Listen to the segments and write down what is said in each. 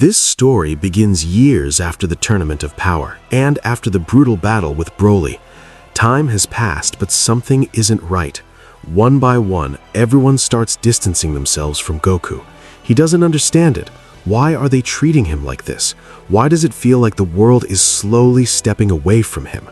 This story begins years after the Tournament of Power and after the brutal battle with Broly. Time has passed, but something isn't right. One by one, everyone starts distancing themselves from Goku. He doesn't understand it. Why are they treating him like this? Why does it feel like the world is slowly stepping away from him?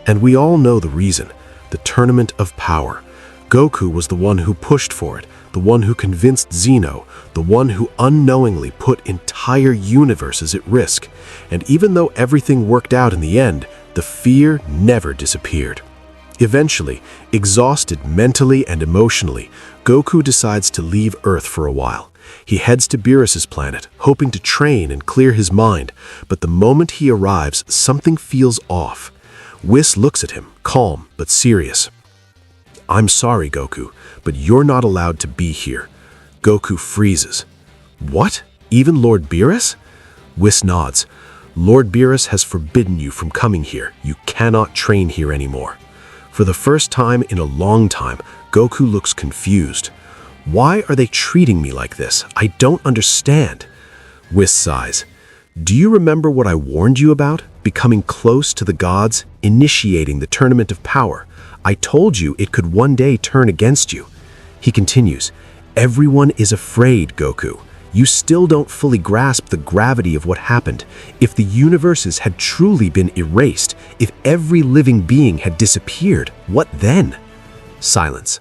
And we all know the reason. The Tournament of Power. Goku was the one who pushed for it, the one who convinced Zeno, the one who unknowingly put entire universes at risk. And even though everything worked out in the end, the fear never disappeared. Eventually, exhausted mentally and emotionally, Goku decides to leave Earth for a while. He heads to Beerus's planet, hoping to train and clear his mind, but the moment he arrives, something feels off. Whis looks at him, calm but serious. "I'm sorry, Goku, but you're not allowed to be here." Goku freezes. "What? Even Lord Beerus?" Whis nods. "Lord Beerus has forbidden you from coming here. You cannot train here anymore." For the first time in a long time, Goku looks confused. "Why are they treating me like this? I don't understand." Whis sighs. "Do you remember what I warned you about? Becoming close to the gods, initiating the Tournament of Power. I told you it could one day turn against you." He continues, "Everyone is afraid, Goku. You still don't fully grasp the gravity of what happened. If the universes had truly been erased, if every living being had disappeared, what then?" Silence.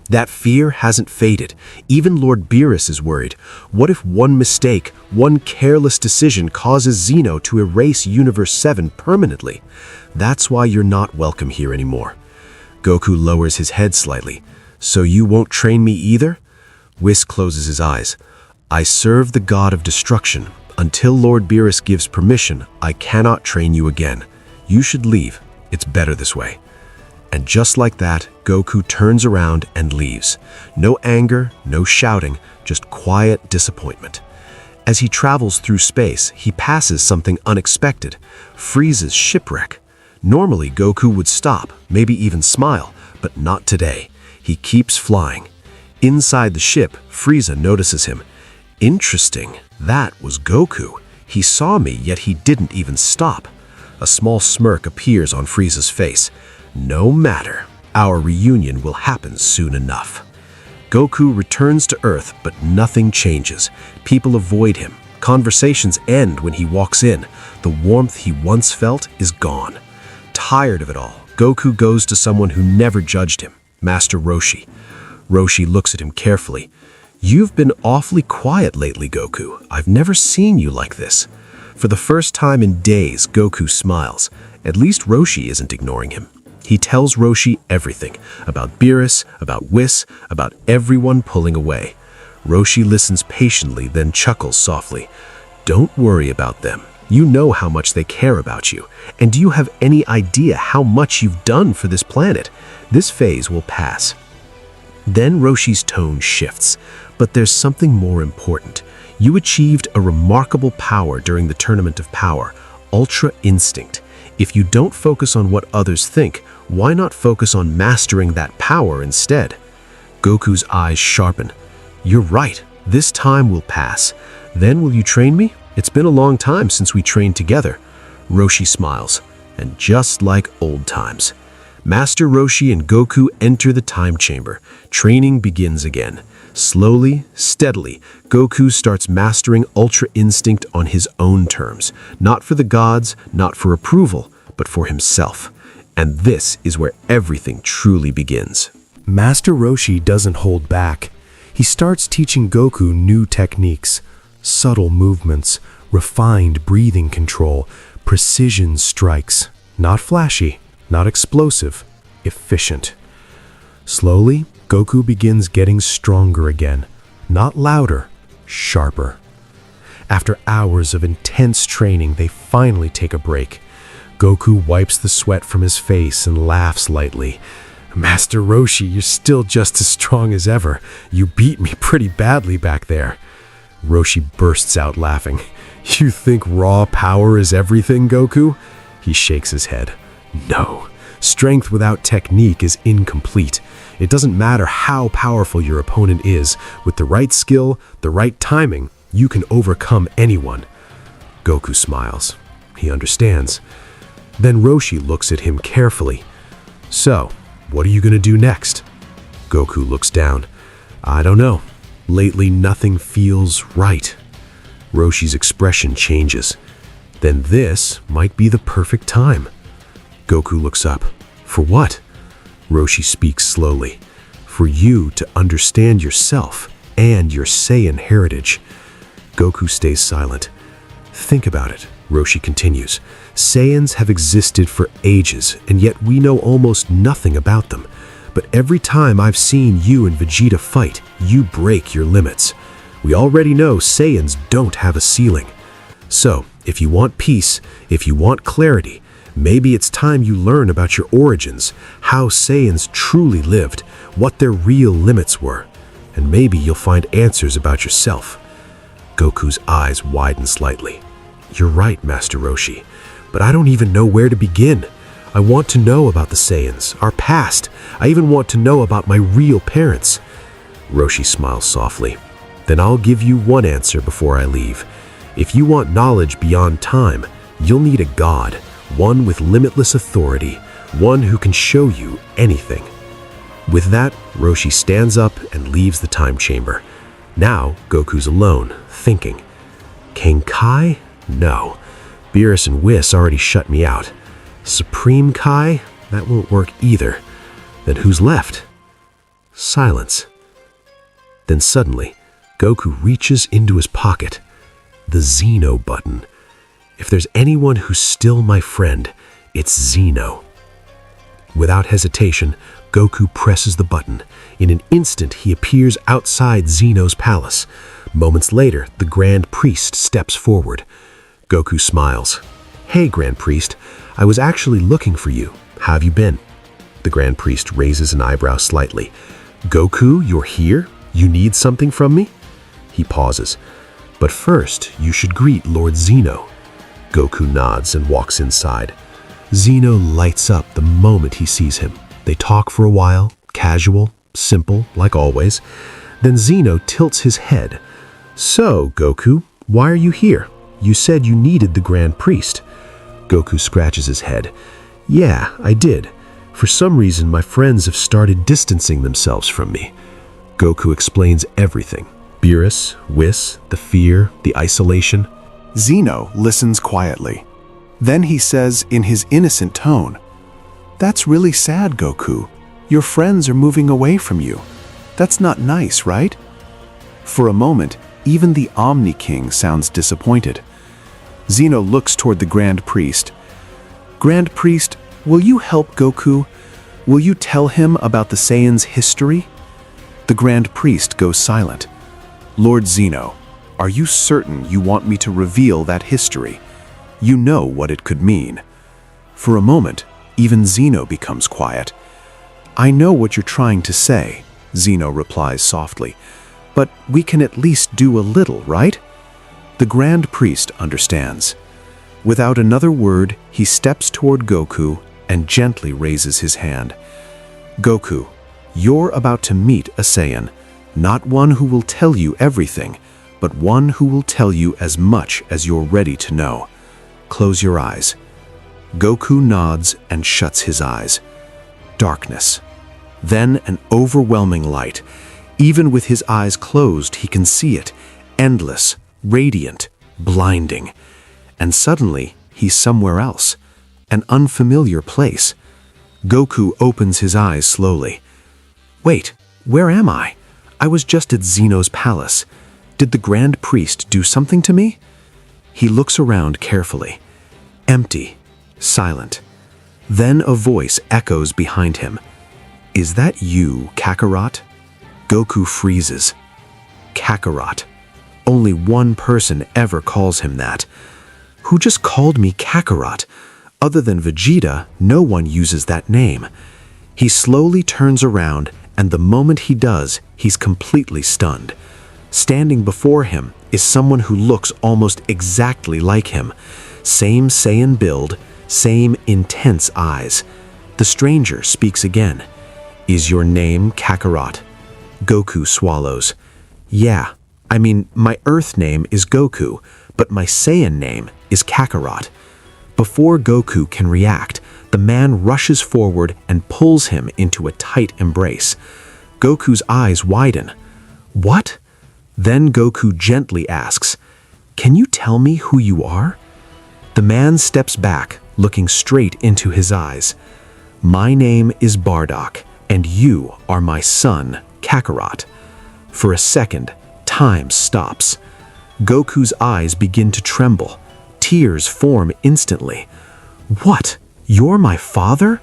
That fear hasn't faded. Even Lord Beerus is worried. What if one mistake, one careless decision causes Zeno to erase Universe 7 permanently? That's why you're not welcome here anymore. Goku lowers his head slightly. "So you won't train me either?" Whis closes his eyes. "I serve the god of destruction. Until Lord Beerus gives permission, I cannot train you again. You should leave. It's better this way." And just like that, Goku turns around and leaves. No anger, no shouting, just quiet disappointment. As he travels through space, he passes something unexpected, Frieza's shipwreck. Normally, Goku would stop, maybe even smile, but not today. He keeps flying. Inside the ship, Frieza notices him. "Interesting, that was Goku. He saw me, yet he didn't even stop." A small smirk appears on Frieza's face. "No matter, our reunion will happen soon enough." Goku returns to Earth, but nothing changes. People avoid him. Conversations end when he walks in. The warmth he once felt is gone. Tired of it all, Goku goes to someone who never judged him, Master Roshi. Roshi looks at him carefully. "You've been awfully quiet lately, Goku. I've never seen you like this." For the first time in days, Goku smiles. At least Roshi isn't ignoring him. He tells Roshi everything, about Beerus, about Whis, about everyone pulling away. Roshi listens patiently, then chuckles softly. "Don't worry about them. You know how much they care about you. And do you have any idea how much you've done for this planet? This phase will pass." Then Roshi's tone shifts. "But there's something more important. You achieved a remarkable power during the Tournament of Power, Ultra Instinct. If you don't focus on what others think, why not focus on mastering that power instead?" Goku's eyes sharpen. "You're right. This time will pass. Then will you train me? It's been a long time since we trained together." Roshi smiles. "And just like old times." Master Roshi and Goku enter the time chamber. Training begins again. Slowly, steadily, Goku starts mastering Ultra Instinct on his own terms. Not for the gods, not for approval, but for himself. And this is where everything truly begins. Master Roshi doesn't hold back. He starts teaching Goku new techniques, subtle movements, refined breathing control, precision strikes. Not flashy, not explosive, efficient. Slowly, Goku begins getting stronger again. Not louder, sharper. After hours of intense training, they finally take a break. Goku wipes the sweat from his face and laughs lightly. "Master Roshi, you're still just as strong as ever. You beat me pretty badly back there." Roshi bursts out laughing. "You think raw power is everything, Goku?" He shakes his head. "No. Strength without technique is incomplete. It doesn't matter how powerful your opponent is. With the right skill, the right timing, You can overcome anyone." Goku smiles. He understands. Then Roshi looks at him carefully. "So, what are you going to do next?" Goku looks down. "I don't know. Lately, nothing feels right." Roshi's expression changes. "Then this might be the perfect time." Goku looks up. "For what?" Roshi speaks slowly. "For you to understand yourself and your Saiyan heritage." Goku stays silent. "Think about it," Roshi continues. "Saiyans have existed for ages, and yet we know almost nothing about them. But every time I've seen you and Vegeta fight, you break your limits. We already know Saiyans don't have a ceiling. So, if you want peace, if you want clarity, maybe it's time you learn about your origins, how Saiyans truly lived, what their real limits were, and maybe you'll find answers about yourself." Goku's eyes widen slightly. "You're right, Master Roshi, but I don't even know where to begin. I want to know about the Saiyans, our past. I even want to know about my real parents." Roshi smiles softly. "Then I'll give you one answer before I leave. If you want knowledge beyond time, you'll need a god, one with limitless authority, one who can show you anything." With that, Roshi stands up and leaves the time chamber. Now, Goku's alone, thinking. King Kai? No. Beerus and Whis already shut me out. Supreme Kai? That won't work either. Then who's left? Silence. Then suddenly, Goku reaches into his pocket. The Xeno button. If there's anyone who's still my friend, it's Xeno. Without hesitation, Goku presses the button. In an instant, he appears outside Xeno's palace. Moments later, the Grand Priest steps forward. Goku smiles. "Hey, Grand Priest, I was actually looking for you. How have you been?" The Grand Priest raises an eyebrow slightly. "Goku, you're here? You need something from me?" He pauses. "But first, you should greet Lord Xeno." Goku nods and walks inside. Xeno lights up the moment he sees him. They talk for a while, casual, simple, like always. Then Xeno tilts his head. "So, Goku, why are you here? You said you needed the Grand Priest." Goku scratches his head. "Yeah, I did. For some reason, my friends have started distancing themselves from me." Goku explains everything. Beerus, Whis, the fear, the isolation. Xeno listens quietly. Then he says in his innocent tone, "That's really sad, Goku. Your friends are moving away from you. That's not nice, right?" For a moment, even the Omni King sounds disappointed. Xeno looks toward the Grand Priest. "Grand Priest, will you help Goku? Will you tell him about the Saiyans' history?" The Grand Priest goes silent. "Lord Xeno, are you certain you want me to reveal that history? You know what it could mean." For a moment, even Xeno becomes quiet. "I know what you're trying to say," Xeno replies softly, "but we can at least do a little, right?" The Grand Priest understands. Without another word, he steps toward Goku and gently raises his hand. "Goku, you're about to meet a Saiyan, not one who will tell you everything, but one who will tell you as much as you're ready to know. Close your eyes." Goku nods and shuts his eyes. Darkness. Then an overwhelming light. Even with his eyes closed, he can see it. Endless, radiant, blinding. And suddenly, he's somewhere else. An unfamiliar place. Goku opens his eyes slowly. "Wait, where am I? I was just at Xeno's palace. Did the Grand Priest do something to me?" He looks around carefully. Empty. Silent. Then a voice echoes behind him. "Is that you, Kakarot?" Goku freezes. Kakarot. Only one person ever calls him that. Who just called me Kakarot? Other than Vegeta, no one uses that name. He slowly turns around, and the moment he does, he's completely stunned. Standing before him is someone who looks almost exactly like him. Same Saiyan build, same intense eyes. The stranger speaks again. "Is your name Kakarot?" Goku swallows. "Yeah, I mean, my Earth name is Goku, but my Saiyan name is Kakarot. Before Goku can react, the man rushes forward and pulls him into a tight embrace. Goku's eyes widen. What? Then Goku gently asks, "Can you tell me who you are?" The man steps back, looking straight into his eyes. "My name is Bardock, and you are my son, Kakarot." For a second, time stops. Goku's eyes begin to tremble. Tears form instantly. "What? You're my father?"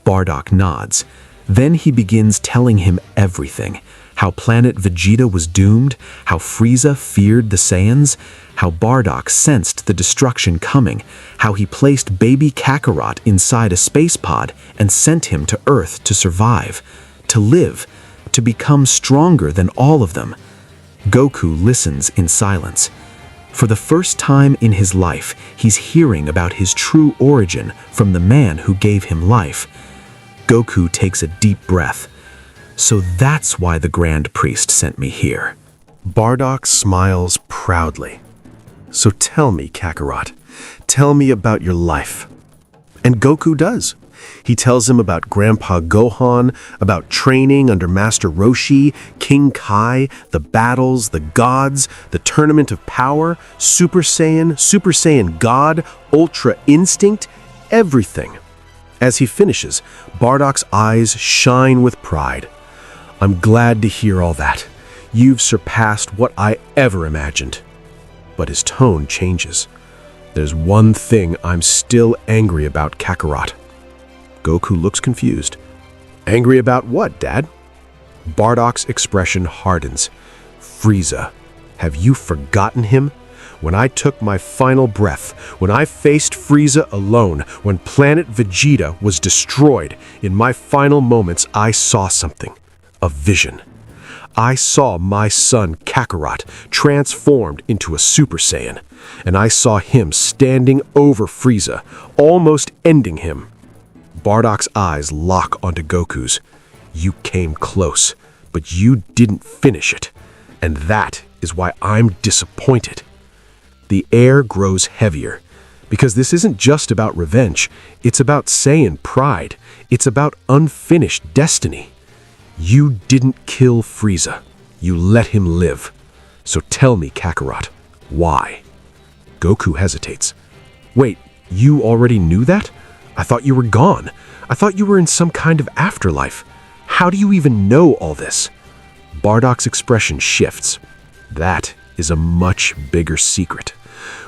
Bardock nods. Then he begins telling him everything. How planet Vegeta was doomed, how Frieza feared the Saiyans, how Bardock sensed the destruction coming, how he placed baby Kakarot inside a space pod and sent him to Earth to survive, to live, to become stronger than all of them. Goku listens in silence. For the first time in his life, he's hearing about his true origin from the man who gave him life. Goku takes a deep breath. "So that's why the Grand Priest sent me here." Bardock smiles proudly. "So tell me, Kakarot, tell me about your life." And Goku does. He tells him about Grandpa Gohan, about training under Master Roshi, King Kai, the battles, the gods, the Tournament of Power, Super Saiyan God, Ultra Instinct, everything. As he finishes, Bardock's eyes shine with pride. "I'm glad to hear all that. You've surpassed what I ever imagined." But his tone changes. "There's one thing I'm still angry about, Kakarot." Goku looks confused. "Angry about what, Dad?" Bardock's expression hardens. "Frieza, have you forgotten him? When I took my final breath, when I faced Frieza alone, when planet Vegeta was destroyed, in my final moments I saw something. A vision. I saw my son Kakarot transformed into a Super Saiyan, and I saw him standing over Frieza, almost ending him." Bardock's eyes lock onto Goku's. "You came close, but you didn't finish it, and that is why I'm disappointed." The air grows heavier, because this isn't just about revenge, it's about Saiyan pride, it's about unfinished destiny. You didn't kill Frieza, you let him live. So tell me, Kakarot, why? Goku hesitates. "Wait, you already knew that? I thought you were gone. I thought you were in some kind of afterlife. How do you even know all this?" Bardock's expression shifts. "That is a much bigger secret.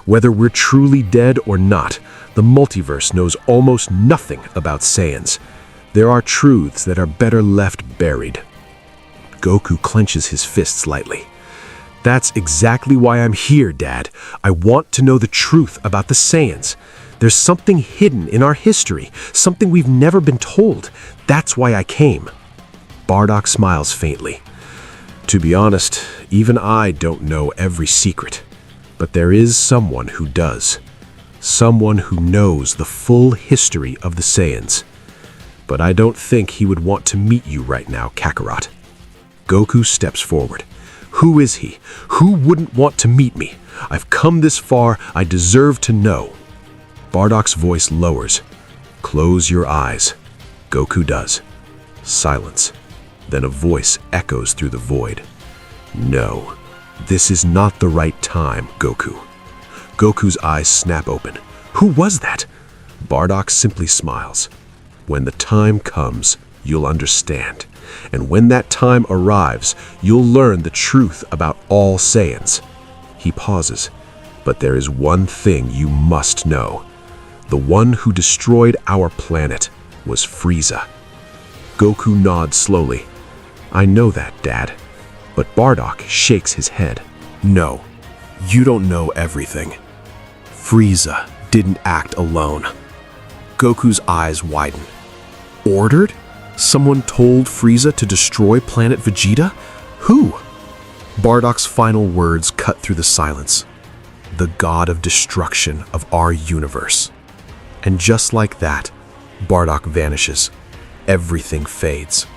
Whether we're truly dead or not, the multiverse knows almost nothing about Saiyans. There are truths that are better left buried." Goku clenches his fists lightly. "That's exactly why I'm here, Dad. I want to know the truth about the Saiyans. There's something hidden in our history, something we've never been told. That's why I came." Bardock smiles faintly. "To be honest, even I don't know every secret. But there is someone who does. Someone who knows the full history of the Saiyans. But I don't think he would want to meet you right now, Kakarot." Goku steps forward. "Who is he? Who wouldn't want to meet me? I've come this far, I deserve to know." Bardock's voice lowers. "Close your eyes." Goku does. Silence. Then a voice echoes through the void. "No, this is not the right time, Goku." Goku's eyes snap open. "Who was that?" Bardock simply smiles. "When the time comes, you'll understand. And when that time arrives, you'll learn the truth about all Saiyans." He pauses. "But there is one thing you must know. The one who destroyed our planet was Frieza." Goku nods slowly. "I know that, Dad." But Bardock shakes his head. "No, you don't know everything. Frieza didn't act alone." Goku's eyes widen. "Ordered? Someone told Frieza to destroy planet Vegeta? Who?" Bardock's final words cut through the silence. "The god of destruction of our universe." And just like that, Bardock vanishes. Everything fades.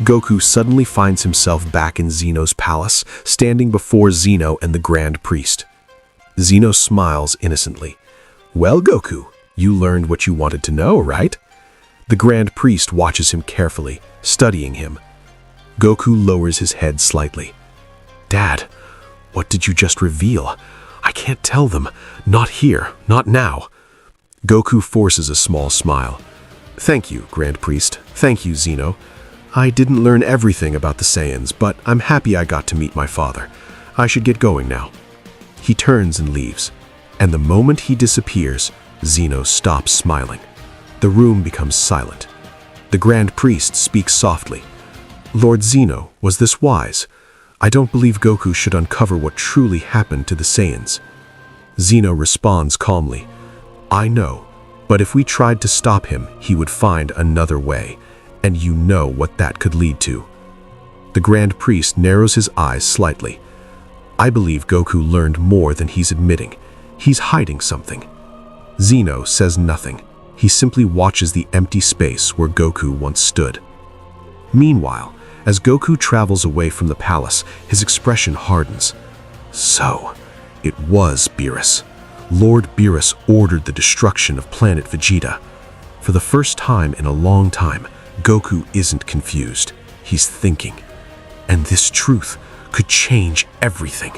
Goku suddenly finds himself back in Xeno's palace, standing before Xeno and the Grand Priest. Xeno smiles innocently. "Well, Goku, you learned what you wanted to know, right?" The Grand Priest watches him carefully, studying him. Goku lowers his head slightly. "Dad, what did you just reveal? I can't tell them. Not here, not now." Goku forces a small smile. "Thank you, Grand Priest. Thank you, Xeno. I didn't learn everything about the Saiyans, but I'm happy I got to meet my father. I should get going now." He turns and leaves, and the moment he disappears, Xeno stops smiling. The room becomes silent. The Grand Priest speaks softly. "Lord Xeno, was this wise? I don't believe Goku should uncover what truly happened to the Saiyans." Xeno responds calmly. "I know, but if we tried to stop him, he would find another way, and you know what that could lead to." The Grand Priest narrows his eyes slightly. "I believe Goku learned more than he's admitting. He's hiding something." Xeno says nothing. He simply watches the empty space where Goku once stood. Meanwhile, as Goku travels away from the palace, his expression hardens. So, it was Beerus. Lord Beerus ordered the destruction of planet Vegeta. For the first time in a long time, Goku isn't confused. He's thinking. And this truth could change everything.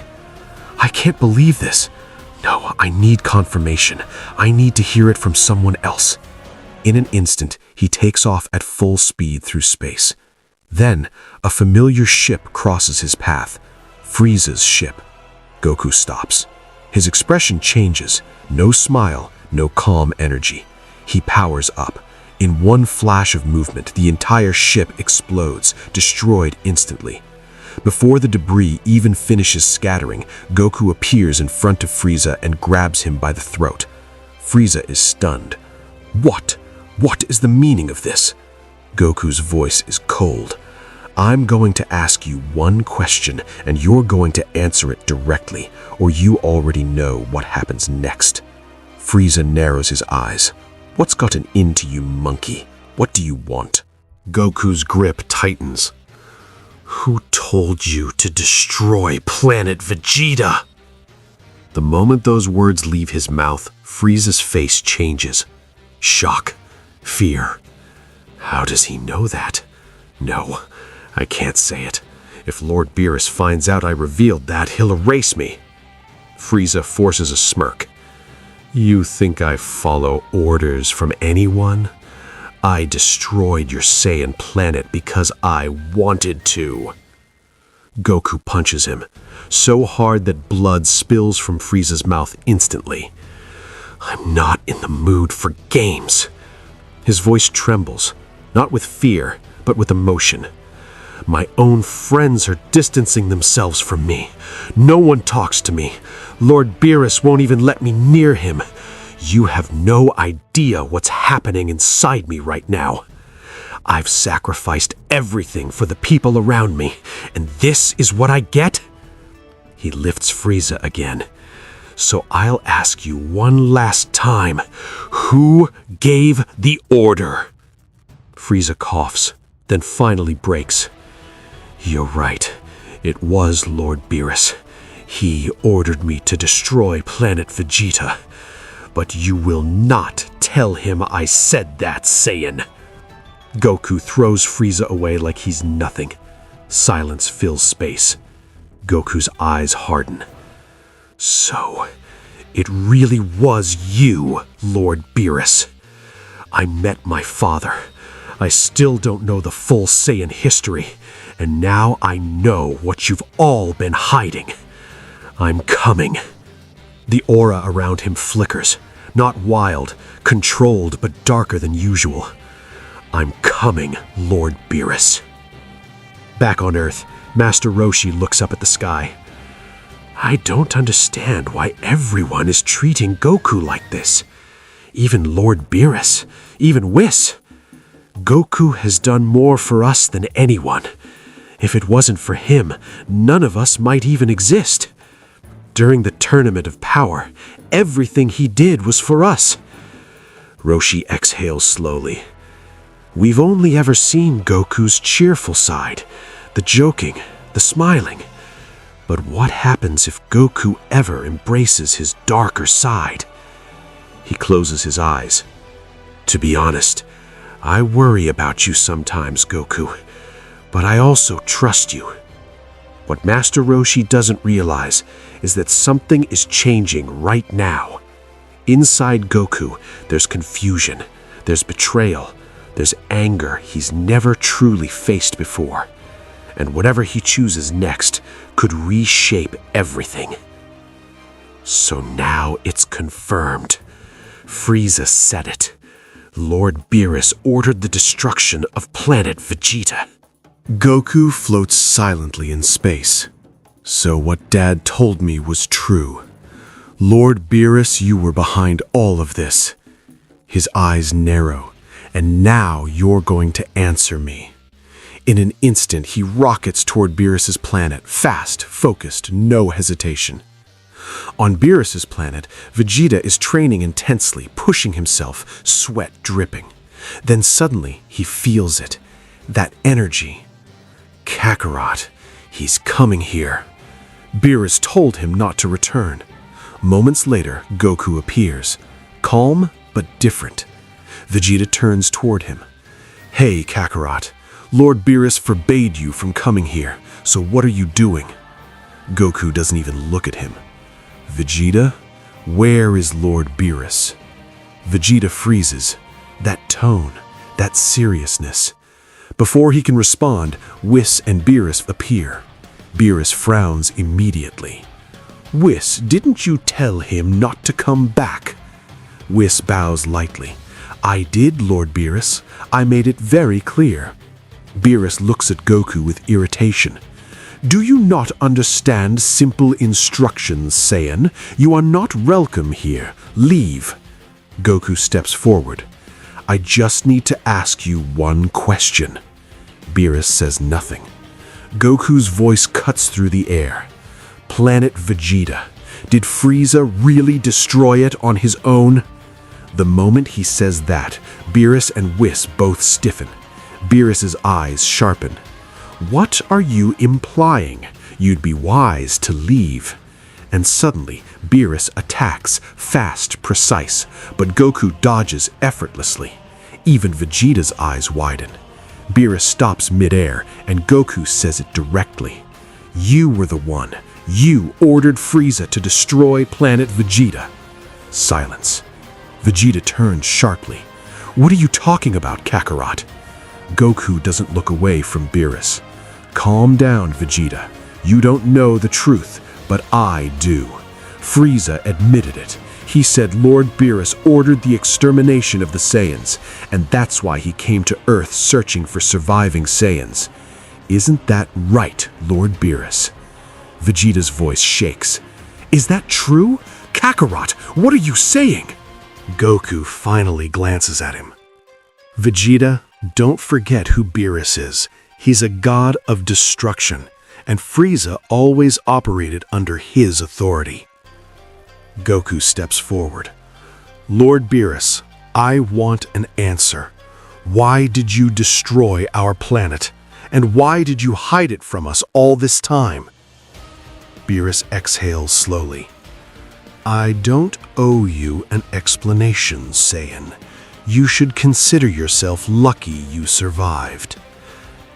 "I can't believe this. No, I need confirmation. I need to hear it from someone else." In an instant, he takes off at full speed through space. Then, a familiar ship crosses his path. Frieza's ship. Goku stops. His expression changes. No smile, no calm energy. He powers up. In one flash of movement, the entire ship explodes, destroyed instantly. Before the debris even finishes scattering, Goku appears in front of Frieza and grabs him by the throat. Frieza is stunned. "What? What is the meaning of this?" Goku's voice is cold. "I'm going to ask you one question, and you're going to answer it directly, or you already know what happens next." Frieza narrows his eyes. "What's gotten into you, monkey? What do you want?" Goku's grip tightens. "Who told you to destroy planet Vegeta?" The moment those words leave his mouth, Frieza's face changes. Shock. Fear. How does he know that? No, I can't say it. If Lord Beerus finds out I revealed that, he'll erase me. Frieza forces a smirk. "You think I follow orders from anyone? I destroyed your Saiyan planet because I wanted to." Goku punches him, so hard that blood spills from Frieza's mouth instantly. "I'm not in the mood for games." His voice trembles, not with fear, but with emotion. "My own friends are distancing themselves from me. No one talks to me. Lord Beerus won't even let me near him. You have no idea what's happening inside me right now. I've sacrificed everything for the people around me, and this is what I get?" He lifts Frieza again. "So I'll ask you one last time. Who gave the order?" Frieza coughs, then finally breaks. "You're right. It was Lord Beerus. He ordered me to destroy planet Vegeta. But you will not tell him I said that, Saiyan." Goku throws Frieza away like he's nothing. Silence fills space. Goku's eyes harden. "So, it really was you, Lord Beerus. I met my father. I still don't know the full Saiyan history, and now I know what you've all been hiding. I'm coming." The aura around him flickers, not wild, controlled, but darker than usual. "I'm coming, Lord Beerus." Back on Earth, Master Roshi looks up at the sky. "I don't understand why everyone is treating Goku like this. Even Lord Beerus, even Whis. Goku has done more for us than anyone. If it wasn't for him, none of us might even exist. During the Tournament of Power, everything he did was for us." Roshi exhales slowly. We've only ever seen Goku's cheerful side, the joking, the smiling. But what happens if Goku ever embraces his darker side? He closes his eyes. To be honest, I worry about you sometimes, Goku, but I also trust you. What Master Roshi doesn't realize is that something is changing right now. Inside Goku, there's confusion, there's betrayal, there's anger he's never truly faced before. And whatever he chooses next could reshape everything. So now it's confirmed. Frieza said it. Lord Beerus ordered the destruction of planet Vegeta. Goku floats silently in space. So what Dad told me was true. Lord Beerus, you were behind all of this. His eyes narrow, and now you're going to answer me. In an instant, he rockets toward Beerus's planet, fast, focused, no hesitation. On Beerus's planet, Vegeta is training intensely, pushing himself, sweat dripping. Then suddenly, he feels it. That energy. Kakarot, he's coming here. Beerus told him not to return. Moments later, Goku appears. Calm, but different. Vegeta turns toward him. Hey, Kakarot. Lord Beerus forbade you from coming here, so what are you doing? Goku doesn't even look at him. Vegeta, where is Lord Beerus? Vegeta freezes. That tone, that seriousness. Before he can respond, Whis and Beerus appear. Beerus frowns immediately. Whis, didn't you tell him not to come back? Whis bows lightly. I did, Lord Beerus. I made it very clear. Beerus looks at Goku with irritation. Do you not understand simple instructions, Saiyan? You are not welcome here. Leave. Goku steps forward. I just need to ask you one question. Beerus says nothing. Goku's voice cuts through the air. Planet Vegeta. Did Frieza really destroy it on his own? The moment he says that, Beerus and Whis both stiffen. Beerus's eyes sharpen. What are you implying? You'd be wise to leave. And suddenly, Beerus attacks, fast, precise, but Goku dodges effortlessly. Even Vegeta's eyes widen. Beerus stops midair, and Goku says it directly. You were the one. You ordered Frieza to destroy planet Vegeta. Silence. Vegeta turns sharply. What are you talking about, Kakarot? Goku doesn't look away from Beerus. Calm down, Vegeta. You don't know the truth, but I do. Frieza admitted it. He said Lord Beerus ordered the extermination of the Saiyans, and that's why he came to Earth searching for surviving Saiyans. Isn't that right, Lord Beerus? Vegeta's voice shakes. Is that true? Kakarot, what are you saying? Goku finally glances at him. Vegeta, don't forget who Beerus is. He's a god of destruction, and Frieza always operated under his authority. Goku steps forward. Lord Beerus, I want an answer. Why did you destroy our planet? And why did you hide it from us all this time? Beerus exhales slowly. I don't owe you an explanation, Saiyan. You should consider yourself lucky you survived.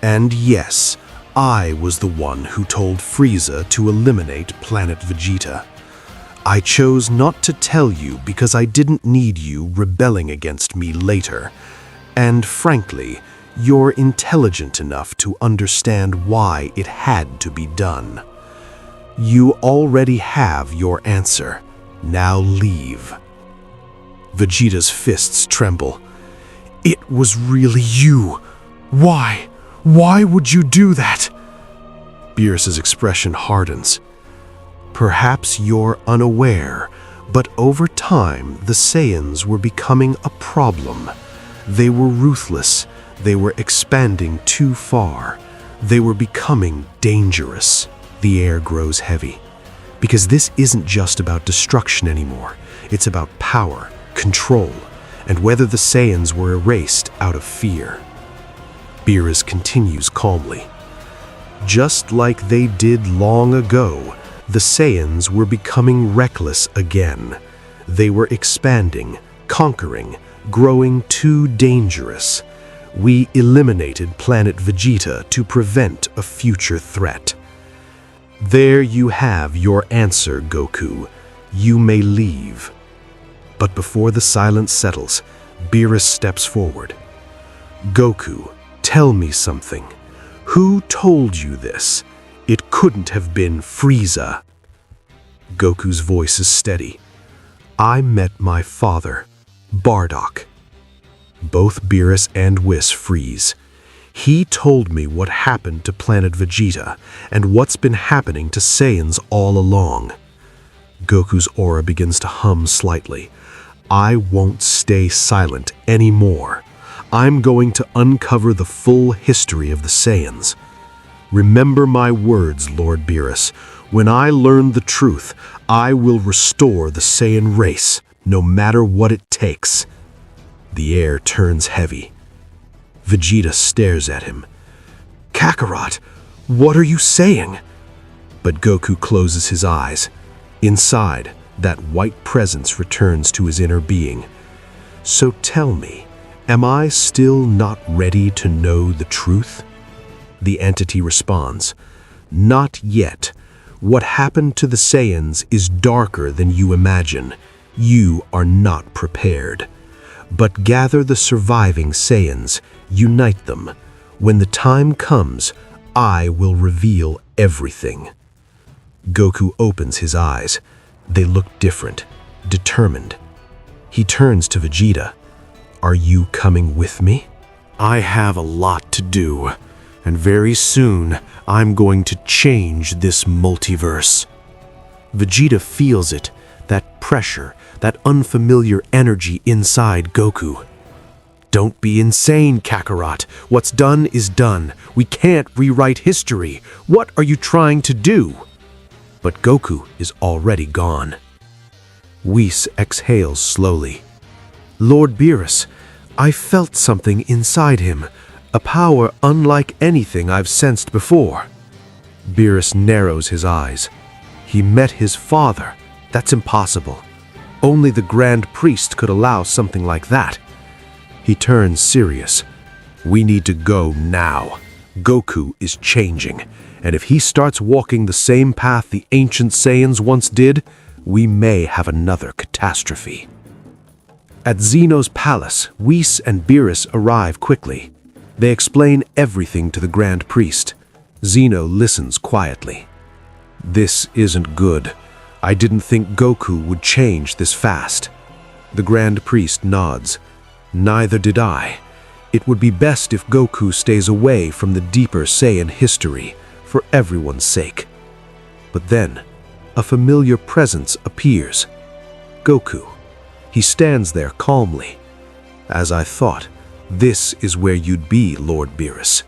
And yes, I was the one who told Frieza to eliminate planet Vegeta. I chose not to tell you because I didn't need you rebelling against me later. And frankly, you're intelligent enough to understand why it had to be done. You already have your answer. Now leave. Vegeta's fists tremble. It was really you. Why? Why would you do that? Beerus's expression hardens. Perhaps you're unaware, but over time the Saiyans were becoming a problem. They were ruthless. They were expanding too far. They were becoming dangerous. The air grows heavy. Because this isn't just about destruction anymore. It's about power, control, and whether the Saiyans were erased out of fear. Beerus continues calmly. Just like they did long ago, the Saiyans were becoming reckless again. They were expanding, conquering, growing too dangerous. We eliminated planet Vegeta to prevent a future threat. There you have your answer, Goku. You may leave. But before the silence settles, Beerus steps forward. Goku, tell me something. Who told you this? It couldn't have been Frieza. Goku's voice is steady. I met my father, Bardock. Both Beerus and Whis freeze. He told me what happened to planet Vegeta and what's been happening to Saiyans all along. Goku's aura begins to hum slightly. I won't stay silent anymore. I'm going to uncover the full history of the Saiyans. Remember my words, Lord Beerus. When I learn the truth, I will restore the Saiyan race, no matter what it takes. The air turns heavy. Vegeta stares at him. Kakarot, what are you saying? But Goku closes his eyes. Inside, that white presence returns to his inner being. So tell me, am I still not ready to know the truth? The entity responds, Not yet. What happened to the Saiyans is darker than you imagine. You are not prepared. But gather the surviving Saiyans, unite them. When the time comes, I will reveal everything. Goku opens his eyes. They look different, determined. He turns to Vegeta. Are you coming with me? I have a lot to do, and very soon I'm going to change this multiverse. Vegeta feels it, that pressure, that unfamiliar energy inside Goku. Don't be insane, Kakarot. What's done is done. We can't rewrite history. What are you trying to do? But Goku is already gone. Whis exhales slowly. Lord Beerus, I felt something inside him, a power unlike anything I've sensed before. Beerus narrows his eyes. He met his father. That's impossible. Only the Grand Priest could allow something like that. He turns serious. We need to go now. Goku is changing, and if he starts walking the same path the ancient Saiyans once did, we may have another catastrophe. At Zeno's palace, Whis and Beerus arrive quickly. They explain everything to the Grand Priest. Zeno listens quietly. This isn't good. I didn't think Goku would change this fast. The Grand Priest nods. Neither did I. It would be best if Goku stays away from the deeper Saiyan history, for everyone's sake. But then, a familiar presence appears. Goku. He stands there calmly. As I thought, this is where you'd be, Lord Beerus.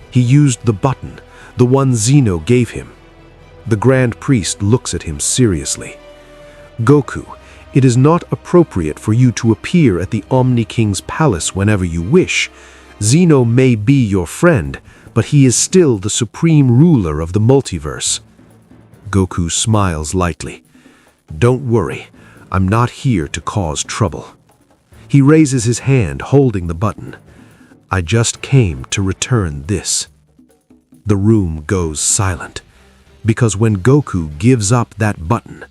He used the button, the one Zeno gave him. The Grand Priest looks at him seriously. Goku, it is not appropriate for you to appear at the Omni King's palace whenever you wish. Zeno may be your friend, but he is still the supreme ruler of the multiverse. Goku smiles lightly. Don't worry, I'm not here to cause trouble. He raises his hand, holding the button. I just came to return this. The room goes silent, because when Goku gives up that button,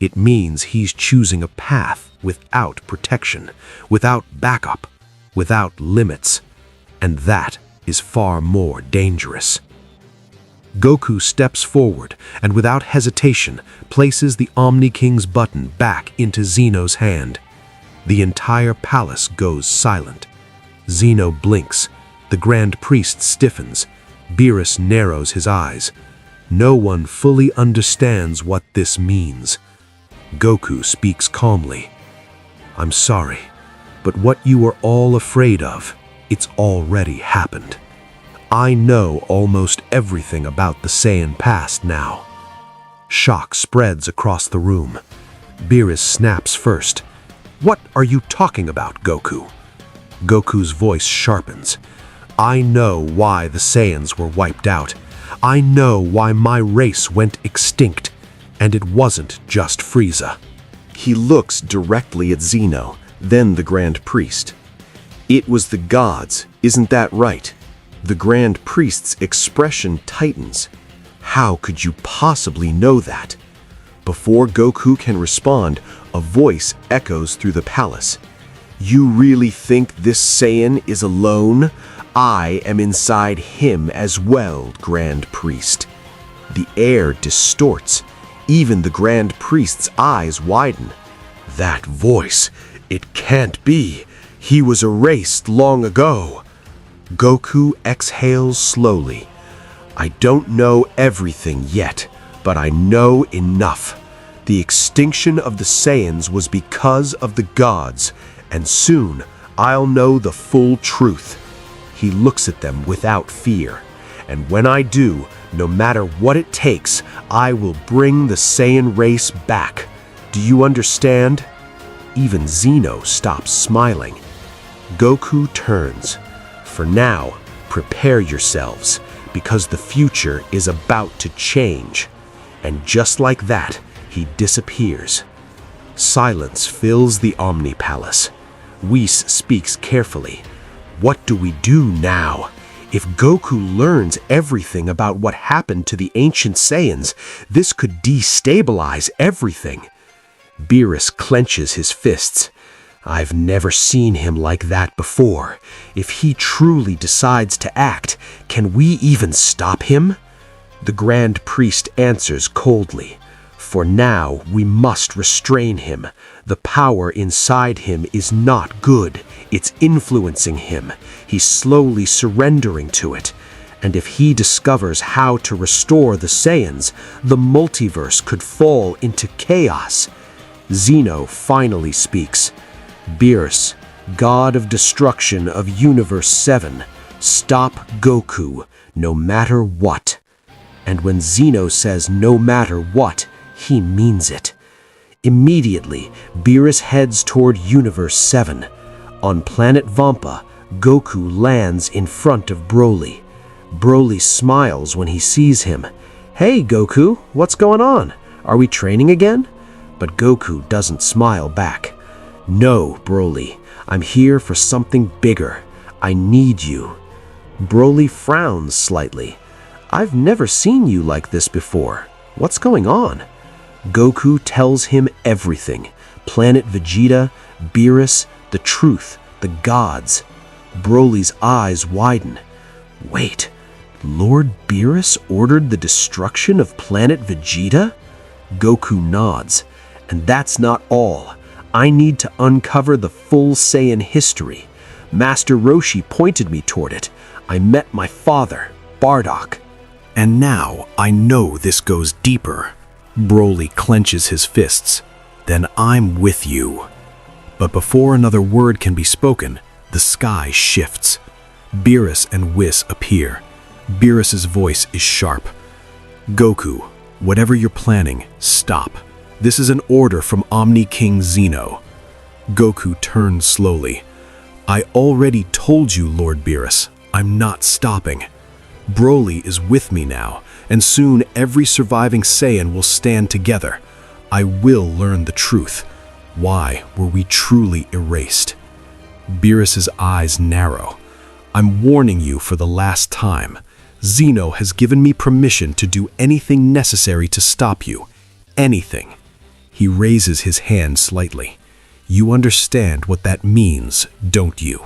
it means he's choosing a path without protection, without backup, without limits, and that is far more dangerous. Goku steps forward and without hesitation places the Omni King's button back into Zeno's hand. The entire palace goes silent. Zeno blinks. The Grand Priest stiffens. Beerus narrows his eyes. No one fully understands what this means. Goku speaks calmly. I'm sorry, but what you are all afraid of, it's already happened. I know almost everything about the Saiyan past now. Shock spreads across the room. Beerus snaps first. What are you talking about, Goku? Goku's voice sharpens. I know why the Saiyans were wiped out. I know why my race went extinct. And it wasn't just Frieza." He looks directly at Zeno, then the Grand Priest. "It was the gods, isn't that right?" The Grand Priest's expression tightens. How could you possibly know that? Before Goku can respond, a voice echoes through the palace. "You really think this Saiyan is alone? I am inside him as well, Grand Priest." The air distorts. Even the Grand Priest's eyes widen. "That voice, it can't be. He was erased long ago." Goku exhales slowly. "I don't know everything yet, but I know enough. The extinction of the Saiyans was because of the gods, and soon I'll know the full truth." He looks at them without fear. "And when I do, no matter what it takes, I will bring the Saiyan race back. Do you understand?" Even Zeno stops smiling. Goku turns. "For now, prepare yourselves, because the future is about to change." And just like that, he disappears. Silence fills the Omni Palace. Whis speaks carefully. "What do we do now? If Goku learns everything about what happened to the ancient Saiyans, this could destabilize everything." Beerus clenches his fists. "I've never seen him like that before. If he truly decides to act, can we even stop him?" The Grand Priest answers coldly. "For now, we must restrain him. The power inside him is not good. It's influencing him. He's slowly surrendering to it. And if he discovers how to restore the Saiyans, the multiverse could fall into chaos." Zeno finally speaks. "Beerus, God of Destruction of Universe 7, stop Goku, no matter what." And when Zeno says no matter what, he means it. Immediately, Beerus heads toward Universe 7. On planet Vampa, Goku lands in front of Broly. Broly smiles when he sees him. "Hey Goku, what's going on? Are we training again?" But Goku doesn't smile back. "No, Broly, I'm here for something bigger. I need you." Broly frowns slightly. "I've never seen you like this before. What's going on?" Goku tells him everything. Planet Vegeta, Beerus, the truth, the gods. Broly's eyes widen. "Wait, Lord Beerus ordered the destruction of planet Vegeta?" Goku nods. "And that's not all. I need to uncover the full Saiyan history. Master Roshi pointed me toward it. I met my father, Bardock." "And now I know this goes deeper." Broly clenches his fists. "Then I'm with you." But before another word can be spoken, the sky shifts. Beerus and Whis appear. Beerus's voice is sharp. "Goku, whatever you're planning, stop. This is an order from Omni King Zeno." Goku turns slowly. "I already told you, Lord Beerus, I'm not stopping. Broly is with me now, and soon every surviving Saiyan will stand together. I will learn the truth. Why were we truly erased?" Beerus's eyes narrow. "I'm warning you for the last time. Zeno has given me permission to do anything necessary to stop you. Anything." He raises his hand slightly. "You understand what that means, don't you?"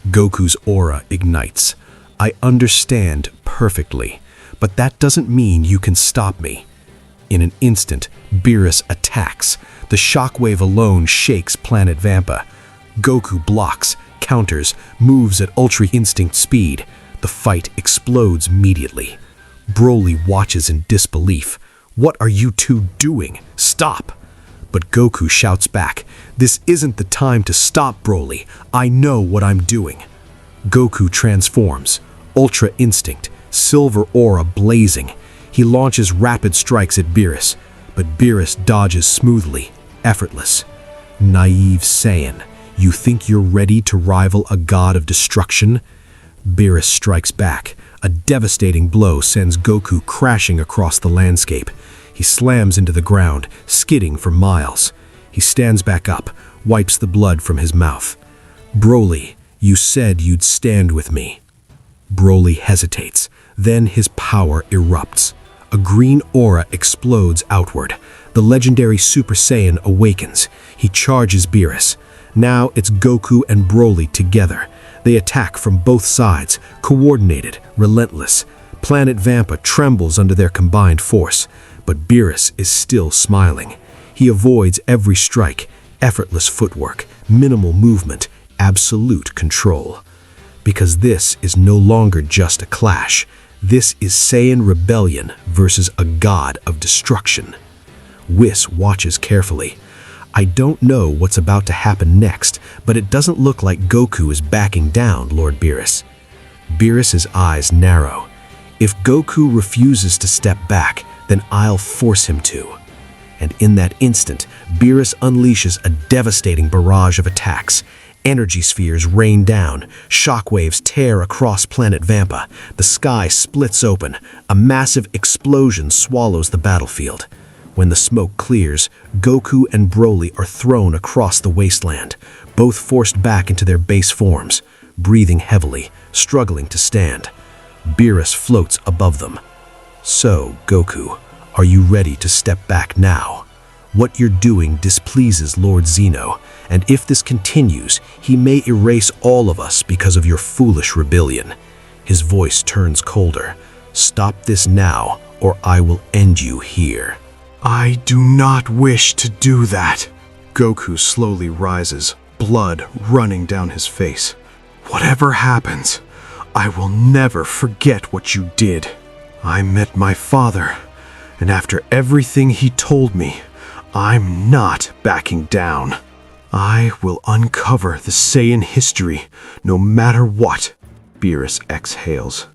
Goku's aura ignites. "I understand perfectly, but that doesn't mean you can stop me." In an instant, Beerus attacks. The shockwave alone shakes planet Vampa. Goku blocks, counters, moves at Ultra Instinct speed. The fight explodes immediately. Broly watches in disbelief. "What are you two doing? Stop!" But Goku shouts back, "This isn't the time to stop, Broly. I know what I'm doing." Goku transforms. Ultra Instinct, silver aura blazing. He launches rapid strikes at Beerus, but Beerus dodges smoothly, effortless. "Naive Saiyan, you think you're ready to rival a god of destruction?" Beerus strikes back. A devastating blow sends Goku crashing across the landscape. He slams into the ground, skidding for miles. He stands back up, wipes the blood from his mouth. "Broly, you said you'd stand with me." Broly hesitates. Then his power erupts. A green aura explodes outward. The legendary Super Saiyan awakens. He charges Beerus. Now it's Goku and Broly together. They attack from both sides, coordinated, relentless. Planet Vampa trembles under their combined force, but Beerus is still smiling. He avoids every strike, effortless footwork, minimal movement, absolute control. Because this is no longer just a clash. This is Saiyan rebellion versus a god of destruction. Whis watches carefully. "I don't know what's about to happen next, but it doesn't look like Goku is backing down, Lord Beerus." Beerus's eyes narrow. "If Goku refuses to step back, then I'll force him to." And in that instant, Beerus unleashes a devastating barrage of attacks. Energy spheres rain down, shockwaves tear across planet Vampa, the sky splits open, a massive explosion swallows the battlefield. When the smoke clears, Goku and Broly are thrown across the wasteland, both forced back into their base forms, breathing heavily, struggling to stand. Beerus floats above them. "So, Goku, are you ready to step back now? What you're doing displeases Lord Zeno, and if this continues, he may erase all of us because of your foolish rebellion." His voice turns colder. "Stop this now, or I will end you here." I do not wish to do that. Goku slowly rises, blood running down his face. "Whatever happens, I will never forget what you did. I met my father, and after everything he told me, I'm not backing down. I will uncover the Saiyan history, no matter what." Beerus exhales.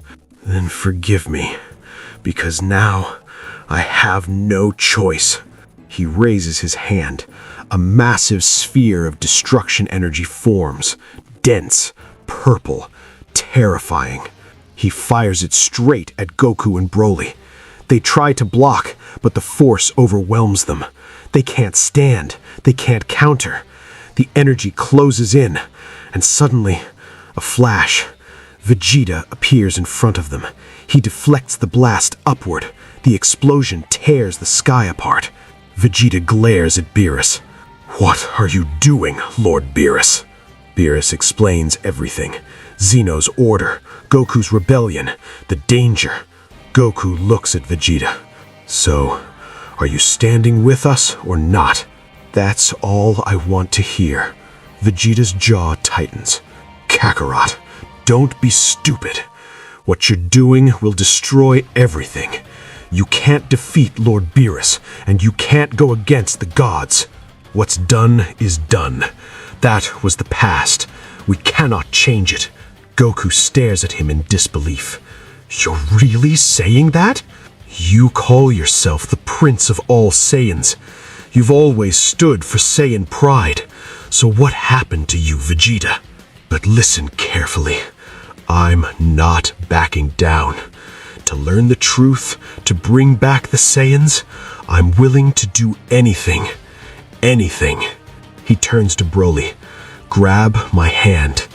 "Then forgive me, because now I have no choice." He raises his hand. A massive sphere of destruction energy forms, dense, purple, terrifying. He fires it straight at Goku and Broly. They try to block, but the force overwhelms them. They can't stand. They can't counter. The energy closes in, and suddenly, a flash. Vegeta appears in front of them. He deflects the blast upward. The explosion tears the sky apart. Vegeta glares at Beerus. "What are you doing, Lord Beerus?" Beerus explains everything. Zeno's order, Goku's rebellion, the danger. Goku looks at Vegeta. "So, are you standing with us or not?" "That's all I want to hear." Vegeta's jaw tightens. "Kakarot, don't be stupid. What you're doing will destroy everything. You can't defeat Lord Beerus, and you can't go against the gods. What's done is done. That was the past. We cannot change it." Goku stares at him in disbelief. "You're really saying that? You call yourself the Prince of all Saiyans. You've always stood for Saiyan pride. So what happened to you, Vegeta? But listen carefully. I'm not backing down. To learn the truth, to bring back the Saiyans, I'm willing to do anything. Anything." He turns to Broly. "Grab my hand."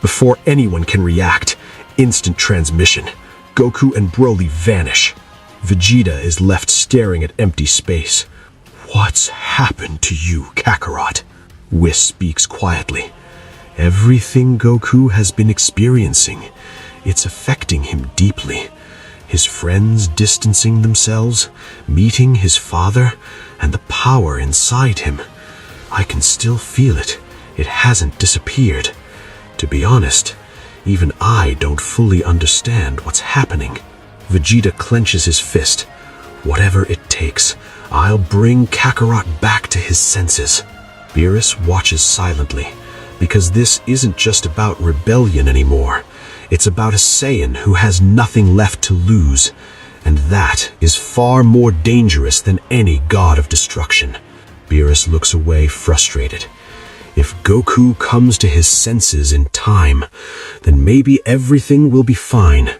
Before anyone can react, instant transmission. Goku and Broly vanish. Vegeta is left staring at empty space. "What's happened to you, Kakarot?" Whis speaks quietly. "Everything Goku has been experiencing. It's affecting him deeply. His friends distancing themselves, meeting his father, and the power inside him. I can still feel it. It hasn't disappeared. To be honest, even I don't fully understand what's happening." Vegeta clenches his fist. "Whatever it takes, I'll bring Kakarot back to his senses." Beerus watches silently, because this isn't just about rebellion anymore. It's about a Saiyan who has nothing left to lose, and that is far more dangerous than any god of destruction. Beerus looks away frustrated. If Goku comes to his senses in time, then maybe everything will be fine.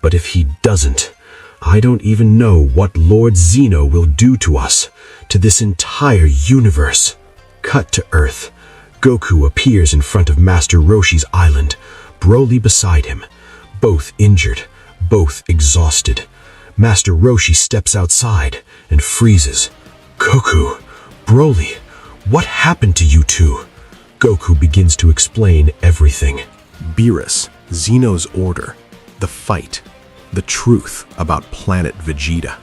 But if he doesn't, I don't even know what Lord Zeno will do to us, to this entire universe. Cut to Earth. Goku appears in front of Master Roshi's island, Broly beside him. Both injured, both exhausted. Master Roshi steps outside and freezes. Goku, Broly, what happened to you two? Goku begins to explain everything. Beerus, Zeno's order, the fight, the truth about planet Vegeta.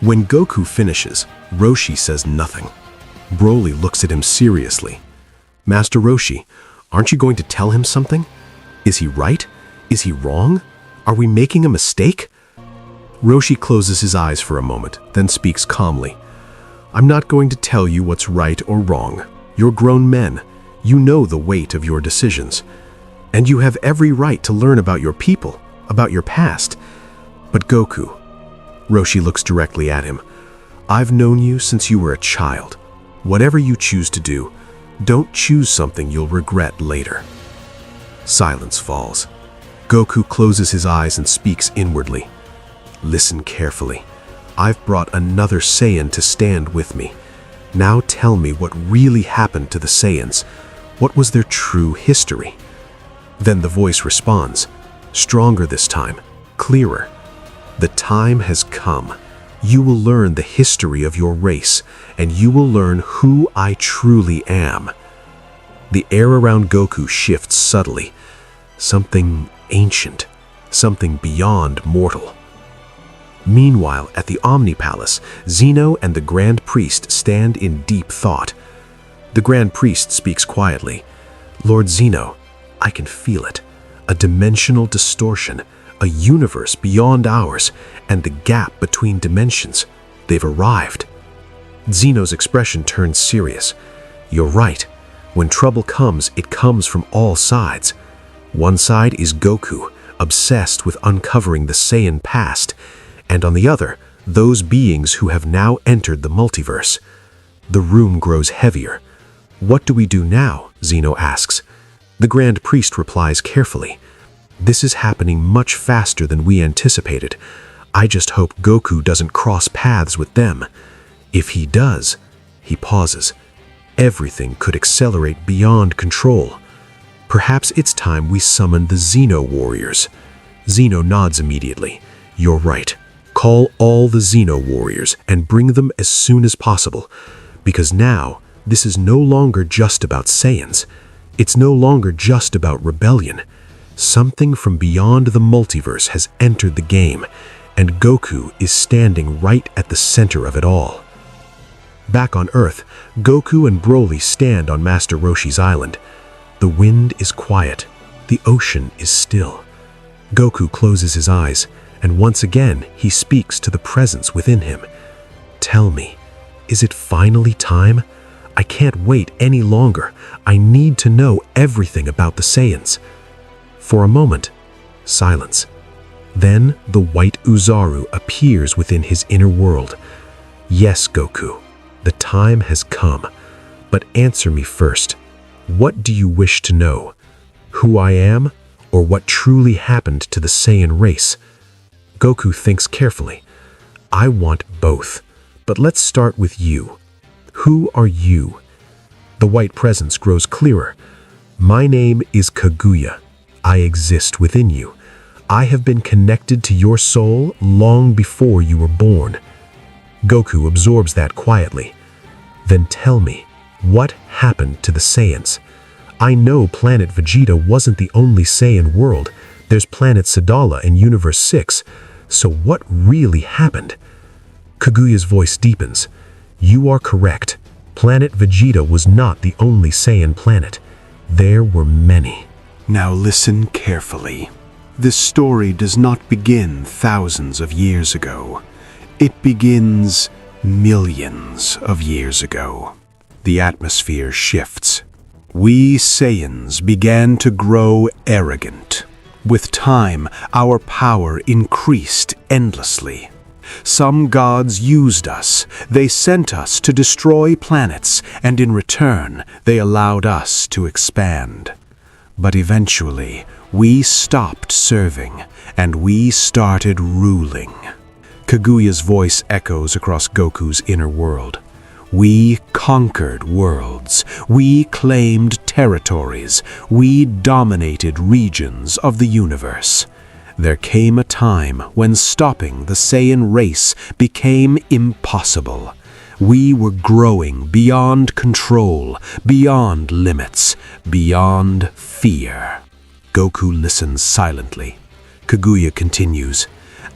When Goku finishes, Roshi says nothing. Broly looks at him seriously. Master Roshi, aren't you going to tell him something? Is he right? Is he wrong? Are we making a mistake? Roshi closes his eyes for a moment, then speaks calmly. I'm not going to tell you what's right or wrong. You're grown men. You know the weight of your decisions. And you have every right to learn about your people, about your past. But Goku, Roshi looks directly at him, I've known you since you were a child. Whatever you choose to do, don't choose something you'll regret later. Silence falls. Goku closes his eyes and speaks inwardly. Listen carefully. I've brought another Saiyan to stand with me. Now tell me what really happened to the Saiyans. What was their true history? Then the voice responds, stronger this time, clearer. The time has come. You will learn the history of your race, and you will learn who I truly am. The air around Goku shifts subtly. Something ancient, something beyond mortal. Meanwhile, at the Omni Palace, Zeno and the Grand Priest stand in deep thought. The Grand Priest speaks quietly. Lord Zeno, I can feel it. A dimensional distortion, a universe beyond ours, and the gap between dimensions. They've arrived. Zeno's expression turns serious. You're right. When trouble comes, it comes from all sides. One side is Goku, obsessed with uncovering the Saiyan past, and on the other, those beings who have now entered the multiverse. The room grows heavier. What do we do now? Zeno asks. The Grand Priest replies carefully. This is happening much faster than we anticipated. I just hope Goku doesn't cross paths with them. If he does, he pauses. Everything could accelerate beyond control. Perhaps it's time we summon the Xeno warriors. Zeno nods immediately. You're right. Call all the Xeno warriors and bring them as soon as possible. Because now, this is no longer just about Saiyans. It's no longer just about rebellion. Something from beyond the multiverse has entered the game, and Goku is standing right at the center of it all. Back on Earth, Goku and Broly stand on Master Roshi's island. The wind is quiet. The ocean is still. Goku closes his eyes, and once again he speaks to the presence within him. Tell me, is it finally time? I can't wait any longer. I need to know everything about the Saiyans. For a moment, silence. Then the white Uzaru appears within his inner world. Yes, Goku, the time has come. But answer me first. What do you wish to know? Who I am, or what truly happened to the Saiyan race? Goku thinks carefully. I want both, but let's start with you. Who are you? The white presence grows clearer. My name is Kaguya. I exist within you. I have been connected to your soul long before you were born. Goku absorbs that quietly. Then tell me, what happened to the Saiyans? I know planet Vegeta wasn't the only Saiyan world. There's planet Sadala in Universe 6. So what really happened? Kaguya's voice deepens. You are correct. Planet Vegeta was not the only Saiyan planet. There were many. Now listen carefully. This story does not begin thousands of years ago. It begins millions of years ago. The atmosphere shifts. We Saiyans began to grow arrogant. With time, our power increased endlessly. Some gods used us. They sent us to destroy planets, and in return, they allowed us to expand. But eventually, we stopped serving, and we started ruling. Kaguya's voice echoes across Goku's inner world. We conquered worlds. We claimed territories. We dominated regions of the universe. There came a time when stopping the Saiyan race became impossible. We were growing beyond control, beyond limits, beyond fear. Goku listens silently. Kaguya continues.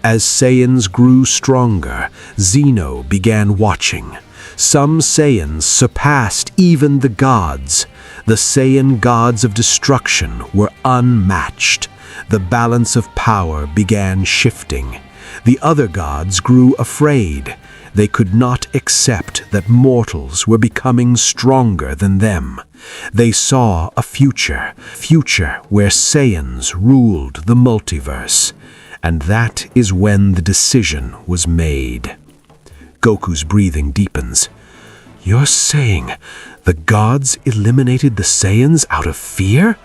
As Saiyans grew stronger, Zeno began watching. Some Saiyans surpassed even the gods. The Saiyan gods of destruction were unmatched. The balance of power began shifting. The other gods grew afraid. They could not accept that mortals were becoming stronger than them. They saw a future where Saiyans ruled the multiverse. And that is when the decision was made. Goku's breathing deepens. You're saying the gods eliminated the Saiyans out of fear?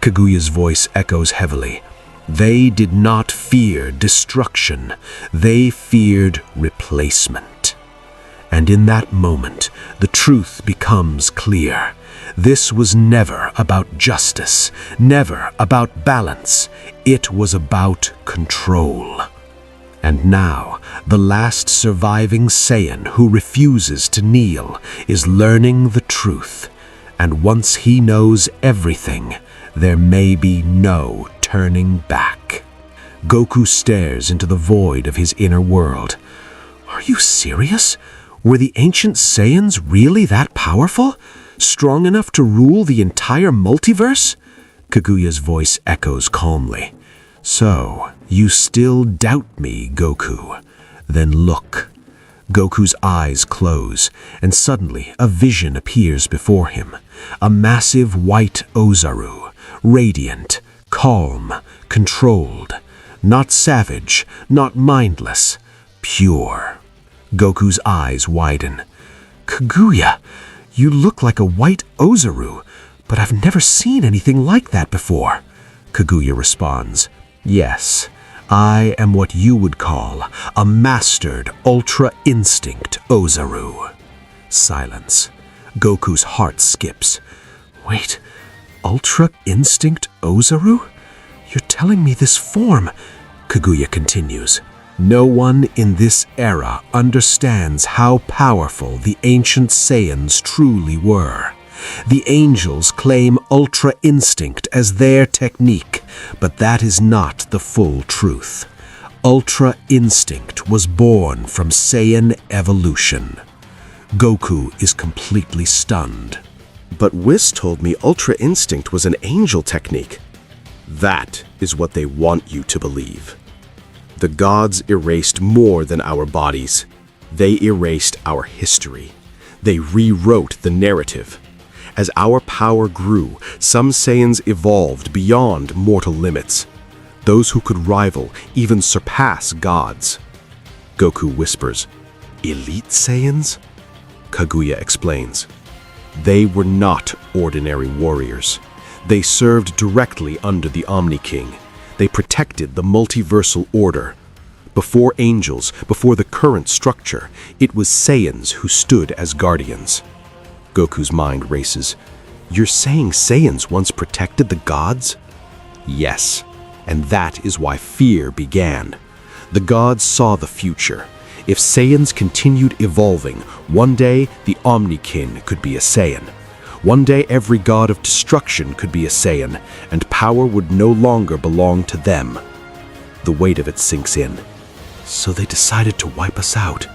Kaguya's voice echoes heavily. They did not fear destruction. They feared replacement. And in that moment, the truth becomes clear. This was never about justice, never about balance. It was about control. And now, the last surviving Saiyan who refuses to kneel is learning the truth. And once he knows everything, there may be no turning back. Goku stares into the void of his inner world. Are you serious? Were the ancient Saiyans really that powerful? Strong enough to rule the entire multiverse? Kaguya's voice echoes calmly. So, you still doubt me, Goku? Then look. Goku's eyes close, and suddenly a vision appears before him. A massive white Ozaru, radiant, calm, controlled. Not savage, not mindless, pure. Goku's eyes widen. Kaguya, you look like a white Ozaru, but I've never seen anything like that before. Kaguya responds, Yes, I am what you would call a mastered Ultra Instinct Ozaru. Silence. Goku's heart skips. Wait, Ultra Instinct Ozaru? You're telling me this form... Kaguya continues. No one in this era understands how powerful the ancient Saiyans truly were. The angels claim Ultra Instinct as their technique, but that is not the full truth. Ultra Instinct was born from Saiyan evolution. Goku is completely stunned. But Whis told me Ultra Instinct was an angel technique. That is what they want you to believe. The gods erased more than our bodies. They erased our history. They rewrote the narrative. As our power grew, some Saiyans evolved beyond mortal limits. Those who could rival, even surpass gods. Goku whispers, Elite Saiyans? Kaguya explains. They were not ordinary warriors. They served directly under the Omni King. They protected the multiversal order. Before angels, before the current structure, it was Saiyans who stood as guardians. Goku's mind races. You're saying Saiyans once protected the gods? Yes, and that is why fear began. The gods saw the future. If Saiyans continued evolving, one day the Omni King could be a Saiyan. One day every god of destruction could be a Saiyan, and power would no longer belong to them. The weight of it sinks in. So they decided to wipe us out.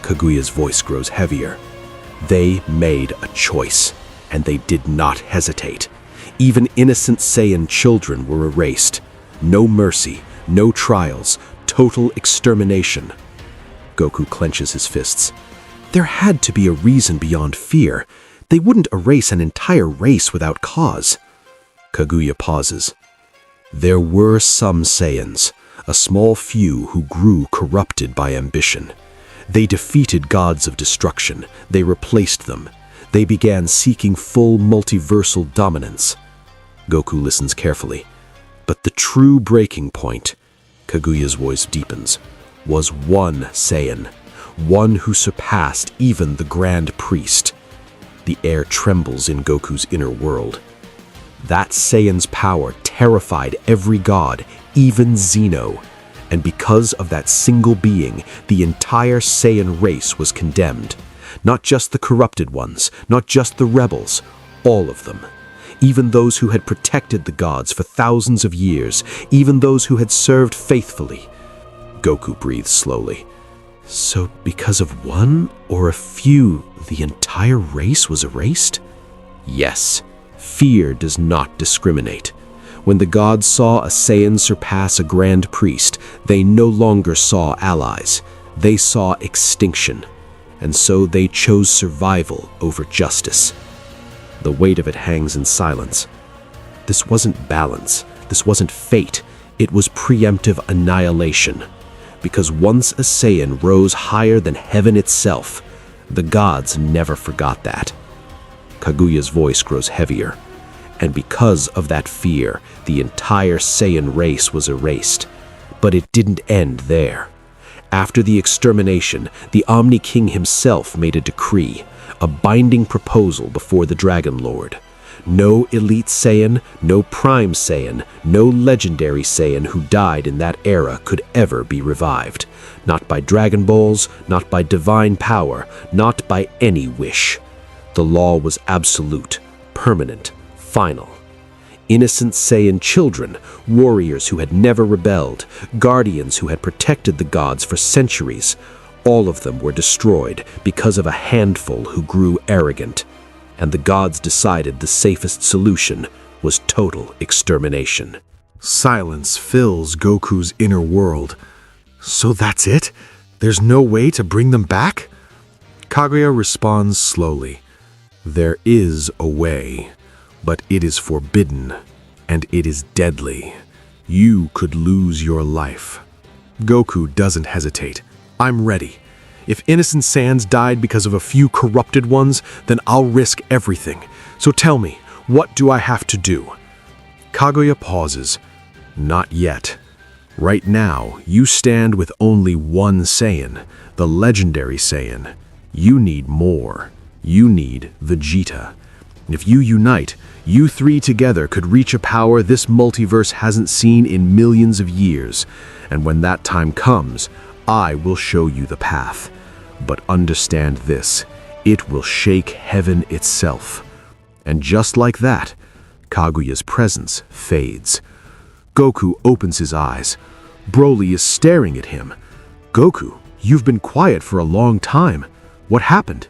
Kaguya's voice grows heavier. They made a choice, and they did not hesitate. Even innocent Saiyan children were erased. No mercy, no trials, total extermination. Goku clenches his fists. There had to be a reason beyond fear. They wouldn't erase an entire race without cause. Kaguya pauses. There were some Saiyans, a small few who grew corrupted by ambition. They defeated gods of destruction. They replaced them. They began seeking full multiversal dominance. Goku listens carefully. But the true breaking point, Kaguya's voice deepens, was one Saiyan, one who surpassed even the Grand Priest. The air trembles in Goku's inner world. That Saiyan's power terrified every god, even Zeno. And because of that single being, the entire Saiyan race was condemned. Not just the corrupted ones, not just the rebels, all of them. Even those who had protected the gods for thousands of years, even those who had served faithfully. Goku breathed slowly. So because of one or a few, the entire race was erased? Yes, fear does not discriminate. When the gods saw a Saiyan surpass a Grand Priest, they no longer saw allies. They saw extinction. And so they chose survival over justice. The weight of it hangs in silence. This wasn't balance. This wasn't fate. It was preemptive annihilation. Because once a Saiyan rose higher than heaven itself, the gods never forgot that. Kaguya's voice grows heavier. And because of that fear, the entire Saiyan race was erased. But it didn't end there. After the extermination, the Omni King himself made a decree, a binding proposal before the Dragon Lord. No Elite Saiyan, no Prime Saiyan, no Legendary Saiyan who died in that era could ever be revived. Not by Dragon Balls, not by divine power, not by any wish. The law was absolute, permanent, final. Innocent Saiyan children, warriors who had never rebelled, guardians who had protected the gods for centuries, all of them were destroyed because of a handful who grew arrogant. And the gods decided the safest solution was total extermination. Silence fills Goku's inner world. So that's it? There's no way to bring them back? Kaguya responds slowly. There is a way. But it is forbidden, and it is deadly. You could lose your life. Goku doesn't hesitate. I'm ready. If innocent Saiyans died because of a few corrupted ones, then I'll risk everything. So tell me, what do I have to do? Kaguya pauses. Not yet. Right now, you stand with only one Saiyan, the legendary Saiyan. You need more. You need Vegeta. If you unite, you three together could reach a power this multiverse hasn't seen in millions of years. And when that time comes, I will show you the path. But understand this, it will shake heaven itself. And just like that, Kaguya's presence fades. Goku opens his eyes. Broly is staring at him. Goku, you've been quiet for a long time. What happened?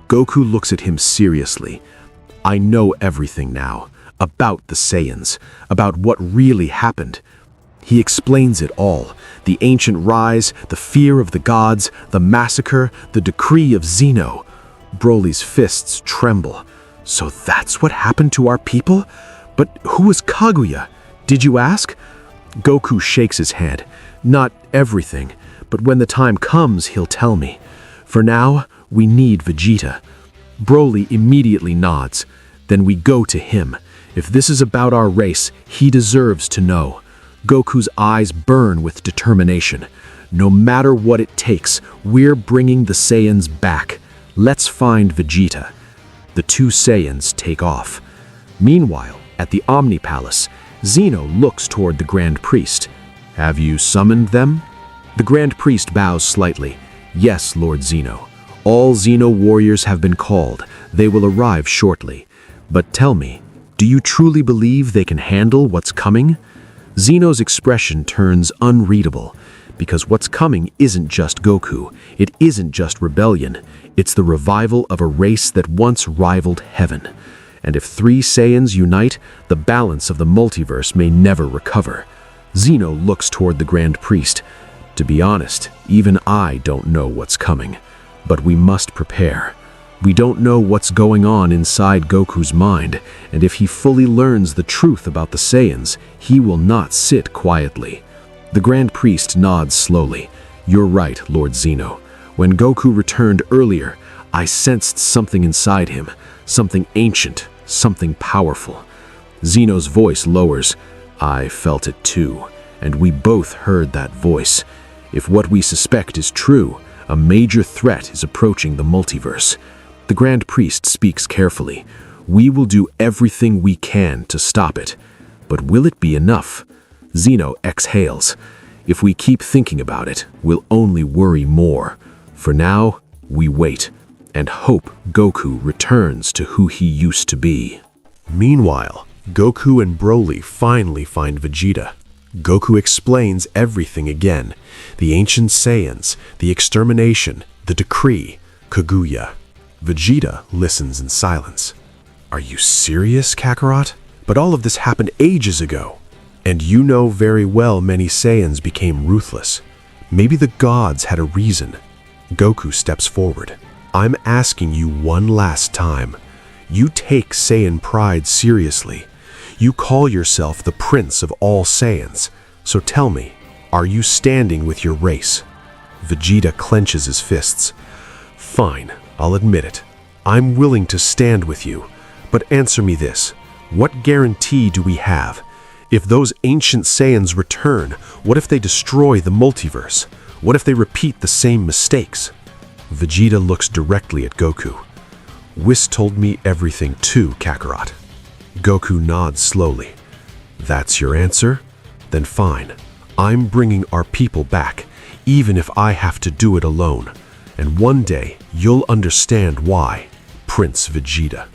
Goku looks at him seriously. I know everything now, about the Saiyans, about what really happened. He explains it all, the ancient rise, the fear of the gods, the massacre, the decree of Zeno. Broly's fists tremble. So that's what happened to our people? But who is Kaguya? Did you ask? Goku shakes his head. Not everything, but when the time comes, he'll tell me. For now, we need Vegeta. Broly immediately nods. Then we go to him. If this is about our race, he deserves to know. Goku's eyes burn with determination. No matter what it takes, we're bringing the Saiyans back. Let's find Vegeta. The two Saiyans take off. Meanwhile, at the Omni Palace, Zeno looks toward the Grand Priest. Have you summoned them? The Grand Priest bows slightly. Yes, Lord Zeno. All Zeno warriors have been called. They will arrive shortly. But tell me, do you truly believe they can handle what's coming? Zeno's expression turns unreadable, because what's coming isn't just Goku. It isn't just rebellion. It's the revival of a race that once rivaled heaven. And if three Saiyans unite, the balance of the multiverse may never recover. Zeno looks toward the Grand Priest. To be honest, even I don't know what's coming. But we must prepare. We don't know what's going on inside Goku's mind, and if he fully learns the truth about the Saiyans, he will not sit quietly. The Grand Priest nods slowly. You're right, Lord Zeno. When Goku returned earlier, I sensed something inside him, something ancient, something powerful. Zeno's voice lowers. I felt it too, and we both heard that voice. If what we suspect is true, a major threat is approaching the multiverse. The Grand Priest speaks carefully. We will do everything we can to stop it. But will it be enough? Zeno exhales. If we keep thinking about it, we'll only worry more. For now, we wait and hope Goku returns to who he used to be. Meanwhile, Goku and Broly finally find Vegeta. Goku explains everything again. The ancient Saiyans, the extermination, the decree, Kaguya. Vegeta listens in silence. Are you serious, Kakarot? But all of this happened ages ago. And you know very well many Saiyans became ruthless. Maybe the gods had a reason. Goku steps forward. I'm asking you one last time. You take Saiyan pride seriously. You call yourself the prince of all Saiyans. So tell me, are you standing with your race? Vegeta clenches his fists. Fine, I'll admit it. I'm willing to stand with you. But answer me this. What guarantee do we have? If those ancient Saiyans return, what if they destroy the multiverse? What if they repeat the same mistakes? Vegeta looks directly at Goku. Whis told me everything too, Kakarot. Goku nods slowly. That's your answer? Then fine. I'm bringing our people back, even if I have to do it alone. And one day, you'll understand why, Prince Vegeta.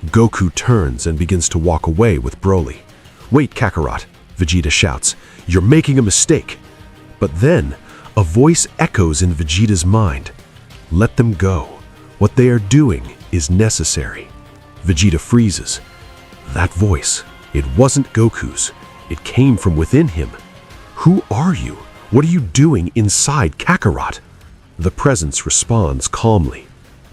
Goku turns and begins to walk away with Broly. Wait, Kakarot, Vegeta shouts. You're making a mistake. But then, a voice echoes in Vegeta's mind. Let them go. What they are doing is necessary. Vegeta freezes. That voice, it wasn't Goku's. It came from within him. Who are you? What are you doing inside Kakarot? The presence responds calmly.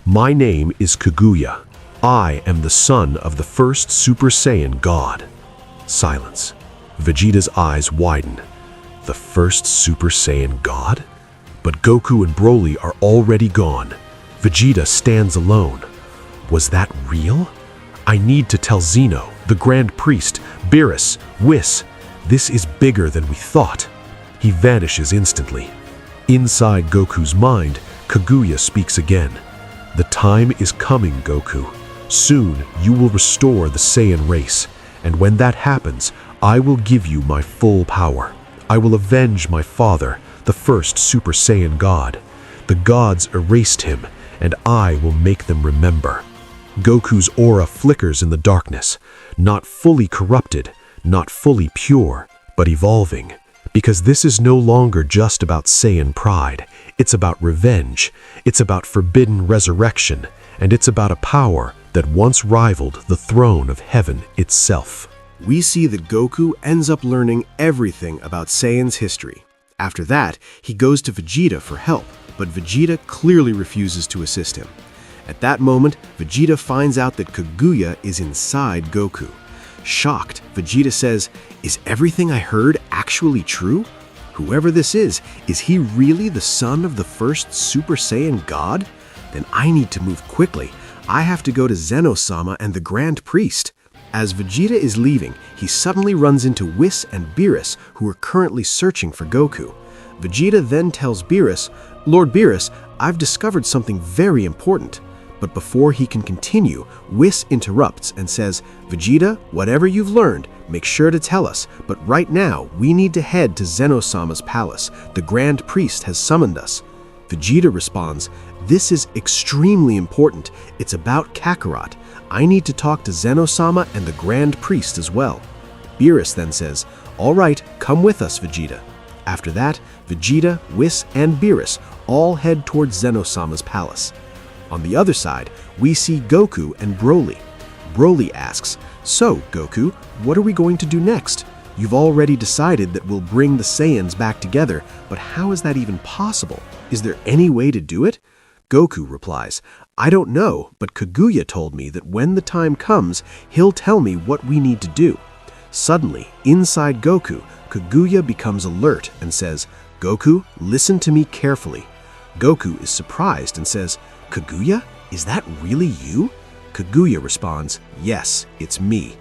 My name is Kaguya. I am the son of the first Super Saiyan God. Silence. Vegeta's eyes widen. The first Super Saiyan God? But Goku and Broly are already gone. Vegeta stands alone. Was that real? I need to tell Zeno, the Grand Priest, Beerus, Whis. This is bigger than we thought. He vanishes instantly. Inside Goku's mind, Kaguya speaks again. The time is coming, Goku. Soon you will restore the Saiyan race, and when that happens, I will give you my full power. I will avenge my father, the first Super Saiyan God. The gods erased him, and I will make them remember. Goku's aura flickers in the darkness, not fully corrupted, not fully pure, but evolving. Because this is no longer just about Saiyan pride. It's about revenge, it's about forbidden resurrection, and it's about a power that once rivaled the throne of heaven itself. We see that Goku ends up learning everything about Saiyan's history. After that, he goes to Vegeta for help, but Vegeta clearly refuses to assist him. At that moment, Vegeta finds out that Kaguya is inside Goku. Shocked, Vegeta says, "Is everything I heard actually true? Whoever this is he really the son of the first Super Saiyan God? Then I need to move quickly. I have to go to Zeno-sama and the Grand Priest." As Vegeta is leaving, he suddenly runs into Whis and Beerus, who are currently searching for Goku. Vegeta then tells Beerus, "Lord Beerus, I've discovered something very important." But before he can continue, Whis interrupts and says, "Vegeta, whatever you've learned, make sure to tell us, but right now we need to head to Zeno-sama's palace. The Grand Priest has summoned us." Vegeta responds, "This is extremely important. It's about Kakarot. I need to talk to Zeno-sama and the Grand Priest as well." Beerus then says, "All right, come with us, Vegeta." After that, Vegeta, Whis, and Beerus all head towards Zeno-sama's palace. On the other side, we see Goku and Broly. Broly asks, "So, Goku, what are we going to do next? You've already decided that we'll bring the Saiyans back together, but how is that even possible? Is there any way to do it?" Goku replies, "I don't know, but Kaguya told me that when the time comes, he'll tell me what we need to do." Suddenly, inside Goku, Kaguya becomes alert and says, "Goku, listen to me carefully." Goku is surprised and says, "Kaguya, is that really you?" Kaguya responds, "Yes, it's me."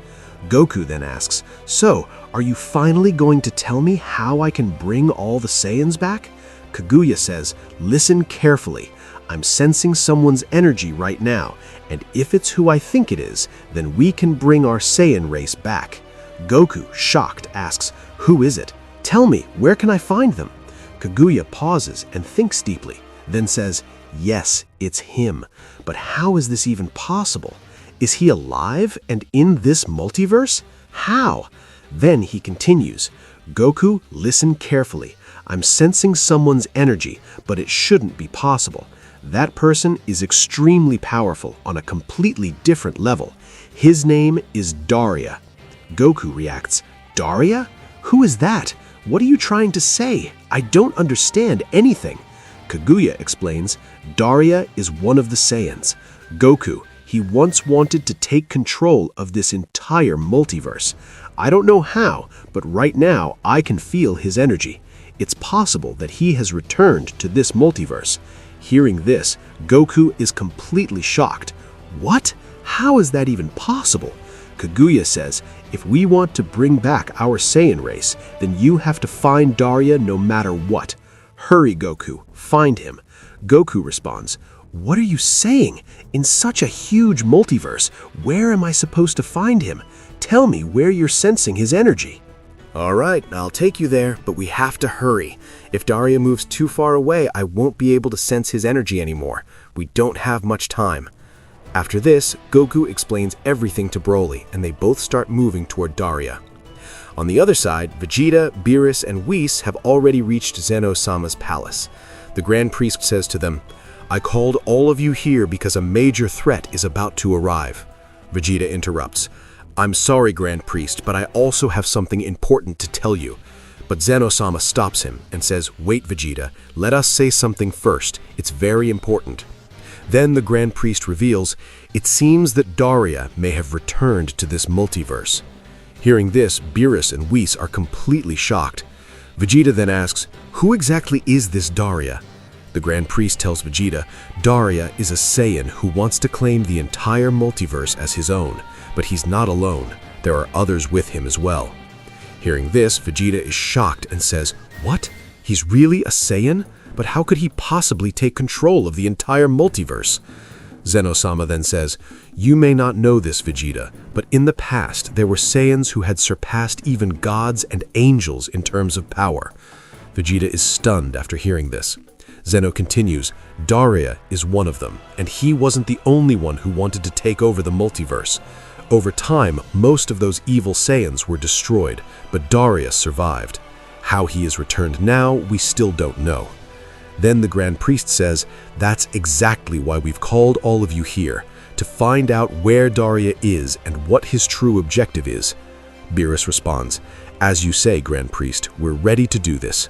Goku then asks, "So, are you finally going to tell me how I can bring all the Saiyans back?" Kaguya says, "Listen carefully. I'm sensing someone's energy right now, and if it's who I think it is, then we can bring our Saiyan race back." Goku, shocked, asks, "Who is it? Tell me, where can I find them?" Kaguya pauses and thinks deeply, then says, "Yes, it's him. But how is this even possible? Is he alive and in this multiverse? How?" Then he continues, "Goku, listen carefully. I'm sensing someone's energy, but it shouldn't be possible. That person is extremely powerful on a completely different level. His name is Daria." Goku reacts, "Daria? Who is that? What are you trying to say? I don't understand anything." Kaguya explains, "Daria is one of the Saiyans. Goku, he once wanted to take control of this entire multiverse. I don't know how, but right now I can feel his energy. It's possible that he has returned to this multiverse." Hearing this, Goku is completely shocked. "What? How is that even possible?" Kaguya says, "If we want to bring back our Saiyan race, then you have to find Daria no matter what. Hurry, Goku, find him." Goku responds, "What are you saying? In such a huge multiverse, where am I supposed to find him? Tell me where you're sensing his energy." "All right, I'll take you there, but we have to hurry. If Daria moves too far away, I won't be able to sense his energy anymore. We don't have much time." After this, Goku explains everything to Broly, and they both start moving toward Daria. On the other side, Vegeta, Beerus, and Whis have already reached Zeno-sama's palace. The Grand Priest says to them, "I called all of you here because a major threat is about to arrive." Vegeta interrupts, "I'm sorry, Grand Priest, but I also have something important to tell you." But Zeno-sama stops him and says, "Wait, Vegeta, let us say something first. It's very important." Then the Grand Priest reveals, "It seems that Daria may have returned to this multiverse." Hearing this, Beerus and Whis are completely shocked. Vegeta then asks, "Who exactly is this Daria?" The Grand Priest tells Vegeta, "Daria is a Saiyan who wants to claim the entire multiverse as his own, but he's not alone. There are others with him as well." Hearing this, Vegeta is shocked and says, "What? He's really a Saiyan? But how could he possibly take control of the entire multiverse?" Zeno-sama then says, "You may not know this, Vegeta, but in the past there were Saiyans who had surpassed even gods and angels in terms of power." Vegeta is stunned after hearing this. Zeno continues, "Daria is one of them, and he wasn't the only one who wanted to take over the multiverse. Over time, most of those evil Saiyans were destroyed, but Daria survived. How he is returned now, we still don't know." Then the Grand Priest says, "That's exactly why we've called all of you here, to find out where Daria is and what his true objective is." Beerus responds, "As you say, Grand Priest, we're ready to do this."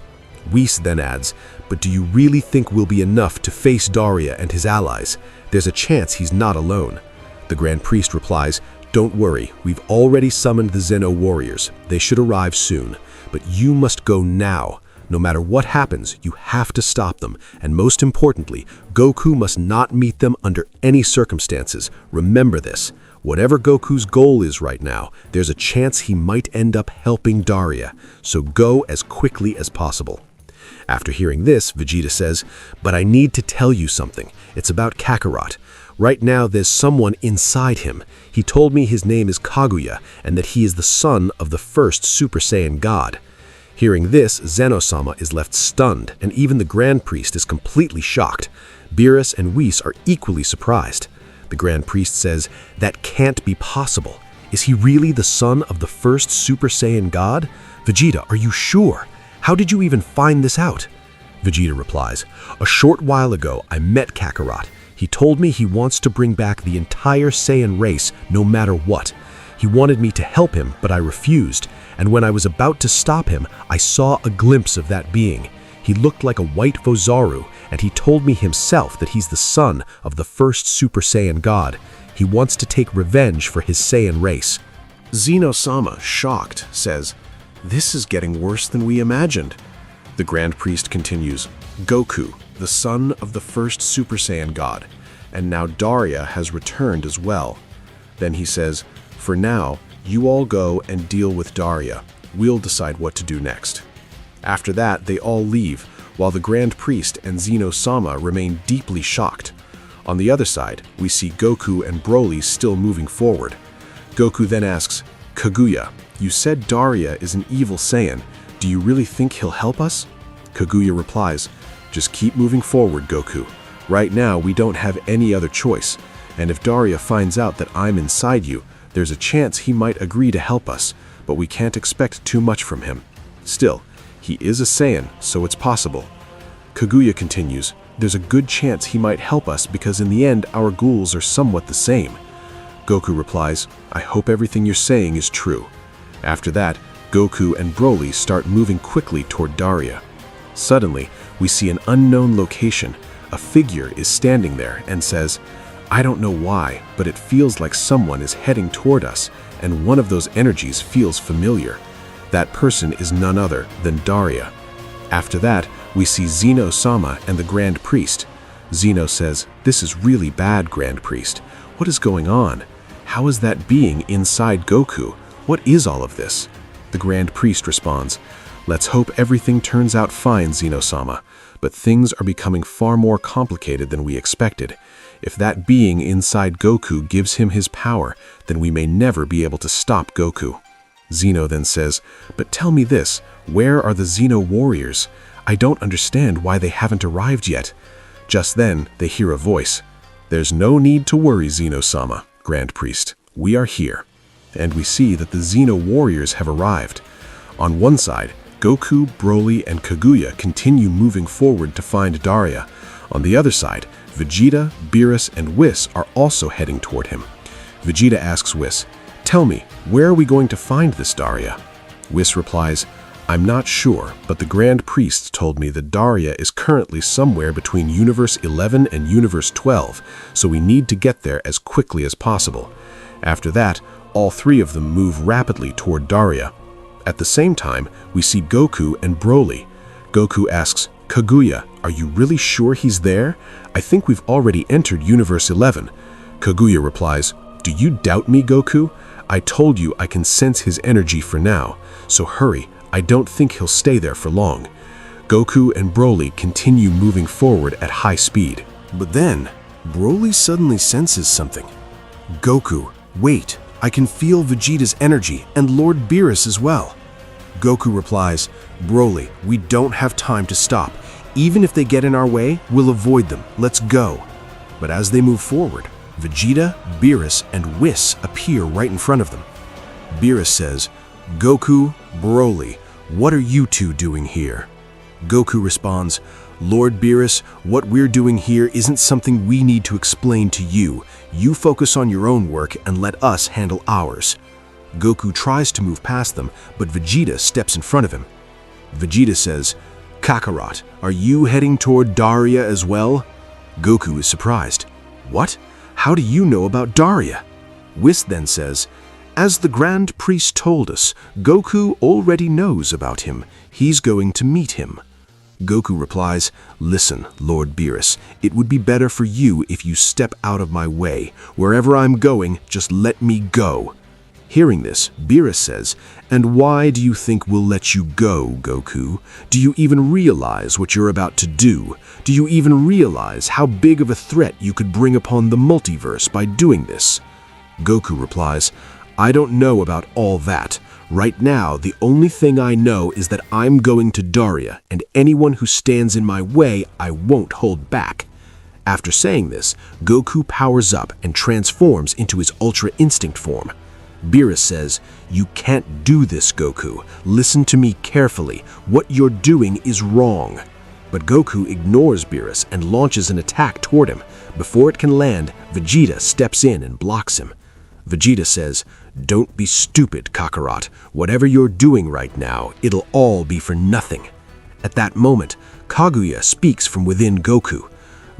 Whis then adds, "But do you really think we'll be enough to face Daria and his allies? There's a chance he's not alone." The Grand Priest replies, "Don't worry, we've already summoned the Zeno warriors. They should arrive soon, but you must go now. No matter what happens, you have to stop them, and most importantly, Goku must not meet them under any circumstances. Remember this. Whatever Goku's goal is right now, there's a chance he might end up helping Daria, so go as quickly as possible." After hearing this, Vegeta says, "But I need to tell you something. It's about Kakarot. Right now, there's someone inside him. He told me his name is Kaguya, and that he is the son of the first Super Saiyan God." Hearing this, Zeno-sama is left stunned, and even the Grand Priest is completely shocked. Beerus and Whis are equally surprised. The Grand Priest says, "That can't be possible. Is he really the son of the first Super Saiyan God? Vegeta, are you sure? How did you even find this out?" Vegeta replies, "A short while ago, I met Kakarot. He told me he wants to bring back the entire Saiyan race no matter what. He wanted me to help him, but I refused, and when I was about to stop him, I saw a glimpse of that being. He looked like a white Vozaru, and he told me himself that he's the son of the first Super Saiyan God. He wants to take revenge for his Saiyan race." Zeno-sama, shocked, says, "This is getting worse than we imagined." The Grand Priest continues, "Goku, the son of the first Super Saiyan god, and now Daria has returned as well." Then he says, "For now, you all go and deal with Daria. We'll decide what to do next." After that, they all leave, while the Grand Priest and Zeno-sama remain deeply shocked. On the other side, we see Goku and Broly still moving forward. Goku then asks, "Kaguya, you said Daria is an evil Saiyan. Do you really think he'll help us?" Kaguya replies, "Just keep moving forward, Goku. Right now, we don't have any other choice, and if Daria finds out that I'm inside you, there's a chance he might agree to help us, but we can't expect too much from him. Still, he is a Saiyan, so it's possible." Kaguya continues, "There's a good chance he might help us because in the end, our goals are somewhat the same." Goku replies, "I hope everything you're saying is true." After that, Goku and Broly start moving quickly toward Daria. Suddenly, we see an unknown location. A figure is standing there and says, "I don't know why, but it feels like someone is heading toward us, and one of those energies feels familiar." That person is none other than Daria. After that, we see Zeno-sama and the Grand Priest. Zeno says, "This is really bad, Grand Priest. What is going on? How is that being inside Goku? What is all of this?" The Grand Priest responds, "Let's hope everything turns out fine, Zeno-sama, but things are becoming far more complicated than we expected. If that being inside Goku gives him his power, then we may never be able to stop Goku." Zeno then says, "But tell me this, where are the Xeno warriors? I don't understand why they haven't arrived yet." Just then, they hear a voice. "There's no need to worry, Zeno-sama, Grand Priest. We are here." And we see that the Xeno warriors have arrived. On one side, Goku, Broly, and Kaguya continue moving forward to find Daria. On the other side, Vegeta, Beerus, and Whis are also heading toward him. Vegeta asks Whis, "Tell me, where are we going to find this Daria?" Whis replies, "I'm not sure, but the Grand Priest told me that Daria is currently somewhere between Universe 11 and Universe 12, so we need to get there as quickly as possible." After that, all three of them move rapidly toward Daria. At the same time, we see Goku and Broly. Goku asks, "Kaguya, are you really sure he's there? I think we've already entered Universe 11. Kaguya replies, "Do you doubt me, Goku? I told you I can sense his energy for now, so hurry. I don't think he'll stay there for long." Goku and Broly continue moving forward at high speed. But then, Broly suddenly senses something. "Goku, wait, I can feel Vegeta's energy and Lord Beerus as well." Goku replies, "Broly, we don't have time to stop. Even if they get in our way, we'll avoid them. Let's go." But as they move forward, Vegeta, Beerus, and Whis appear right in front of them. Beerus says, "Goku, Broly, what are you two doing here?" Goku responds, "Lord Beerus, what we're doing here isn't something we need to explain to you. You focus on your own work and let us handle ours." Goku tries to move past them, but Vegeta steps in front of him. Vegeta says, "Kakarot, are you heading toward Daria as well?" Goku is surprised. "What? How do you know about Daria?" Whis then says, "As the Grand Priest told us, Goku already knows about him. He's going to meet him." Goku replies, "Listen, Lord Beerus, it would be better for you if you step out of my way. Wherever I'm going, just let me go." Hearing this, Beerus says, "And why do you think we'll let you go, Goku? Do you even realize what you're about to do? Do you even realize how big of a threat you could bring upon the multiverse by doing this?" Goku replies, "I don't know about all that. Right now, the only thing I know is that I'm going to Daria, and anyone who stands in my way, I won't hold back." After saying this, Goku powers up and transforms into his Ultra Instinct form. Beerus says, "You can't do this, Goku. Listen to me carefully. What you're doing is wrong." But Goku ignores Beerus and launches an attack toward him. Before it can land, Vegeta steps in and blocks him. Vegeta says, "Don't be stupid, Kakarot. Whatever you're doing right now, it'll all be for nothing." At that moment, Kaguya speaks from within Goku.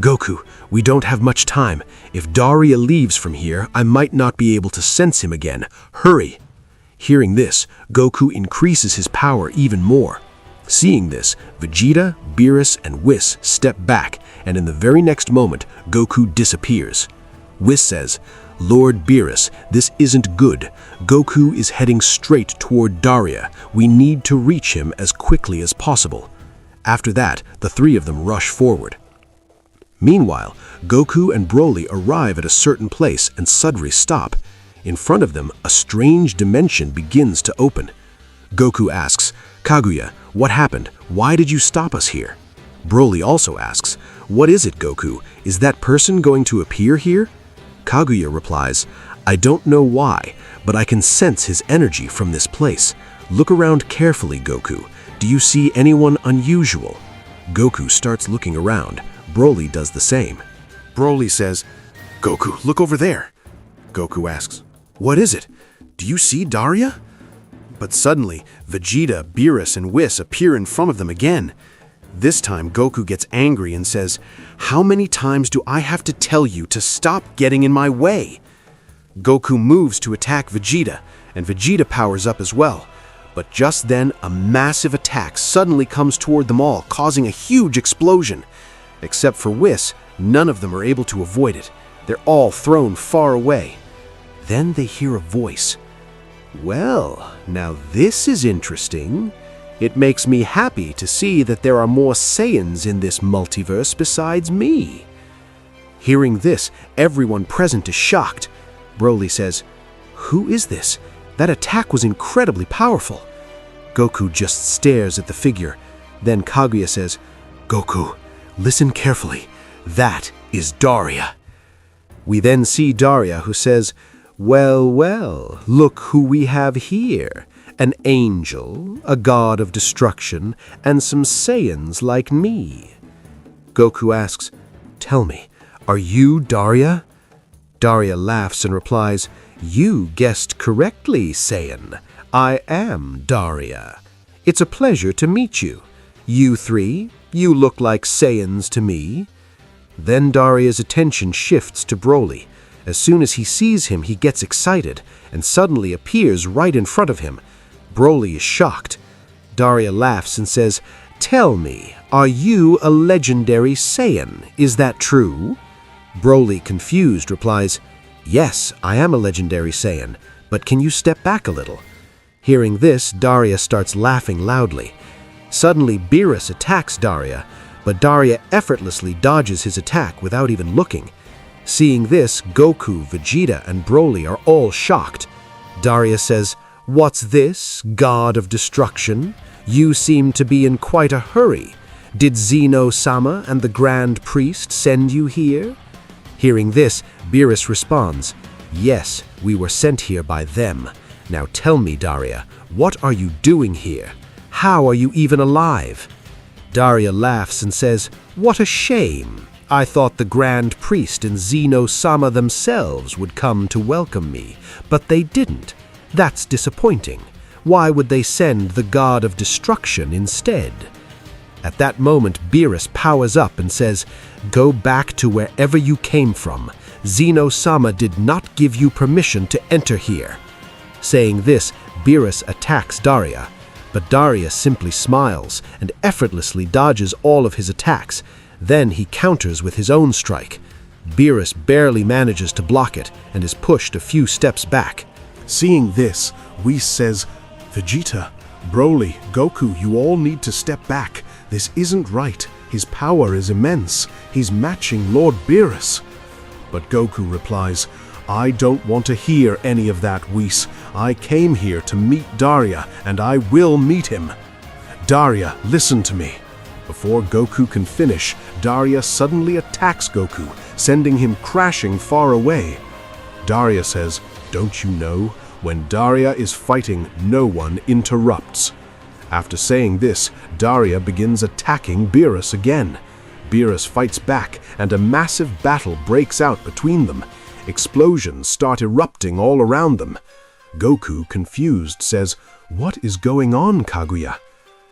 "Goku, we don't have much time. If Daria leaves from here, I might not be able to sense him again. Hurry!" Hearing this, Goku increases his power even more. Seeing this, Vegeta, Beerus, and Whis step back, and in the very next moment, Goku disappears. Whis says, "Lord Beerus, this isn't good. Goku is heading straight toward Daria. We need to reach him as quickly as possible." After that, the three of them rush forward. Meanwhile, Goku and Broly arrive at a certain place and suddenly stop. In front of them, a strange dimension begins to open. Goku asks, "Kaguya, what happened? Why did you stop us here?" Broly also asks, "What is it, Goku? Is that person going to appear here?" Kaguya replies, "I don't know why, but I can sense his energy from this place. Look around carefully, Goku. Do you see anyone unusual?" Goku starts looking around. Broly does the same. Broly says, "Goku, look over there." Goku asks, "What is it? Do you see Daria?" But suddenly, Vegeta, Beerus, and Whis appear in front of them again. This time, Goku gets angry and says, "How many times do I have to tell you to stop getting in my way?" Goku moves to attack Vegeta, and Vegeta powers up as well. But just then, a massive attack suddenly comes toward them all, causing a huge explosion. Except for Whis, none of them are able to avoid it. They're all thrown far away. Then they hear a voice. "Well, now this is interesting. It makes me happy to see that there are more Saiyans in this multiverse besides me." Hearing this, everyone present is shocked. Broly says, "Who is this? That attack was incredibly powerful." Goku just stares at the figure. Then Kaguya says, "Goku, listen carefully. That is Daria." We then see Daria, who says, "Well, well, look who we have here. An angel, a god of destruction, and some Saiyans like me." Goku asks, "Tell me, are you Daria?" Daria laughs and replies, "You guessed correctly, Saiyan. I am Daria. It's a pleasure to meet you. You three, you look like Saiyans to me." Then Daria's attention shifts to Broly. As soon as he sees him, he gets excited and suddenly appears right in front of him. Broly is shocked. Daria laughs and says, "Tell me, are you a legendary Saiyan? Is that true?" Broly, confused, replies, "Yes, I am a legendary Saiyan, but can you step back a little?" Hearing this, Daria starts laughing loudly. Suddenly, Beerus attacks Daria, but Daria effortlessly dodges his attack without even looking. Seeing this, Goku, Vegeta, and Broly are all shocked. Daria says, "What's this, god of destruction? You seem to be in quite a hurry. Did Zeno-sama and the Grand Priest send you here?" Hearing this, Beerus responds, "Yes, we were sent here by them. Now tell me, Daria, what are you doing here? How are you even alive?" Daria laughs and says, "What a shame. I thought the Grand Priest and Zeno-sama themselves would come to welcome me, but they didn't. That's disappointing. Why would they send the god of destruction instead?" At that moment, Beerus powers up and says, "Go back to wherever you came from. Zeno-sama did not give you permission to enter here." Saying this, Beerus attacks Daria, but Daria simply smiles and effortlessly dodges all of his attacks. Then he counters with his own strike. Beerus barely manages to block it and is pushed a few steps back. Seeing this, Whis says, "Vegeta, Broly, Goku, you all need to step back. This isn't right. His power is immense. He's matching Lord Beerus." But Goku replies, "I don't want to hear any of that, Whis. I came here to meet Daria, and I will meet him. Daria, listen to me." Before Goku can finish, Daria suddenly attacks Goku, sending him crashing far away. Daria says, "Don't you know? When Daria is fighting, no one interrupts." After saying this, Daria begins attacking Beerus again. Beerus fights back, and a massive battle breaks out between them. Explosions start erupting all around them. Goku, confused, says, "What is going on, Kaguya?"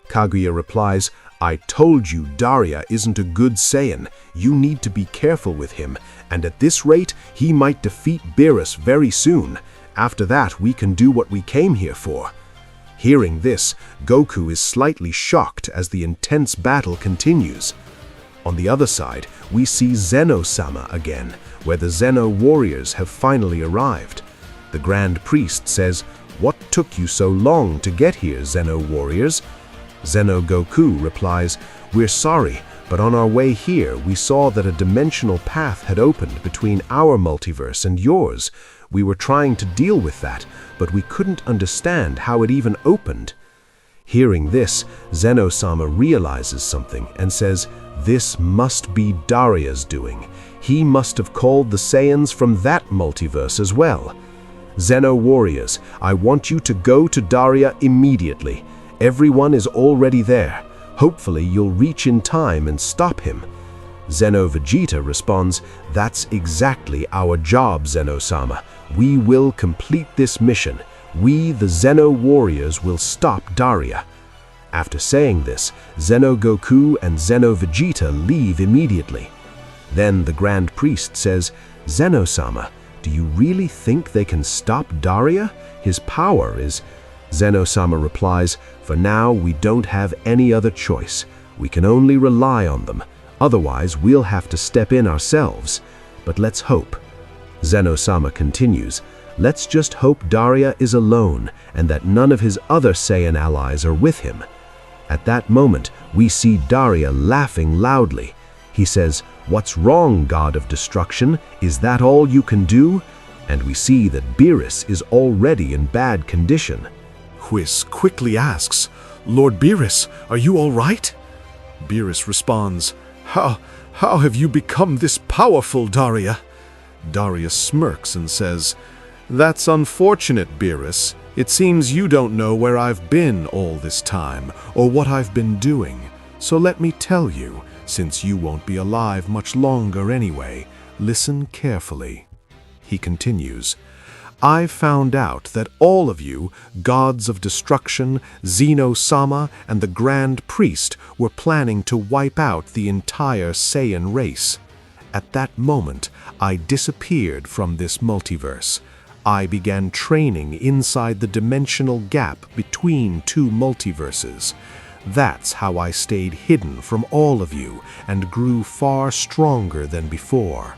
Kaguya replies, "I told you Daria isn't a good Saiyan. You need to be careful with him, and at this rate, he might defeat Beerus very soon. After that, we can do what we came here for." Hearing this, Goku is slightly shocked as the intense battle continues. On the other side, we see Zeno-sama again, where the Zeno warriors have finally arrived. The Grand Priest says, "What took you so long to get here, Zeno warriors?" Zeno Goku replies, "We're sorry, but on our way here, we saw that a dimensional path had opened between our multiverse and yours. We were trying to deal with that, but we couldn't understand how it even opened." Hearing this, Zeno-sama realizes something and says, "This must be Daria's doing. He must have called the Saiyans from that multiverse as well." "Zeno warriors, I want you to go to Daria immediately. Everyone is already there. Hopefully you'll reach in time and stop him." Zeno Vegeta responds, "That's exactly our job, Zeno-sama. We will complete this mission. We, the Zeno warriors, will stop Daria." After saying this, Zeno Goku and Zeno Vegeta leave immediately. Then the Grand Priest says, "Zeno-sama, do you really think they can stop Daria? His power is..." Zeno-sama replies, "For now, we don't have any other choice. We can only rely on them. Otherwise, we'll have to step in ourselves. But let's hope." Zeno-sama continues, "Let's just hope Daria is alone and that none of his other Saiyan allies are with him." At that moment, we see Daria laughing loudly. He says, "What's wrong, God of Destruction? Is that all you can do?" And we see that Beerus is already in bad condition. Whis quickly asks, "Lord Beerus, are you all right?" Beerus responds, How have you become this powerful, Daria?" Daria smirks and says, "That's unfortunate, Beerus. It seems you don't know where I've been all this time, or what I've been doing. So let me tell you, since you won't be alive much longer anyway, listen carefully." He continues, "I found out that all of you, gods of destruction, Zeno-sama, and the Grand Priest, were planning to wipe out the entire Saiyan race. At that moment, I disappeared from this multiverse. I began training inside the dimensional gap between two multiverses. That's how I stayed hidden from all of you and grew far stronger than before."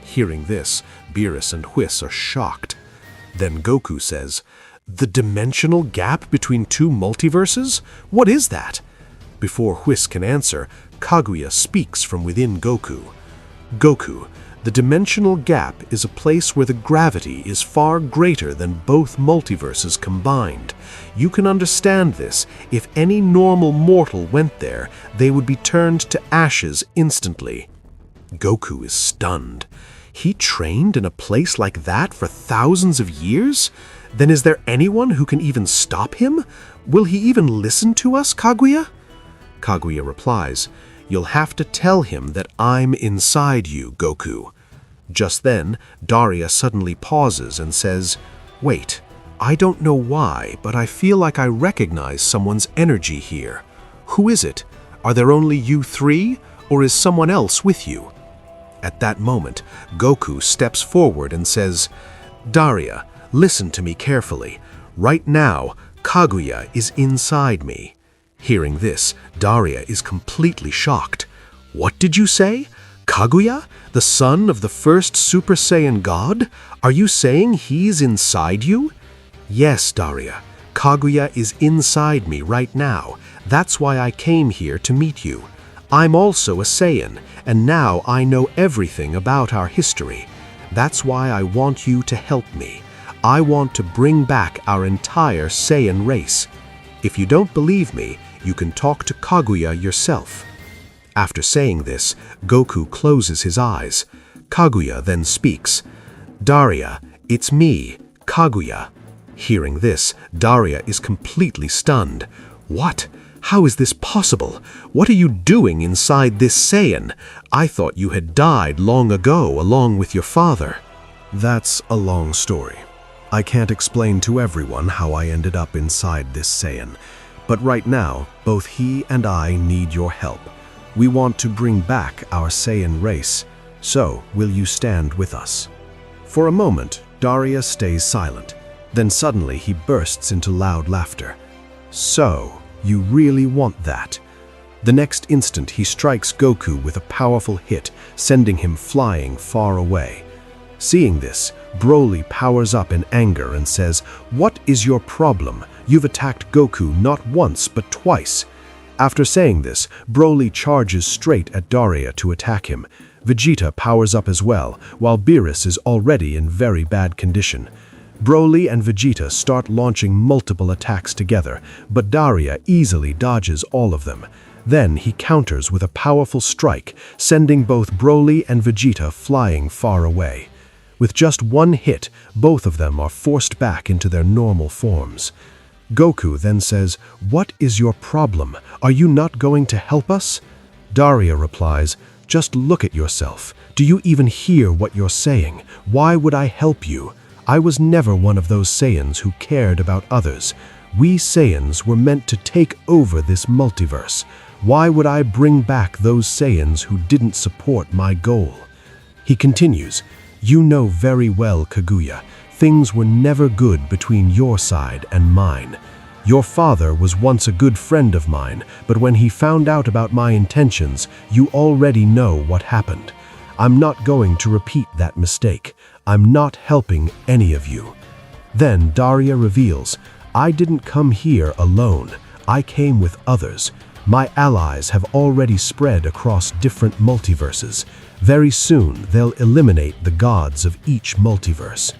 Hearing this, Beerus and Whis are shocked. Then Goku says, "The dimensional gap between two multiverses? What is that?" Before Whis can answer, Kaguya speaks from within Goku. "Goku, the dimensional gap is a place where the gravity is far greater than both multiverses combined. You can understand this. If any normal mortal went there, they would be turned to ashes instantly." Goku is stunned. He trained in a place like that for thousands of years? Then is there anyone who can even stop him? Will he even listen to us, Kaguya? Kaguya replies, "You'll have to tell him that I'm inside you, Goku." Just then, Daria suddenly pauses and says, "Wait, I don't know why, but I feel like I recognize someone's energy here. Who is it? Are there only you three, or is someone else with you?" At that moment, Goku steps forward and says, "Daria, listen to me carefully. Right now, Kaguya is inside me." Hearing this, Daria is completely shocked. "What did you say? Kaguya, the son of the first Super Saiyan God? Are you saying he's inside you?" "Yes, Daria. Kaguya is inside me right now. That's why I came here to meet you. I'm also a Saiyan, and now I know everything about our history. That's why I want you to help me. I want to bring back our entire Saiyan race. If you don't believe me, you can talk to Kaguya yourself." After saying this, Goku closes his eyes. Kaguya then speaks, "Daria, it's me, Kaguya." Hearing this, Daria is completely stunned. "What? How is this possible? What are you doing inside this Saiyan? I thought you had died long ago along with your father." That's a long story. I can't explain to everyone how I ended up inside this Saiyan, but right now, both he and I need your help. We want to bring back our Saiyan race, so will you stand with us? For a moment, Daria stays silent. Then suddenly he bursts into loud laughter. So, you really want that? The next instant he strikes Goku with a powerful hit, sending him flying far away. Seeing this, Broly powers up in anger and says, "What is your problem? You've attacked Goku not once but twice." After saying this, Broly charges straight at Daria to attack him. Vegeta powers up as well, while Beerus is already in very bad condition. Broly and Vegeta start launching multiple attacks together, but Daria easily dodges all of them. Then he counters with a powerful strike, sending both Broly and Vegeta flying far away. With just one hit, both of them are forced back into their normal forms. Goku then says, "What is your problem? Are you not going to help us?" Daria replies, "Just look at yourself. Do you even hear what you're saying? Why would I help you? I was never one of those Saiyans who cared about others. We Saiyans were meant to take over this multiverse. Why would I bring back those Saiyans who didn't support my goal?" He continues, "You know very well, Kaguya, things were never good between your side and mine. Your father was once a good friend of mine, but when he found out about my intentions, you already know what happened. I'm not going to repeat that mistake. I'm not helping any of you." Then Daria reveals, "I didn't come here alone. I came with others. My allies have already spread across different multiverses. Very soon, they'll eliminate the gods of each multiverse."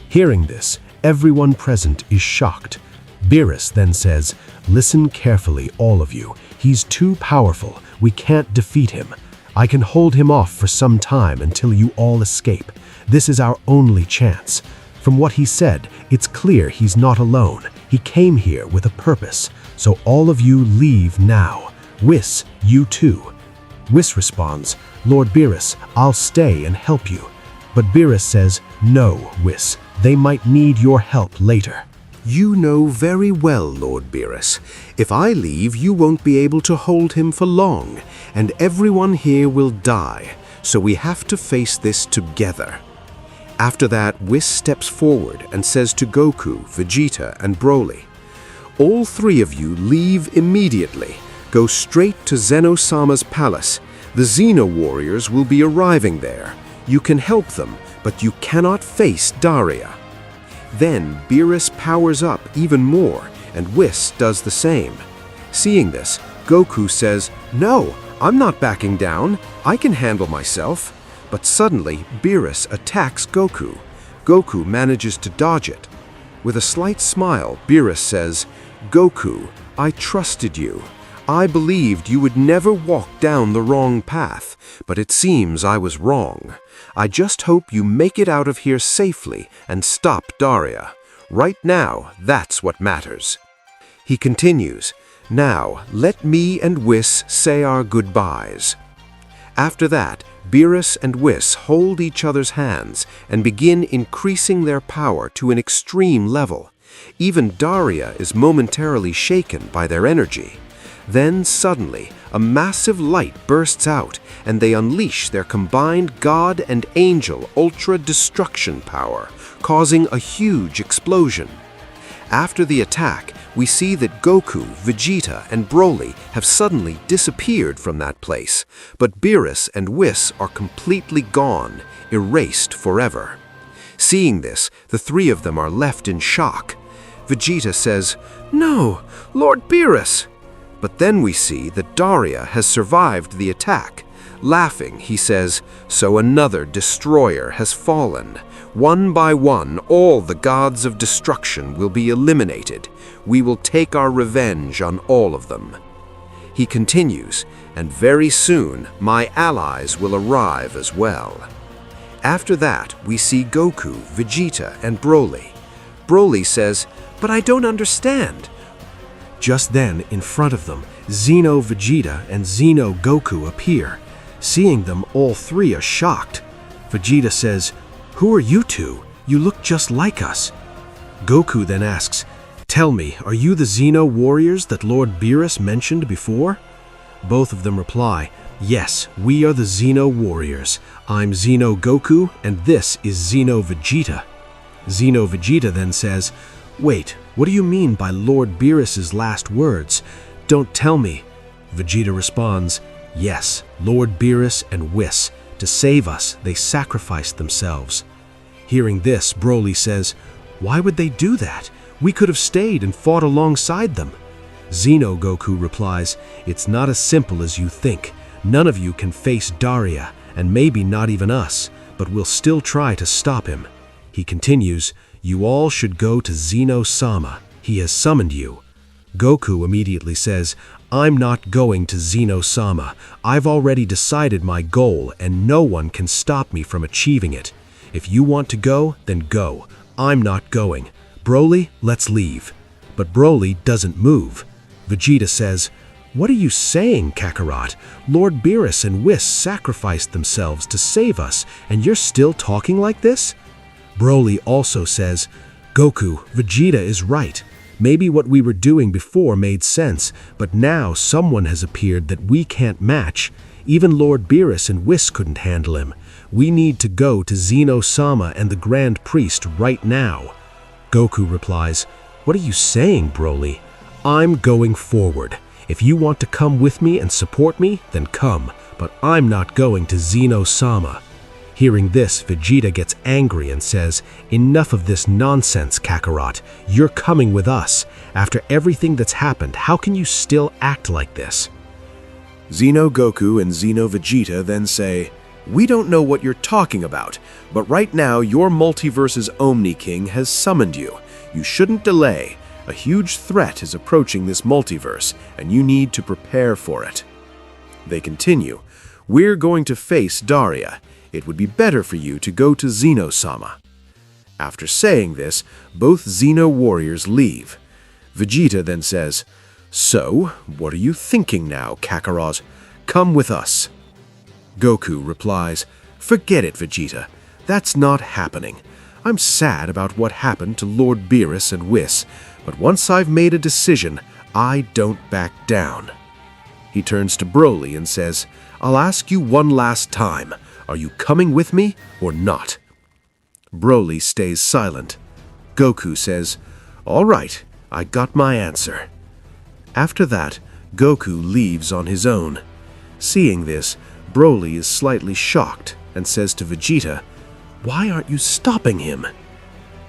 Hearing this, everyone present is shocked. Beerus then says, "Listen carefully, all of you. He's too powerful. We can't defeat him. I can hold him off for some time until you all escape. This is our only chance." From what he said, it's clear he's not alone. He came here with a purpose. So all of you leave now. Whis, you too. Whis responds, "Lord Beerus, I'll stay and help you." But Beerus says, "No, Whis, they might need your help later." "You know very well, Lord Beerus. If I leave, you won't be able to hold him for long, and everyone here will die, so we have to face this together." After that, Whis steps forward and says to Goku, Vegeta, and Broly, "All three of you leave immediately. Go straight to Zeno-sama's palace. The Xeno warriors will be arriving there. You can help them, but you cannot face Daria." Then Beerus powers up even more, and Whis does the same. Seeing this, Goku says, "No, I'm not backing down. I can handle myself." But suddenly, Beerus attacks Goku. Goku manages to dodge it. With a slight smile, Beerus says, "Goku, I trusted you. I believed you would never walk down the wrong path, but it seems I was wrong. I just hope you make it out of here safely and stop Daria. Right now, that's what matters." He continues, "Now, let me and Whis say our goodbyes." After that, Beerus and Whis hold each other's hands and begin increasing their power to an extreme level. Even Daria is momentarily shaken by their energy. Then suddenly, a massive light bursts out, and they unleash their combined God and Angel ultra-destruction power, causing a huge explosion. After the attack, we see that Goku, Vegeta, and Broly have suddenly disappeared from that place, but Beerus and Whis are completely gone, erased forever. Seeing this, the three of them are left in shock. Vegeta says, "No, Lord Beerus!" But then we see that Daria has survived the attack. Laughing, he says, "So another destroyer has fallen. One by one, all the gods of destruction will be eliminated. We will take our revenge on all of them." He continues, "And very soon, my allies will arrive as well." After that, we see Goku, Vegeta, and Broly. Broly says, "But I don't understand." Just then, in front of them, Xeno Vegeta and Xeno Goku appear. Seeing them, all three are shocked. Vegeta says, "Who are you two? You look just like us." Goku then asks, "Tell me, are you the Xeno warriors that Lord Beerus mentioned before?" Both of them reply, Yes, we are the Xeno Warriors. I'm Xeno Goku, and this is Xeno Vegeta. Xeno Vegeta then says, "Wait, what do you mean by Lord Beerus's last words? Don't tell me." Vegeta responds, "Yes, Lord Beerus and Whis. To save us, they sacrificed themselves." Hearing this, Broly says, "Why would they do that? We could have stayed and fought alongside them." Xeno Goku replies, "It's not as simple as you think. None of you can face Daria, and maybe not even us, but we'll still try to stop him." He continues, "You all should go to Xeno-sama. He has summoned you." Goku immediately says, "I'm not going to Xeno-sama. I've already decided my goal, and no one can stop me from achieving it. If you want to go, then go. I'm not going. Broly, let's leave." But Broly doesn't move. Vegeta says, "What are you saying, Kakarot? Lord Beerus and Whis sacrificed themselves to save us, and you're still talking like this?" Broly also says, "Goku, Vegeta is right. Maybe what we were doing before made sense, but now someone has appeared that we can't match. Even Lord Beerus and Whis couldn't handle him. We need to go to Xeno-sama and the Grand Priest right now." Goku replies, "What are you saying, Broly? I'm going forward. If you want to come with me and support me, then come, but I'm not going to Xeno-sama." Hearing this, Vegeta gets angry and says, "Enough of this nonsense, Kakarot. You're coming with us. After everything that's happened, how can you still act like this?" Xeno Goku and Xeno Vegeta then say, "We don't know what you're talking about, but right now your multiverse's Omni King has summoned you. You shouldn't delay. A huge threat is approaching this multiverse, and you need to prepare for it." They continue, "We're going to face Daria. It would be better for you to go to Xeno-sama." After saying this, both Xeno warriors leave. Vegeta then says, "So, what are you thinking now, Kakarot? Come with us." Goku replies, "Forget it, Vegeta. That's not happening. I'm sad about what happened to Lord Beerus and Whis, but once I've made a decision, I don't back down." He turns to Broly and says, "I'll ask you one last time. Are you coming with me or not?" Broly stays silent. Goku says, "All right, I got my answer." After that, Goku leaves on his own. Seeing this, Broly is slightly shocked and says to Vegeta, "Why aren't you stopping him?"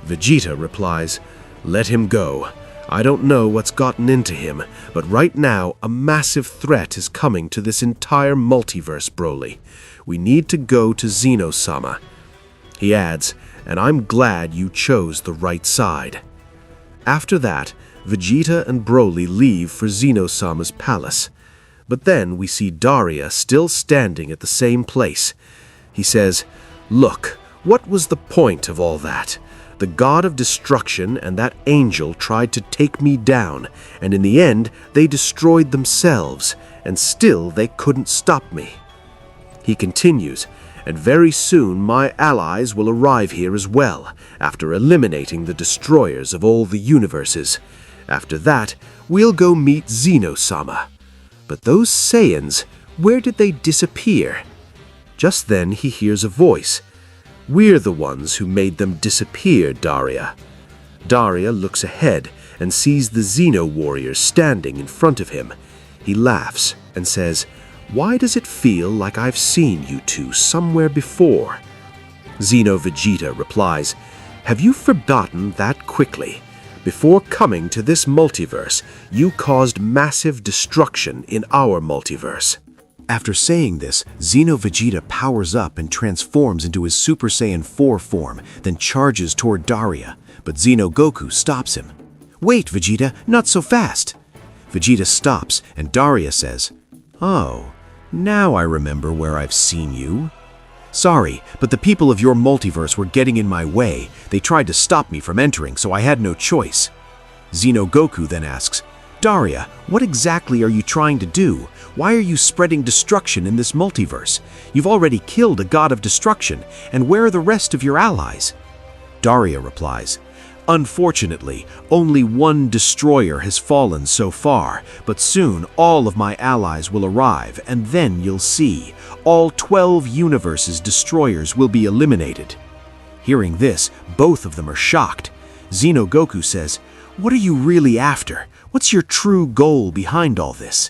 Vegeta replies, "Let him go. I don't know what's gotten into him, but right now a massive threat is coming to this entire multiverse, Broly. We need to go to Xeno-sama." He adds, "And I'm glad you chose the right side." After that, Vegeta and Broly leave for Xeno-sama's palace. But then we see Daria still standing at the same place. He says, "Look, what was the point of all that? The god of destruction and that angel tried to take me down, and in the end they destroyed themselves, and still they couldn't stop me." He continues, "And very soon my allies will arrive here as well, after eliminating the destroyers of all the universes. After that, we'll go meet Xeno-sama. But those Saiyans, where did they disappear?" Just then he hears a voice. "We're the ones who made them disappear, Daria." Daria looks ahead and sees the Xeno warriors standing in front of him. He laughs and says, "Why does it feel like I've seen you two somewhere before?" Xeno Vegeta replies, "Have you forgotten that quickly? Before coming to this multiverse, you caused massive destruction in our multiverse." After saying this, Xeno Vegeta powers up and transforms into his Super Saiyan 4 form, then charges toward Daria, but Xeno Goku stops him. "Wait, Vegeta, not so fast!" Vegeta stops, and Daria says, "Oh, now I remember where I've seen you. Sorry, but the people of your multiverse were getting in my way. They tried to stop me from entering, so I had no choice." Xeno Goku then asks, "Daria, what exactly are you trying to do? Why are you spreading destruction in this multiverse? You've already killed a god of destruction, and where are the rest of your allies?" Daria replies, Unfortunately, only one destroyer has fallen so far, but soon all of my allies will arrive, and then you'll see. All 12 universes' destroyers will be eliminated." Hearing this, both of them are shocked. Goku says, "What are you really after? What's your true goal behind all this?"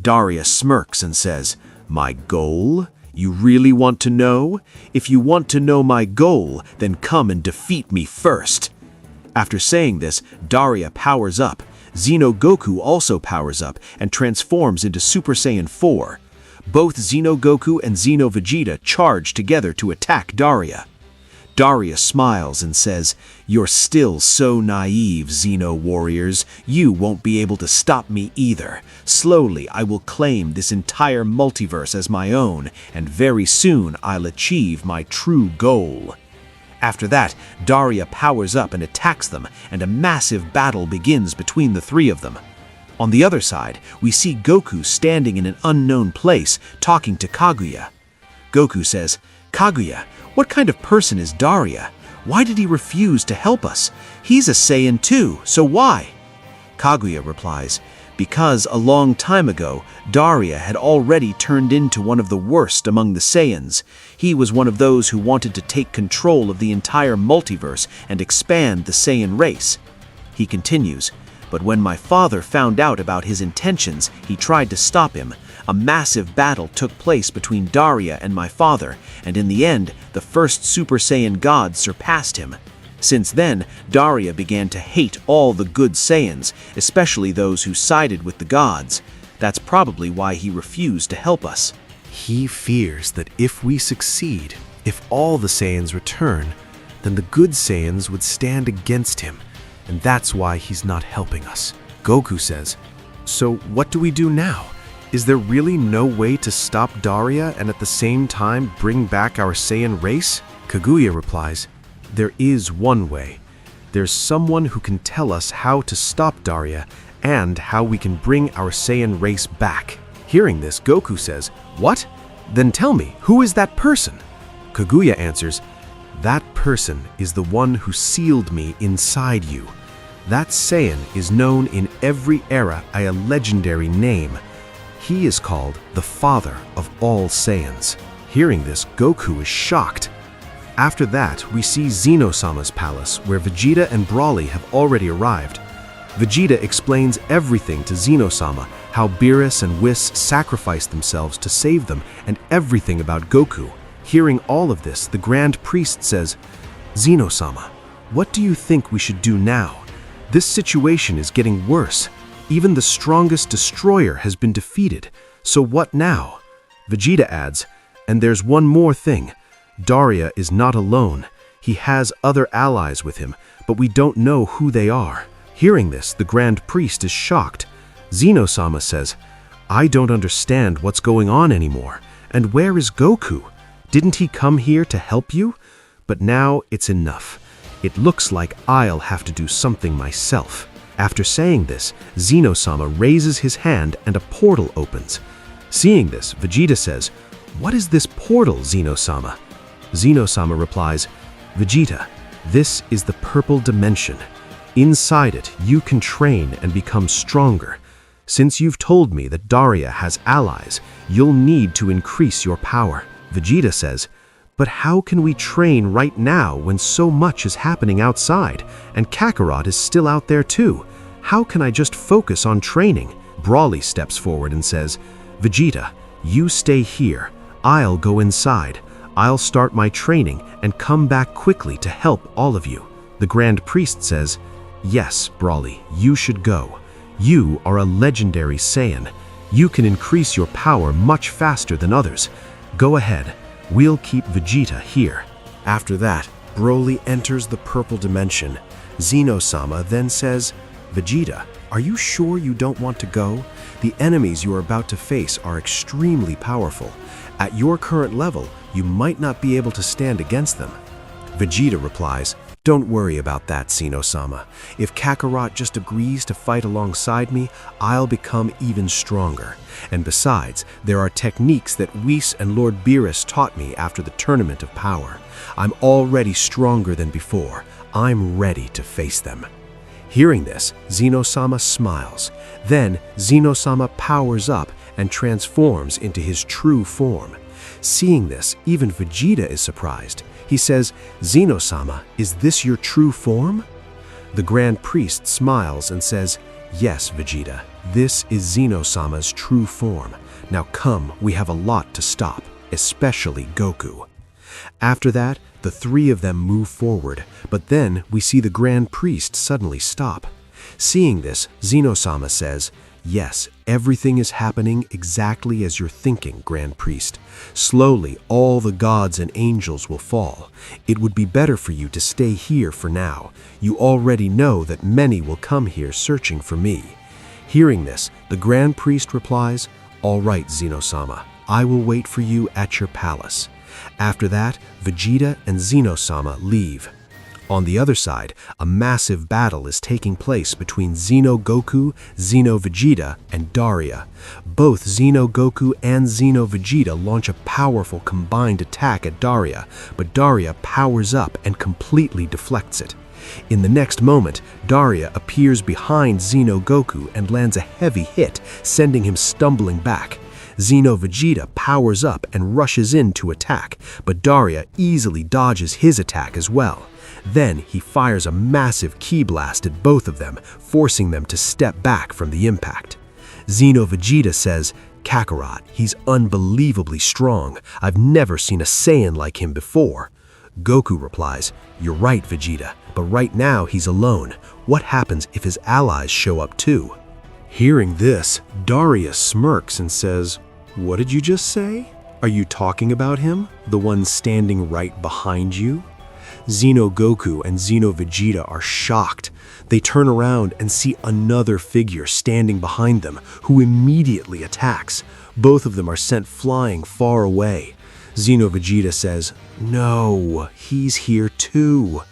Daria smirks and says, "My goal? You really want to know? If you want to know my goal, then come and defeat me first." After saying this, Daria powers up. Goku also powers up and transforms into Super Saiyan 4. Both Goku and Vegeta charge together to attack Daria. Daria smiles and says, "You're still so naive, Xeno warriors. You won't be able to stop me either. Slowly, I will claim this entire multiverse as my own, and very soon I'll achieve my true goal." After that, Daria powers up and attacks them, and a massive battle begins between the three of them. On the other side, we see Goku standing in an unknown place, talking to Kaguya. Goku says, "Kaguya, what kind of person is Daria? Why did he refuse to help us? He's a Saiyan too, so why?" Kaguya replies, "Because a long time ago, Daria had already turned into one of the worst among the Saiyans. He was one of those who wanted to take control of the entire multiverse and expand the Saiyan race." He continues, "But when my father found out about his intentions, he tried to stop him. A massive battle took place between Daria and my father, and in the end, the first Super Saiyan god surpassed him. Since then, Daria began to hate all the good Saiyans, especially those who sided with the gods. That's probably why he refused to help us." He fears that if we succeed, if all the Saiyans return, then the good Saiyans would stand against him, and that's why he's not helping us. Goku says, "So what do we do now? Is there really no way to stop Daria and at the same time bring back our Saiyan race?" Kaguya replies, "There is one way. There's someone who can tell us how to stop Daria and how we can bring our Saiyan race back." Hearing this, Goku says, "What? Then tell me, who is that person?" Kaguya answers, "That person is the one who sealed me inside you. That Saiyan is known in every era by a legendary name. He is called the Father of all Saiyans." Hearing this, Goku is shocked. After that, we see Xeno-sama's palace, where Vegeta and Broly have already arrived. Vegeta explains everything to Xeno-sama, how Beerus and Whis sacrificed themselves to save them, and everything about Goku. Hearing all of this, the Grand Priest says, "Xeno-sama, what do you think we should do now? This situation is getting worse. Even the strongest destroyer has been defeated, so what now?" Vegeta adds, "And there's one more thing. Daria is not alone. He has other allies with him, but we don't know who they are." Hearing this, the Grand Priest is shocked. Xeno-sama says, "I don't understand what's going on anymore. And where is Goku? Didn't he come here to help you? But now it's enough. It looks like I'll have to do something myself." After saying this, Xeno-sama raises his hand and a portal opens. Seeing this, Vegeta says, "What is this portal, Xeno-sama?" Xeno-sama replies, "Vegeta, this is the purple dimension. Inside it, you can train and become stronger. Since you've told me that Daria has allies, you'll need to increase your power." Vegeta says, "But how can we train right now when so much is happening outside, and Kakarot is still out there too? How can I just focus on training?" Broly steps forward and says, "Vegeta, you stay here. I'll go inside. I'll start my training and come back quickly to help all of you." The Grand Priest says, "Yes, Broly, you should go. You are a legendary Saiyan. You can increase your power much faster than others. Go ahead. We'll keep Vegeta here." After that, Broly enters the purple dimension. Xeno-sama then says, "Vegeta, are you sure you don't want to go? The enemies you are about to face are extremely powerful. At your current level, you might not be able to stand against them." Vegeta replies, Don't worry about that, Zeno-sama. If Kakarot just agrees to fight alongside me, I'll become even stronger. And besides, there are techniques that Whis and Lord Beerus taught me after the Tournament of Power. I'm already stronger than before. I'm ready to face them. Hearing this, Zeno-sama smiles. Then, Zeno-sama powers up and transforms into his true form. Seeing this, even Vegeta is surprised. He says, "Zeno-sama, is this your true form?" The Grand Priest smiles and says, "Yes, Vegeta, this is Zeno-sama's true form. Now come, we have a lot to stop, especially Goku." After that, the three of them move forward, but then we see the Grand Priest suddenly stop. Seeing this, Zeno-sama says, "Yes, everything is happening exactly as you're thinking, Grand Priest. Slowly, all the gods and angels will fall. It would be better for you to stay here for now. You already know that many will come here searching for me." Hearing this, the Grand Priest replies, "All right, Zeno-sama, I will wait for you at your palace." After that, Vegeta and Zeno-sama leave. On the other side, a massive battle is taking place between Xeno Goku, Xeno Vegeta, and Daria. Both Xeno Goku and Xeno Vegeta launch a powerful combined attack at Daria, but Daria powers up and completely deflects it. In the next moment, Daria appears behind Xeno Goku and lands a heavy hit, sending him stumbling back. Xeno Vegeta powers up and rushes in to attack, but Daria easily dodges his attack as well. Then he fires a massive ki blast at both of them, forcing them to step back from the impact. Xeno Vegeta says, "Kakarot, he's unbelievably strong. I've never seen a Saiyan like him before." Goku replies, "You're right, Vegeta, but right now he's alone. What happens if his allies show up too?" Hearing this, Daria smirks and says, "What did you just say? Are you talking about him, the one standing right behind you?" Xeno Goku and Xeno Vegeta are shocked. They turn around and see another figure standing behind them, who immediately attacks. Both of them are sent flying far away. Xeno Vegeta says, "No, he's here too."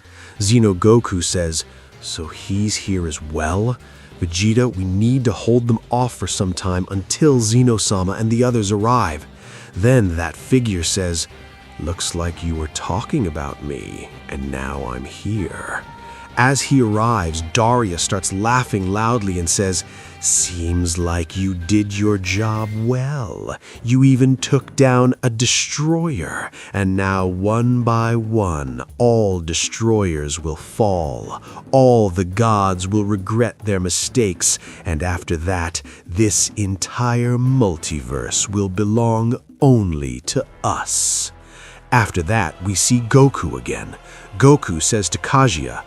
Xeno Goku says, "So he's here as well? Vegeta, we need to hold them off for some time until Zeno-sama and the others arrive." Then that figure says, "Looks like you were talking about me, and now I'm here." As he arrives, Daria starts laughing loudly and says, "Seems like you did your job well. You even took down a destroyer, and now one by one, all destroyers will fall. All the gods will regret their mistakes, and after that, this entire multiverse will belong only to us." After that, we see Goku again. Goku says to Kaguya,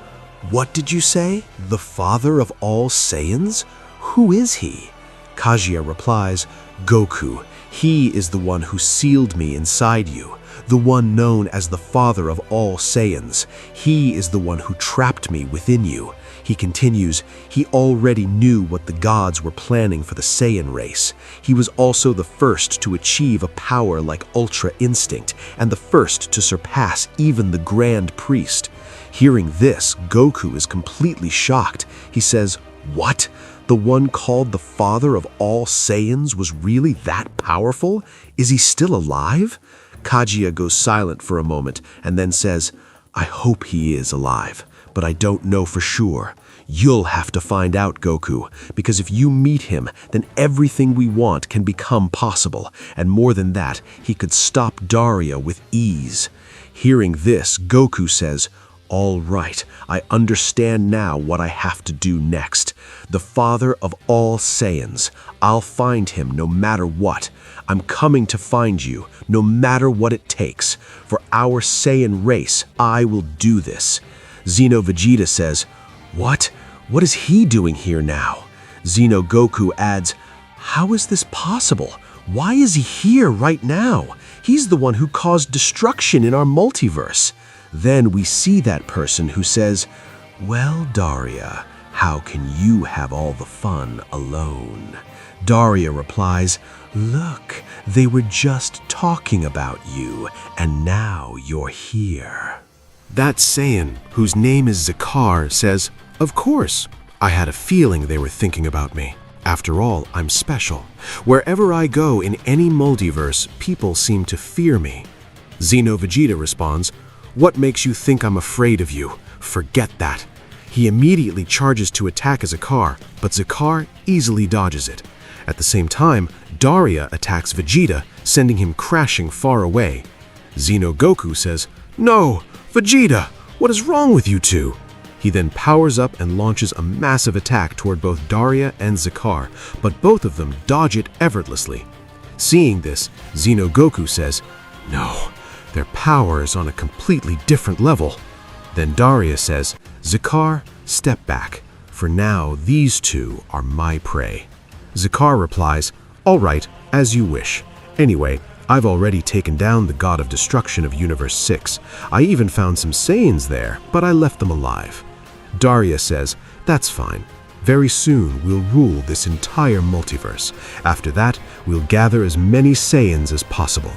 "What did you say? The father of all Saiyans? Who is he?" Kaguya replies, "Goku. He is the one who sealed me inside you, the one known as the father of all Saiyans. He is the one who trapped me within you." He continues, "He already knew what the gods were planning for the Saiyan race. He was also the first to achieve a power like Ultra Instinct, and the first to surpass even the Grand Priest." Hearing this, Goku is completely shocked. He says, "What? The one called the father of all Saiyans was really that powerful? Is he still alive?" Kaguya goes silent for a moment and then says, "I hope he is alive, but I don't know for sure. You'll have to find out, Goku, because if you meet him, then everything we want can become possible, and more than that, he could stop Daria with ease." Hearing this, Goku says, "All right, I understand now what I have to do next. The father of all Saiyans. I'll find him no matter what. I'm coming to find you, no matter what it takes. For our Saiyan race, I will do this." Xeno Vegeta says, "What? What is he doing here now?" Xeno Goku adds, "How is this possible? Why is he here right now? He's the one who caused destruction in our multiverse." Then we see that person who says, "Well, Daria, how can you have all the fun alone?" Daria replies, "Look, they were just talking about you, and now you're here." That Saiyan, whose name is Zakar, says, "Of course. I had a feeling they were thinking about me. After all, I'm special. Wherever I go in any multiverse, people seem to fear me." Xeno Vegeta responds, "What makes you think I'm afraid of you? Forget that." He immediately charges to attack Zakar, but Zakar easily dodges it. At the same time, Daria attacks Vegeta, sending him crashing far away. Xeno Goku says, "No! Vegeta! What is wrong with you two?" He then powers up and launches a massive attack toward both Daria and Zakar, but both of them dodge it effortlessly. Seeing this, Xeno Goku says, "No, their power is on a completely different level." Then Daria says, "Zakar, step back. For now, these two are my prey." Zakar replies, "All right, as you wish. Anyway, I've already taken down the God of Destruction of Universe 6. I even found some Saiyans there, but I left them alive." Daria says, "That's fine. Very soon we'll rule this entire multiverse. After that, we'll gather as many Saiyans as possible."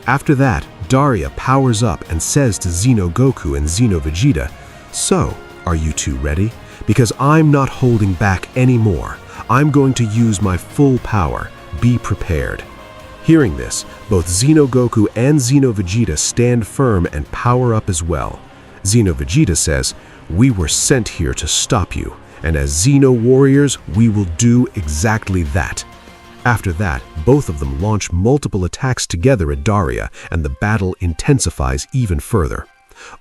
After that, Daria powers up and says to Xeno Goku and Xeno Vegeta, "So, are you two ready? Because I'm not holding back anymore. I'm going to use my full power. Be prepared." Hearing this, both Xeno Goku and Xeno Vegeta stand firm and power up as well. Xeno Vegeta says, "We were sent here to stop you, and as Xeno warriors, we will do exactly that." After that, both of them launch multiple attacks together at Daria, and the battle intensifies even further.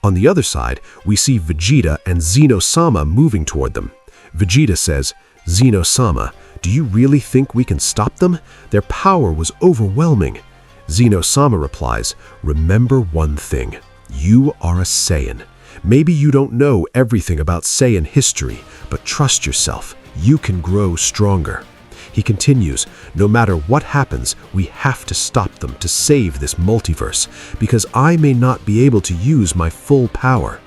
On the other side, we see Vegeta and Xeno-sama moving toward them. Vegeta says, "Xeno-sama, do you really think we can stop them? Their power was overwhelming." Xeno-sama replies, "Remember one thing. You are a Saiyan. Maybe you don't know everything about Saiyan history, but trust yourself. You can grow stronger." He continues, "No matter what happens, we have to stop them to save this multiverse, because I may not be able to use my full power."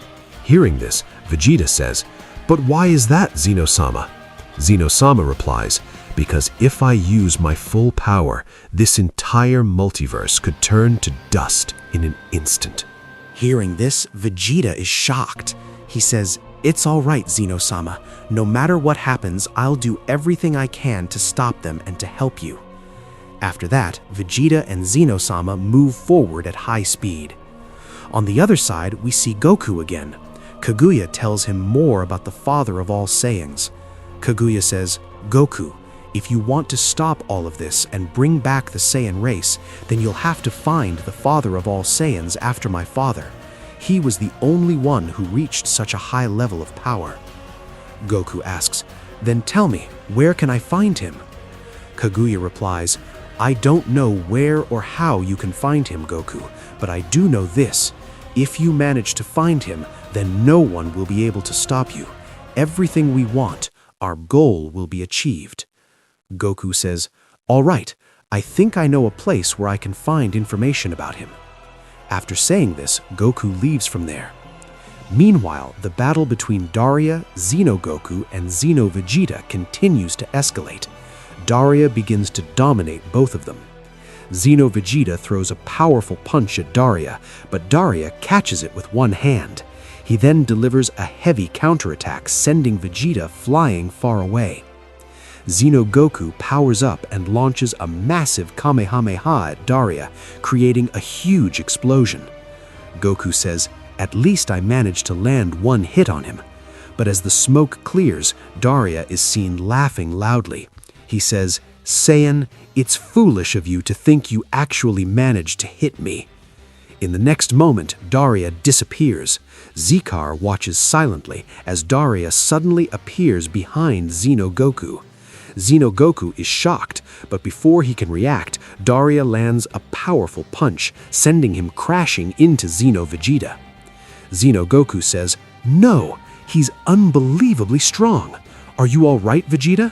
Hearing this, Vegeta says, "But why is that, Xeno-sama?" Xeno-sama replies, "Because if I use my full power, this entire multiverse could turn to dust in an instant." Hearing this, Vegeta is shocked. He says, "It's all right, Xeno-sama. No matter what happens, I'll do everything I can to stop them and to help you." After that, Vegeta and Xeno-sama move forward at high speed. On the other side, we see Goku again. Kaguya tells him more about the father of all Saiyans. Kaguya says, "Goku, if you want to stop all of this and bring back the Saiyan race, then you'll have to find the father of all Saiyans after my father. He was the only one who reached such a high level of power." Goku asks, "Then tell me, where can I find him?" Kaguya replies, "I don't know where or how you can find him, Goku, but I do know this. If you manage to find him, then no one will be able to stop you. Everything we want, our goal will be achieved." Goku says, "All right, I think I know a place where I can find information about him." After saying this, Goku leaves from there. Meanwhile, the battle between Daria, Xeno Goku, and Xeno Vegeta continues to escalate. Daria begins to dominate both of them. Xeno Vegeta throws a powerful punch at Daria, but Daria catches it with one hand. He then delivers a heavy counterattack, sending Vegeta flying far away. Xeno Goku powers up and launches a massive Kamehameha at Daria, creating a huge explosion. Goku says, "At least I managed to land one hit on him." But as the smoke clears, Daria is seen laughing loudly. He says, "Saiyan, it's foolish of you to think you actually managed to hit me." In the next moment, Daria disappears. Zakar watches silently as Daria suddenly appears behind Xeno Goku. Xeno Goku is shocked, but before he can react, Daria lands a powerful punch, sending him crashing into Xeno Vegeta. Xeno Goku says, "No, he's unbelievably strong. Are you all right, Vegeta?"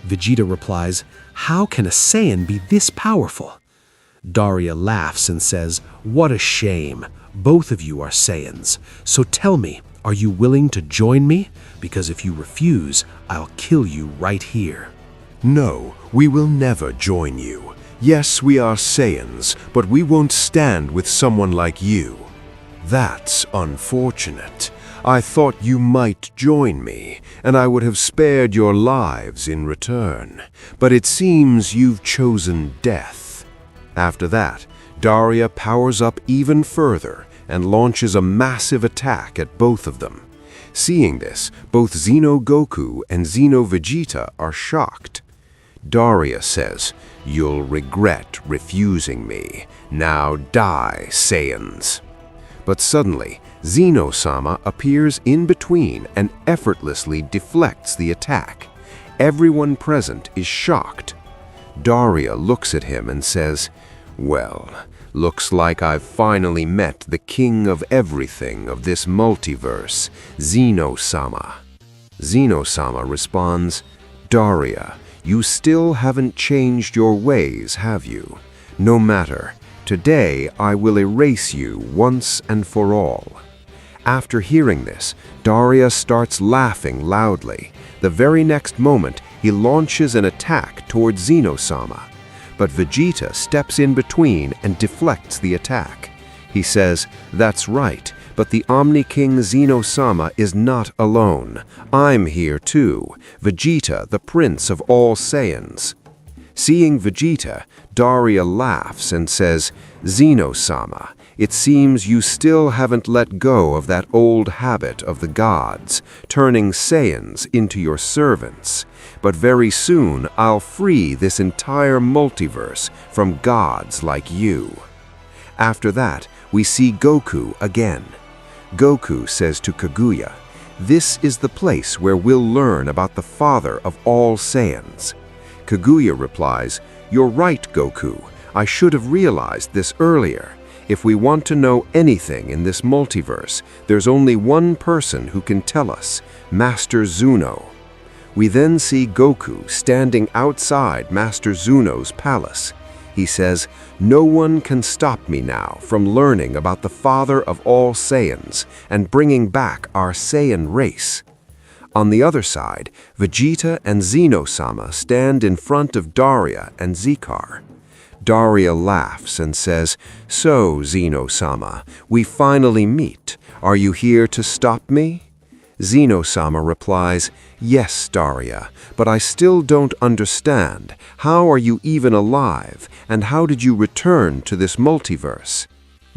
Vegeta replies, "How can a Saiyan be this powerful?" Daria laughs and says, "What a shame. Both of you are Saiyans. So tell me, are you willing to join me? Because if you refuse, I'll kill you right here." No, we will never join you. Yes, we are Saiyans, but we won't stand with someone like you. That's unfortunate. I thought you might join me, and I would have spared your lives in return. But it seems you've chosen death. After that, Daria powers up even further and launches a massive attack at both of them. Seeing this, both Xeno Goku and Xeno Vegeta are shocked. Daria says, "You'll regret refusing me. Now die, Saiyans." But suddenly, Xeno-sama appears in between and effortlessly deflects the attack. Everyone present is shocked. Daria looks at him and says, "Well, looks like I've finally met the king of everything of this multiverse, Xeno-sama." Xeno-sama responds, "Daria, you still haven't changed your ways, have you? No matter. Today I will erase you once and for all." After hearing this, Daria starts laughing loudly. The very next moment, he launches an attack toward Xeno-sama. But Vegeta steps in between and deflects the attack. He says, "That's right, but the Omni King Xeno-sama is not alone. I'm here too, Vegeta, the Prince of all Saiyans." Seeing Vegeta, Daria laughs and says, "Xeno-sama, it seems you still haven't let go of that old habit of the gods, turning Saiyans into your servants. But very soon I'll free this entire multiverse from gods like you." After that, we see Goku again. Goku says to Kaguya, "This is the place where we'll learn about the father of all Saiyans." Kaguya replies, "You're right, Goku. I should have realized this earlier. If we want to know anything in this multiverse, there's only one person who can tell us, Master Zuno." We then see Goku standing outside Master Zuno's palace. He says, "No one can stop me now from learning about the father of all Saiyans and bringing back our Saiyan race." On the other side, Vegeta and Xeno-sama stand in front of Daria and Zikar. Daria laughs and says, "So, Xeno-sama, we finally meet. Are you here to stop me?" Xeno-sama replies, "Yes, Daria, but I still don't understand. How are you even alive, and how did you return to this multiverse?"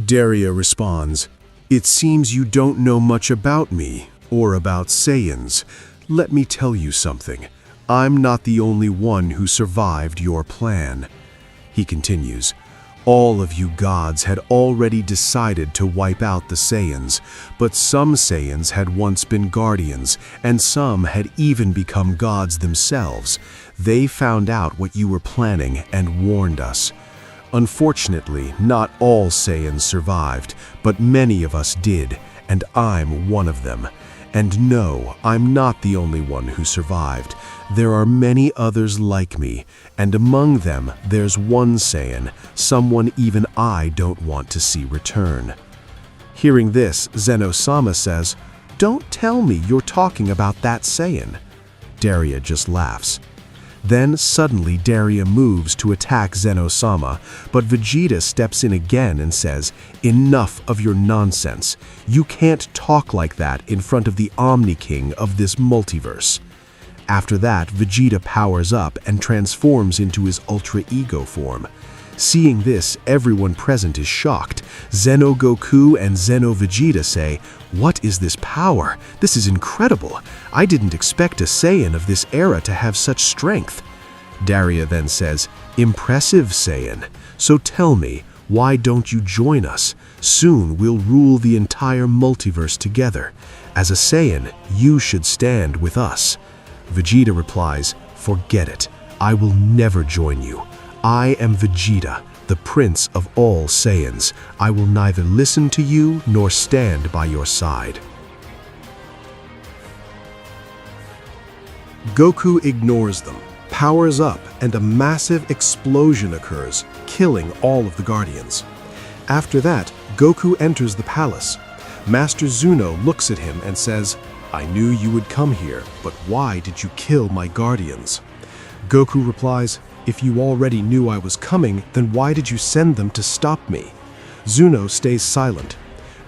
Daria responds, "It seems you don't know much about me, or about Saiyans. Let me tell you something. I'm not the only one who survived your plan." He continues, "All of you gods had already decided to wipe out the Saiyans, but some Saiyans had once been guardians, and some had even become gods themselves. They found out what you were planning and warned us. Unfortunately, not all Saiyans survived, but many of us did, and I'm one of them. And no, I'm not the only one who survived. There are many others like me, and among them there's one Saiyan, someone even I don't want to see return." Hearing this, Xeno-sama says, "Don't tell me you're talking about that Saiyan." Daria just laughs. Then suddenly Daria moves to attack Xeno-sama, but Vegeta steps in again and says, "Enough of your nonsense. You can't talk like that in front of the Omni King of this multiverse." After that, Vegeta powers up and transforms into his Ultra Ego form. Seeing this, everyone present is shocked. Xeno Goku and Xeno Vegeta say, "What is this power? This is incredible. I didn't expect a Saiyan of this era to have such strength." Daria then says, "Impressive, Saiyan. So tell me, why don't you join us? Soon we'll rule the entire multiverse together. As a Saiyan, you should stand with us." Vegeta replies, "Forget it. I will never join you. I am Vegeta, the Prince of all Saiyans. I will neither listen to you nor stand by your side." Goku ignores them, powers up, and a massive explosion occurs, killing all of the Guardians. After that, Goku enters the palace. Master Zuno looks at him and says, "I knew you would come here, but why did you kill my Guardians?" Goku replies, "If you already knew I was coming, then why did you send them to stop me?" Zuno stays silent.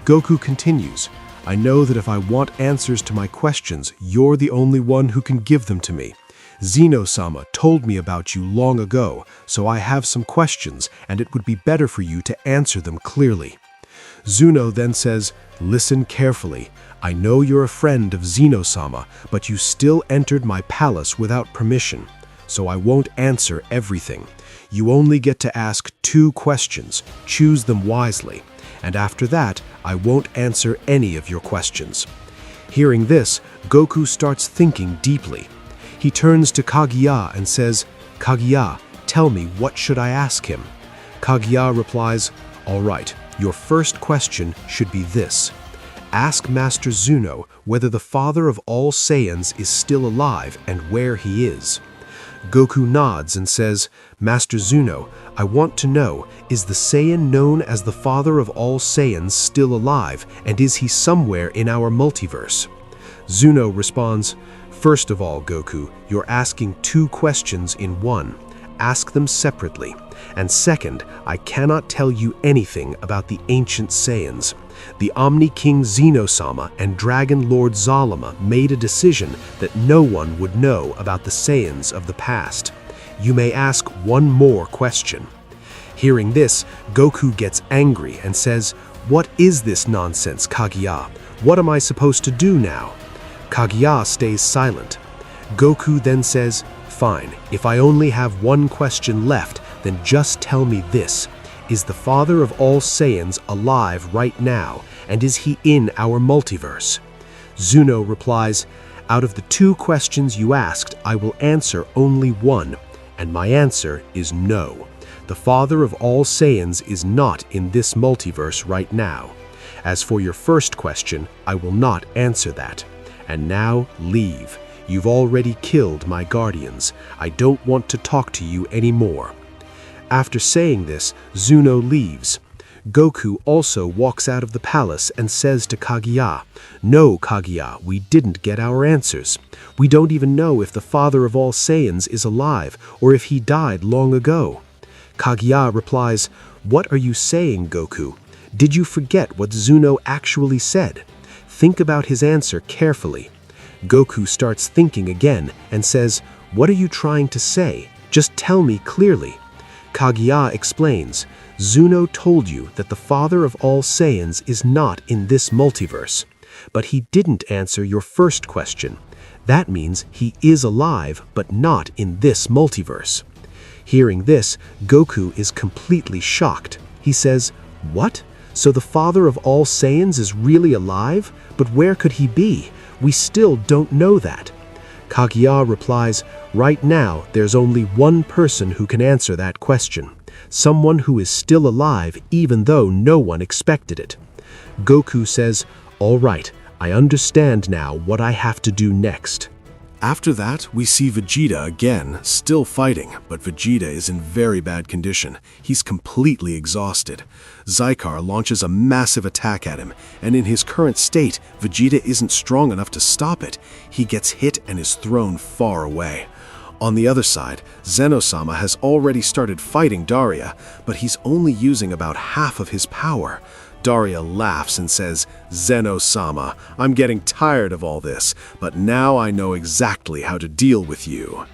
Goku continues, I know that if I want answers to my questions, you're the only one who can give them to me. Zeno-sama told me about you long ago, so I have some questions, and it would be better for you to answer them clearly. Zuno then says, listen carefully. I know you're a friend of Zeno-sama, but you still entered my palace without permission, so I won't answer everything. You only get to ask 2 questions. Choose them wisely. And after that, I won't answer any of your questions. Hearing this, Goku starts thinking deeply. He turns to Kaguya and says, Kaguya, tell me, what should I ask him? Kaguya replies, all right, your first question should be this. Ask Master Zuno whether the father of all Saiyans is still alive and where he is. Goku nods and says, Master Zuno, I want to know, is the Saiyan known as the father of all Saiyans still alive, and is he somewhere in our multiverse? Zuno responds, first of all, Goku, you're asking 2 questions in one. Ask them separately. And second, I cannot tell you anything about the ancient Saiyans. The Omni King Zeno-sama and Dragon Lord Zalama made a decision that no one would know about the Saiyans of the past. You may ask one more question. Hearing this, Goku gets angry and says, what is this nonsense, Kaguya? What am I supposed to do now? Kaguya stays silent. Goku then says, fine, if I only have one question left, then just tell me this. Is the father of all Saiyans alive right now, and is he in our multiverse? Zuno replies, out of the 2 questions you asked, I will answer only one, and my answer is no. The father of all Saiyans is not in this multiverse right now. As for your first question, I will not answer that. And now, leave. You've already killed my guardians. I don't want to talk to you anymore. After saying this, Zuno leaves. Goku also walks out of the palace and says to Kaguya, no, Kaguya, we didn't get our answers. We don't even know if the father of all Saiyans is alive or if he died long ago. Kaguya replies, what are you saying, Goku? Did you forget what Zuno actually said? Think about his answer carefully. Goku starts thinking again and says, what are you trying to say? Just tell me clearly. Kaguya explains, Zuno told you that the father of all Saiyans is not in this multiverse, but he didn't answer your first question. That means he is alive, but not in this multiverse. Hearing this, Goku is completely shocked. He says, what? So the father of all Saiyans is really alive? But where could he be? We still don't know that. Kaguya replies, right now there's only one person who can answer that question. Someone who is still alive even though no one expected it. Goku says, all right, I understand now what I have to do next. After that, we see Vegeta again, still fighting, but Vegeta is in very bad condition. He's completely exhausted. Zycar launches a massive attack at him, and in his current state, Vegeta isn't strong enough to stop it. He gets hit and is thrown far away. On the other side, Zeno-sama has already started fighting Daria, but he's only using about half of his power. Daria laughs and says, Zeno-sama, I'm getting tired of all this, but now I know exactly how to deal with you.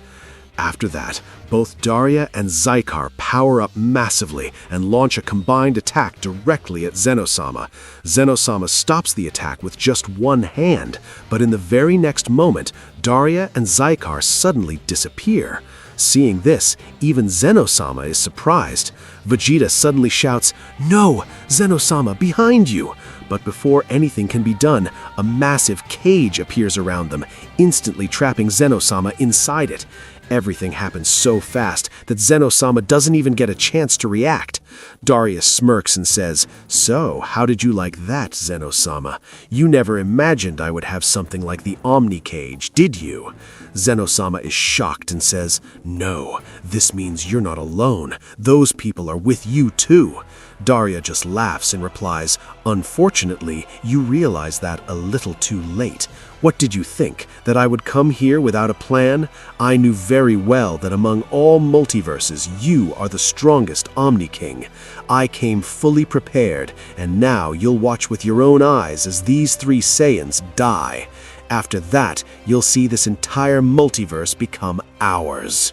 After that, both Daria and Zycar power up massively and launch a combined attack directly at Zeno-sama. Zeno-sama stops the attack with just one hand, but in the very next moment, Daria and Zycar suddenly disappear. Seeing this, even Zeno-sama is surprised. Vegeta suddenly shouts, no, Zeno-sama, behind you! But before anything can be done, a massive cage appears around them, instantly trapping Zeno-sama inside it. Everything happens so fast that Zeno-sama doesn't even get a chance to react. Daria smirks and says, so, how did you like that, Zeno-sama? You never imagined I would have something like the Omni cage, did you? Zeno-sama is shocked and says, no, this means you're not alone. Those people are with you too. Daria just laughs and replies, "Unfortunately, you realize that a little too late. What did you think, that I would come here without a plan? I knew very well that among all multiverses, you are the strongest Omni King. I came fully prepared, and now you'll watch with your own eyes as these 3 Saiyans die. After that, you'll see this entire multiverse become ours."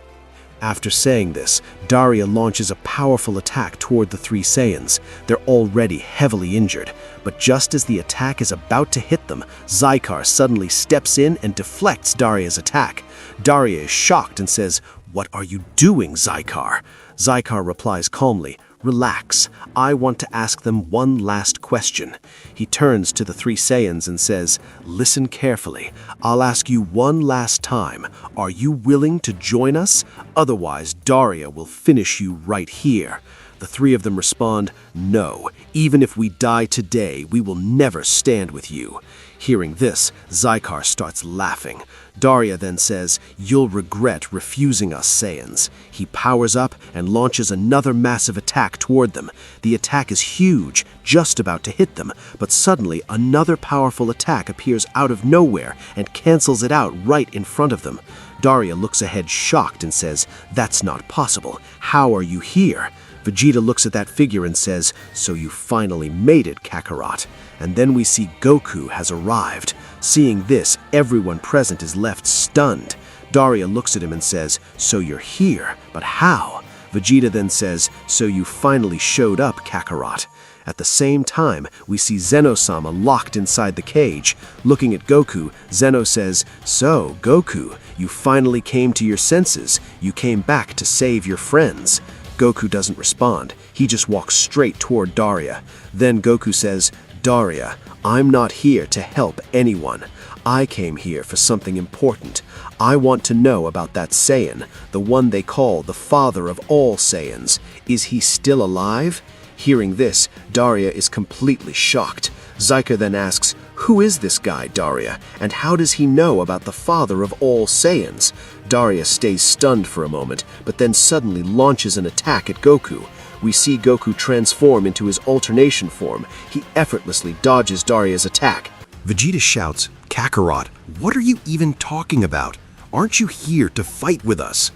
After saying this, Daria launches a powerful attack toward the 3 Saiyans. They're already heavily injured, but just as the attack is about to hit them, Zykar suddenly steps in and deflects Daria's attack. Daria is shocked and says, "What are you doing, Zykar?" Zykar replies calmly, "Relax, I want to ask them one last question." He turns to the 3 Saiyans and says, "Listen carefully. I'll ask you one last time. Are you willing to join us? Otherwise, Daria will finish you right here." The 3 of them respond, "No, even if we die today, we will never stand with you." Hearing this, Zykar starts laughing. Daria then says, "You'll regret refusing us, Saiyans." He powers up and launches another massive attack toward them. The attack is huge, just about to hit them, but suddenly another powerful attack appears out of nowhere and cancels it out right in front of them. Daria looks ahead shocked and says, "That's not possible. How are you here?" Vegeta looks at that figure and says, "So you finally made it, Kakarot." And then we see Goku has arrived. Seeing this, everyone present is left stunned. Daria looks at him and says, "So you're here, but how?" Vegeta then says, "So you finally showed up, Kakarot." At the same time, we see Zeno-sama locked inside the cage. Looking at Goku, Zeno says, "So, Goku, you finally came to your senses. You came back to save your friends." Goku doesn't respond. He just walks straight toward Daria. Then Goku says, "Daria, I'm not here to help anyone. I came here for something important. I want to know about that Saiyan, the one they call the father of all Saiyans. Is he still alive?" Hearing this, Daria is completely shocked. Zykar then asks, "Who is this guy, Daria, and how does he know about the father of all Saiyans?" Daria stays stunned for a moment, but then suddenly launches an attack at Goku. We see Goku transform into his alternation form. He effortlessly dodges Daria's attack. Vegeta shouts, "Kakarot, what are you even talking about? Aren't you here to fight with us?"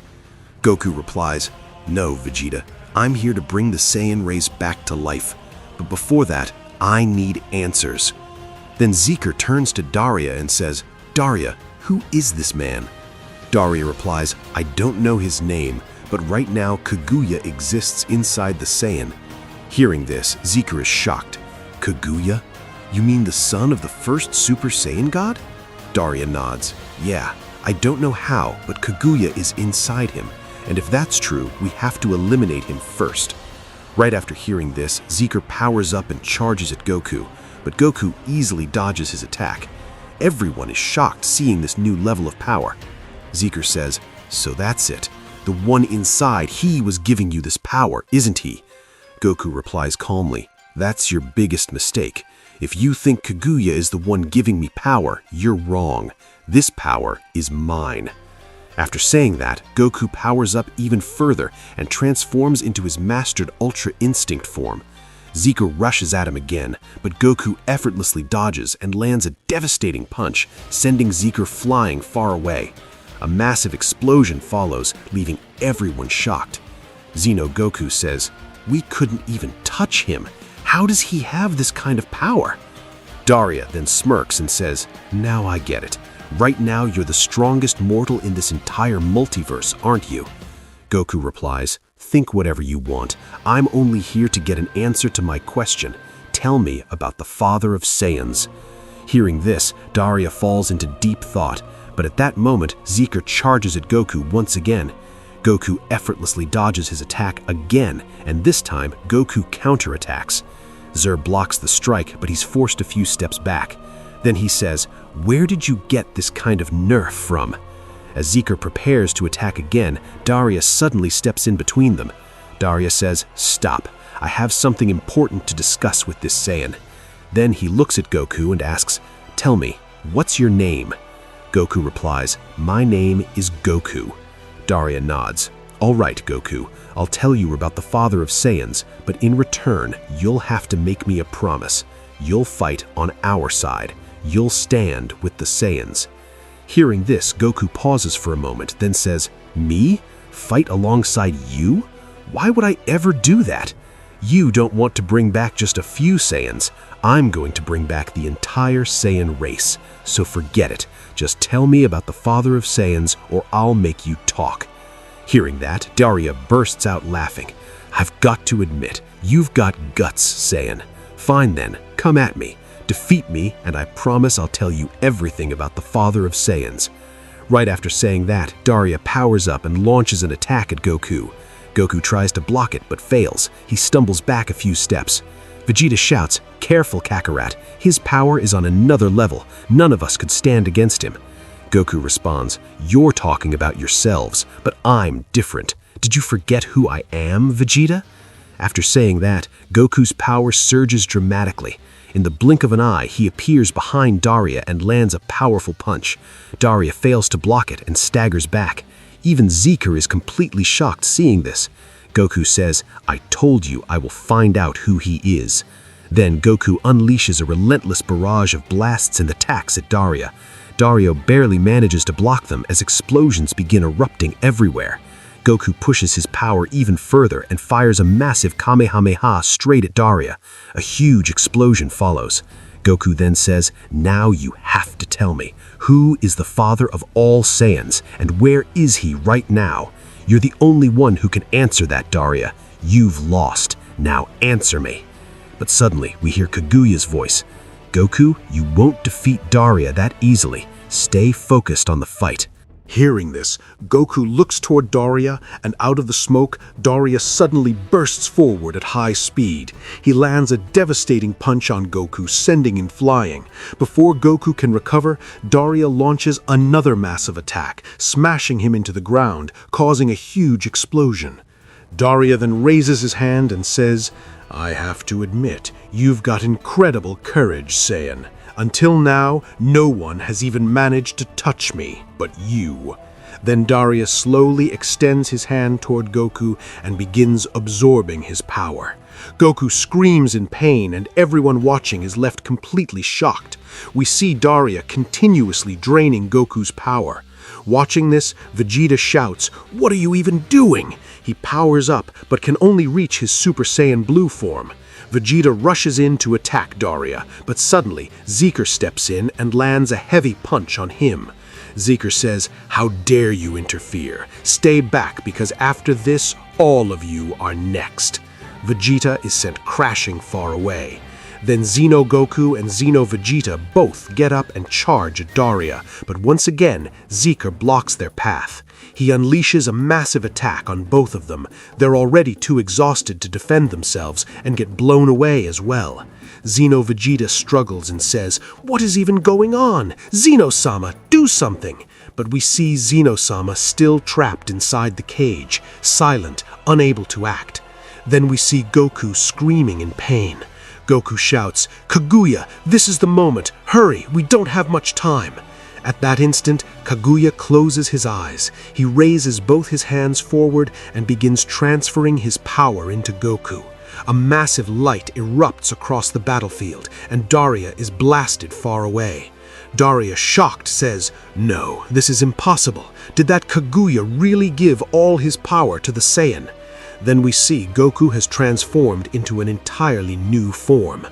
Goku replies, "No, Vegeta. I'm here to bring the Saiyan race back to life. But before that, I need answers." Then Zikr turns to Daria and says, "Daria, who is this man?" Daria replies, "I don't know his name, but right now Kaguya exists inside the Saiyan." Hearing this, Zikr is shocked. "Kaguya? You mean the son of the first Super Saiyan God?" Daria nods. "Yeah, I don't know how, but Kaguya is inside him, and if that's true, we have to eliminate him first." Right after hearing this, Zikr powers up and charges at Goku, but Goku easily dodges his attack. Everyone is shocked seeing this new level of power. Zikr says, "So that's it. The one inside, he was giving you this power, isn't he?" Goku replies calmly, "That's your biggest mistake. If you think Kaguya is the one giving me power, you're wrong. This power is mine." After saying that, Goku powers up even further and transforms into his mastered Ultra Instinct form. Zikr rushes at him again, but Goku effortlessly dodges and lands a devastating punch, sending Zikr flying far away. A massive explosion follows, leaving everyone shocked. Xeno Goku says, "We couldn't even touch him. How does he have this kind of power?" Daria then smirks and says, "Now I get it. Right now you're the strongest mortal in this entire multiverse, aren't you?" Goku replies, "Think whatever you want. I'm only here to get an answer to my question. Tell me about the father of Saiyans." Hearing this, Daria falls into deep thought, but at that moment, Zikr charges at Goku once again. Goku effortlessly dodges his attack again, and this time, Goku counterattacks. Zer blocks the strike, but he's forced a few steps back. Then he says, "Where did you get this kind of nerf from?" As Zikr prepares to attack again, Daria suddenly steps in between them. Daria says, "Stop. I have something important to discuss with this Saiyan." Then he looks at Goku and asks, "Tell me, what's your name?" Goku replies, "My name is Goku." Daria nods. All right, Goku, I'll tell you about the father of Saiyans, but in return, you'll have to make me a promise. You'll fight on our side. You'll stand with the Saiyans. Hearing this, Goku pauses for a moment, then says, Me? Fight alongside you? Why would I ever do that? You don't want to bring back just a few Saiyans. I'm going to bring back the entire Saiyan race. So forget it. Just tell me about the father of Saiyans or I'll make you talk. Hearing that, Daria bursts out laughing. I've got to admit, you've got guts, Saiyan. Fine then, come at me. Defeat me, and I promise I'll tell you everything about the father of Saiyans. Right after saying that, Daria powers up and launches an attack at Goku. Goku tries to block it, but fails. He stumbles back a few steps. Vegeta shouts, Careful, Kakarot. His power is on another level. None of us could stand against him. Goku responds, You're talking about yourselves, but I'm different. Did you forget who I am, Vegeta? After saying that, Goku's power surges dramatically. In the blink of an eye, he appears behind Daria and lands a powerful punch. Daria fails to block it and staggers back. Even Zeker is completely shocked seeing this. Goku says, I told you I will find out who he is. Then Goku unleashes a relentless barrage of blasts and attacks at Daria. Daria barely manages to block them as explosions begin erupting everywhere. Goku pushes his power even further and fires a massive Kamehameha straight at Daria. A huge explosion follows. Goku then says, Now you have to tell me, who is the father of all Saiyans, and where is he right now? You're the only one who can answer that, Daria. You've lost. Now answer me. But suddenly, we hear Kaguya's voice. Goku, you won't defeat Daria that easily. Stay focused on the fight. Hearing this, Goku looks toward Daria, and out of the smoke, Daria suddenly bursts forward at high speed. He lands a devastating punch on Goku, sending him flying. Before Goku can recover, Daria launches another massive attack, smashing him into the ground, causing a huge explosion. Daria then raises his hand and says, I have to admit, you've got incredible courage, Saiyan. Until now, no one has even managed to touch me, but you. Then Daria slowly extends his hand toward Goku and begins absorbing his power. Goku screams in pain and everyone watching is left completely shocked. We see Daria continuously draining Goku's power. Watching this, Vegeta shouts, What are you even doing? He powers up, but can only reach his Super Saiyan Blue form. Vegeta rushes in to attack Daria, but suddenly, Zeker steps in and lands a heavy punch on him. Zeker says, How dare you interfere? Stay back, because after this, all of you are next. Vegeta is sent crashing far away. Then Xeno Goku and Xeno Vegeta both get up and charge at Daria, but once again, Zeker blocks their path. He unleashes a massive attack on both of them. They're already too exhausted to defend themselves and get blown away as well. Xeno Vegeta struggles and says, What is even going on? Xeno-sama, do something! But we see Xeno-sama still trapped inside the cage, silent, unable to act. Then we see Goku screaming in pain. Goku shouts, Kaguya, this is the moment. Hurry, we don't have much time. At that instant, Kaguya closes his eyes. He raises both his hands forward and begins transferring his power into Goku. A massive light erupts across the battlefield, and Daria is blasted far away. Daria, shocked, says, No, this is impossible. Did that Kaguya really give all his power to the Saiyan? Then we see Goku has transformed into an entirely new form.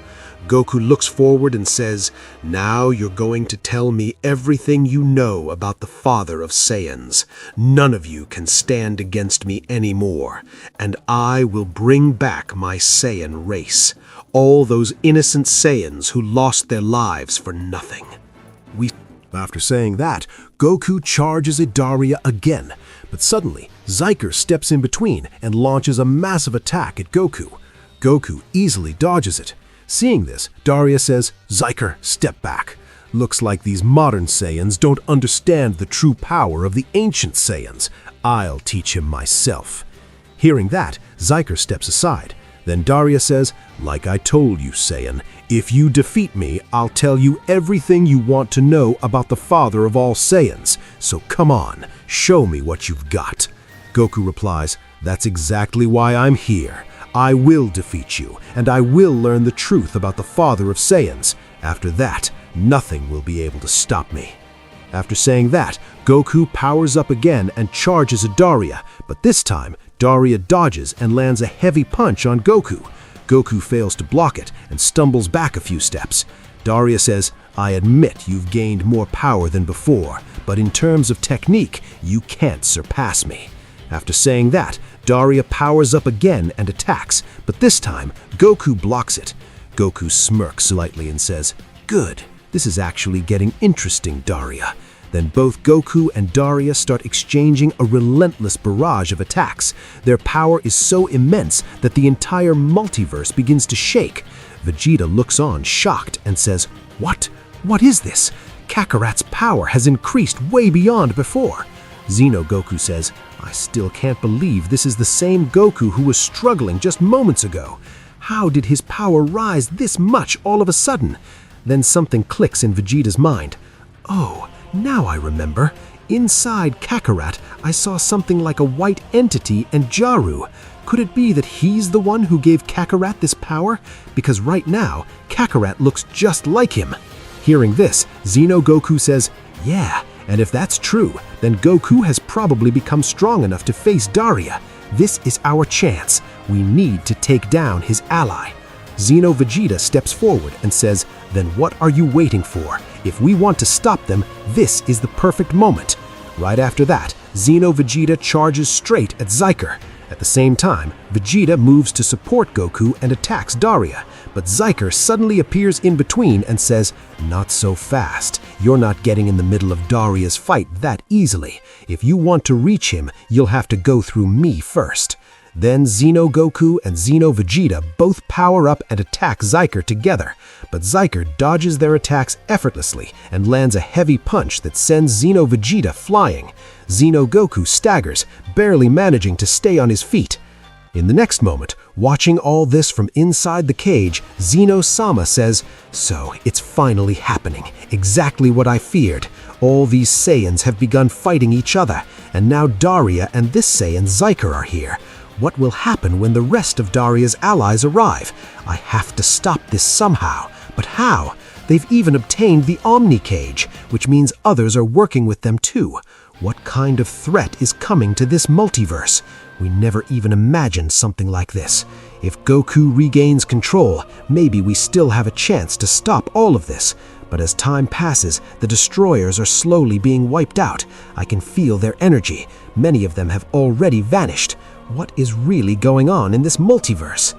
Goku looks forward and says, Now you're going to tell me everything you know about the father of Saiyans. None of you can stand against me anymore, and I will bring back my Saiyan race. All those innocent Saiyans who lost their lives for nothing. After saying that, Goku charges at Daria again, but suddenly, Zeker steps in between and launches a massive attack at Goku. Goku easily dodges it. Seeing this, Daria says, Zeker, step back. Looks like these modern Saiyans don't understand the true power of the ancient Saiyans. I'll teach him myself. Hearing that, Zeker steps aside. Then Daria says, Like I told you, Saiyan, if you defeat me, I'll tell you everything you want to know about the father of all Saiyans. So come on, show me what you've got. Goku replies, "That's exactly why I'm here. I will defeat you, and I will learn the truth about the father of Saiyans. After that, nothing will be able to stop me." After saying that, Goku powers up again and charges at Daria, but this time, Daria dodges and lands a heavy punch on Goku. Goku fails to block it and stumbles back a few steps. Daria says, "I admit you've gained more power than before, but in terms of technique, you can't surpass me." After saying that, Daria powers up again and attacks, but this time, Goku blocks it. Goku smirks slightly and says, "Good, this is actually getting interesting, Daria." Then both Goku and Daria start exchanging a relentless barrage of attacks. Their power is so immense that the entire multiverse begins to shake. Vegeta looks on, shocked, and says, What? What is this? Kakarot's power has increased way beyond before." Xeno Goku says, "I still can't believe this is the same Goku who was struggling just moments ago. How did his power rise this much all of a sudden?" Then something clicks in Vegeta's mind. "Oh, now I remember. Inside Kakarot, I saw something like a white entity and Jaru. Could it be that he's the one who gave Kakarot this power? Because right now, Kakarot looks just like him." Hearing this, Xeno Goku says, "Yeah, and if that's true, then Goku has probably become strong enough to face Daria. This is our chance. We need to take down his ally." Xeno Vegeta steps forward and says, "Then what are you waiting for? If we want to stop them, this is the perfect moment." Right after that, Xeno Vegeta charges straight at Zyker. At the same time, Vegeta moves to support Goku and attacks Daria, but Zyker suddenly appears in between and says, "Not so fast. You're not getting in the middle of Daria's fight that easily. If you want to reach him, you'll have to go through me first." Then Xeno Goku and Xeno Vegeta both power up and attack Zyker together, but Zyker dodges their attacks effortlessly and lands a heavy punch that sends Xeno Vegeta flying. Xeno Goku staggers, barely managing to stay on his feet. In the next moment, watching all this from inside the cage, Xeno-sama says, "So, it's finally happening, exactly what I feared. All these Saiyans have begun fighting each other, and now Daria and this Saiyan Zyker are here. What will happen when the rest of Daria's allies arrive? I have to stop this somehow. But how? They've even obtained the Omni cage, which means others are working with them too. What kind of threat is coming to this multiverse? We never even imagined something like this. If Goku regains control, maybe we still have a chance to stop all of this. But as time passes, the destroyers are slowly being wiped out. I can feel their energy. Many of them have already vanished. What is really going on in this multiverse?"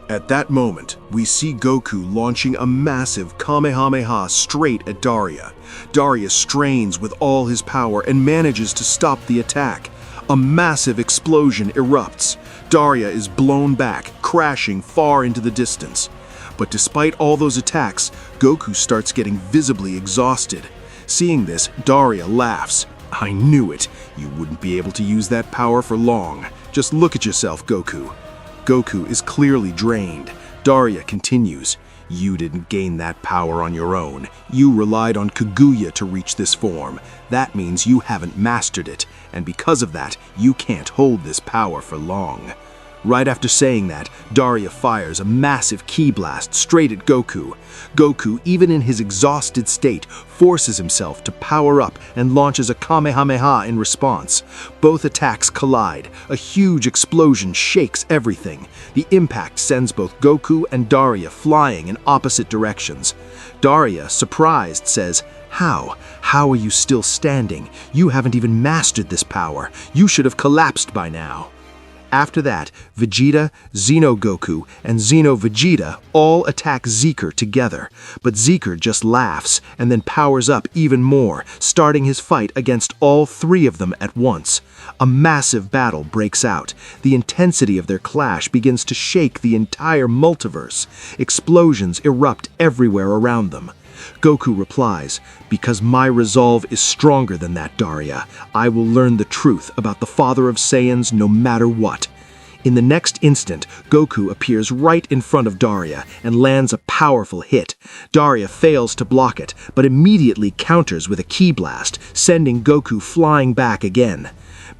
At that moment, we see Goku launching a massive Kamehameha straight at Daria. Daria strains with all his power and manages to stop the attack. A massive explosion erupts. Daria is blown back, crashing far into the distance. But despite all those attacks, Goku starts getting visibly exhausted. Seeing this, Daria laughs. "I knew it. You wouldn't be able to use that power for long. Just look at yourself, Goku." Goku is clearly drained. Daria continues, "You didn't gain that power on your own. You relied on Kaguya to reach this form. That means you haven't mastered it, and because of that, you can't hold this power for long." Right after saying that, Daria fires a massive ki blast straight at Goku. Goku, even in his exhausted state, forces himself to power up and launches a Kamehameha in response. Both attacks collide. A huge explosion shakes everything. The impact sends both Goku and Daria flying in opposite directions. Daria, surprised, says, "How? How are you still standing? You haven't even mastered this power. You should have collapsed by now." After that, Vegeta, Xeno Goku, and Xeno Vegeta all attack Zeker together, but Zeker just laughs and then powers up even more, starting his fight against all three of them at once. A massive battle breaks out. The intensity of their clash begins to shake the entire multiverse. Explosions erupt everywhere around them. Goku replies, "Because my resolve is stronger than that, Daria. I will learn the truth about the father of Saiyans no matter what." In the next instant, Goku appears right in front of Daria and lands a powerful hit. Daria fails to block it, but immediately counters with a ki blast, sending Goku flying back again.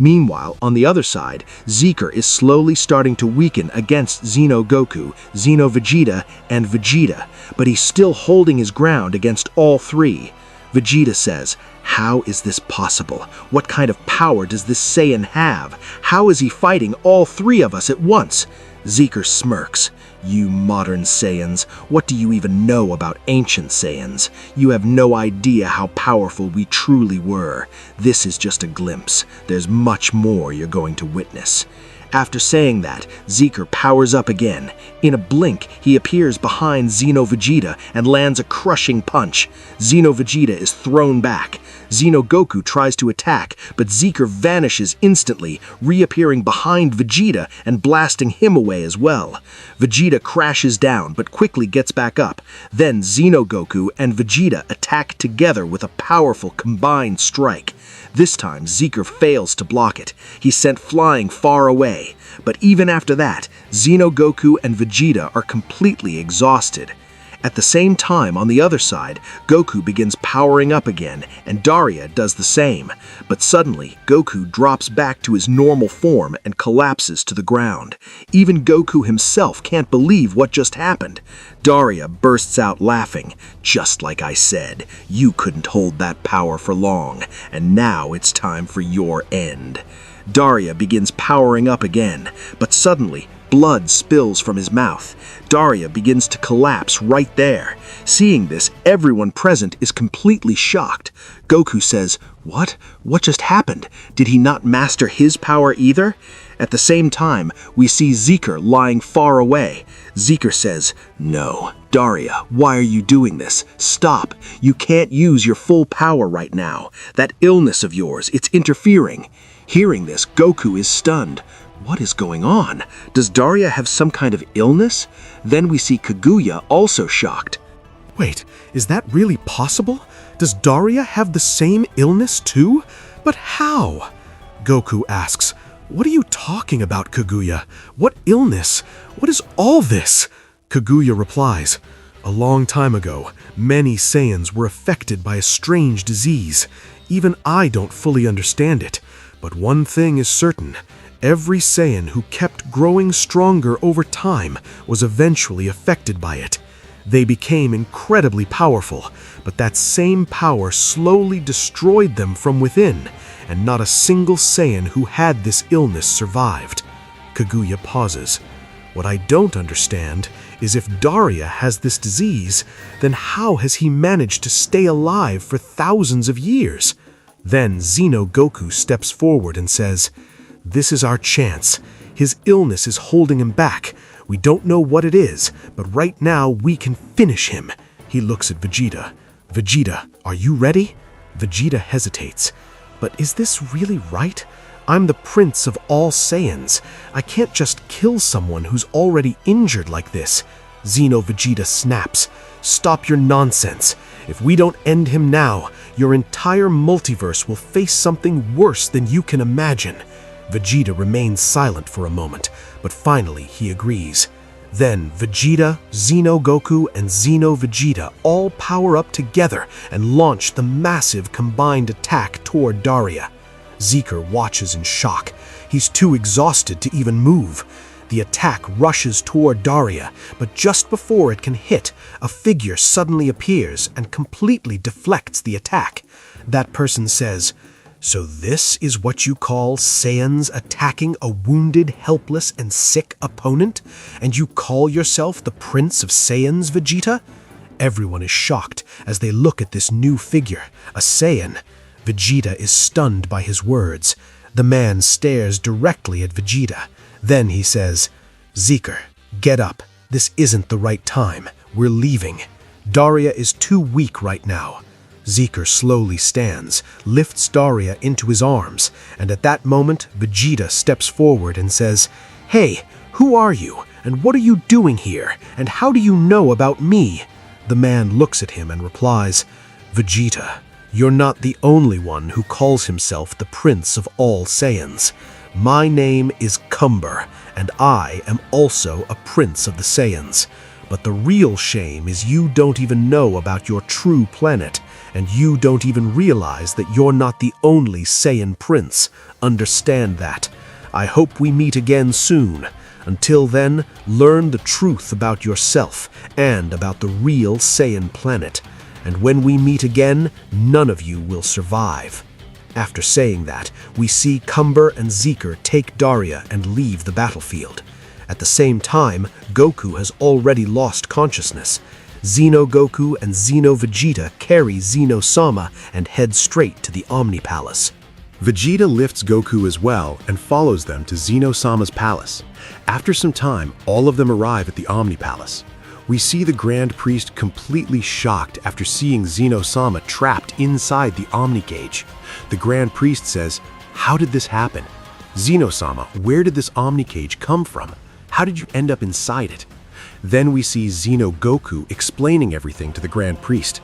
Meanwhile, on the other side, Zeker is slowly starting to weaken against Xeno Goku, Xeno Vegeta, and Vegeta, but he's still holding his ground against all three. Vegeta says, "How is this possible? What kind of power does this Saiyan have? How is he fighting all three of us at once?" Zeker smirks. "You modern Saiyans, what do you even know about ancient Saiyans? You have no idea how powerful we truly were. This is just a glimpse. There's much more you're going to witness." After saying that, Zeker powers up again. In a blink, he appears behind Xeno Vegeta and lands a crushing punch. Xeno Vegeta is thrown back. Xeno Goku tries to attack, but Zeker vanishes instantly, reappearing behind Vegeta and blasting him away as well. Vegeta crashes down, but quickly gets back up. Then Xeno Goku and Vegeta attack together with a powerful combined strike. This time, Zeker fails to block it. He's sent flying far away. But even after that, Xeno Goku and Vegeta are completely exhausted. At the same time, on the other side, Goku begins powering up again, and Daria does the same. But suddenly, Goku drops back to his normal form and collapses to the ground. Even Goku himself can't believe what just happened. Daria bursts out laughing. "Just like I said, you couldn't hold that power for long, and now it's time for your end." Daria begins powering up again, but suddenly, blood spills from his mouth. Daria begins to collapse right there. Seeing this, everyone present is completely shocked. Goku says, "What? What just happened? Did he not master his power either?" At the same time, we see Zeker lying far away. Zeker says, "No, Daria, why are you doing this? Stop. You can't use your full power right now. That illness of yours, it's interfering." Hearing this, Goku is stunned. What is going on? Does Daria have some kind of illness? Then we see Kaguya also shocked. Wait, is that really possible? Does Daria have the same illness too? But how? Goku asks, "What are you talking about, Kaguya? What illness? What is all this?" Kaguya replies, "A long time ago, many Saiyans were affected by a strange disease. Even I don't fully understand it. But one thing is certain. Every Saiyan who kept growing stronger over time was eventually affected by it. They became incredibly powerful, but that same power slowly destroyed them from within, and not a single Saiyan who had this illness survived." Kaguya pauses. "What I don't understand is if Daria has this disease, then how has he managed to stay alive for thousands of years?" Then Xeno Goku steps forward and says, "This is our chance. His illness is holding him back. We don't know what it is, but right now we can finish him." He looks at Vegeta. "Vegeta, are you ready?" Vegeta hesitates. "But is this really right? I'm the prince of all Saiyans. I can't just kill someone who's already injured like this." Xeno Vegeta snaps. "Stop your nonsense. If we don't end him now, your entire multiverse will face something worse than you can imagine." Vegeta remains silent for a moment, but finally he agrees. Then Vegeta, Xeno Goku, and Xeno Vegeta all power up together and launch the massive combined attack toward Daria. Zeker watches in shock. He's too exhausted to even move. The attack rushes toward Daria, but just before it can hit, a figure suddenly appears and completely deflects the attack. That person says, "So this is what you call Saiyans attacking a wounded, helpless, and sick opponent? And you call yourself the Prince of Saiyans, Vegeta?" Everyone is shocked as they look at this new figure, a Saiyan. Vegeta is stunned by his words. The man stares directly at Vegeta. Then he says, "Zeker, get up. This isn't the right time. We're leaving. Daria is too weak right now." Zeker slowly stands, lifts Daria into his arms, and at that moment, Vegeta steps forward and says, "Hey, who are you? And what are you doing here? And how do you know about me?" The man looks at him and replies, "Vegeta, you're not the only one who calls himself the Prince of all Saiyans. My name is Cumber, and I am also a prince of the Saiyans. But the real shame is you don't even know about your true planet, and you don't even realize that you're not the only Saiyan prince. Understand that. I hope we meet again soon. Until then, learn the truth about yourself and about the real Saiyan planet. And when we meet again, none of you will survive. After saying that, we see Cumber and Zeker take Daria and leave the battlefield. At the same time, Goku has already lost consciousness. Xeno Goku and Xeno Vegeta carry Xeno Sama and head straight to the Omni Palace. Vegeta lifts Goku as well and follows them to Xeno Sama's palace. After some time, all of them arrive at the Omni Palace. We see the Grand Priest completely shocked after seeing Xeno Sama trapped inside the Omni Cage. The Grand Priest says, "How did this happen? Xeno Sama, where did this Omni Cage come from? How did you end up inside it?" Then we see Xeno Goku explaining everything to the Grand Priest.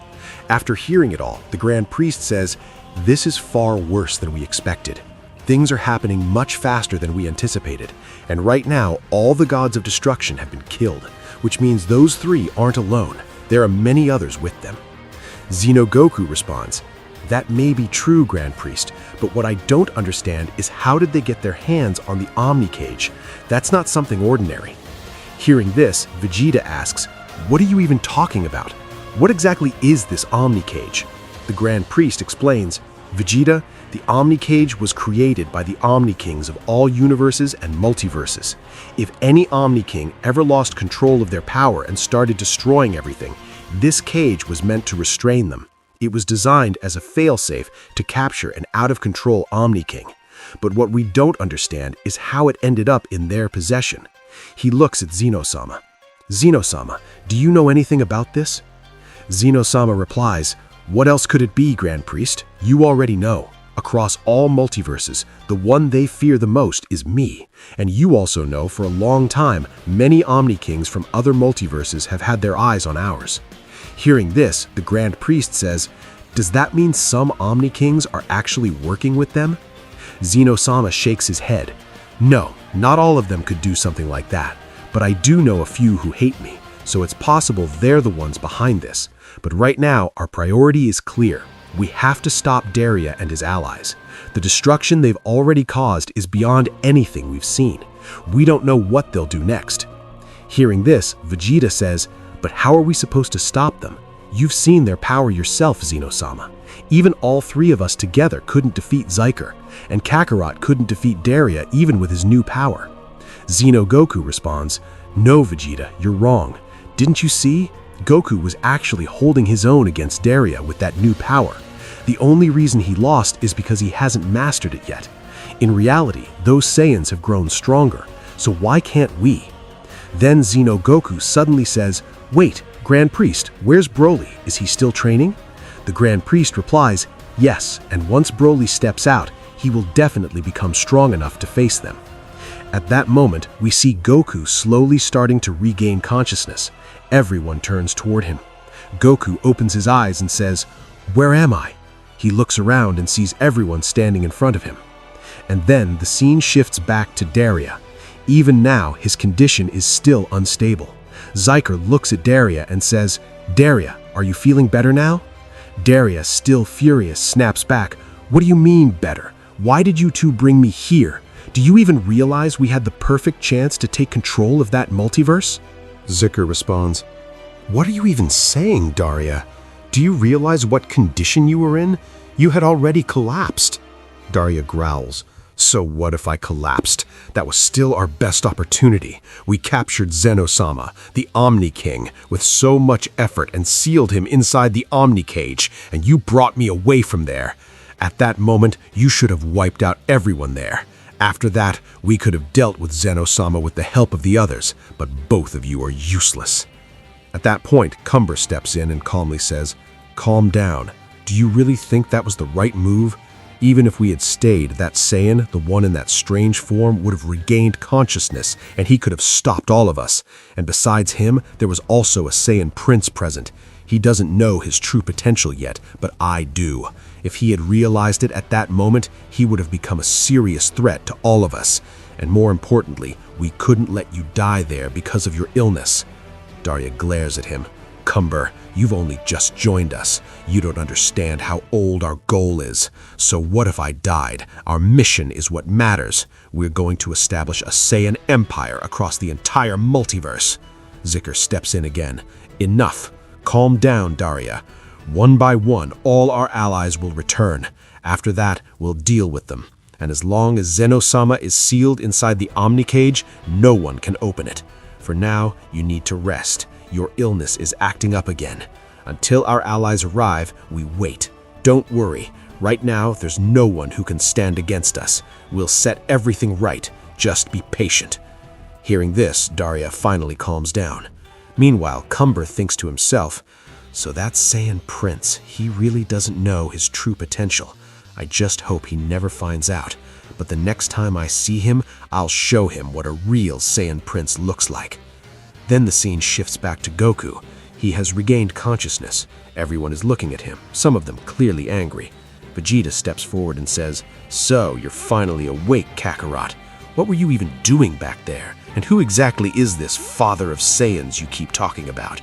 After hearing it all, the Grand Priest says, "This is far worse than we expected. Things are happening much faster than we anticipated, and right now all the gods of destruction have been killed, which means those three aren't alone. There are many others with them." Xeno Goku responds, "That may be true, Grand Priest, but what I don't understand is how did they get their hands on the Omni Cage? That's not something ordinary." Hearing this, Vegeta asks, "What are you even talking about? What exactly is this Omni Cage?" The Grand Priest explains, "Vegeta, the Omni Cage was created by the Omni Kings of all universes and multiverses. If any Omni King ever lost control of their power and started destroying everything, this cage was meant to restrain them. It was designed as a failsafe to capture an out-of-control Omni King. But what we don't understand is how it ended up in their possession." He looks at Xeno Sama. "Xeno Sama, do you know anything about this?" Xeno Sama replies, "What else could it be, Grand Priest? You already know. Across all multiverses, the one they fear the most is me. And you also know for a long time, many Omni Kings from other multiverses have had their eyes on ours." Hearing this, the Grand Priest says, "Does that mean some Omni Kings are actually working with them?" Xeno Sama shakes his head. "No, not all of them could do something like that. But I do know a few who hate me, so it's possible they're the ones behind this. But right now, our priority is clear. We have to stop Daria and his allies. The destruction they've already caused is beyond anything we've seen. We don't know what they'll do next." Hearing this, Vegeta says, "But how are we supposed to stop them? You've seen their power yourself, Xeno Sama. Even all three of us together couldn't defeat Zeker, and Kakarot couldn't defeat Daria even with his new power." Xeno Goku responds, "No, Vegeta, you're wrong. Didn't you see? Goku was actually holding his own against Daria with that new power. The only reason he lost is because he hasn't mastered it yet. In reality, those Saiyans have grown stronger, so why can't we?" Then Xeno Goku suddenly says, "Wait, Grand Priest, where's Broly? Is he still training?" The Grand Priest replies, "Yes, and once Broly steps out, he will definitely become strong enough to face them." At that moment, we see Goku slowly starting to regain consciousness. Everyone turns toward him. Goku opens his eyes and says, "Where am I?" He looks around and sees everyone standing in front of him. And then the scene shifts back to Daria. Even now, his condition is still unstable. Zeker looks at Daria and says, "Daria, are you feeling better now?" Daria, still furious, snaps back, "What do you mean better? Why did you two bring me here? Do you even realize we had the perfect chance to take control of that multiverse?" Zeker responds, "What are you even saying, Daria? Do you realize what condition you were in? You had already collapsed." Daria growls, "So what if I collapsed? That was still our best opportunity. We captured Xeno Sama, the Omni King, with so much effort and sealed him inside the Omni Cage, and you brought me away from there. At that moment, you should have wiped out everyone there. After that, we could have dealt with Xeno Sama with the help of the others, but both of you are useless." At that point, Cumber steps in and calmly says, "Calm down. Do you really think that was the right move? Even if we had stayed, that Saiyan, the one in that strange form, would have regained consciousness, and he could have stopped all of us. And besides him, there was also a Saiyan prince present. He doesn't know his true potential yet, but I do. If he had realized it at that moment, he would have become a serious threat to all of us. And more importantly, we couldn't let you die there because of your illness. Daria glares at him. Cumber, you've only just joined us. You don't understand how old our goal is. So what if I died? Our mission is what matters. We're going to establish a Saiyan empire across the entire multiverse. Zicker steps in again. Enough. Calm down, Daria. One by one, all our allies will return. After that, we'll deal with them. And as long as Zeno-sama is sealed inside the Omni cage, no one can open it. For now, you need to rest. Your illness is acting up again. Until our allies arrive, we wait. Don't worry. Right now, there's no one who can stand against us. We'll set everything right. Just be patient. Hearing this, Daria finally calms down. Meanwhile, Cumber thinks to himself, so that Saiyan Prince, he really doesn't know his true potential. I just hope he never finds out. But the next time I see him, I'll show him what a real Saiyan Prince looks like. Then the scene shifts back to Goku. He has regained consciousness. Everyone is looking at him, some of them clearly angry. Vegeta steps forward and says, "So, you're finally awake, Kakarot. What were you even doing back there? And who exactly is this father of Saiyans you keep talking about?"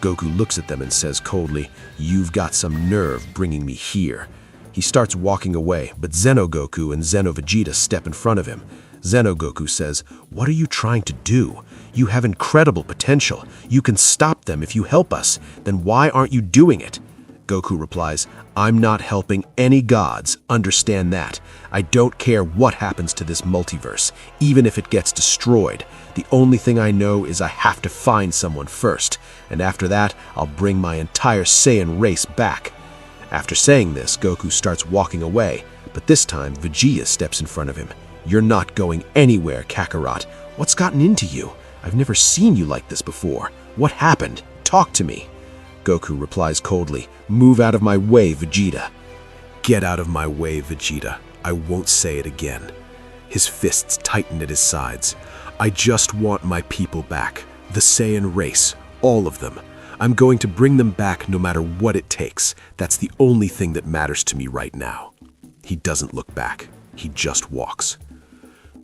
Goku looks at them and says coldly, "You've got some nerve bringing me here." He starts walking away, but Xenogoku and Xenovegeta step in front of him. Xenogoku says, "What are you trying to do? You have incredible potential. You can stop them if you help us. Then why aren't you doing it?" Goku replies, "I'm not helping any gods, understand that. I don't care what happens to this multiverse, even if it gets destroyed. The only thing I know is I have to find someone first, and after that, I'll bring my entire Saiyan race back." After saying this, Goku starts walking away, but this time Vegeta steps in front of him. "You're not going anywhere, Kakarot. What's gotten into you? I've never seen you like this before. What happened? Talk to me." Goku replies coldly, "Move out of my way, Vegeta." "Get out of my way, Vegeta. I won't say it again." His fists tighten at his sides. "I just want my people back. The Saiyan race. All of them. I'm going to bring them back no matter what it takes. That's the only thing that matters to me right now." He doesn't look back. He just walks.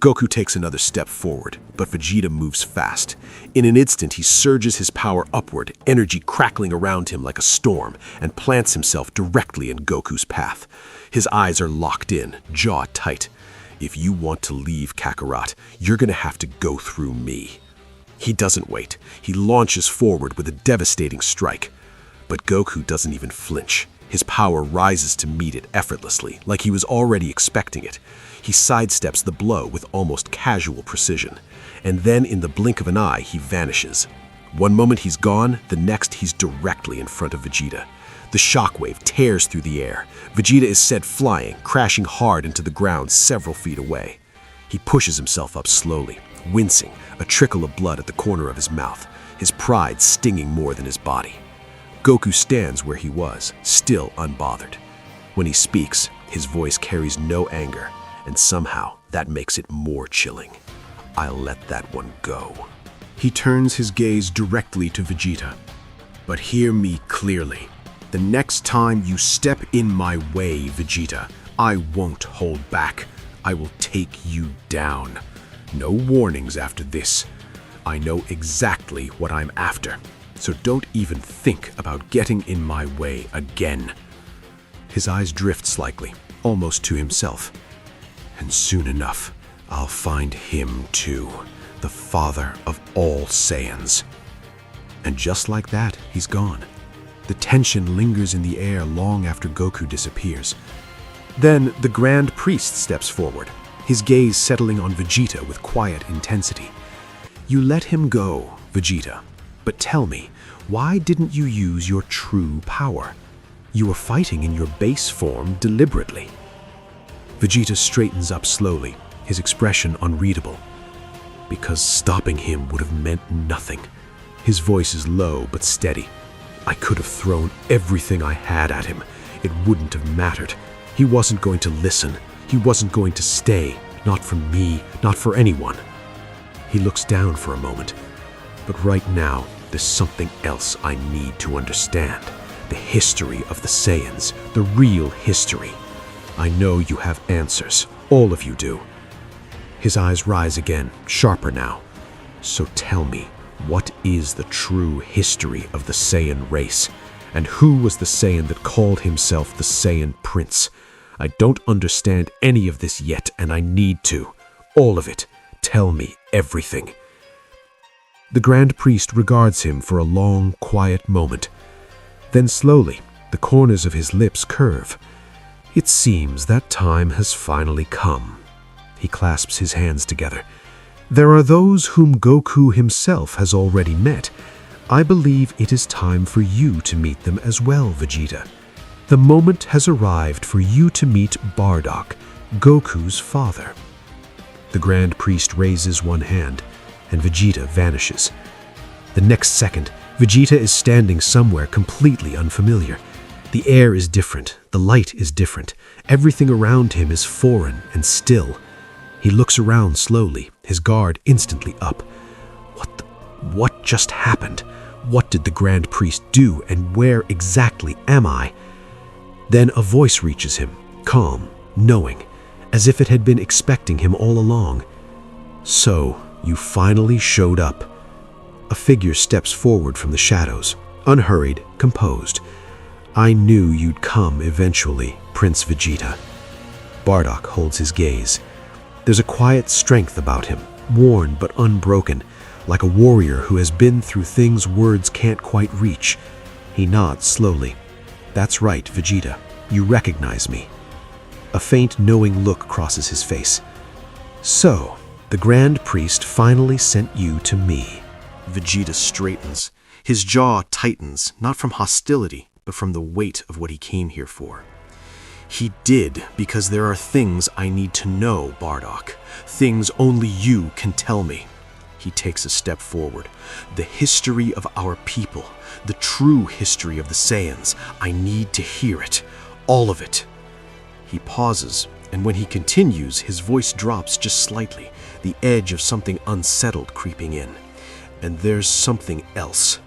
Goku takes another step forward, but Vegeta moves fast. In an instant, he surges his power upward, energy crackling around him like a storm, and plants himself directly in Goku's path. His eyes are locked in, jaw tight. "If you want to leave, Kakarot, you're gonna have to go through me." He doesn't wait. He launches forward with a devastating strike. But Goku doesn't even flinch. His power rises to meet it effortlessly, like he was already expecting it. He sidesteps the blow with almost casual precision. And then in the blink of an eye, he vanishes. One moment he's gone, the next he's directly in front of Vegeta. The shockwave tears through the air. Vegeta is sent flying, crashing hard into the ground several feet away. He pushes himself up slowly, wincing, a trickle of blood at the corner of his mouth, his pride stinging more than his body. Goku stands where he was, still unbothered. When he speaks, his voice carries no anger, and somehow that makes it more chilling. "I'll let that one go." He turns his gaze directly to Vegeta. "But hear me clearly. The next time you step in my way, Vegeta, I won't hold back. I will take you down. No warnings after this. I know exactly what I'm after, so don't even think about getting in my way again." His eyes drift slightly, almost to himself. "And soon enough, I'll find him too, the father of all Saiyans." And just like that, he's gone. The tension lingers in the air long after Goku disappears. Then the Grand Priest steps forward, his gaze settling on Vegeta with quiet intensity. "You let him go, Vegeta. But tell me, why didn't you use your true power? You were fighting in your base form deliberately." Vegeta straightens up slowly, his expression unreadable. "Because stopping him would have meant nothing." His voice is low but steady. "I could have thrown everything I had at him. It wouldn't have mattered. He wasn't going to listen. He wasn't going to stay. Not for me, not for anyone." He looks down for a moment. "But right now, there's something else I need to understand. The history of the Saiyans, the real history. I know you have answers. All of you do. His eyes rise again, sharper now. So tell me, what is the true history of the Saiyan race? And who was the Saiyan that called himself the Saiyan Prince? I don't understand any of this yet, and I need to. All of it. Tell me everything. The Grand Priest regards him for a long, quiet moment. Then slowly, the corners of his lips curve. It seems that time has finally come. He clasps his hands together. There are those whom Goku himself has already met. I believe it is time for you to meet them as well, Vegeta. The moment has arrived for you to meet Bardock, Goku's father. The Grand Priest raises one hand, and Vegeta vanishes. The next second, Vegeta is standing somewhere completely unfamiliar. The air is different, the light is different, everything around him is foreign and still. He looks around slowly, his guard instantly up. What just happened? What did the Grand Priest do, and where exactly am I? Then a voice reaches him, calm, knowing, as if it had been expecting him all along. So, you finally showed up. A figure steps forward from the shadows, unhurried, composed. I knew you'd come eventually, Prince Vegeta. Bardock holds his gaze. There's a quiet strength about him, worn but unbroken, like a warrior who has been through things words can't quite reach. He nods slowly. That's right, Vegeta. You recognize me. A faint, knowing look crosses his face. So, the Grand Priest finally sent you to me. Vegeta straightens. His jaw tightens, not from hostility, but from the weight of what he came here for. He did because there are things I need to know, Bardock. Things only you can tell me. He takes a step forward. The history of our people, the true history of the Saiyans. I need to hear it. All of it. He pauses, and when he continues, his voice drops just slightly, the edge of something unsettled creeping in. And there's something else.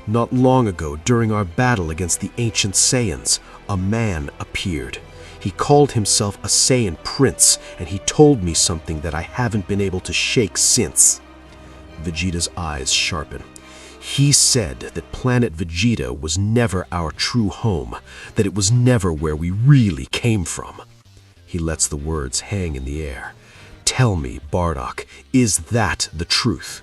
Not long ago, during our battle against the ancient Saiyans, a man appeared. He called himself a Saiyan Prince, and he told me something that I haven't been able to shake since. Vegeta's eyes sharpen. He said that planet Vegeta was never our true home, that it was never where we really came from. He lets the words hang in the air. Tell me, Bardock, is that the truth?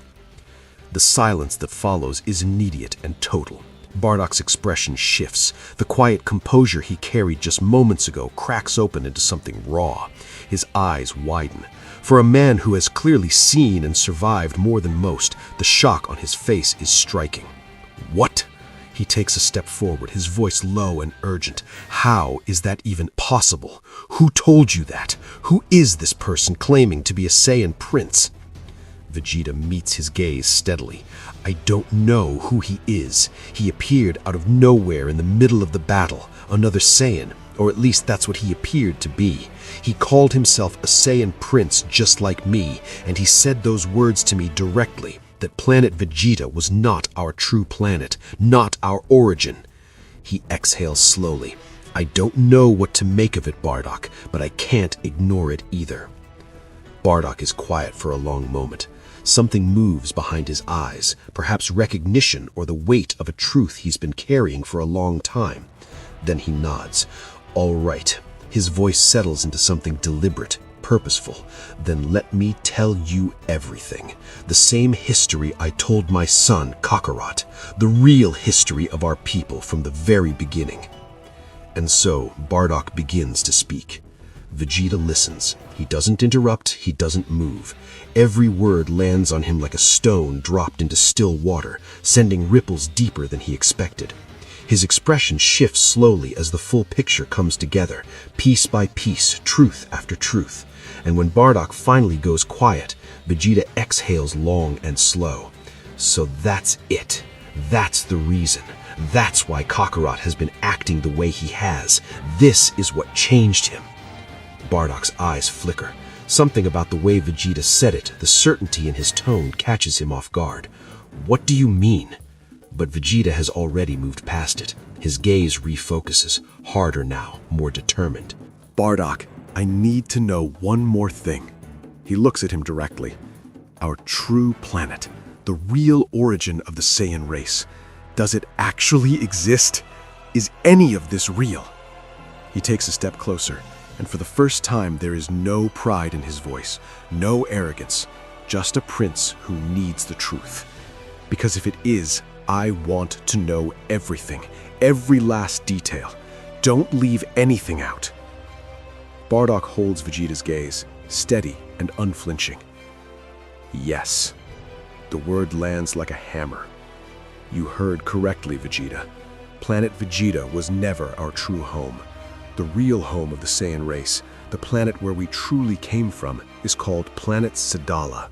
The silence that follows is immediate and total. Bardock's expression shifts. The quiet composure he carried just moments ago cracks open into something raw. His eyes widen. For a man who has clearly seen and survived more than most, the shock on his face is striking. What? He takes a step forward, his voice low and urgent. How is that even possible? Who told you that? Who is this person claiming to be a Saiyan Prince? Vegeta meets his gaze steadily. I don't know who he is. He appeared out of nowhere in the middle of the battle, another Saiyan, or at least that's what he appeared to be. He called himself a Saiyan Prince just like me, and he said those words to me directly, that planet Vegeta was not our true planet, not our origin. He exhales slowly. I don't know what to make of it, Bardock, but I can't ignore it either. Bardock is quiet for a long moment. Something moves behind his eyes, perhaps recognition or the weight of a truth he's been carrying for a long time. Then he nods. All right. His voice settles into something deliberate, purposeful. Then let me tell you everything. The same history I told my son, Kakarot. The real history of our people from the very beginning. And so Bardock begins to speak. Vegeta listens. He doesn't interrupt, he doesn't move. Every word lands on him like a stone dropped into still water, sending ripples deeper than he expected. His expression shifts slowly as the full picture comes together, piece by piece, truth after truth. And when Bardock finally goes quiet, Vegeta exhales long and slow. So that's it. That's the reason. That's why Kakarot has been acting the way he has. This is what changed him. Bardock's eyes flicker. Something about the way Vegeta said it, the certainty in his tone, catches him off guard. What do you mean? but Vegeta has already moved past it. His gaze refocuses, harder now, more determined. Bardock, I need to know one more thing. He looks at him directly. Our true planet, the real origin of the Saiyan race. Does it actually exist? Is any of this real? He takes a step closer, and for the first time there is no pride in his voice, no arrogance, just a prince who needs the truth. Because if it is, I want to know everything, every last detail. Don't leave anything out. Bardock holds Vegeta's gaze, steady and unflinching. Yes. The word lands like a hammer. You heard correctly, Vegeta. Planet Vegeta was never our true home. The real home of the Saiyan race, the planet where we truly came from, is called Planet Sadala.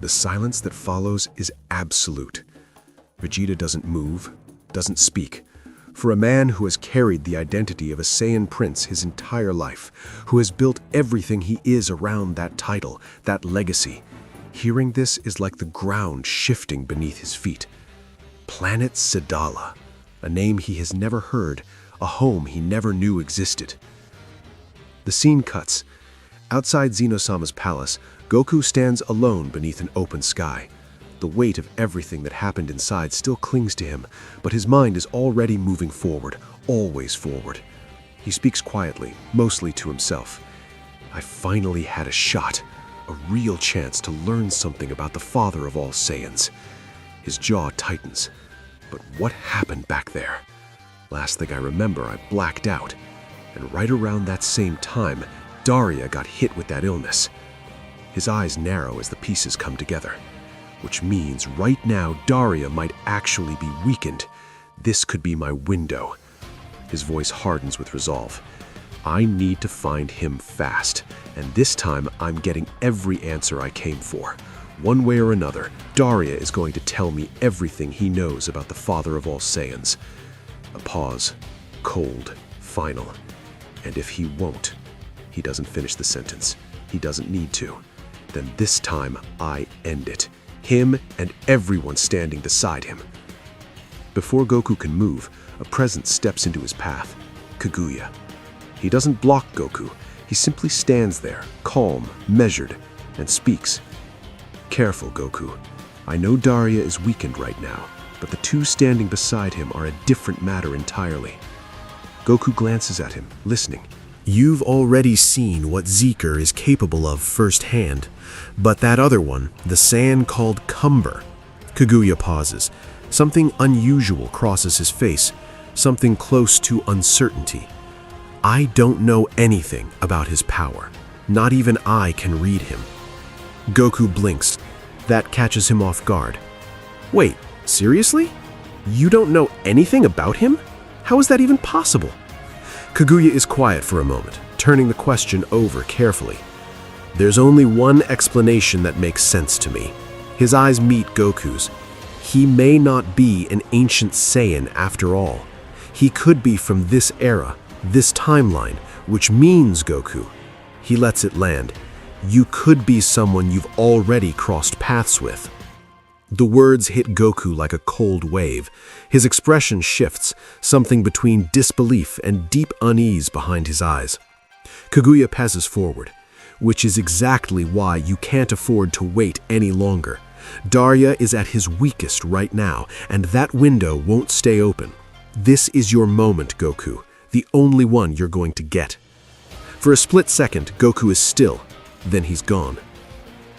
The silence that follows is absolute. Vegeta doesn't move, doesn't speak. For a man who has carried the identity of a Saiyan prince his entire life, who has built everything he is around that title, that legacy, hearing this is like the ground shifting beneath his feet. Planet Sadala, a name he has never heard, a home he never knew existed. The scene cuts. Outside Xenosama's palace, Goku stands alone beneath an open sky. The weight of everything that happened inside still clings to him, but his mind is already moving forward, always forward. He speaks quietly, mostly to himself. I finally had a shot, a real chance to learn something about the father of all Saiyans. His jaw tightens. But what happened back there? Last thing I remember, I blacked out. And right around that same time, Daria got hit with that illness. His eyes narrow as the pieces come together. Which means right now Daria might actually be weakened. This could be my window. His voice hardens with resolve. I need to find him fast, and this time I'm getting every answer I came for. One way or another, Daria is going to tell me everything he knows about the father of all Saiyans. A pause, cold, final. And if he won't, he doesn't finish the sentence. He doesn't need to. Then this time I end it. Him and everyone standing beside him. Before Goku can move, a presence steps into his path. Kaguya. He doesn't block Goku. He simply stands there, calm, measured, and speaks. Careful, Goku. I know Daria is weakened right now, but the two standing beside him are a different matter entirely. Goku glances at him, listening. You've already seen what Zeker is capable of firsthand, but that other one, the Saiyan called Cumber. Kaguya pauses. Something unusual crosses his face, something close to uncertainty. I don't know anything about his power. Not even I can read him. Goku blinks. That catches him off guard. Wait, seriously? You don't know anything about him? How is that even possible? Kaguya is quiet for a moment, turning the question over carefully. There's only one explanation that makes sense to me. His eyes meet Goku's. He may not be an ancient Saiyan after all. He could be from this era, this timeline, which means, Goku, he lets it land, you could be someone you've already crossed paths with. The words hit Goku like a cold wave. His expression shifts, something between disbelief and deep unease behind his eyes. Kaguya passes forward, which is exactly why you can't afford to wait any longer. Daria is at his weakest right now, and that window won't stay open. This is your moment, Goku, the only one you're going to get. For a split second, Goku is still, then he's gone.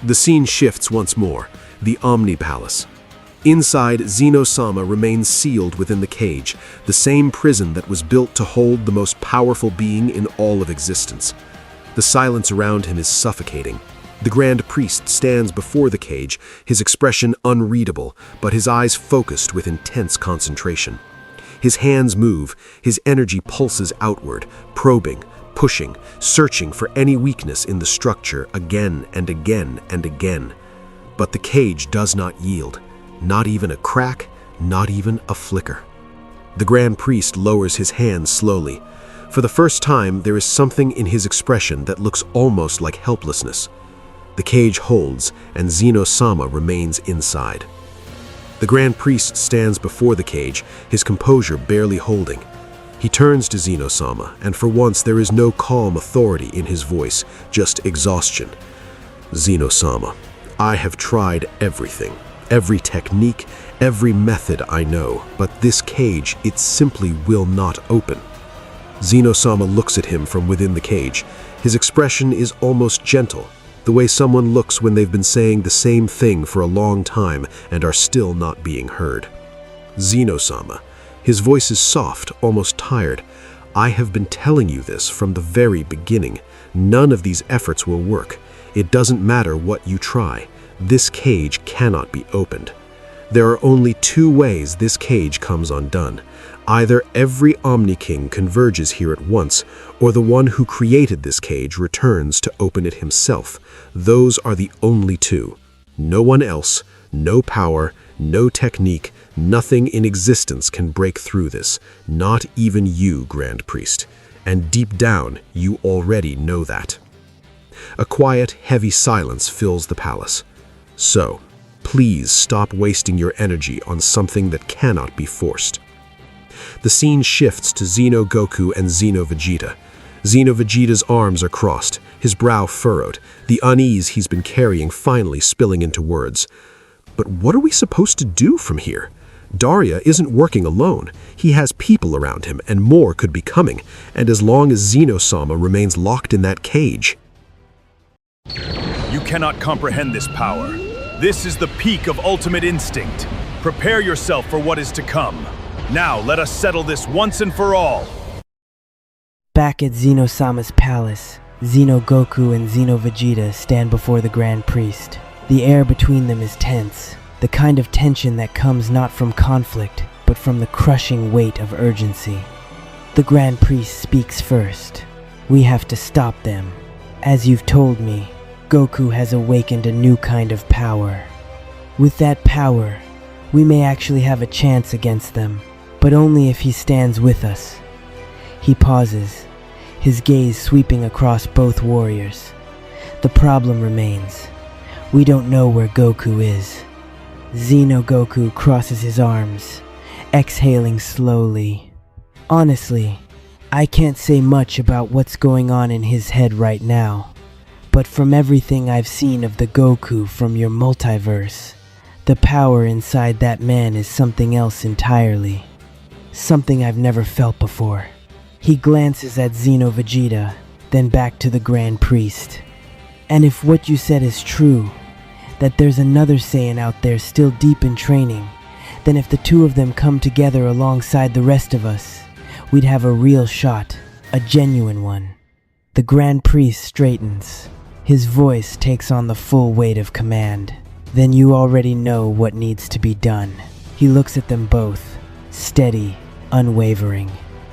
The scene shifts once more. The Omni Palace. Inside, Xenosama remains sealed within the cage, the same prison that was built to hold the most powerful being in all of existence. The silence around him is suffocating. The Grand Priest stands before the cage, his expression unreadable, but his eyes focused with intense concentration. His hands move, his energy pulses outward, probing, pushing, searching for any weakness in the structure again and again and again. But the cage does not yield. Not even a crack, not even a flicker. The Grand Priest lowers his hands slowly. For the first time, there is something in his expression that looks almost like helplessness. The cage holds, and Xenosama remains inside. The Grand Priest stands before the cage, his composure barely holding. He turns to Zeno-sama, and for once there is no calm authority in his voice, just exhaustion. Zeno-sama, I have tried everything, every technique, every method I know, but this cage, it simply will not open. Zeno-sama looks at him from within the cage. His expression is almost gentle, the way someone looks when they've been saying the same thing for a long time and are still not being heard. Zeno-sama, his voice is soft, almost tired. I have been telling you this from the very beginning. None of these efforts will work. It doesn't matter what you try. This cage cannot be opened. There are only two ways this cage comes undone. Either every Omni King converges here at once, or the one who created this cage returns to open it himself. Those are the only two. No one else, no power, no technique, nothing in existence can break through this. Not even you, Grand Priest. And deep down, you already know that. A quiet, heavy silence fills the palace. So, please stop wasting your energy on something that cannot be forced. The scene shifts to Xeno Goku and Xeno Vegeta. Xeno Vegeta's arms are crossed, his brow furrowed, the unease he's been carrying finally spilling into words. But what are we supposed to do from here? Daria isn't working alone. He has people around him, and more could be coming, and as long as Zeno-sama remains locked in that cage. You cannot comprehend this power. This is the peak of ultimate instinct. Prepare yourself for what is to come. Now let us settle this once and for all. Back at Zeno-sama's palace, Xeno Goku and Xeno Vegeta stand before the Grand Priest. The air between them is tense, the kind of tension that comes not from conflict, but from the crushing weight of urgency. The Grand Priest speaks first. We have to stop them. As you've told me, Goku has awakened a new kind of power. With that power, we may actually have a chance against them, but only if he stands with us. He pauses, his gaze sweeping across both warriors. The problem remains. We don't know where Goku is. Xeno Goku crosses his arms, exhaling slowly. Honestly, I can't say much about what's going on in his head right now, but from everything I've seen of the Goku from your multiverse, the power inside that man is something else entirely. Something I've never felt before. He glances at Xeno Vegeta, then back to the Grand Priest. And if what you said is true, that there's another Saiyan out there still deep in training, then if the two of them come together alongside the rest of us, we'd have a real shot, a genuine one. The Grand Priest straightens. His voice takes on the full weight of command. Then you already know what needs to be done. He looks at them both, steady, unwavering.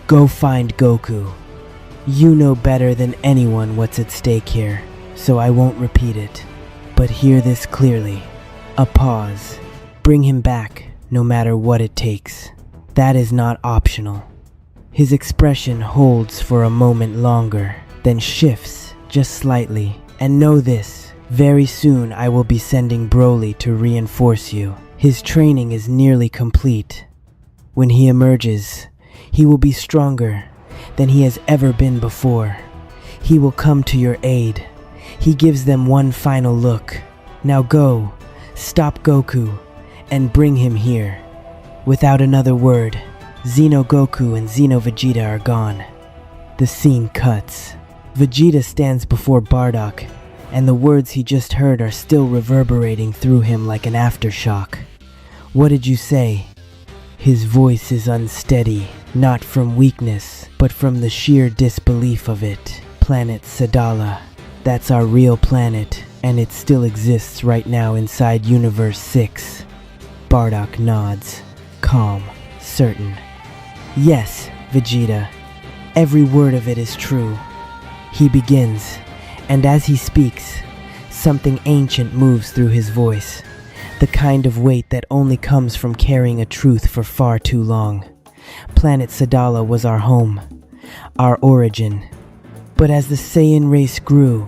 Go find Goku. You know better than anyone what's at stake here, so I won't repeat it. But hear this clearly. A pause. Bring him back, no matter what it takes. That is not optional. His expression holds for a moment longer, then shifts just slightly. And know this, very soon I will be sending Broly to reinforce you. His training is nearly complete. When he emerges, he will be stronger than he has ever been before. He will come to your aid. He gives them one final look. Now go, stop Goku, and bring him here. Without another word, Xeno Goku and Xeno Vegeta are gone. The scene cuts. Vegeta stands before Bardock, and the words he just heard are still reverberating through him like an aftershock. What did you say? His voice is unsteady, not from weakness, but from the sheer disbelief of it. Planet Sadala. That's our real planet, and it still exists right now inside Universe 6. Bardock nods, calm, certain. Yes, Vegeta. Every word of it is true. He begins, and as he speaks, something ancient moves through his voice. The kind of weight that only comes from carrying a truth for far too long. Planet Sadala was our home, our origin. But as the Saiyan race grew,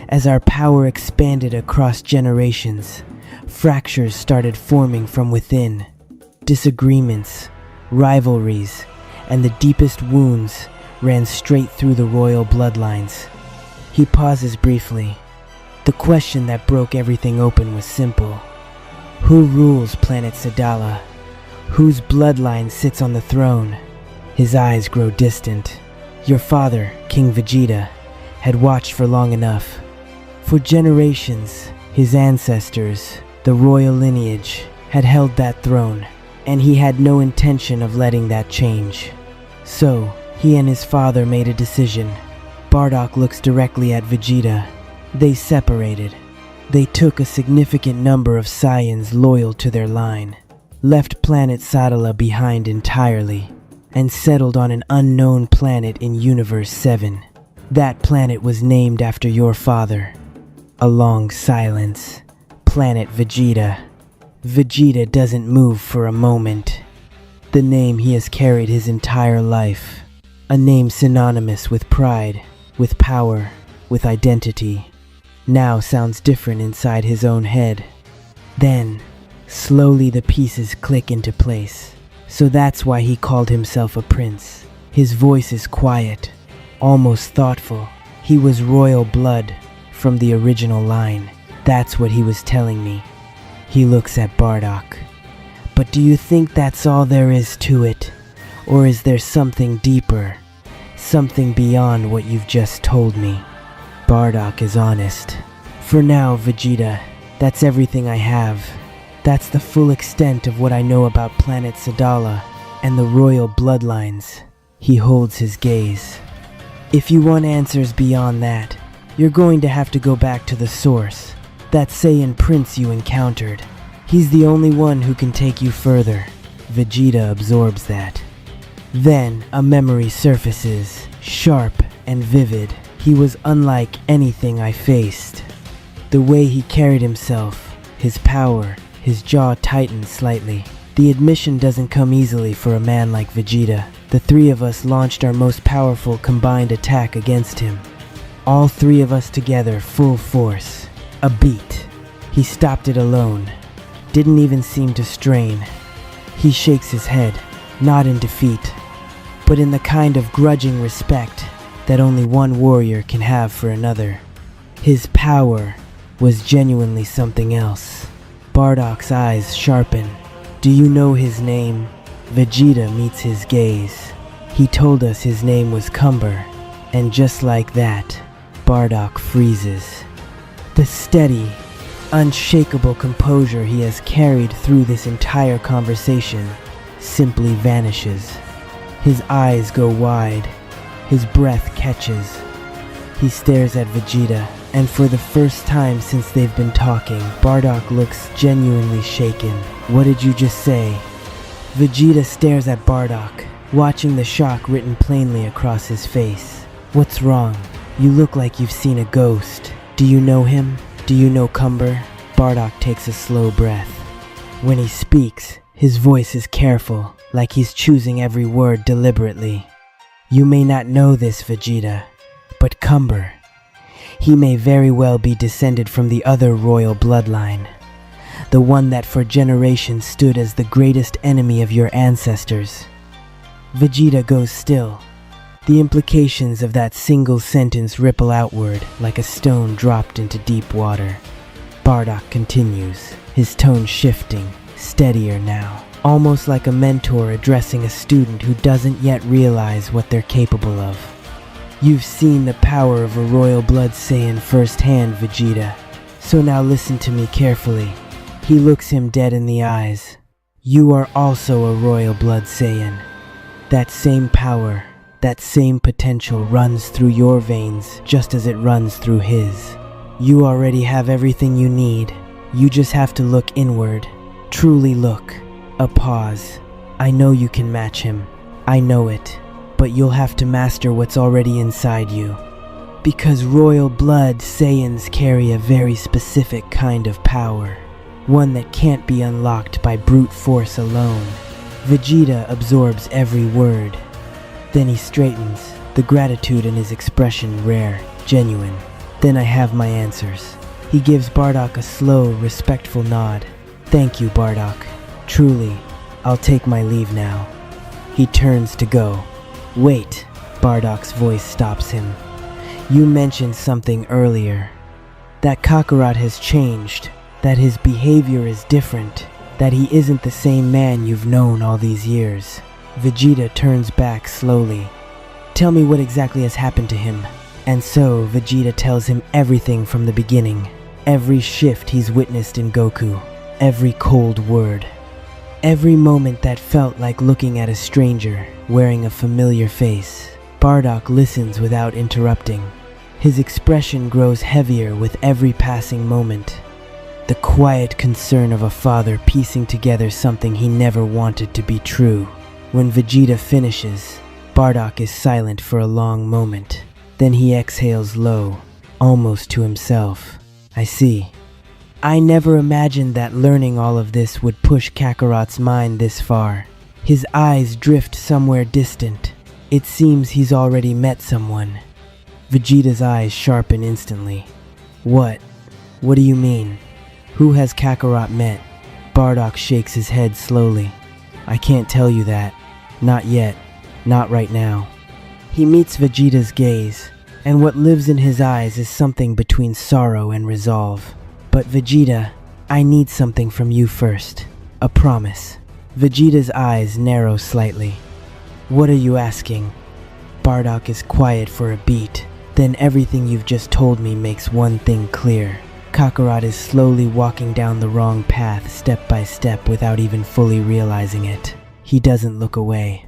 as our power expanded across generations, Fractures started forming from within. Disagreements, rivalries, and the deepest wounds ran straight through the royal bloodlines. He pauses briefly. The question that broke everything open was simple. Who rules planet Sadala? Whose bloodline sits on the throne? His eyes grow distant. Your father, King Vegeta, had watched for long enough. For generations, his ancestors, the royal lineage, had held that throne, and he had no intention of letting that change. So, he and his father made a decision. Bardock looks directly at Vegeta. They separated. They took a significant number of Saiyans loyal to their line, left planet Sadala behind entirely, and settled on an unknown planet in Universe 7. That planet was named after your father. A long silence. Planet Vegeta. Vegeta doesn't move for a moment. The name he has carried his entire life. A name synonymous with pride, with power, with identity. Now sounds different inside his own head. Then, slowly the pieces click into place. So that's why he called himself a prince. His voice is quiet, almost thoughtful. He was royal blood from the original line. That's what he was telling me. He looks at Bardock. But do you think that's all there is to it? Or is there something deeper? Something beyond what you've just told me? Bardock is honest. For now, Vegeta, that's everything I have. That's the full extent of what I know about planet Sadala and the royal bloodlines. He holds his gaze. If you want answers beyond that, you're going to have to go back to the source. That Saiyan prince you encountered. He's the only one who can take you further. Vegeta absorbs that. Then a memory surfaces, sharp and vivid. He was unlike anything I faced. The way he carried himself, his power, his jaw tightened slightly. The admission doesn't come easily for a man like Vegeta. The three of us launched our most powerful combined attack against him. All three of us together, full force. A beat. He stopped it alone. Didn't even seem to strain. He shakes his head, not in defeat, but in the kind of grudging respect that only one warrior can have for another. His power was genuinely something else. Bardock's eyes sharpen. Do you know his name? Vegeta meets his gaze. He told us his name was Cumber, and just like that, Bardock freezes. The steady, unshakable composure he has carried through this entire conversation simply vanishes. His eyes go wide. His breath catches. He stares at Vegeta, and for the first time since they've been talking, Bardock looks genuinely shaken. What did you just say? Vegeta stares at Bardock, watching the shock written plainly across his face. What's wrong? You look like you've seen a ghost. Do you know him? Do you know Cumber? Bardock takes a slow breath. When he speaks, his voice is careful, like he's choosing every word deliberately. You may not know this, Vegeta, but Cumber, he may very well be descended from the other royal bloodline, the one that for generations stood as the greatest enemy of your ancestors. Vegeta goes still. The implications of that single sentence ripple outward like a stone dropped into deep water. Bardock continues, his tone shifting, steadier now, almost like a mentor addressing a student who doesn't yet realize what they're capable of. You've seen the power of a royal blood Saiyan firsthand, Vegeta. So now listen to me carefully. He looks him dead in the eyes. You are also a royal blood Saiyan. That same power, that same potential runs through your veins just as it runs through his. You already have everything you need. You just have to look inward. Truly look. A pause. I know you can match him. I know it. But you'll have to master what's already inside you. Because royal blood Saiyans carry a very specific kind of power. One that can't be unlocked by brute force alone. Vegeta absorbs every word. Then he straightens, the gratitude in his expression rare, genuine. Then I have my answers. He gives Bardock a slow, respectful nod. Thank you, Bardock. Truly, I'll take my leave now. He turns to go. Wait, Bardock's voice stops him. You mentioned something earlier. That Kakarot has changed, that his behavior is different, that he isn't the same man you've known all these years. Vegeta turns back slowly. Tell me what exactly has happened to him. And so Vegeta tells him everything from the beginning. Every shift he's witnessed in Goku. Every cold word. Every moment that felt like looking at a stranger, wearing a familiar face. Bardock listens without interrupting. His expression grows heavier with every passing moment. The quiet concern of a father piecing together something he never wanted to be true. When Vegeta finishes, Bardock is silent for a long moment. Then he exhales low, almost to himself. I see. I never imagined that learning all of this would push Kakarot's mind this far. His eyes drift somewhere distant. It seems he's already met someone. Vegeta's eyes sharpen instantly. What? What do you mean? Who has Kakarot met? Bardock shakes his head slowly. I can't tell you that. Not yet. Not right now. He meets Vegeta's gaze, and what lives in his eyes is something between sorrow and resolve. But Vegeta, I need something from you first. A promise. Vegeta's eyes narrow slightly. What are you asking? Bardock is quiet for a beat. Then everything you've just told me makes one thing clear. Kakarot is slowly walking down the wrong path step by step without even fully realizing it. He doesn't look away.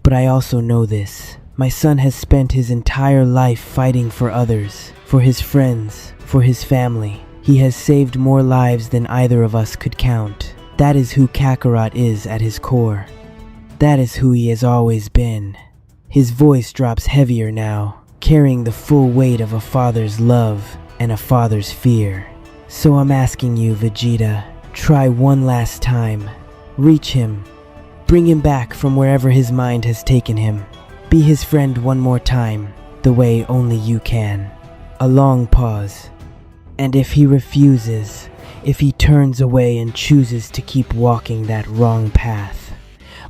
But I also know this. My son has spent his entire life fighting for others, for his friends, for his family. He has saved more lives than either of us could count. That is who Kakarot is at his core. That is who he has always been. His voice drops heavier now, carrying the full weight of a father's love and a father's fear. So I'm asking you, Vegeta, try one last time. Reach him. Bring him back from wherever his mind has taken him. Be his friend one more time, the way only you can. A long pause. And if he refuses, if he turns away and chooses to keep walking that wrong path,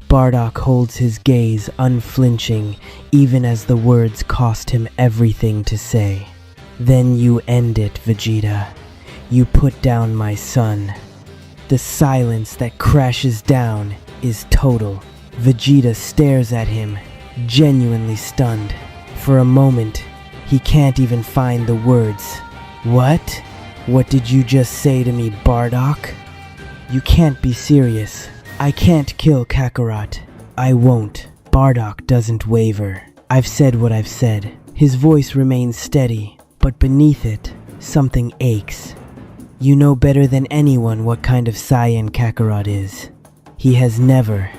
Bardock holds his gaze unflinching even as the words cost him everything to say. Then you end it, Vegeta. You put down my son. The silence that crashes down is total. Vegeta stares at him, genuinely stunned. For a moment, he can't even find the words. What? What did you just say to me, Bardock? You can't be serious. I can't kill Kakarot. I won't. Bardock doesn't waver. I've said what I've said. His voice remains steady, but beneath it, something aches. You know better than anyone what kind of Saiyan Kakarot is. He has never,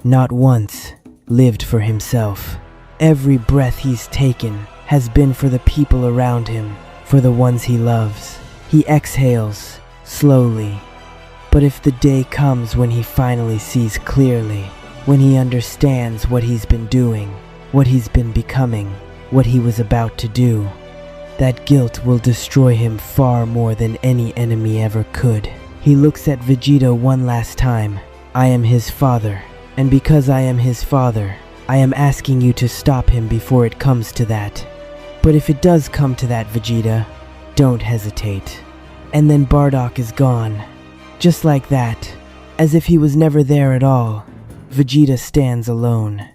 not once, lived for himself. Every breath he's taken has been for the people around him, for the ones he loves. He exhales, slowly. But if the day comes when he finally sees clearly, when he understands what he's been doing, what he's been becoming, what he was about to do, that guilt will destroy him far more than any enemy ever could. He looks at Vegeta one last time. I am his father, and because I am his father, I am asking you to stop him before it comes to that. But if it does come to that, Vegeta, don't hesitate. And then Bardock is gone. Just like that, as if he was never there at all. Vegeta stands alone.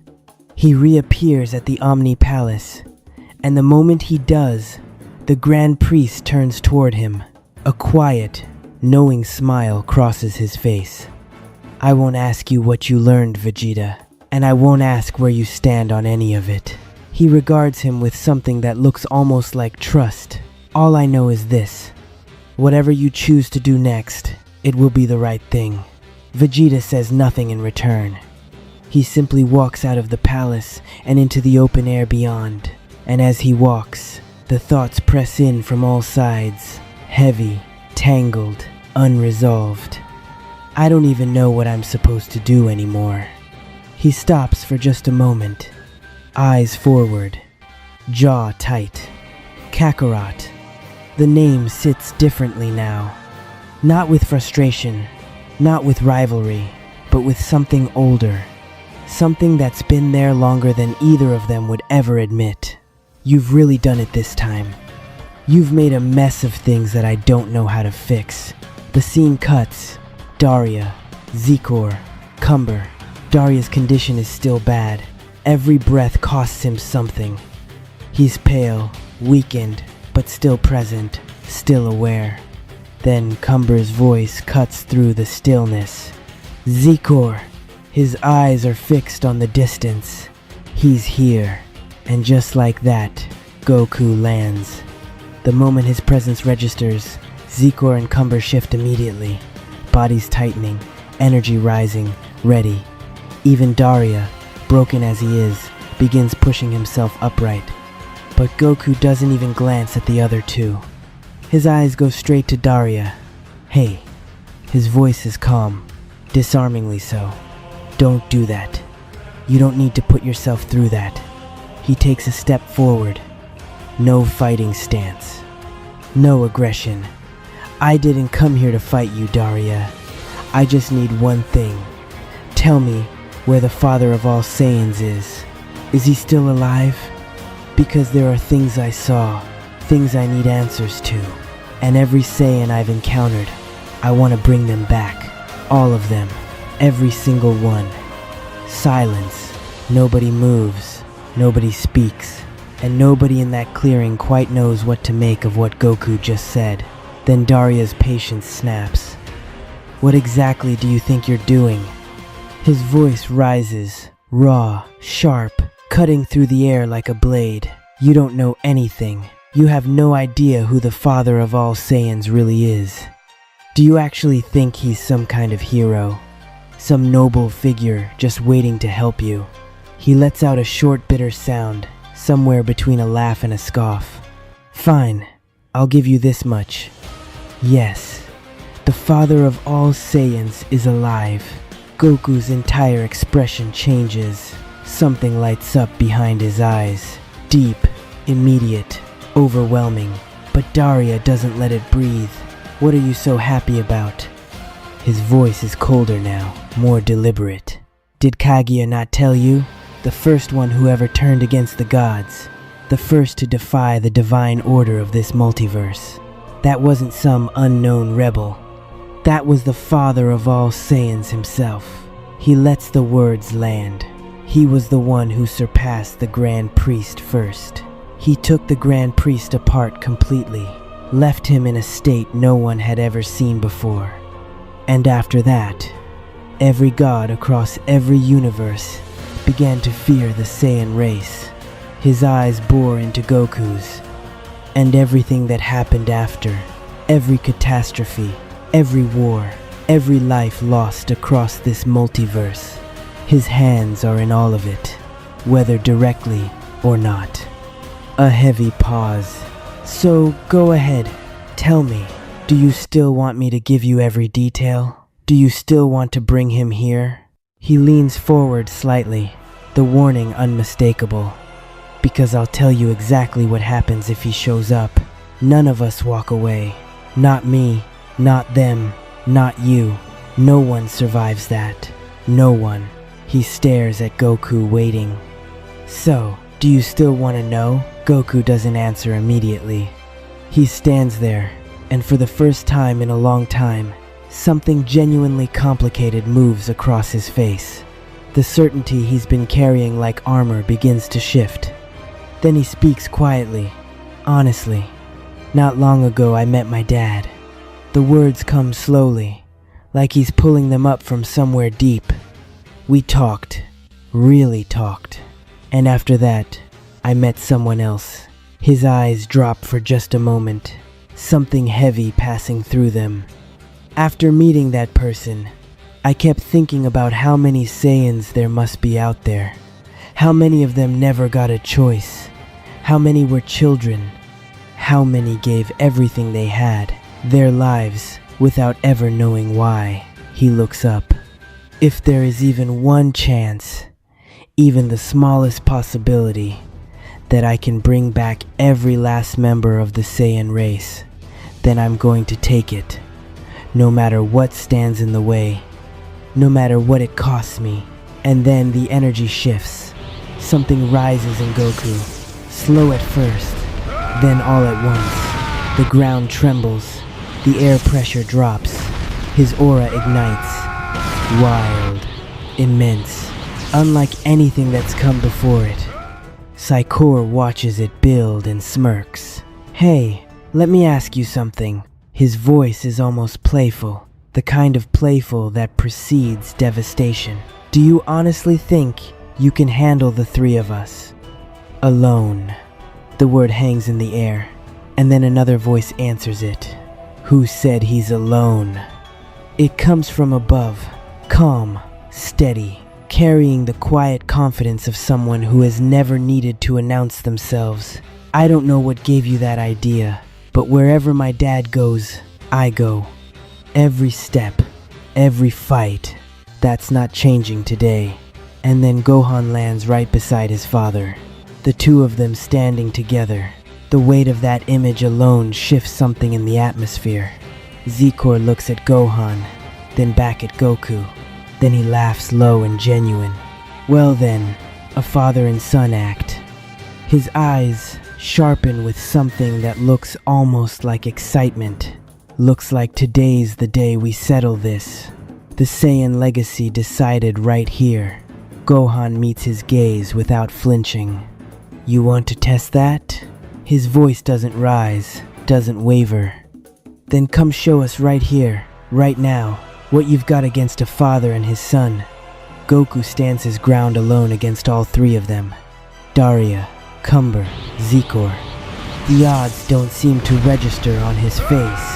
He reappears at the Omni Palace, and the moment he does, the Grand Priest turns toward him. A quiet, knowing smile crosses his face. I won't ask you what you learned, Vegeta, and I won't ask where you stand on any of it. He regards him with something that looks almost like trust. All I know is this. Whatever you choose to do next, it will be the right thing. Vegeta says nothing in return. He simply walks out of the palace and into the open air beyond. And as he walks, the thoughts press in from all sides, heavy, tangled, unresolved. I don't even know what I'm supposed to do anymore. He stops for just a moment, eyes forward, jaw tight. Kakarot. The name sits differently now. Not with frustration, not with rivalry, but with something older. Something that's been there longer than either of them would ever admit. You've really done it this time. You've made a mess of things that I don't know how to fix. The scene cuts. Daria, Zikor, Cumber. Daria's condition is still bad. Every breath costs him something. He's pale, weakened, but still present, still aware. Then Cumber's voice cuts through the stillness. Zikor! His eyes are fixed on the distance. He's here. And just like that, Goku lands. The moment his presence registers, Zikor and Cumber shift immediately. Bodies tightening, energy rising, ready. Even Daria, broken as he is, begins pushing himself upright. But Goku doesn't even glance at the other two. His eyes go straight to Daria. Hey. His voice is calm, disarmingly so. Don't do that. You don't need to put yourself through that. He takes a step forward. No fighting stance. No aggression. I didn't come here to fight you, Daria. I just need one thing. Tell me where the father of all Saiyans is. Is he still alive? Because there are things I saw, things I need answers to. And every Saiyan I've encountered, I want to bring them back. All of them. Every single one. Silence. Nobody moves. Nobody speaks. And nobody in that clearing quite knows what to make of what Goku just said. Then Daria's patience snaps. What exactly do you think you're doing? His voice rises, raw, sharp, cutting through the air like a blade. You don't know anything. You have no idea who the father of all Saiyans really is. Do you actually think he's some kind of hero? Some noble figure just waiting to help you? He lets out a short, bitter sound, somewhere between a laugh and a scoff. Fine, I'll give you this much. Yes, the father of all Saiyans is alive. Goku's entire expression changes. Something lights up behind his eyes. Deep, immediate, overwhelming. But Daria doesn't let it breathe. What are you so happy about? His voice is colder now, more deliberate. Did Kaguya not tell you? The first one who ever turned against the gods. The first to defy the divine order of this multiverse. That wasn't some unknown rebel. That was the father of all Saiyans himself. He lets the words land. He was the one who surpassed the Grand Priest first. He took the Grand Priest apart completely, left him in a state no one had ever seen before. And after that, every god across every universe began to fear the Saiyan race. His eyes bore into Goku's. And everything that happened after, every catastrophe, every war, every life lost across this multiverse, his hands are in all of it, whether directly or not. A heavy pause. So go ahead, tell me, do you still want me to give you every detail? Do you still want to bring him here? He leans forward slightly, the warning unmistakable. Because I'll tell you exactly what happens if he shows up. None of us walk away. Not me, not them, not you. No one survives that. No one. He stares at Goku waiting. So, do you still want to know? Goku doesn't answer immediately. He stands there, and for the first time in a long time, something genuinely complicated moves across his face. The certainty he's been carrying like armor begins to shift. Then he speaks quietly, honestly. Not long ago I met my dad. The words come slowly, like he's pulling them up from somewhere deep. We talked, really talked. And after that, I met someone else. His eyes drop for just a moment, something heavy passing through them. After meeting that person, I kept thinking about how many Saiyans there must be out there. How many of them never got a choice? How many were children? How many gave everything they had, their lives, without ever knowing why? He looks up. If there is even one chance, even the smallest possibility, that I can bring back every last member of the Saiyan race, then I'm going to take it. No matter what stands in the way. No matter what it costs me. And then the energy shifts. Something rises in Goku. Slow at first, then all at once. The ground trembles. The air pressure drops. His aura ignites. Wild. Immense. Unlike anything that's come before it. Saikor watches it build and smirks. Hey, let me ask you something. His voice is almost playful. The kind of playful that precedes devastation. Do you honestly think you can handle the three of us? Alone. The word hangs in the air, and then another voice answers it. Who said he's alone? It comes from above, calm, steady, carrying the quiet confidence of someone who has never needed to announce themselves. I don't know what gave you that idea, but wherever my dad goes, I go. Every step, every fight. That's not changing today. And then Gohan lands right beside his father. The two of them standing together. The weight of that image alone shifts something in the atmosphere. Zikor looks at Gohan, then back at Goku. Then he laughs low and genuine. Well then, a father and son act. His eyes sharpen with something that looks almost like excitement. Looks like today's the day we settle this. The Saiyan legacy decided right here. Gohan meets his gaze without flinching. You want to test that? His voice doesn't rise, doesn't waver. Then come show us right here, right now, what you've got against a father and his son. Goku stands his ground alone against all three of them. Daria, Cumber, Zikor. The odds don't seem to register on his face,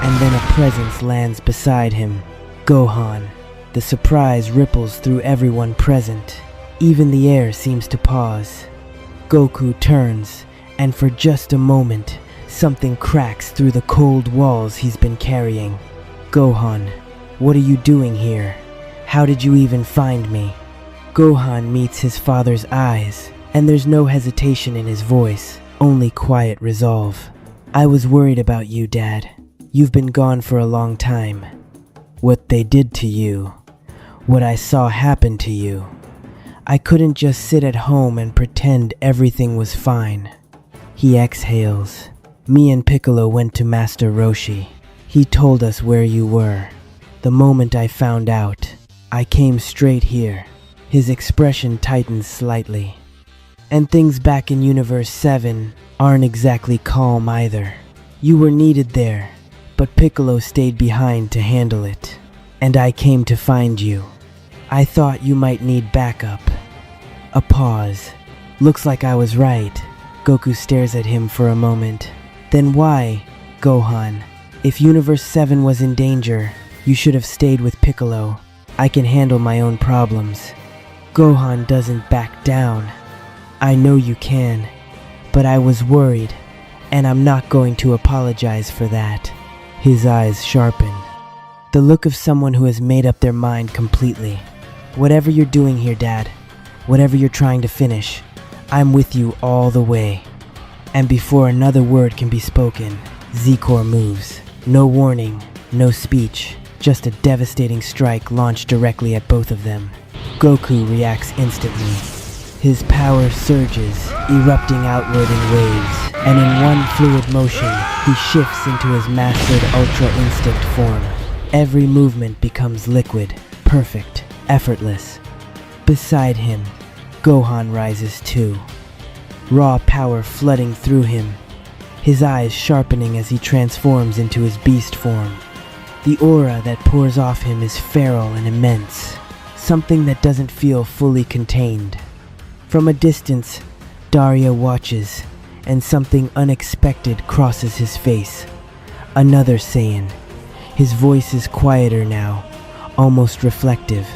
and then a presence lands beside him. Gohan. The surprise ripples through everyone present. Even the air seems to pause. Goku turns, and for just a moment, something cracks through the cold walls he's been carrying. Gohan, what are you doing here? How did you even find me? Gohan meets his father's eyes, and there's no hesitation in his voice, only quiet resolve. I was worried about you, Dad. You've been gone for a long time. What they did to you, what I saw happen to you. I couldn't just sit at home and pretend everything was fine. He exhales. Me and Piccolo went to Master Roshi. He told us where you were. The moment I found out, I came straight here. His expression tightens slightly. And things back in Universe 7 aren't exactly calm either. You were needed there, but Piccolo stayed behind to handle it. And I came to find you. I thought you might need backup. A pause. Looks like I was right. Goku stares at him for a moment. Then why, Gohan? If Universe 7 was in danger, you should have stayed with Piccolo. I can handle my own problems. Gohan doesn't back down. I know you can, but I was worried, and I'm not going to apologize for that. His eyes sharpen. The look of someone who has made up their mind completely. Whatever you're doing here, Dad, whatever you're trying to finish, I'm with you all the way. And before another word can be spoken, Zikor moves. No warning, no speech, just a devastating strike launched directly at both of them. Goku reacts instantly. His power surges, erupting outward in waves, and in one fluid motion, he shifts into his mastered Ultra Instinct form. Every movement becomes liquid, perfect, effortless. Beside him, Gohan rises too. Raw power flooding through him, his eyes sharpening as he transforms into his beast form. The aura that pours off him is feral and immense, something that doesn't feel fully contained. From a distance, Daria watches, and something unexpected crosses his face. Another Saiyan. His voice is quieter now, almost reflective.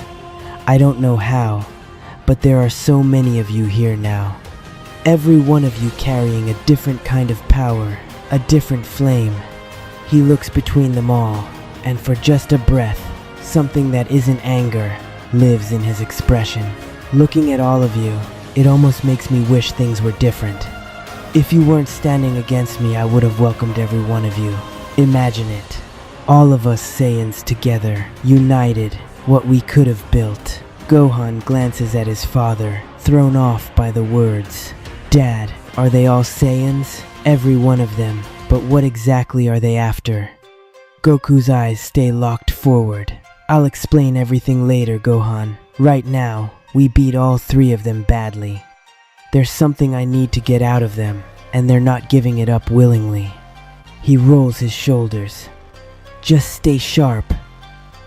I don't know how, but there are so many of you here now. Every one of you carrying a different kind of power, a different flame. He looks between them all, and for just a breath, something that isn't anger lives in his expression. Looking at all of you, it almost makes me wish things were different. If you weren't standing against me, I would have welcomed every one of you. Imagine it. All of us Saiyans together, united, what we could have built. Gohan glances at his father, thrown off by the words. Dad, are they all Saiyans? Every one of them, but what exactly are they after? Goku's eyes stay locked forward. I'll explain everything later, Gohan. Right now, we beat all three of them badly. There's something I need to get out of them, and they're not giving it up willingly. He rolls his shoulders. Just stay sharp.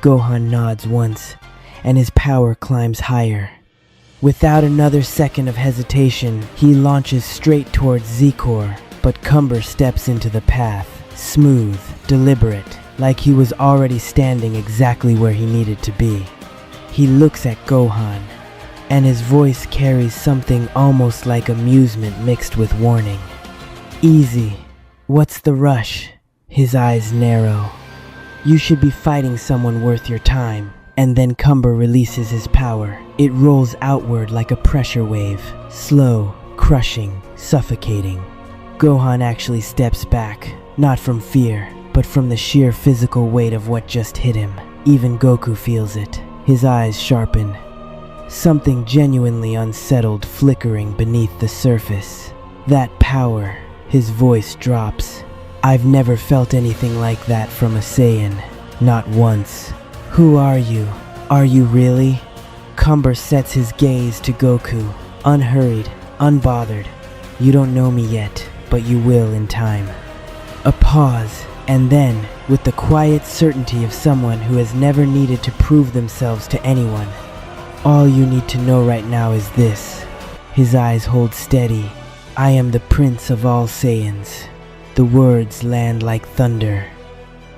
Gohan nods once, and his power climbs higher. Without another second of hesitation, he launches straight towards Zikor, but Cumber steps into the path, smooth, deliberate, like he was already standing exactly where he needed to be. He looks at Gohan, and his voice carries something almost like amusement mixed with warning. Easy. What's the rush? His eyes narrow. You should be fighting someone worth your time. And then Cumber releases his power. It rolls outward like a pressure wave. Slow, crushing, suffocating. Gohan actually steps back, not from fear, but from the sheer physical weight of what just hit him. Even Goku feels it. His eyes sharpen. Something genuinely unsettled flickering beneath the surface. That power. His voice drops. I've never felt anything like that from a Saiyan. Not once. Who are you? Are you really? Cumber sets his gaze to Goku, unhurried, unbothered. You don't know me yet, but you will in time. A pause, and then, with the quiet certainty of someone who has never needed to prove themselves to anyone. All you need to know right now is this. His eyes hold steady. I am the Prince of all Saiyans. The words land like thunder.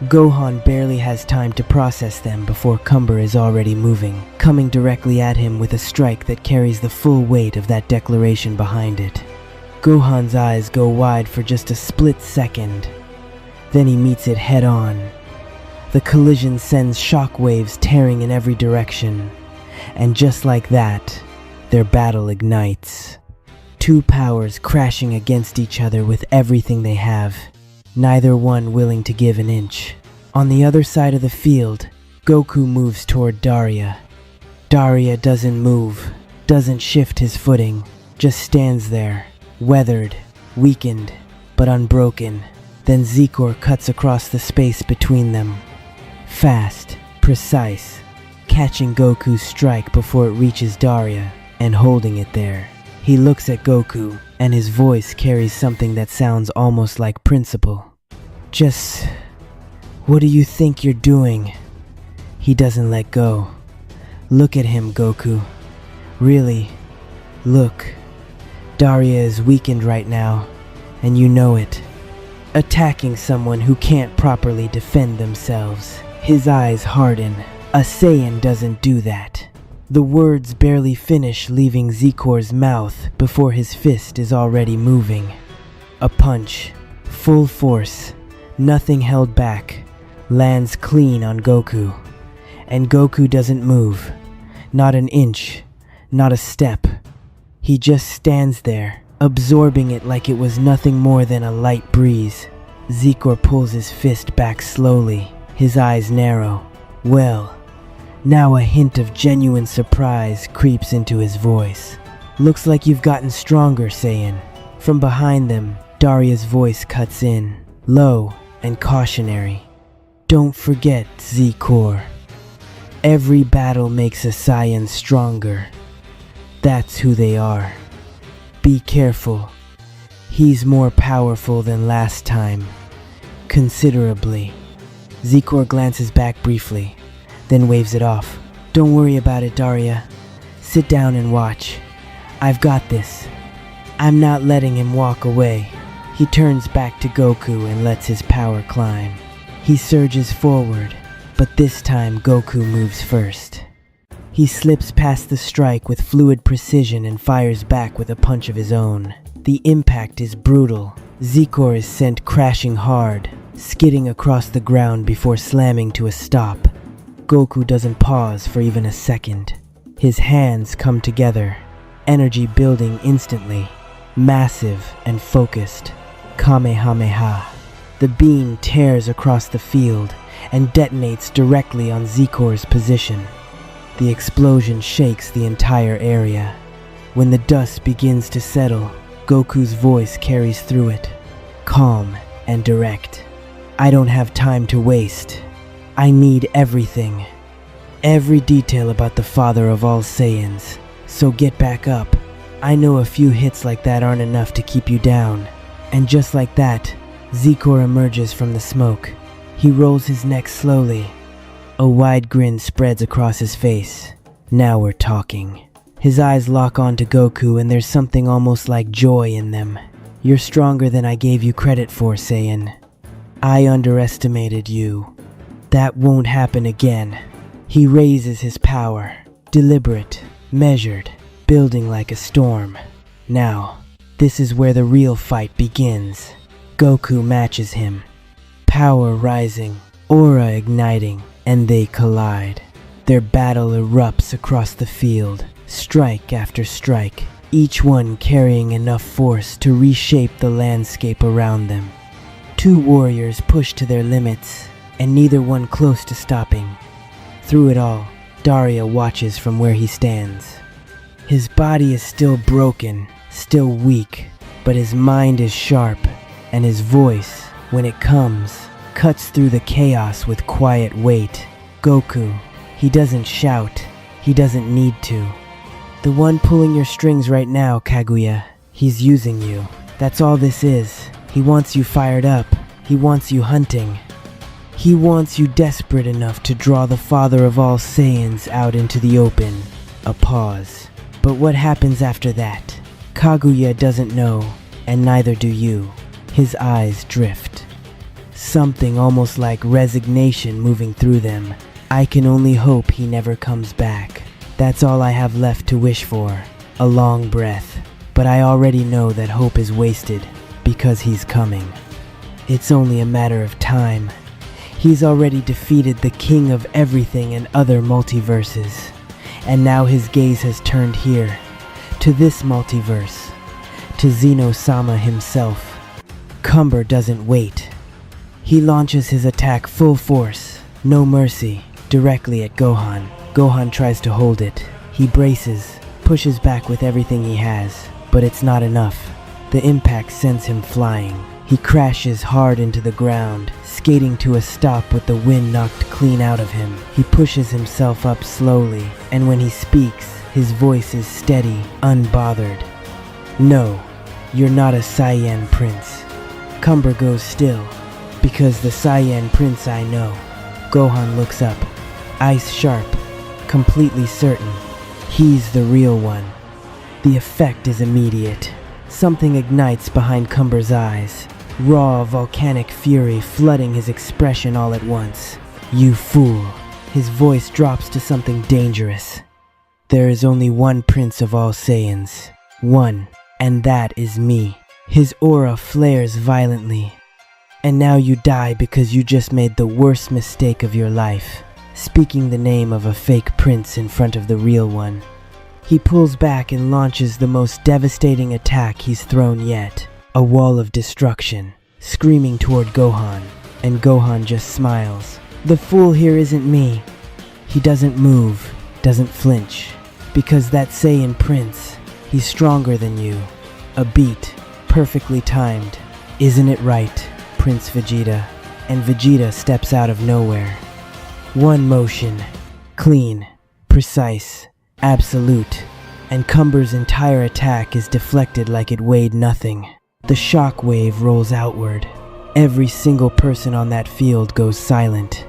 Gohan barely has time to process them before Cumber is already moving, coming directly at him with a strike that carries the full weight of that declaration behind it. Gohan's eyes go wide for just a split second. Then he meets it head on. The collision sends shockwaves tearing in every direction. And just like that, their battle ignites. Two powers crashing against each other with everything they have. Neither one willing to give an inch. On the other side of the field, Goku moves toward Daria. Daria doesn't move, doesn't shift his footing, just stands there, weathered, weakened, but unbroken. Then Zikor cuts across the space between them. Fast, precise, catching Goku's strike before it reaches Daria, and holding it there. He looks at Goku, and his voice carries something that sounds almost like principle. Just, what do you think you're doing? He doesn't let go. Look at him, Goku. Really, look. Daria is weakened right now, and you know it. Attacking someone who can't properly defend themselves. His eyes harden. A Saiyan doesn't do that. The words barely finish leaving Zikor's mouth before his fist is already moving. A punch, full force, nothing held back, lands clean on Goku. And Goku doesn't move. Not an inch, not a step. He just stands there, absorbing it like it was nothing more than a light breeze. Zikor pulls his fist back slowly, his eyes narrow. Well, now a hint of genuine surprise creeps into his voice. Looks like you've gotten stronger, Saiyan. From behind them, Daria's voice cuts in, low and cautionary. Don't forget, Zikor. Every battle makes a Saiyan stronger. That's who they are. Be careful. He's more powerful than last time. Considerably. Zikor glances back briefly, then waves it off. Don't worry about it, Daria. Sit down and watch. I've got this. I'm not letting him walk away. He turns back to Goku and lets his power climb. He surges forward, but this time Goku moves first. He slips past the strike with fluid precision and fires back with a punch of his own. The impact is brutal. Zikor is sent crashing hard, skidding across the ground before slamming to a stop. Goku doesn't pause for even a second. His hands come together, energy building instantly, massive and focused. Kamehameha. The beam tears across the field and detonates directly on Zicor's position. The explosion shakes the entire area. When the dust begins to settle, Goku's voice carries through it, calm and direct. I don't have time to waste. I need everything. Every detail about the father of all Saiyans. So get back up. I know a few hits like that aren't enough to keep you down. And just like that, Zicor emerges from the smoke. He rolls his neck slowly. A wide grin spreads across his face. Now we're talking. His eyes lock onto Goku and there's something almost like joy in them. You're stronger than I gave you credit for, Saiyan. I underestimated you. That won't happen again. He raises his power. Deliberate, measured, building like a storm. Now, this is where the real fight begins. Goku matches him. Power rising, aura igniting, and they collide. Their battle erupts across the field, strike after strike, each one carrying enough force to reshape the landscape around them. Two warriors push to their limits, and neither one close to stopping. Through it all, Daria watches from where he stands. His body is still broken, still weak, but his mind is sharp, and his voice, when it comes, cuts through the chaos with quiet weight. Goku, he doesn't shout, he doesn't need to. The one pulling your strings right now, Kaguya, he's using you. That's all this is. He wants you fired up, he wants you hunting. He wants you desperate enough to draw the father of all Saiyans out into the open. A pause. But what happens after that? Kaguya doesn't know, and neither do you. His eyes drift. Something almost like resignation moving through them. I can only hope he never comes back. That's all I have left to wish for. A long breath. But I already know that hope is wasted, because he's coming. It's only a matter of time. He's already defeated the king of everything and other multiverses. And now his gaze has turned here, to this multiverse, to Zeno-sama himself. Cumber doesn't wait. He launches his attack full force, no mercy, directly at Gohan. Gohan tries to hold it. He braces, pushes back with everything he has, but it's not enough. The impact sends him flying. He crashes hard into the ground, skating to a stop with the wind knocked clean out of him. He pushes himself up slowly, and when he speaks, his voice is steady, unbothered. No, you're not a Saiyan prince. Cumber goes still, because the Saiyan prince I know. Gohan looks up, eyes sharp, completely certain. He's the real one. The effect is immediate. Something ignites behind Cumber's eyes. Raw, volcanic fury flooding his expression all at once. You fool. His voice drops to something dangerous. There is only one prince of all Saiyans. One, and that is me. His aura flares violently. And now you die because you just made the worst mistake of your life, speaking the name of a fake prince in front of the real one. He pulls back and launches the most devastating attack he's thrown yet. A wall of destruction, screaming toward Gohan, and Gohan just smiles. The fool here isn't me. He doesn't move, doesn't flinch, because that Saiyan prince, he's stronger than you. A beat, perfectly timed. Isn't it right, Prince Vegeta? And Vegeta steps out of nowhere. One motion, clean, precise, absolute, and Cumber's entire attack is deflected like it weighed nothing. The shock wave rolls outward. Every single person on that field goes silent.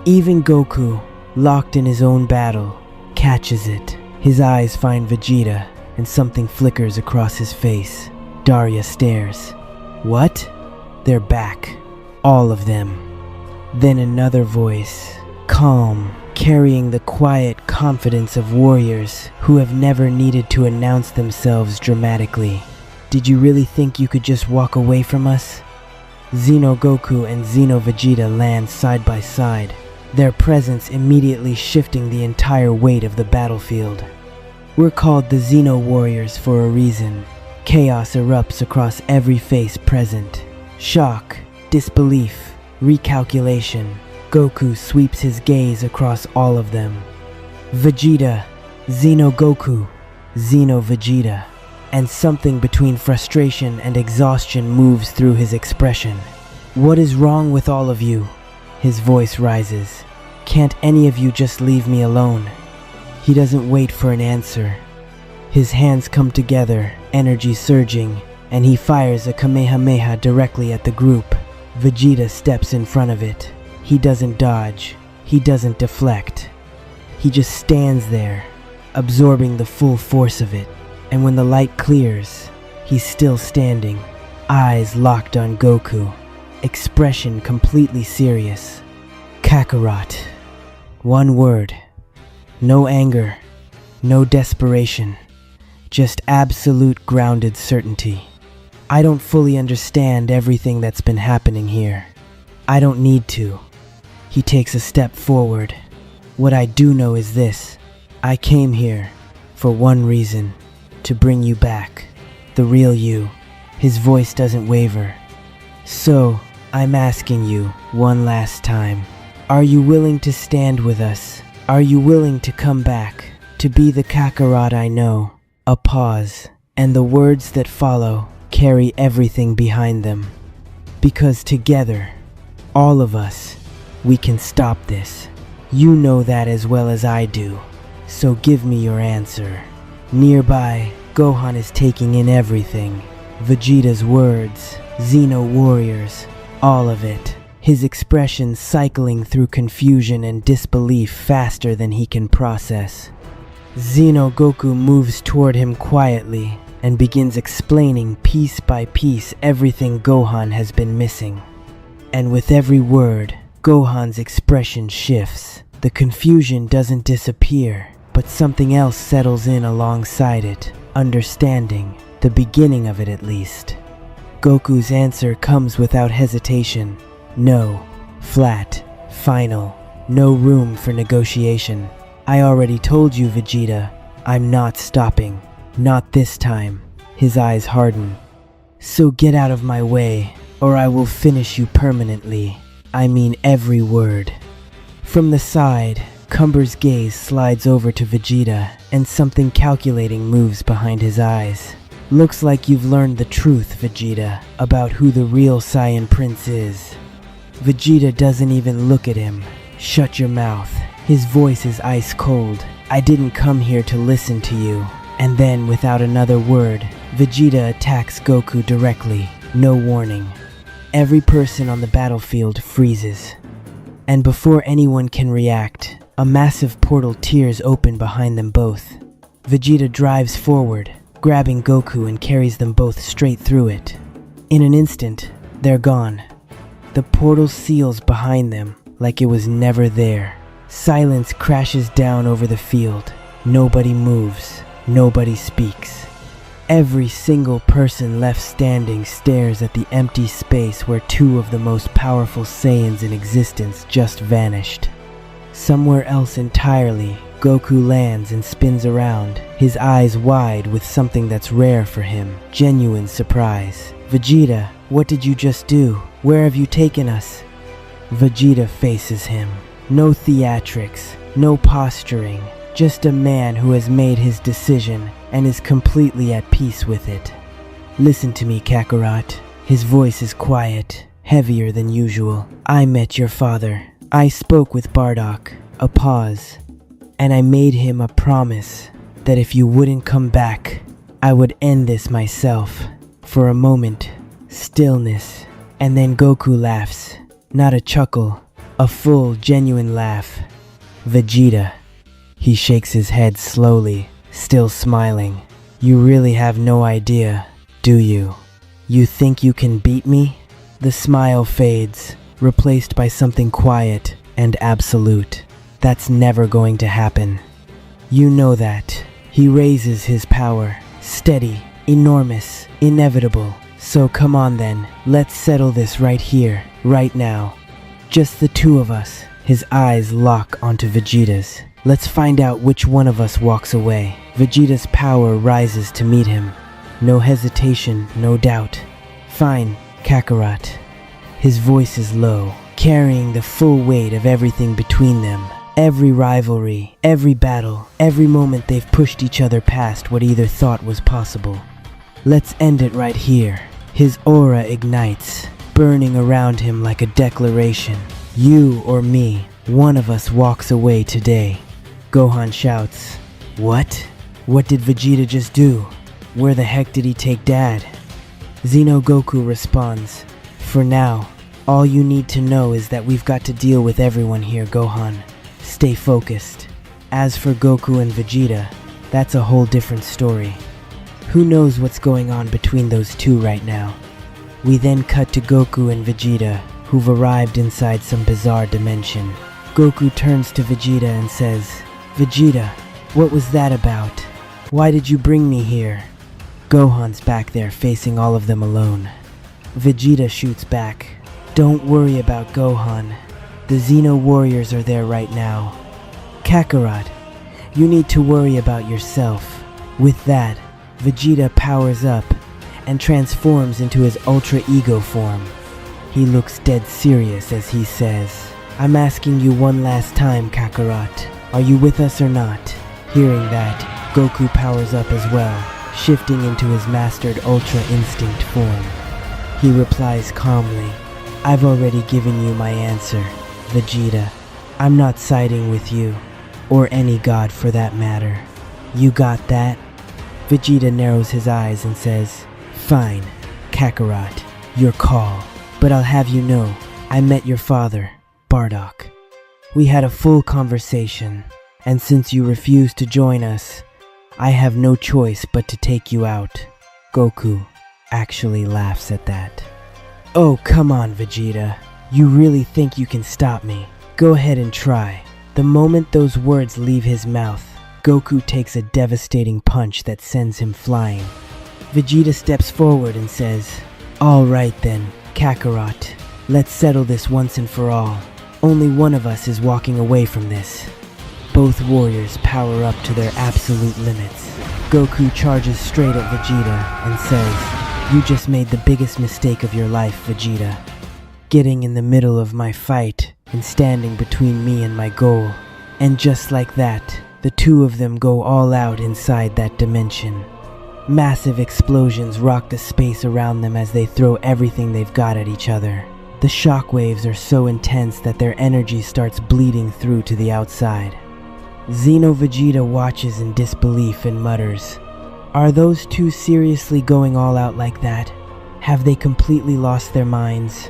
Even Goku, locked in his own battle, catches it. His eyes find Vegeta, and something flickers across his face. Daria stares. What? They're back. All of them. Then another voice, calm, carrying the quiet confidence of warriors who have never needed to announce themselves dramatically. Did you really think you could just walk away from us? Xeno Goku and Xeno Vegeta land side by side, their presence immediately shifting the entire weight of the battlefield. We're called the Xeno Warriors for a reason. Chaos erupts across every face present. Shock, disbelief, recalculation. Goku sweeps his gaze across all of them. Vegeta, Xeno Goku, Xeno Vegeta. And something between frustration and exhaustion moves through his expression. What is wrong with all of you? His voice rises. Can't any of you just leave me alone? He doesn't wait for an answer. His hands come together, energy surging, and he fires a Kamehameha directly at the group. Vegeta steps in front of it. He doesn't dodge. He doesn't deflect. He just stands there, absorbing the full force of it. And when the light clears, he's still standing, eyes locked on Goku, expression completely serious. Kakarot. One word. No anger, no desperation, just absolute grounded certainty. I don't fully understand everything that's been happening here. I don't need to. He takes a step forward. What I do know is this. I came here for one reason. To bring you back. The real you. His voice doesn't waver. So, I'm asking you one last time. Are you willing to stand with us? Are you willing to come back? To be the Kakarot I know? A pause. And the words that follow carry everything behind them. Because together, all of us, we can stop this. You know that as well as I do. So give me your answer. Nearby, Gohan is taking in everything. Vegeta's words, Xeno warriors, all of it. His expression cycling through confusion and disbelief faster than he can process. Xeno Goku moves toward him quietly and begins explaining piece by piece everything Gohan has been missing. And with every word, Gohan's expression shifts. The confusion doesn't disappear, but something else settles in alongside it, understanding, the beginning of it at least. Goku's answer comes without hesitation. No, flat, final, no room for negotiation. I already told you, Vegeta, I'm not stopping. Not this time. His eyes harden. So get out of my way, or I will finish you permanently. I mean every word. From the side, Cumber's gaze slides over to Vegeta, and something calculating moves behind his eyes. Looks like you've learned the truth, Vegeta, about who the real Saiyan Prince is. Vegeta doesn't even look at him. Shut your mouth. His voice is ice cold. I didn't come here to listen to you. And then, without another word, Vegeta attacks Goku directly, no warning. Every person on the battlefield freezes. And before anyone can react, a massive portal tears open behind them both. Vegeta drives forward, grabbing Goku and carries them both straight through it. In an instant, they're gone. The portal seals behind them like it was never there. Silence crashes down over the field. Nobody moves. Nobody speaks. Every single person left standing stares at the empty space where two of the most powerful Saiyans in existence just vanished. Somewhere else entirely, Goku lands and spins around, his eyes wide with something that's rare for him, genuine surprise. Vegeta, what did you just do? Where have you taken us? Vegeta faces him. No theatrics, no posturing, just a man who has made his decision and is completely at peace with it. Listen to me, Kakarot. His voice is quiet, heavier than usual. I met your father. I spoke with Bardock. A pause. And I made him a promise that if you wouldn't come back, I would end this myself. For a moment, stillness. And then Goku laughs. Not a chuckle. A full, genuine laugh. Vegeta. He shakes his head slowly, still smiling. You really have no idea, do you? You think you can beat me? The smile fades, replaced by something quiet and absolute. That's never going to happen. You know that. He raises his power. Steady, enormous, inevitable. So come on then, let's settle this right here, right now. Just the two of us. His eyes lock onto Vegeta's. Let's find out which one of us walks away. Vegeta's power rises to meet him. No hesitation, no doubt. Fine, Kakarot. His voice is low, carrying the full weight of everything between them. Every rivalry, every battle, every moment they've pushed each other past what either thought was possible. Let's end it right here. His aura ignites, burning around him like a declaration. You or me, one of us walks away today. Gohan shouts, "What? What did Vegeta just do? Where the heck did he take Dad?" Xeno Goku responds, "For now, all you need to know is that we've got to deal with everyone here, Gohan. Stay focused. As for Goku and Vegeta, that's a whole different story. Who knows what's going on between those two right now?" We then cut to Goku and Vegeta, who've arrived inside some bizarre dimension. Goku turns to Vegeta and says, "Vegeta, what was that about? Why did you bring me here?" Gohan's back there facing all of them alone. Vegeta shoots back, "Don't worry about Gohan. The Xeno warriors are there right now. Kakarot, you need to worry about yourself." With that, Vegeta powers up and transforms into his Ultra Ego form. He looks dead serious as he says, "I'm asking you one last time, Kakarot. Are you with us or not?" Hearing that, Goku powers up as well, shifting into his mastered Ultra Instinct form. He replies calmly, "I've already given you my answer, Vegeta. I'm not siding with you, or any god for that matter. You got that?" Vegeta narrows his eyes and says, "Fine, Kakarot, your call. But I'll have you know, I met your father, Bardock. We had a full conversation, and since you refused to join us, I have no choice but to take you out." Goku actually laughs at that. "Oh, come on, Vegeta. You really think you can stop me? Go ahead and try." The moment those words leave his mouth, Goku takes a devastating punch that sends him flying. Vegeta steps forward and says, "All right then, Kakarot. Let's settle this once and for all. Only one of us is walking away from this." Both warriors power up to their absolute limits. Goku charges straight at Vegeta and says, "You just made the biggest mistake of your life, Vegeta. Getting in the middle of my fight and standing between me and my goal." And just like that, the two of them go all out inside that dimension. Massive explosions rock the space around them as they throw everything they've got at each other. The shockwaves are so intense that their energy starts bleeding through to the outside. Xeno Vegeta watches in disbelief and mutters, "Are those two seriously going all out like that? Have they completely lost their minds?"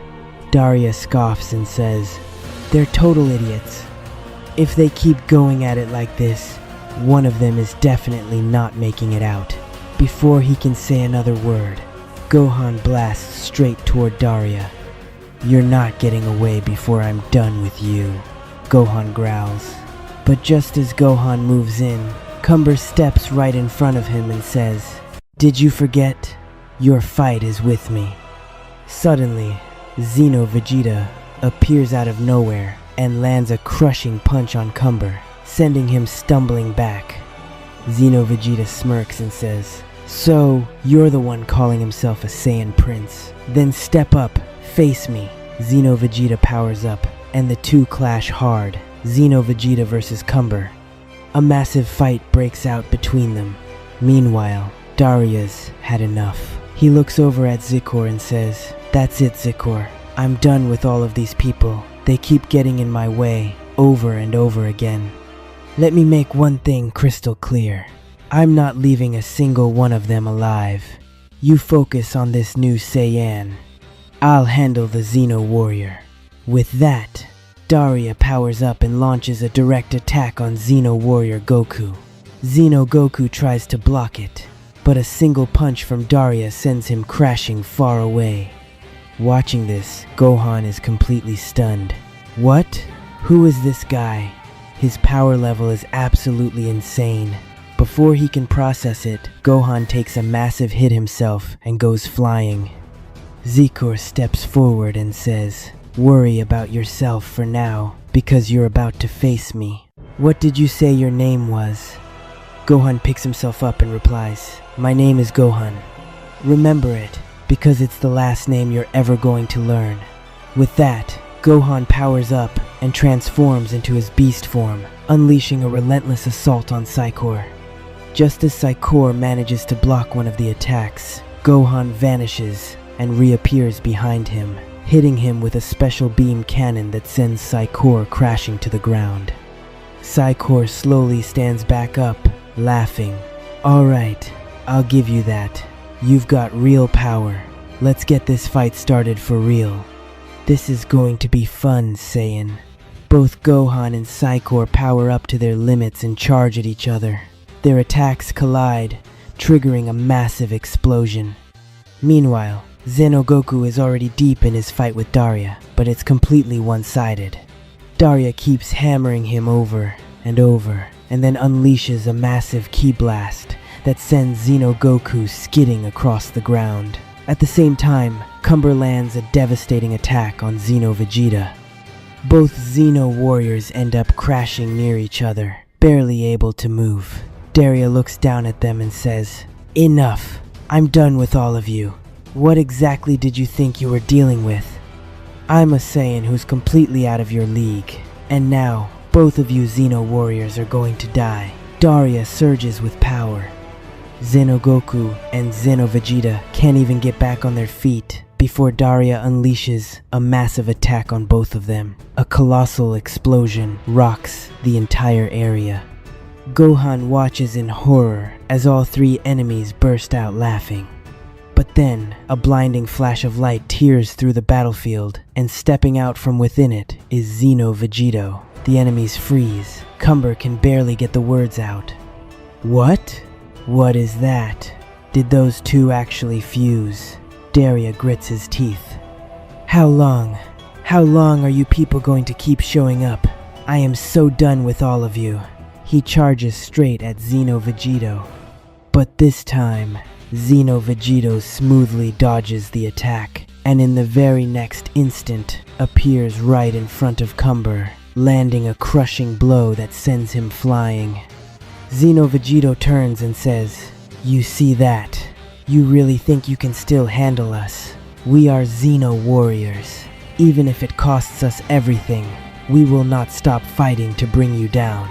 Daria scoffs and says, "They're total idiots. If they keep going at it like this, one of them is definitely not making it out." Before he can say another word, Gohan blasts straight toward Daria. "You're not getting away before I'm done with you," Gohan growls. But just as Gohan moves in, Cumber steps right in front of him and says, "Did you forget? Your fight is with me." Suddenly, Xeno Vegeta appears out of nowhere and lands a crushing punch on Cumber, sending him stumbling back. Xeno Vegeta smirks and says, "So, you're the one calling himself a Saiyan Prince? Then step up, face me." Xeno Vegeta powers up, and the two clash hard. Xeno Vegeta versus Cumber. A massive fight breaks out between them. Meanwhile, Daria's had enough. He looks over at Zikor and says, "That's it, Zikor. I'm done with all of these people. They keep getting in my way, over and over again. Let me make one thing crystal clear. I'm not leaving a single one of them alive. You focus on this new Saiyan. I'll handle the Xeno warrior." With that, Daria powers up and launches a direct attack on Xeno warrior Goku. Xeno Goku tries to block it, but a single punch from Daria sends him crashing far away. Watching this, Gohan is completely stunned. What? Who is this guy? His power level is absolutely insane. Before he can process it, Gohan takes a massive hit himself and goes flying. Zikor steps forward and says, "Worry about yourself for now, because you're about to face me. What did you say your name was?" Gohan picks himself up and replies, "My name is Gohan. Remember it, because it's the last name you're ever going to learn." With that, Gohan powers up and transforms into his beast form, unleashing a relentless assault on Psycor. Just as Psycor manages to block one of the attacks, Gohan vanishes and reappears behind him, hitting him with a special beam cannon that sends Psycor crashing to the ground. Psycor slowly stands back up, laughing. "Alright, I'll give you that. You've got real power. Let's get this fight started for real." "This is going to be fun, Saiyan." Both Gohan and Psycor power up to their limits and charge at each other. Their attacks collide, triggering a massive explosion. Meanwhile, Xenogoku is already deep in his fight with Daria, but it's completely one-sided. Daria keeps hammering him over and over, and then unleashes a massive ki blast that sends Xenogoku skidding across the ground. At the same time, Cumber lands a devastating attack on Xeno Vegeta. Both Xeno warriors end up crashing near each other, barely able to move. Daria looks down at them and says, "Enough. I'm done with all of you. What exactly did you think you were dealing with? I'm a Saiyan who's completely out of your league. And now, both of you Xeno warriors are going to die." Daria surges with power. Xenogoku and Xeno Vegeta can't even get back on their feet before Daria unleashes a massive attack on both of them. A colossal explosion rocks the entire area. Gohan watches in horror as all three enemies burst out laughing. But then, a blinding flash of light tears through the battlefield, and stepping out from within it is Xeno Vegito. The enemies freeze. Cumber can barely get the words out. "What? What is that? Did those two actually fuse?" Daria grits his teeth. How long are you people going to keep showing up? I am so done with all of you." He charges straight at Xeno Vegito. But this time, Xeno Vegito smoothly dodges the attack, and in the very next instant, appears right in front of Cumber, landing a crushing blow that sends him flying. Xeno Vegito turns and says, "You see that? You really think you can still handle us? We are Xeno warriors. Even if it costs us everything, we will not stop fighting to bring you down."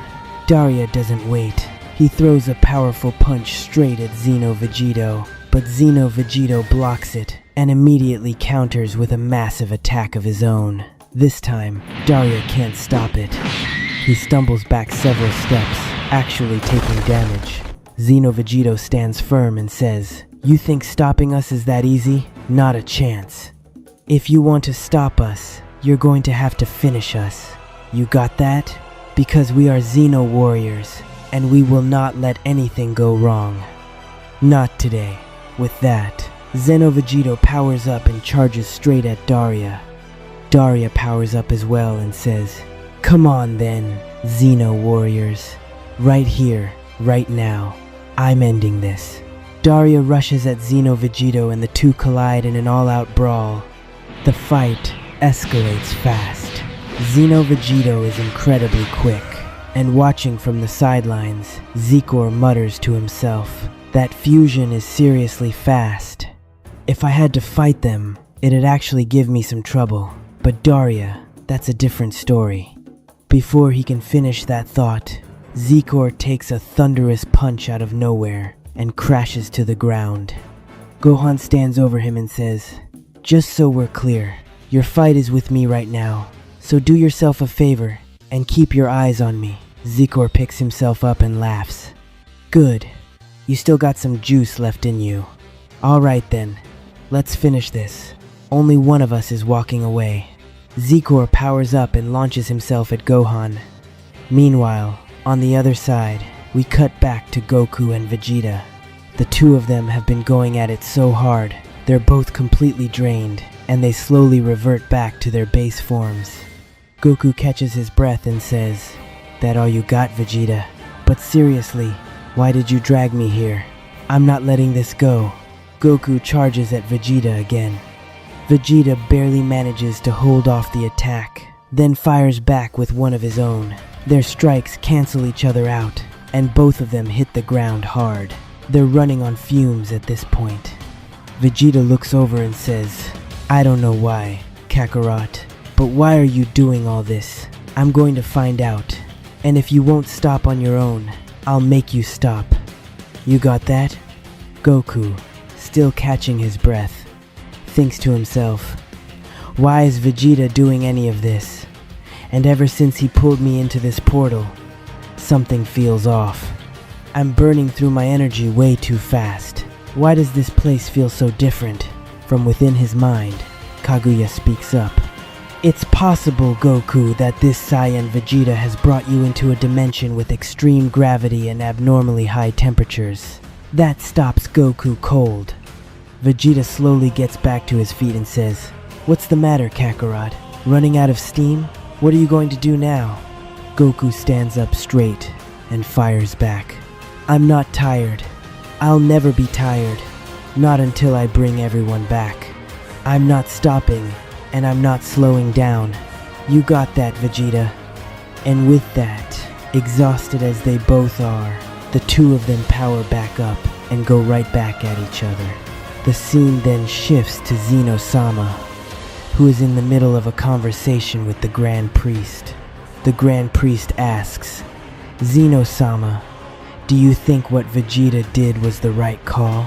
Daria doesn't wait. He throws a powerful punch straight at Xeno Vegito, but Xeno Vegito blocks it and immediately counters with a massive attack of his own. This time, Daria can't stop it. He stumbles back several steps, actually taking damage. Xeno Vegito stands firm and says, "You think stopping us is that easy? Not a chance. If you want to stop us, you're going to have to finish us. You got that? Because we are Xeno warriors, and we will not let anything go wrong. Not today." With that, Xeno Vegito powers up and charges straight at Daria. Daria powers up as well and says, "Come on then, Xeno warriors. Right here, right now. I'm ending this." Daria rushes at Xeno Vegito and the two collide in an all-out brawl. The fight escalates fast. Xeno Vegito is incredibly quick, and watching from the sidelines, Zikor mutters to himself, "That fusion is seriously fast. If I had to fight them, it'd actually give me some trouble. But Daria, that's a different story." Before he can finish that thought, Zikor takes a thunderous punch out of nowhere and crashes to the ground. Gohan stands over him and says, "Just so we're clear, your fight is with me right now, so do yourself a favor and keep your eyes on me." Zikor picks himself up and laughs. "Good. You still got some juice left in you. Alright then, let's finish this. Only one of us is walking away." Zikor powers up and launches himself at Gohan. Meanwhile, on the other side, we cut back to Goku and Vegeta. The two of them have been going at it so hard, they're both completely drained, and they slowly revert back to their base forms. Goku catches his breath and says, "That all you got, Vegeta? But seriously, why did you drag me here? I'm not letting this go." Goku charges at Vegeta again. Vegeta barely manages to hold off the attack, then fires back with one of his own. Their strikes cancel each other out, and both of them hit the ground hard. They're running on fumes at this point. Vegeta looks over and says, "I don't know why. Kakarot. But why are you doing all this? I'm going to find out. And if you won't stop on your own, I'll make you stop. You got that? Goku, still catching his breath, thinks to himself, why is Vegeta doing any of this? And ever since he pulled me into this portal, something feels off. I'm burning through my energy way too fast. Why does this place feel so different? From within his mind, Kaguya speaks up. It's possible, Goku, that this Saiyan Vegeta has brought you into a dimension with extreme gravity and abnormally high temperatures. That stops Goku cold. Vegeta slowly gets back to his feet and says, "What's the matter, Kakarot? Running out of steam? What are you going to do now?" Goku stands up straight and fires back. "I'm not tired. I'll never be tired. Not until I bring everyone back. I'm not stopping, and I'm not slowing down. You got that, Vegeta." And with that, exhausted as they both are, the two of them power back up and go right back at each other. The scene then shifts to Zeno-sama, who is in the middle of a conversation with the Grand Priest. The Grand Priest asks, "Zeno-sama, do you think what Vegeta did was the right call?"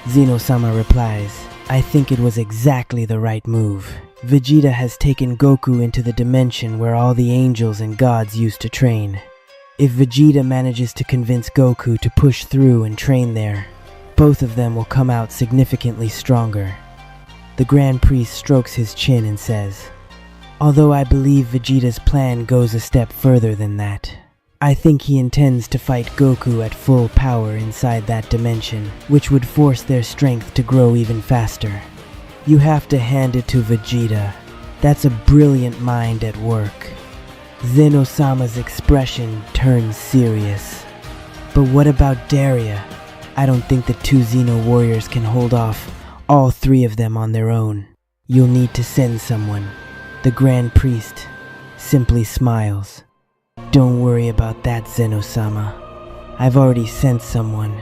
Zeno-sama replies, "I think it was exactly the right move. Vegeta has taken Goku into the dimension where all the angels and gods used to train. If Vegeta manages to convince Goku to push through and train there, both of them will come out significantly stronger." The Grand Priest strokes his chin and says, "Although I believe Vegeta's plan goes a step further than that. I think he intends to fight Goku at full power inside that dimension, which would force their strength to grow even faster. You have to hand it to Vegeta. That's a brilliant mind at work." Zeno-sama's expression turns serious. "But what about Daria? I don't think the two Xeno warriors can hold off all three of them on their own. You'll need to send someone." The Grand Priest simply smiles. "Don't worry about that, Zeno-sama. I've already sent someone.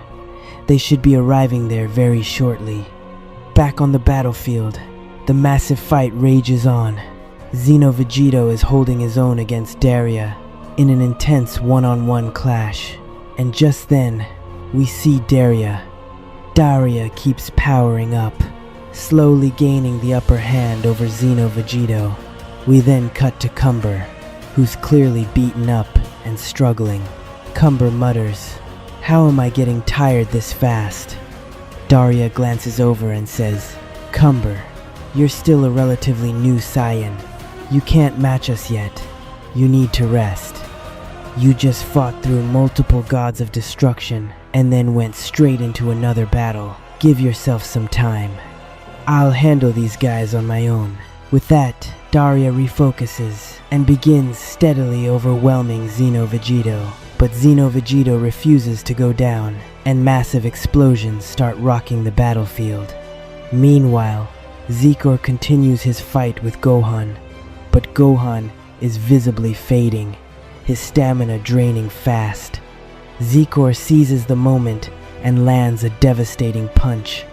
They should be arriving there very shortly." Back on the battlefield, the massive fight rages on. Xeno Vegito is holding his own against Daria in an intense one-on-one clash. And just then, we see Daria. Daria keeps powering up, slowly gaining the upper hand over Xeno Vegito. We then cut to Cumber, who's clearly beaten up and struggling. Cumber mutters, "How am I getting tired this fast?" Daria glances over and says, "Cumber, you're still a relatively new Saiyan. You can't match us yet. You need to rest. You just fought through multiple gods of destruction and then went straight into another battle. Give yourself some time. I'll handle these guys on my own." With that, Daria refocuses and begins steadily overwhelming Xeno Vegito. But Xeno Vegito refuses to go down, and massive explosions start rocking the battlefield. Meanwhile, Zikor continues his fight with Gohan, but Gohan is visibly fading, his stamina draining fast. Zikor seizes the moment and lands a devastating punch.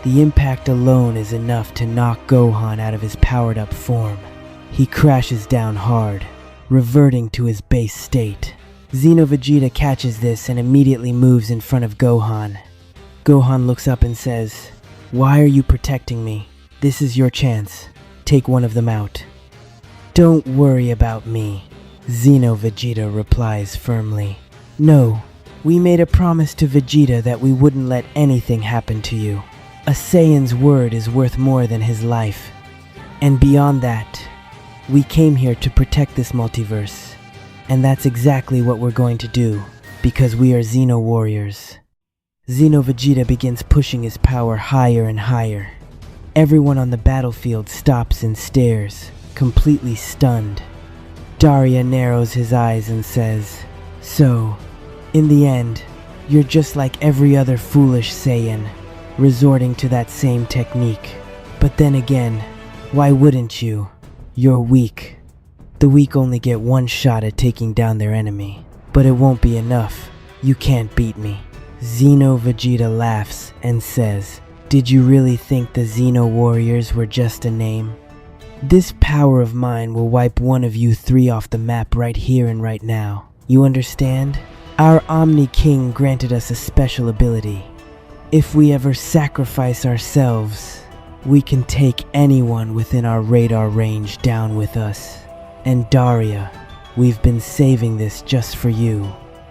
The impact alone is enough to knock Gohan out of his powered-up form. He crashes down hard, reverting to his base state. Xeno Vegeta catches this and immediately moves in front of Gohan. Gohan looks up and says, "Why are you protecting me? This is your chance. Take one of them out." "Don't worry about me," Xeno Vegeta replies firmly. "No, we made a promise to Vegeta that we wouldn't let anything happen to you. A Saiyan's word is worth more than his life. And beyond that, we came here to protect this multiverse. And that's exactly what we're going to do, because we are Xeno warriors." Xeno Vegeta begins pushing his power higher and higher. Everyone on the battlefield stops and stares, completely stunned. Daria narrows his eyes and says, "So, in the end, you're just like every other foolish Saiyan, resorting to that same technique. But then again, why wouldn't you? You're weak. The weak only get one shot at taking down their enemy. But it won't be enough. You can't beat me." Xeno Vegeta laughs and says, "Did you really think the Xeno warriors were just a name? This power of mine will wipe one of you three off the map right here and right now. You understand? Our Omni King granted us a special ability. If we ever sacrifice ourselves, we can take anyone within our radar range down with us. And Daria, we've been saving this just for you.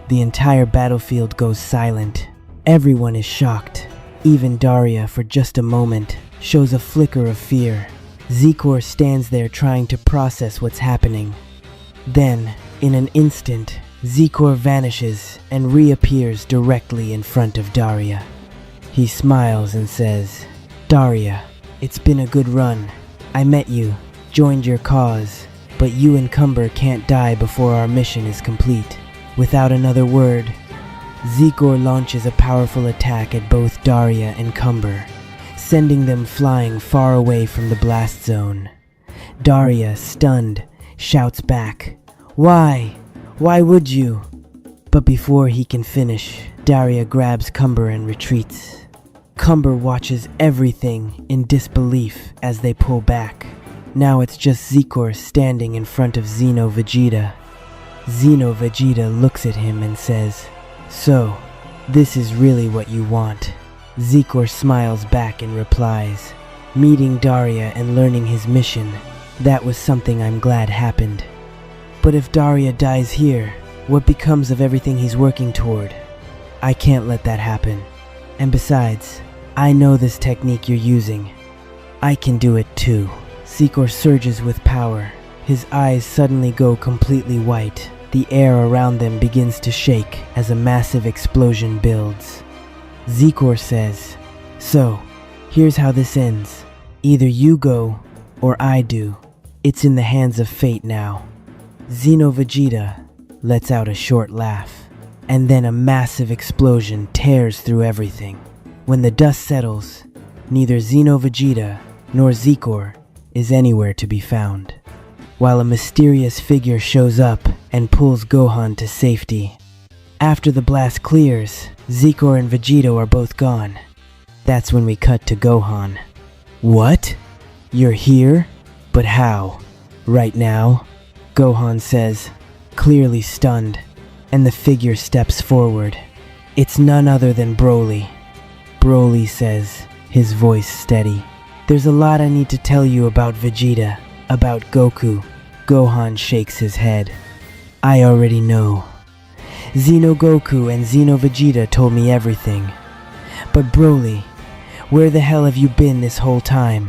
The entire battlefield goes silent. Everyone is shocked. Even Daria, for just a moment, shows a flicker of fear. Zikor stands there trying to process what's happening. Then, in an instant, Zikor vanishes and reappears directly in front of Daria. He smiles and says, "Daria, it's been a good run. I met you, joined your cause, but you and Cumber can't die before our mission is complete." Without another word, Zikor launches a powerful attack at both Daria and Cumber, sending them flying far away from the blast zone. Daria, stunned, shouts back, "Why? Why would you?" But before he can finish, Daria grabs Cumber and retreats. Cumber watches everything in disbelief as they pull back. Now it's just Zikor standing in front of Xeno Vegeta. Xeno Vegeta looks at him and says, "So, this is really what you want." Zikor smiles back and replies, "Meeting Daria and learning his mission, that was something I'm glad happened. But if Daria dies here, what becomes of everything he's working toward? I can't let that happen. And besides, I know this technique you're using. I can do it too." Zikor surges with power. His eyes suddenly go completely white. The air around them begins to shake as a massive explosion builds. Zikor says, "So, here's how this ends. Either you go, or I do. It's in the hands of fate now." Xeno Vegeta lets out a short laugh, and then a massive explosion tears through everything. When the dust settles, neither Xeno Vegeta nor Zikor is anywhere to be found, while a mysterious figure shows up and pulls Gohan to safety. After the blast clears, Zikor and Vegito are both gone. That's when we cut to Gohan. "What? You're here? But how? Right now?" Gohan says, clearly stunned, and the figure steps forward. It's none other than Broly. Broly says, his voice steady, "There's a lot I need to tell you about Vegeta, about Goku." Gohan shakes his head. "I already know. Xeno Goku and Xeno Vegeta told me everything. But Broly, where the hell have you been this whole time?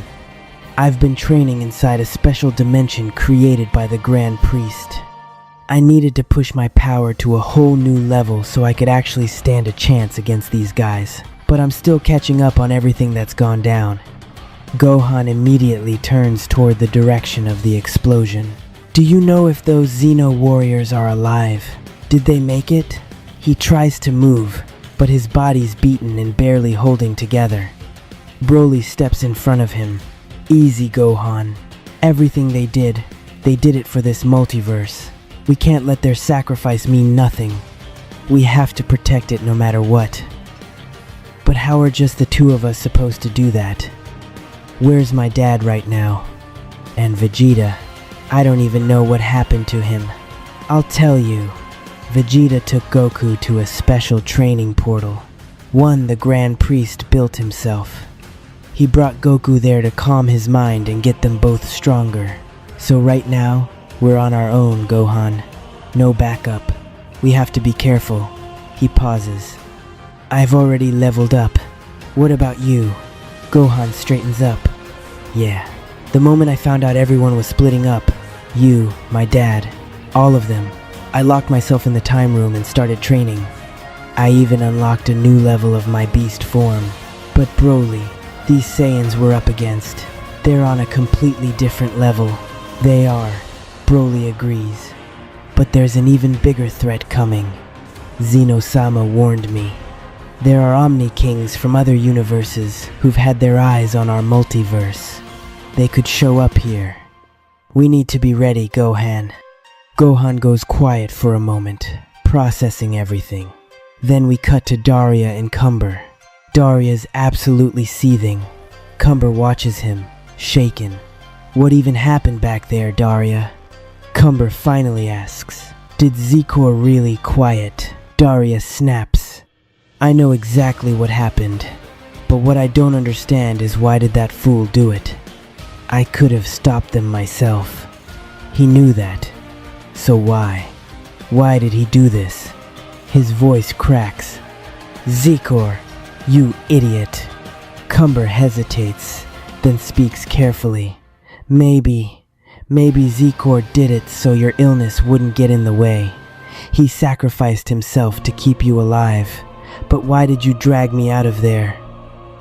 I've been training inside a special dimension created by the Grand Priest. I needed to push my power to a whole new level so I could actually stand a chance against these guys. But I'm still catching up on everything that's gone down." Gohan immediately turns toward the direction of the explosion. "Do you know if those Xeno warriors are alive? Did they make it?" He tries to move, but his body's beaten and barely holding together. Broly steps in front of him. "Easy, Gohan. Everything they did it for this multiverse. We can't let their sacrifice mean nothing. We have to protect it no matter what. But how are just the two of us supposed to do that? Where's my dad right now? And Vegeta, I don't even know what happened to him. I'll tell you. Vegeta took Goku to a special training portal, one the Grand Priest built himself. He brought Goku there to calm his mind and get them both stronger. So right now, we're on our own, Gohan. No backup. We have to be careful." He pauses. "I've already leveled up. What about you?" Gohan straightens up. "Yeah. The moment I found out everyone was splitting up, you, my dad, all of them, I locked myself in the time room and started training. I even unlocked a new level of my beast form. But Broly, these Saiyans we're up against, they're on a completely different level." "They are," Broly agrees. "But there's an even bigger threat coming. Xeno-sama warned me. There are Omni Kings from other universes who've had their eyes on our multiverse. They could show up here. We need to be ready, Gohan." Gohan goes quiet for a moment, processing everything. Then we cut to Daria and Cumber. Daria's absolutely seething. Cumber watches him, shaken. What even happened back there, Daria? Cumber finally asks. Did Zikor really quiet? Daria snaps. I know exactly what happened, but what I don't understand is why did that fool do it? I could have stopped them myself. He knew that. So why? Why did he do this? His voice cracks. Zikor, you idiot. Cumber hesitates, then speaks carefully. Maybe Zikor did it so your illness wouldn't get in the way. He sacrificed himself to keep you alive. But why did you drag me out of there?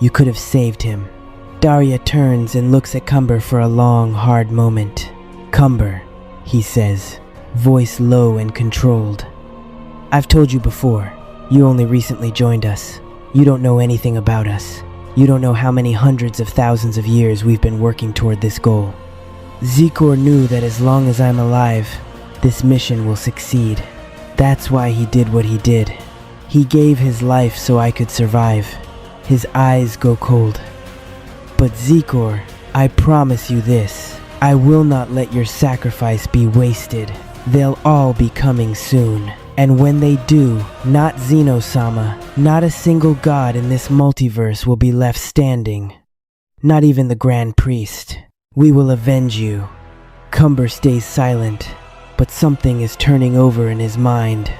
You could have saved him. Daria turns and looks at Cumber for a long, hard moment. Cumber, he says, voice low and controlled. I've told you before, you only recently joined us. You don't know anything about us. You don't know how many hundreds of thousands of years we've been working toward this goal. Zikor knew that as long as I'm alive, this mission will succeed. That's why he did what he did. He gave his life so I could survive. His eyes go cold. But Zikor, I promise you this. I will not let your sacrifice be wasted. They'll all be coming soon. And when they do, not Zeno-sama, not a single god in this multiverse will be left standing. Not even the Grand Priest. We will avenge you. Cumber stays silent, but something is turning over in his mind.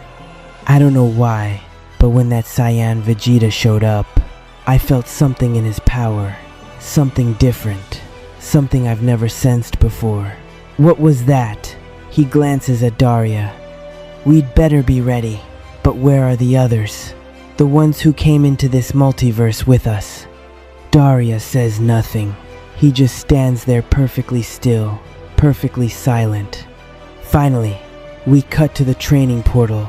I don't know why, but when that Saiyan Vegeta showed up, I felt something in his power. Something different. Something I've never sensed before. What was that? He glances at Daria. We'd better be ready. But where are the others? The ones who came into this multiverse with us. Daria says nothing. He just stands there perfectly still, perfectly silent. Finally, we cut to the training portal,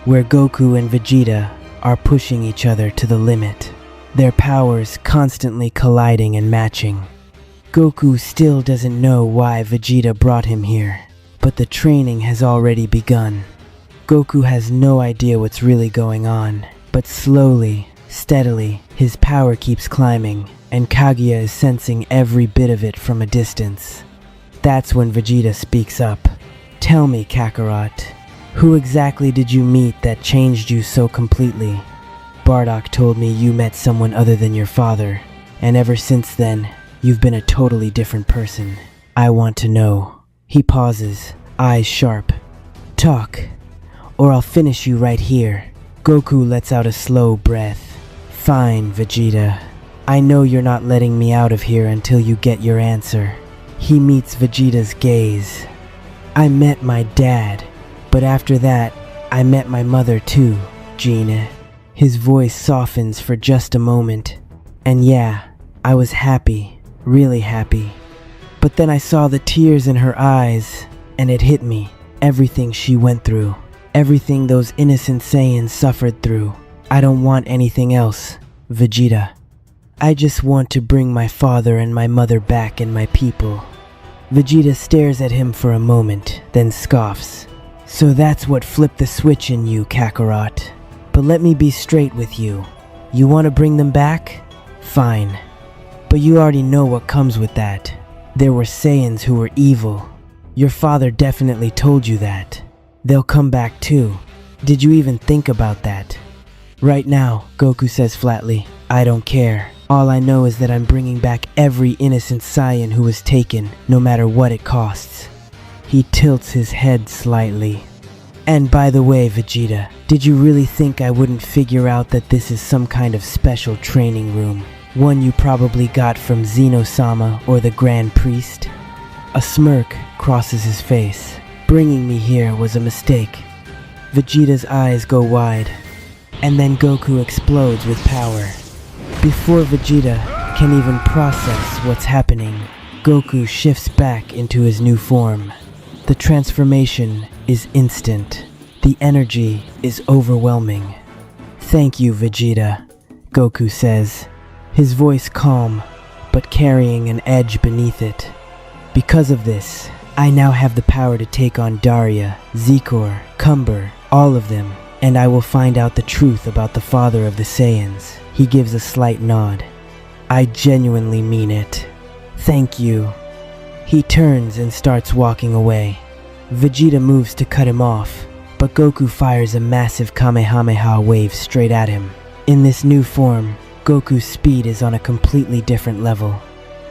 where Goku and Vegeta are pushing each other to the limit. Their powers constantly colliding and matching. Goku still doesn't know why Vegeta brought him here, but the training has already begun. Goku has no idea what's really going on, but slowly, steadily, his power keeps climbing, and Kaguya is sensing every bit of it from a distance. That's when Vegeta speaks up. Tell me, Kakarot, who exactly did you meet that changed you so completely? Bardock told me you met someone other than your father, and ever since then, you've been a totally different person. I want to know. He pauses, eyes sharp. Talk, or I'll finish you right here. Goku lets out a slow breath. Fine, Vegeta. I know you're not letting me out of here until you get your answer. He meets Vegeta's gaze. I met my dad, but after that, I met my mother too, Gina. His voice softens for just a moment. And yeah, I was happy, really happy. But then I saw the tears in her eyes, and it hit me. Everything she went through. Everything those innocent Saiyans suffered through. I don't want anything else, Vegeta. I just want to bring my father and my mother back and my people. Vegeta stares at him for a moment, then scoffs. So that's what flipped the switch in you, Kakarot. But let me be straight with you. You want to bring them back? Fine. But you already know what comes with that. There were Saiyans who were evil. Your father definitely told you that. They'll come back too. Did you even think about that? Right now, Goku says flatly, I don't care. All I know is that I'm bringing back every innocent Saiyan who was taken, no matter what it costs. He tilts his head slightly. And by the way, Vegeta, did you really think I wouldn't figure out that this is some kind of special training room? One you probably got from Zeno-sama or the Grand Priest? A smirk crosses his face. Bringing me here was a mistake. Vegeta's eyes go wide. And then Goku explodes with power. Before Vegeta can even process what's happening, Goku shifts back into his new form. The transformation is instant. The energy is overwhelming. Thank you, Vegeta, Goku says, his voice calm, but carrying an edge beneath it. Because of this, I now have the power to take on Daria, Zikor, Cumber, all of them, and I will find out the truth about the father of the Saiyans. He gives a slight nod. I genuinely mean it. Thank you. He turns and starts walking away. Vegeta moves to cut him off, but Goku fires a massive Kamehameha wave straight at him. In this new form, Goku's speed is on a completely different level.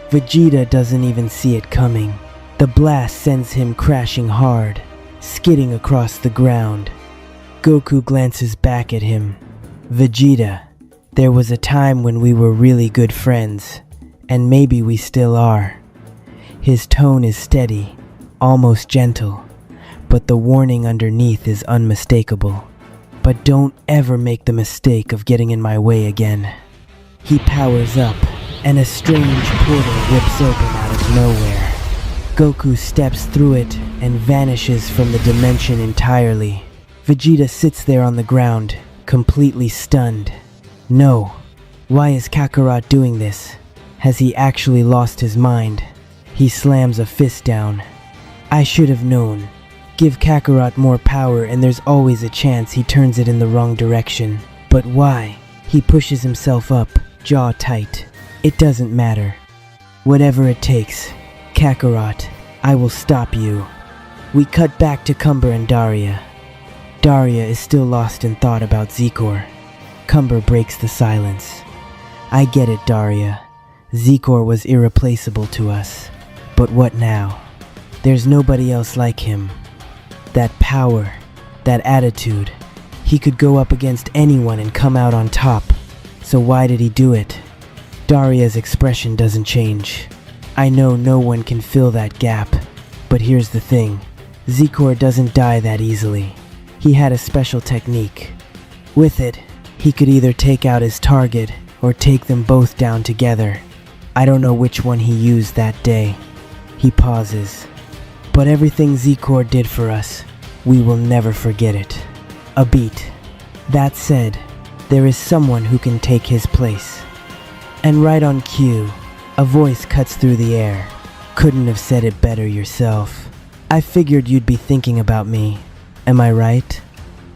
Vegeta doesn't even see it coming. The blast sends him crashing hard, skidding across the ground. Goku glances back at him. Vegeta, there was a time when we were really good friends, and maybe we still are. His tone is steady, almost gentle, but the warning underneath is unmistakable. But don't ever make the mistake of getting in my way again. He powers up, and a strange portal rips open out of nowhere. Goku steps through it and vanishes from the dimension entirely. Vegeta sits there on the ground, completely stunned. No. Why is Kakarot doing this? Has he actually lost his mind? He slams a fist down. I should have known. Give Kakarot more power and there's always a chance he turns it in the wrong direction. But why? He pushes himself up, jaw tight. It doesn't matter. Whatever it takes. Kakarot, I will stop you. We cut back to Cumber and Daria. Daria is still lost in thought about Zikor. Cumber breaks the silence. I get it, Daria. Zikor was irreplaceable to us. But what now? There's nobody else like him. That power, that attitude. He could go up against anyone and come out on top. So why did he do it? Daria's expression doesn't change. I know no one can fill that gap. But here's the thing. Zikor doesn't die that easily. He had a special technique. With it, he could either take out his target or take them both down together. I don't know which one he used that day. He pauses. But everything Zikor did for us, we will never forget it. A beat. That said, there is someone who can take his place. And right on cue, a voice cuts through the air. Couldn't have said it better yourself. I figured you'd be thinking about me. Am I right?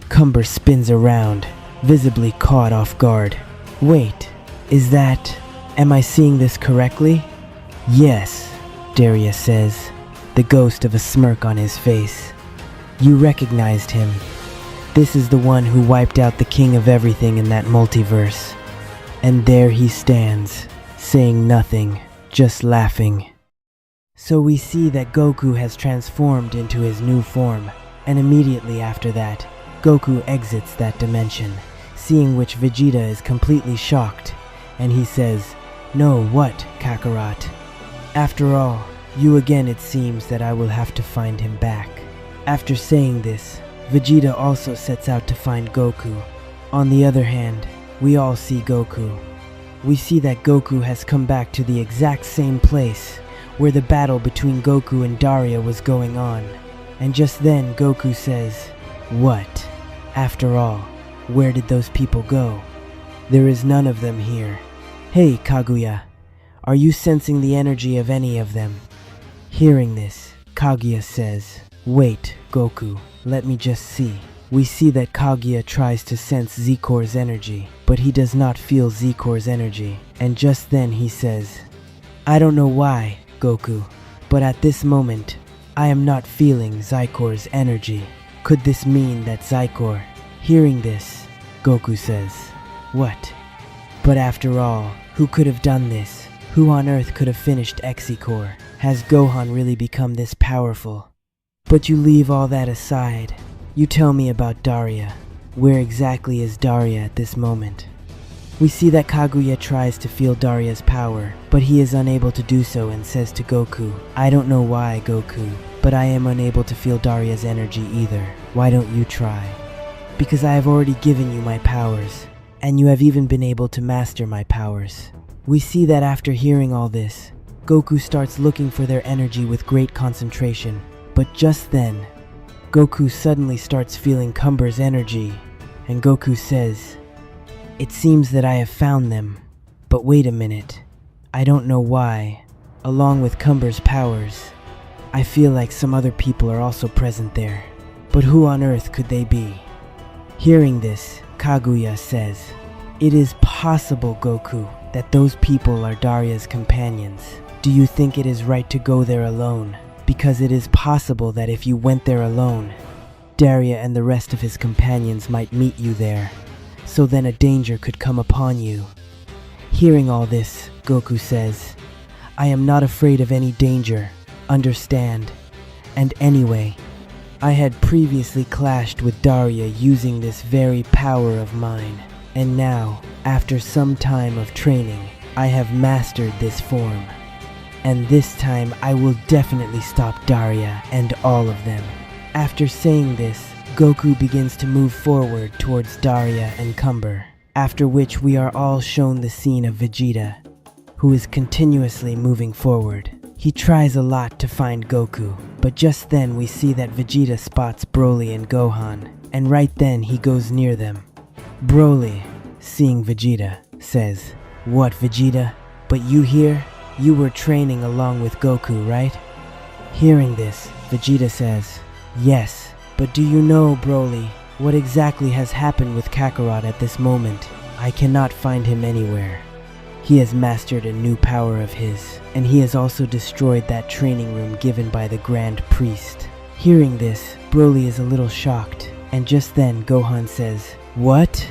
Cumber spins around, visibly caught off guard. Wait, is that... Am I seeing this correctly? Yes, Daria says, the ghost of a smirk on his face. You recognized him. This is the one who wiped out the king of everything in that multiverse. And there he stands, saying nothing, just laughing. So we see that Goku has transformed into his new form, and immediately after that, Goku exits that dimension, seeing which Vegeta is completely shocked, and he says, "No, what, Kakarot? After all, you again it seems that I will have to find him back." After saying this, Vegeta also sets out to find Goku. On the other hand, we all see Goku. We see that Goku has come back to the exact same place where the battle between Goku and Daria was going on. And just then Goku says, "What? After all, where did those people go? There is none of them here. Hey, Kaguya, are you sensing the energy of any of them?" Hearing this, Kaguya says, "Wait, Goku, let me just see." We see that Kaguya tries to sense Zikor's energy, but he does not feel Zikor's energy. And just then he says, "I don't know why, Goku, but at this moment, I am not feeling Zikor's energy. Could this mean that Zikor..." Hearing this, Goku says, "What? But after all, who could have done this? Who on earth could have finished Exikor? Has Gohan really become this powerful?" But you leave all that aside. You tell me about Daria. Where exactly is Daria at this moment? We see that Kaguya tries to feel Daria's power, but he is unable to do so and says to Goku, "I don't know why, Goku, but I am unable to feel Daria's energy either. Why don't you try?" "Because I have already given you my powers, and you have even been able to master my powers." We see that after hearing all this, Goku starts looking for their energy with great concentration. But just then, Goku suddenly starts feeling Cumber's energy, and Goku says, "It seems that I have found them. But wait a minute. I don't know why. Along with Cumber's powers, I feel like some other people are also present there. But who on earth could they be?" Hearing this, Kaguya says, "It is possible, Goku, that those people are Daria's companions. Do you think it is right to go there alone? Because it is possible that if you went there alone, Daria and the rest of his companions might meet you there, so then a danger could come upon you. Hearing all this, Goku says, I am not afraid of any danger, understand? And anyway, I had previously clashed with Daria using this very power of mine, and now, after some time of training, I have mastered this form. And this time I will definitely stop Daria and all of them. After saying this, Goku begins to move forward towards Daria and Cumber, after which we are all shown the scene of Vegeta, who is continuously moving forward. He tries a lot to find Goku, but just then we see that Vegeta spots Broly and Gohan, and right then he goes near them. Broly, seeing Vegeta, says, What, Vegeta? But you here? You were training along with Goku, right? Hearing this, Vegeta says, Yes, but do you know, Broly, what exactly has happened with Kakarot at this moment? I cannot find him anywhere. He has mastered a new power of his, and he has also destroyed that training room given by the Grand Priest. Hearing this, Broly is a little shocked, and just then Gohan says, What?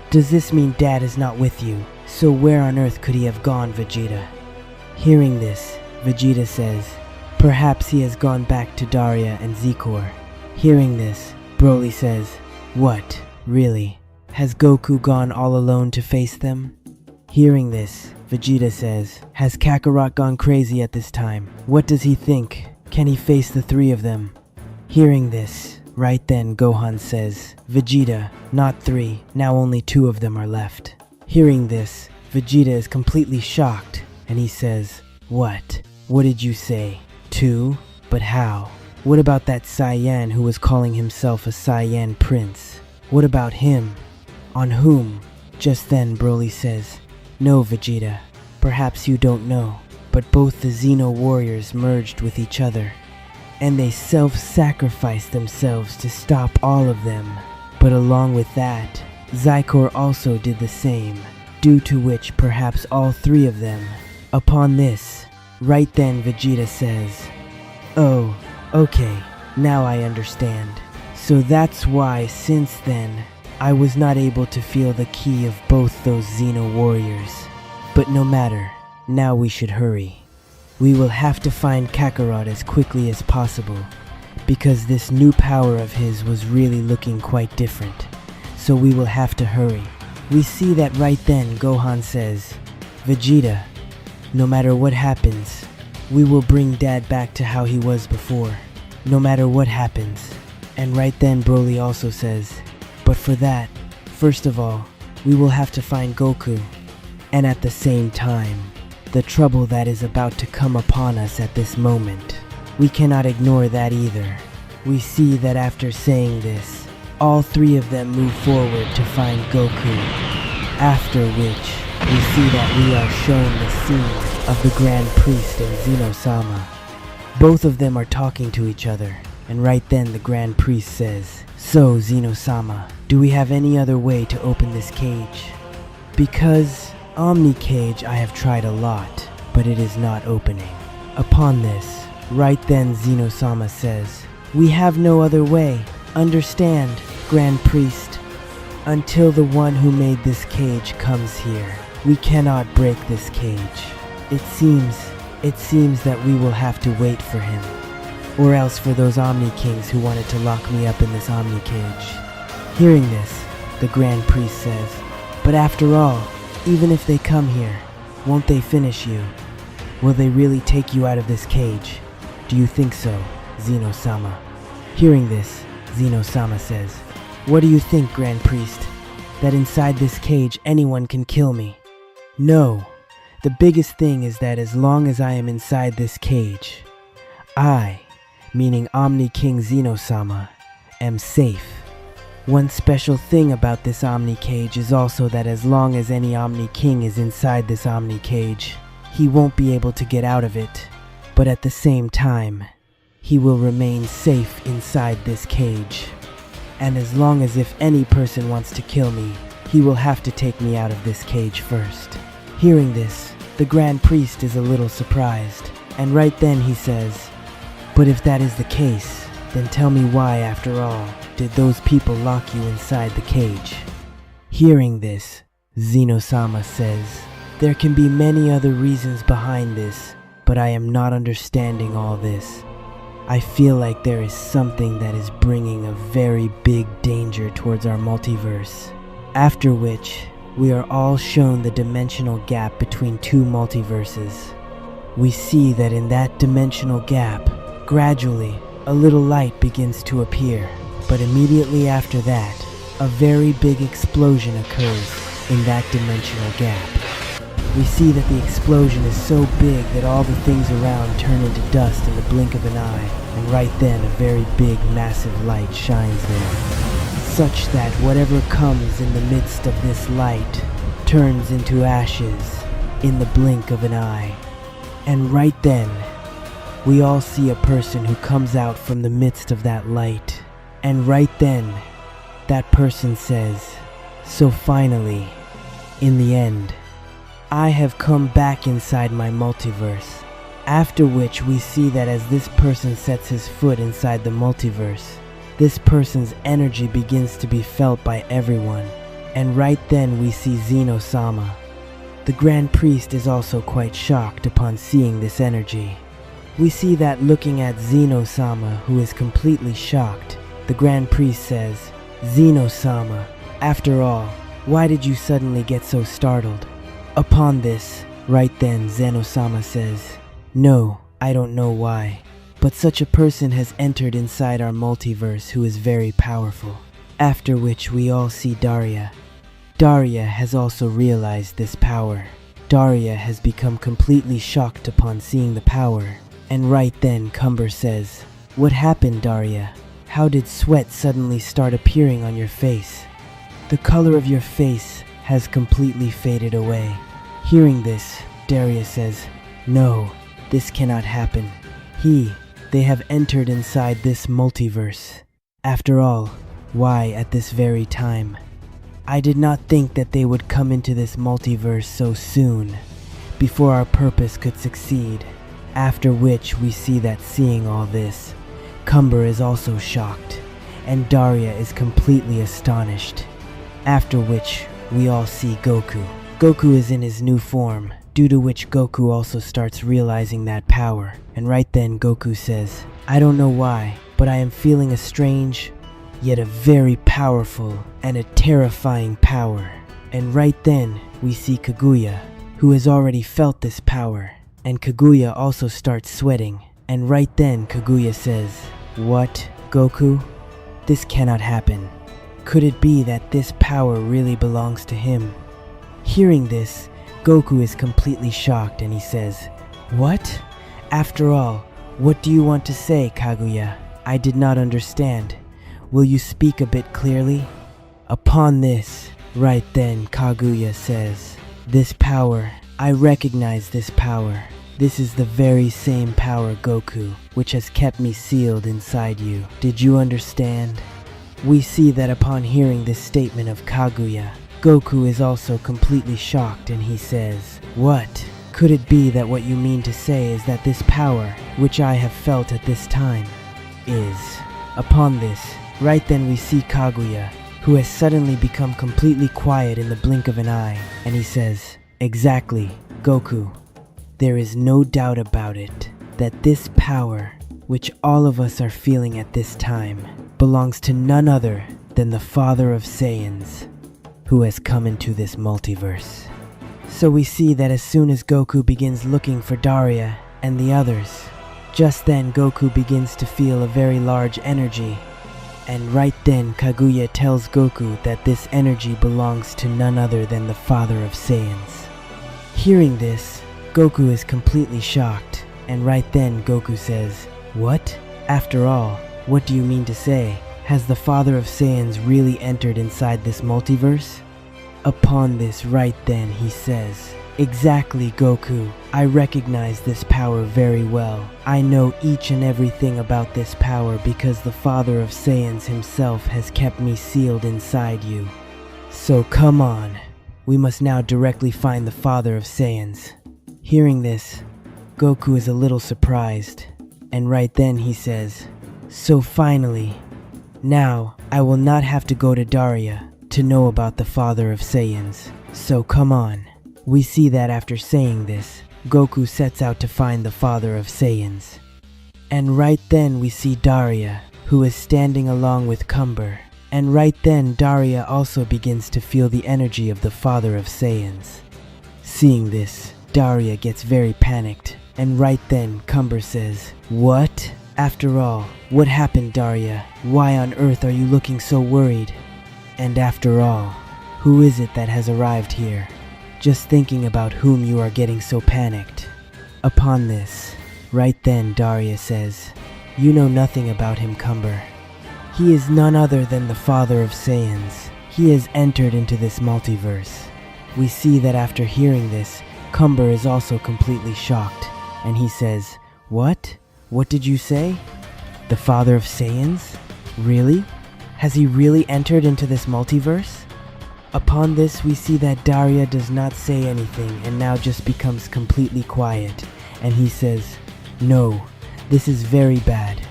Does this mean Dad is not with you? So where on earth could he have gone, Vegeta? Hearing this, Vegeta says, Perhaps he has gone back to Daria and Zikor. Hearing this, Broly says, What? Really? Has Goku gone all alone to face them? Hearing this, Vegeta says, Has Kakarot gone crazy at this time? What does he think? Can he face the three of them? Hearing this, right then Gohan says, Vegeta, not three, now only two of them are left. Hearing this, Vegeta is completely shocked, and he says, What? What did you say? Two? But how? What about that Saiyan who was calling himself a Saiyan prince? What about him? On whom? Just then Broly says, No, Vegeta, perhaps you don't know, but both the Xeno warriors merged with each other, and they self-sacrificed themselves to stop all of them. But along with that, Zikor also did the same, due to which perhaps all three of them. Upon this, right then Vegeta says, Oh, okay, now I understand. So that's why since then, I was not able to feel the ki of both those Xeno warriors. But no matter, now we should hurry. We will have to find Kakarot as quickly as possible, because this new power of his was really looking quite different. So we will have to hurry. We see that right then Gohan says, Vegeta, no matter what happens, we will bring Dad back to how he was before. No matter what happens. And right then Broly also says, But for that, first of all, we will have to find Goku. And at the same time, the trouble that is about to come upon us at this moment. We cannot ignore that either. We see that after saying this, all three of them move forward to find Goku. After which, we see that we are shown the scene of the Grand Priest and Xeno-sama. Both of them are talking to each other, and right then the Grand Priest says, So, Xeno-sama, do we have any other way to open this cage? Because Omni cage I have tried a lot, but it is not opening. Upon this, right then Xeno-sama says, We have no other way, understand, Grand Priest. Until the one who made this cage comes here, we cannot break this cage. It seems that we will have to wait for him. Or else for those Omni Kings who wanted to lock me up in this Omni cage. Hearing this, the Grand Priest says, But after all, even if they come here, won't they finish you? Will they really take you out of this cage? Do you think so, Xeno-sama? Hearing this, Xeno-sama says, What do you think, Grand Priest? That inside this cage anyone can kill me? No. The biggest thing is that as long as I am inside this cage, I, meaning Omni King Xeno-sama, am safe. One special thing about this Omni cage is also that as long as any Omni King is inside this Omni cage, he won't be able to get out of it. But at the same time, he will remain safe inside this cage. And as long as if any person wants to kill me, he will have to take me out of this cage first. Hearing this, The Grand Priest is a little surprised, and right then he says, "But if that is the case, then tell me why, after all, did those people lock you inside the cage?" Hearing this, Zeno-sama says, "There can be many other reasons behind this, but I am not understanding all this. I feel like there is something that is bringing a very big danger towards our multiverse." After which, we are all shown the dimensional gap between two multiverses. We see that in that dimensional gap, gradually, a little light begins to appear, but immediately after that, a very big explosion occurs in that dimensional gap. We see that the explosion is so big that all the things around turn into dust in the blink of an eye, and right then a very big, massive light shines there, such that whatever comes in the midst of this light turns into ashes in the blink of an eye. And right then, we all see a person who comes out from the midst of that light. And right then, that person says, "So finally, in the end, I have come back inside my multiverse." After which we see that as this person sets his foot inside the multiverse, this person's energy begins to be felt by everyone. And right then we see Zeno-sama. The Grand Priest is also quite shocked upon seeing this energy. We see that looking at Zeno-sama, who is completely shocked, the Grand Priest says, "Zeno-sama, after all, why did you suddenly get so startled?" Upon this, right then Zeno-sama says, "No, I don't know why, but such a person has entered inside our multiverse who is very powerful." After which we all see Daria. Daria has also realized this power. Daria has become completely shocked upon seeing the power. And right then Cumber says, "What happened, Daria? How did sweat suddenly start appearing on your face? The color of your face has completely faded away." Hearing this, Daria says, "No, this cannot happen. They have entered inside this multiverse. After all, why at this very time? I did not think that they would come into this multiverse so soon, before our purpose could succeed." After which we see that seeing all this, Cumber is also shocked, and Daria is completely astonished. After which we all see Goku. Goku is in his new form, due to which Goku also starts realizing that power. And right then Goku says, "I don't know why, but I am feeling a strange, yet a very powerful and a terrifying power." And right then we see Kaguya, who has already felt this power. And Kaguya also starts sweating. And right then Kaguya says, "What, Goku? This cannot happen. Could it be that this power really belongs to him?" Hearing this, Goku is completely shocked and he says, "What? After all, what do you want to say, Kaguya? I did not understand. Will you speak a bit clearly?" Upon this, right then Kaguya says, "This power, I recognize this power. This is the very same power, Goku, which has kept me sealed inside you. Did you understand?" We see that upon hearing this statement of Kaguya, Goku is also completely shocked and he says, "What? Could it be that what you mean to say is that this power, which I have felt at this time, is..." Upon this, right then we see Kaguya, who has suddenly become completely quiet in the blink of an eye, and he says, "Exactly, Goku. There is no doubt about it, that this power, which all of us are feeling at this time, belongs to none other than the Father of Saiyans, who has come into this multiverse." So we see that as soon as Goku begins looking for Daria and the others, just then Goku begins to feel a very large energy. And right then Kaguya tells Goku that this energy belongs to none other than the Father of Saiyans. Hearing this, Goku is completely shocked, and right then Goku says, "What? After all, what do you mean to say? Has the Father of Saiyans really entered inside this multiverse?" Upon this, right then he says, "Exactly, Goku. I recognize this power very well. I know each and everything about this power because the Father of Saiyans himself has kept me sealed inside you. So come on. We must now directly find the Father of Saiyans." Hearing this, Goku is a little surprised, and right then he says, "So finally, now I will not have to go to Daria to know about the father of Saiyans, so come on." We see that after saying this, Goku sets out to find the father of Saiyans. And right then we see Daria, who is standing along with Cumber. And right then Daria also begins to feel the energy of the father of Saiyans. Seeing this, Daria gets very panicked, and right then Cumber says, "What? After all, what happened, Daria? Why on earth are you looking so worried? And after all, who is it that has arrived here? Just thinking about whom you are getting so panicked." Upon this, right then Daria says, "You know nothing about him, Cumber. He is none other than the father of Saiyans. He has entered into this multiverse." We see that after hearing this, Cumber is also completely shocked, and he says, "What? What did you say? The father of Saiyans? Really? Has he really entered into this multiverse?" Upon this, we see that Daria does not say anything and now just becomes completely quiet, and he says, "No, this is very bad.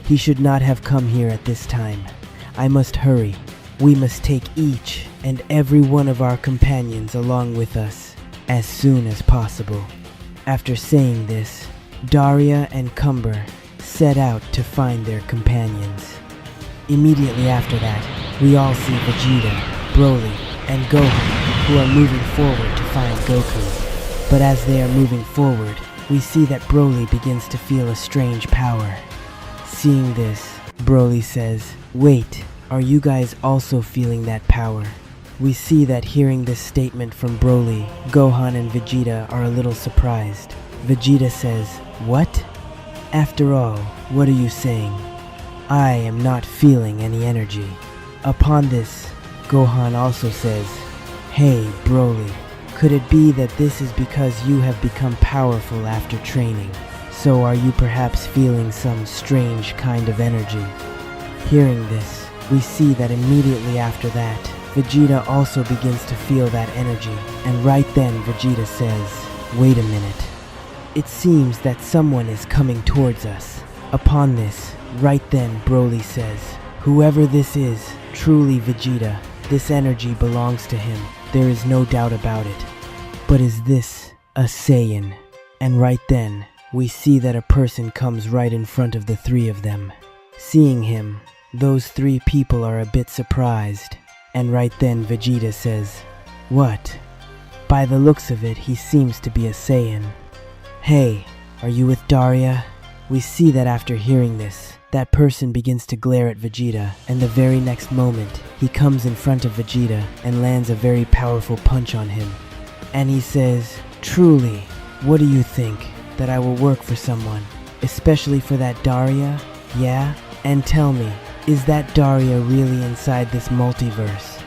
He should not have come here at this time. I must hurry. We must take each and every one of our companions along with us as soon as possible." After saying this, Daria and Cumber set out to find their companions. Immediately after that, we all see Vegeta, Broly, and Gohan, who are moving forward to find Goku. But as they are moving forward, we see that Broly begins to feel a strange power. Seeing this, Broly says, "Wait, are you guys also feeling that power?" We see that hearing this statement from Broly, Gohan and Vegeta are a little surprised. Vegeta says, "What? After all, what are you saying? I am not feeling any energy." Upon this, Gohan also says, "Hey, Broly, could it be that this is because you have become powerful after training? So are you perhaps feeling some strange kind of energy?" Hearing this, we see that immediately after that, Vegeta also begins to feel that energy, and right then Vegeta says, "Wait a minute. It seems that someone is coming towards us." Upon this, right then Broly says, "Whoever this is, truly Vegeta, this energy belongs to him. There is no doubt about it. But is this a Saiyan?" And right then, we see that a person comes right in front of the three of them. Seeing him, those three people are a bit surprised. And right then Vegeta says, "What? By the looks of it, he seems to be a Saiyan. Hey, are you with Daria?" We see that after hearing this, that person begins to glare at Vegeta, and the very next moment, he comes in front of Vegeta and lands a very powerful punch on him. And he says, "Truly, what do you think? That I will work for someone, especially for that Daria? Yeah? And tell me, is that Daria really inside this multiverse?"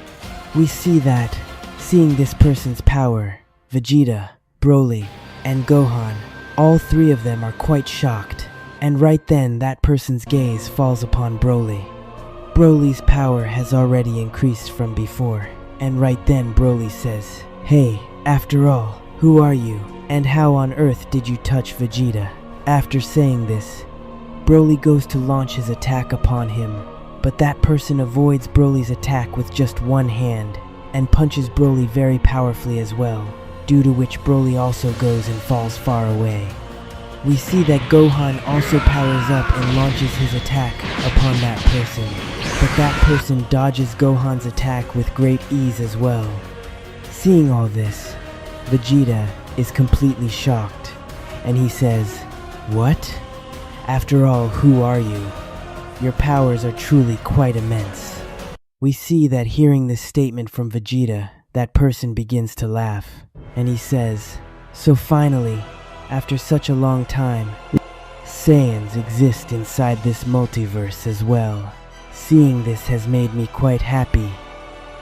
We see that, seeing this person's power, Vegeta, Broly, and Gohan, all three of them are quite shocked. And right then, that person's gaze falls upon Broly. Broly's power has already increased from before. And right then Broly says, "Hey, after all, who are you? And how on earth did you touch Vegeta?" After saying this, Broly goes to launch his attack upon him, but that person avoids Broly's attack with just one hand, and punches Broly very powerfully as well, due to which Broly also goes and falls far away. We see that Gohan also powers up and launches his attack upon that person, but that person dodges Gohan's attack with great ease as well. Seeing all this, Vegeta is completely shocked, and he says, "What? After all, who are you? Your powers are truly quite immense." We see that hearing this statement from Vegeta, that person begins to laugh, and he says, "So finally, after such a long time, Saiyans exist inside this multiverse as well. Seeing this has made me quite happy,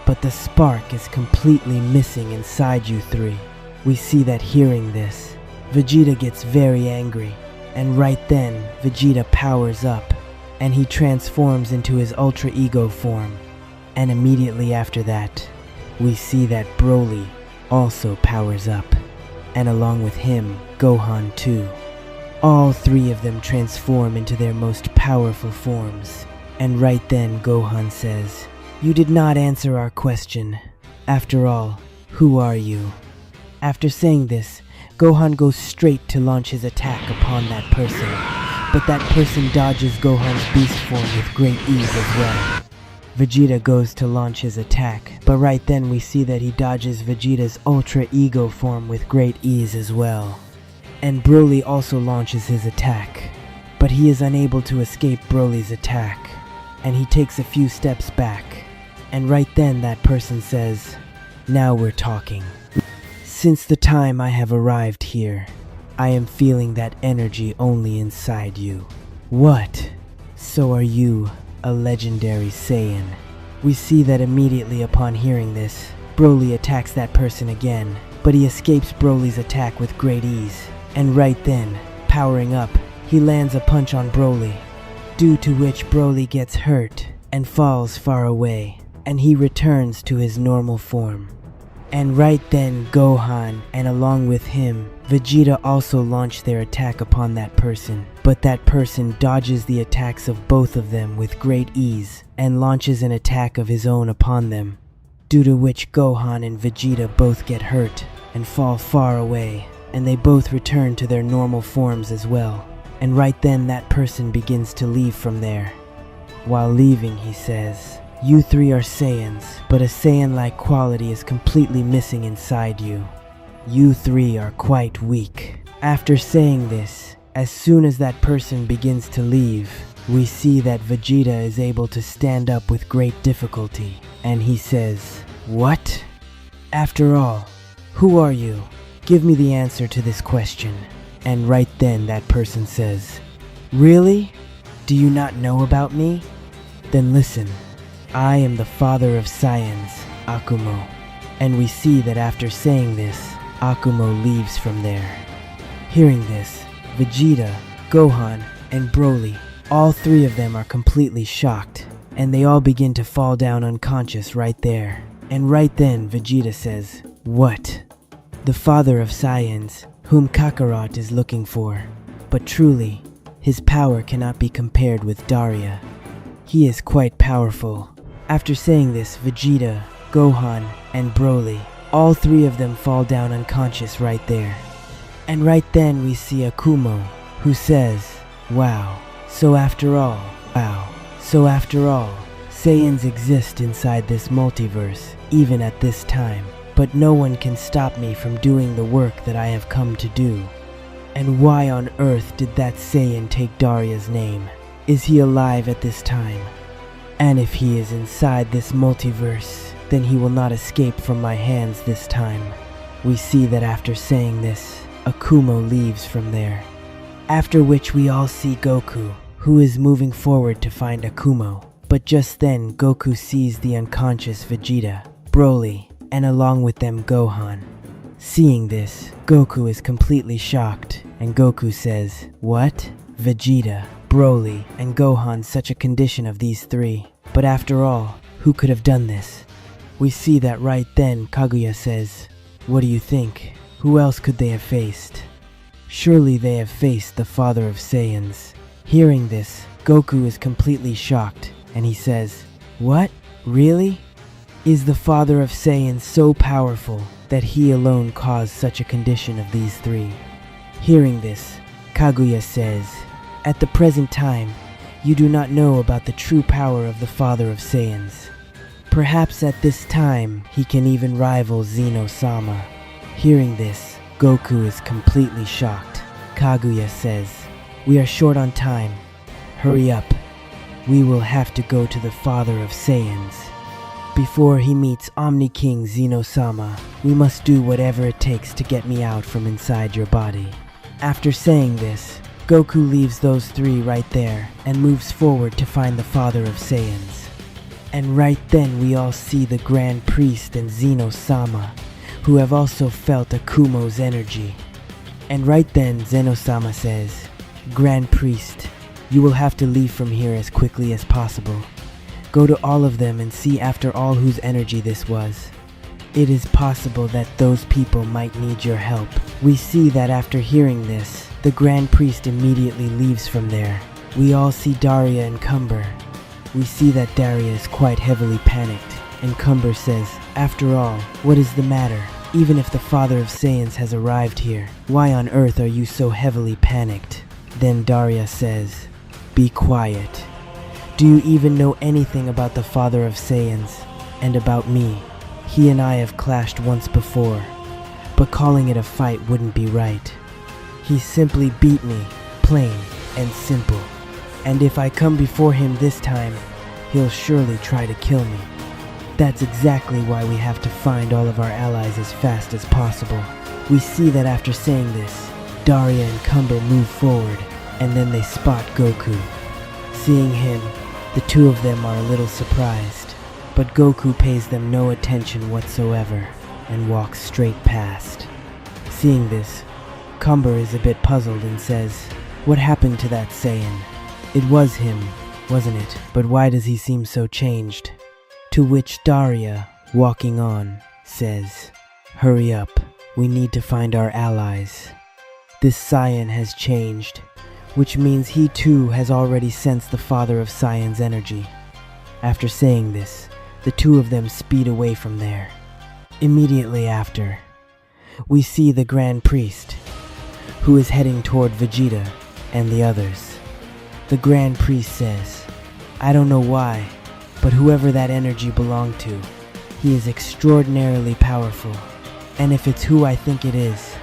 but the spark is completely missing inside you three." We see that hearing this, Vegeta gets very angry, and right then Vegeta powers up, and he transforms into his Ultra Ego form. And immediately after that, we see that Broly also powers up, and along with him, Gohan too. All three of them transform into their most powerful forms. And right then Gohan says, "You did not answer our question. After all, who are you?" After saying this, Gohan goes straight to launch his attack upon that person. But that person dodges Gohan's beast form with great ease as well. Vegeta goes to launch his attack, but right then we see that he dodges Vegeta's Ultra Ego form with great ease as well. And Broly also launches his attack, but he is unable to escape Broly's attack, and he takes a few steps back. And right then that person says, "Now we're talking. Since the time I have arrived here, I am feeling that energy only inside you. What? So are you a legendary Saiyan?" We see that immediately upon hearing this, Broly attacks that person again, but he escapes Broly's attack with great ease. And right then, powering up, he lands a punch on Broly, due to which Broly gets hurt and falls far away, and he returns to his normal form. And right then Gohan, and along with him, Vegeta also launch their attack upon that person, but that person dodges the attacks of both of them with great ease and launches an attack of his own upon them, due to which Gohan and Vegeta both get hurt and fall far away, and they both return to their normal forms as well. And right then that person begins to leave from there. While leaving, he says, "You three are Saiyans, but a Saiyan-like quality is completely missing inside you. You three are quite weak." After saying this, as soon as that person begins to leave, we see that Vegeta is able to stand up with great difficulty, and he says, "What? After all, who are you? Give me the answer to this question." And right then that person says, "Really? Do you not know about me? Then listen. I am the father of Saiyans, Akumo." And we see that after saying this, Akumo leaves from there. Hearing this, Vegeta, Gohan, and Broly, all three of them are completely shocked, and they all begin to fall down unconscious right there. And right then Vegeta says, "What? The father of Saiyans, whom Kakarot is looking for. But truly, his power cannot be compared with Daria. He is quite powerful." After saying this, Vegeta, Gohan, and Broly, all three of them fall down unconscious right there. And right then we see Akumo, who says, wow, so after all, Saiyans exist inside this multiverse, even at this time, but no one can stop me from doing the work that I have come to do. And why on earth did that Saiyan take Daria's name? Is he alive at this time? And if he is inside this multiverse, then he will not escape from my hands this time. We see that after saying this, Akumo leaves from there. After which we all see Goku, who is moving forward to find Akumo. But just then, Goku sees the unconscious Vegeta, Broly, and along with them Gohan. Seeing this, Goku is completely shocked, and Goku says, "What? Vegeta, Broly, and Gohan, such a condition of these three. But after all, who could have done this?" We see that right then Kaguya says, "What do you think? Who else could they have faced? Surely they have faced the father of Saiyans." Hearing this, Goku is completely shocked, and he says, "What? Really? Is the father of Saiyans so powerful that he alone caused such a condition of these three?" Hearing this, Kaguya says, "At the present time, you do not know about the true power of the father of Saiyans. Perhaps at this time, he can even rival Zeno-sama." Hearing this, Goku is completely shocked. Kaguya says, "We are short on time. Hurry up. We will have to go to the father of Saiyans. Before he meets Omni King Zeno-sama, we must do whatever it takes to get me out from inside your body." After saying this, Goku leaves those three right there and moves forward to find the father of Saiyans. And right then we all see the Grand Priest and Zeno-sama, who have also felt Akumo's energy. And right then Zeno-sama says, "Grand Priest, you will have to leave from here as quickly as possible. Go to all of them and see after all whose energy this was. It is possible that those people might need your help. We see that after hearing this, the Grand Priest immediately leaves from there. We all see Daria and Cumber. We see that Daria is quite heavily panicked, and Cumber says, "After all, what is the matter? Even if the Father of Saiyans has arrived here, why on earth are you so heavily panicked?" Then Daria says, "Be quiet. Do you even know anything about the Father of Saiyans and about me? He and I have clashed once before, but calling it a fight wouldn't be right. He simply beat me, plain and simple. And if I come before him this time, he'll surely try to kill me. That's exactly why we have to find all of our allies as fast as possible." We see that after saying this, Daria and Cumber move forward, and then they spot Goku. Seeing him, the two of them are a little surprised, but Goku pays them no attention whatsoever and walks straight past. Seeing this, Cumber is a bit puzzled and says, "What happened to that Saiyan? It was him, wasn't it? But why does he seem so changed?" To which Daria, walking on, says, "Hurry up, we need to find our allies. This Saiyan has changed, which means he too has already sensed the Father of Saiyan's energy." After saying this, the two of them speed away from there. Immediately after, we see the Grand Priest, who is heading toward Vegeta and the others. The Grand Priest says, "I don't know why, but whoever that energy belonged to, he is extraordinarily powerful. And if it's who I think it is,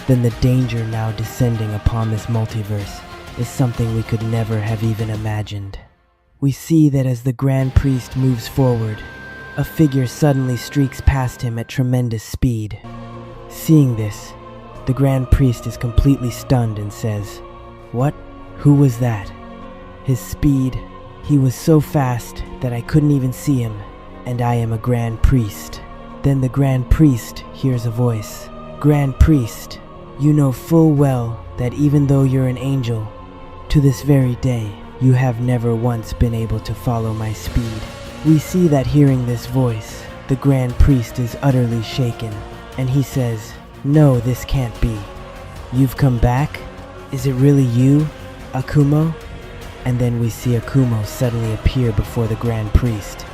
then the danger now descending upon this multiverse is something we could never have even imagined." We see that as the Grand Priest moves forward, a figure suddenly streaks past him at tremendous speed. Seeing this, the Grand Priest is completely stunned and says, "What? Who was that?" His speed, he was so fast that I couldn't even see him, and I am a Grand Priest. Then the Grand Priest hears a voice. "Grand Priest, you know full well that even though you're an angel, to this very day, you have never once been able to follow my speed." We see that hearing this voice, the Grand Priest is utterly shaken, and he says, "No, this can't be. You've come back? Is it really you, Akumo?" And then we see Akumo suddenly appear before the Grand Priest.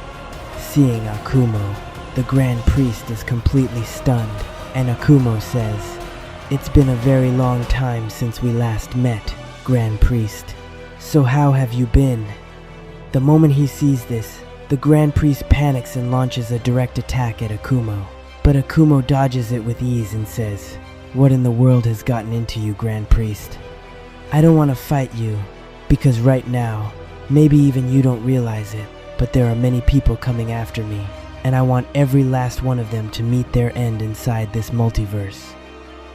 Seeing Akumo, the Grand Priest is completely stunned, and Akumo says, "It's been a very long time since we last met, Grand Priest. So how have you been?" The moment he sees this, the Grand Priest panics and launches a direct attack at Akumo. But Akumo dodges it with ease and says, "What in the world has gotten into you, Grand Priest? I don't want to fight you, because right now, maybe even you don't realize it, but there are many people coming after me, and I want every last one of them to meet their end inside this multiverse.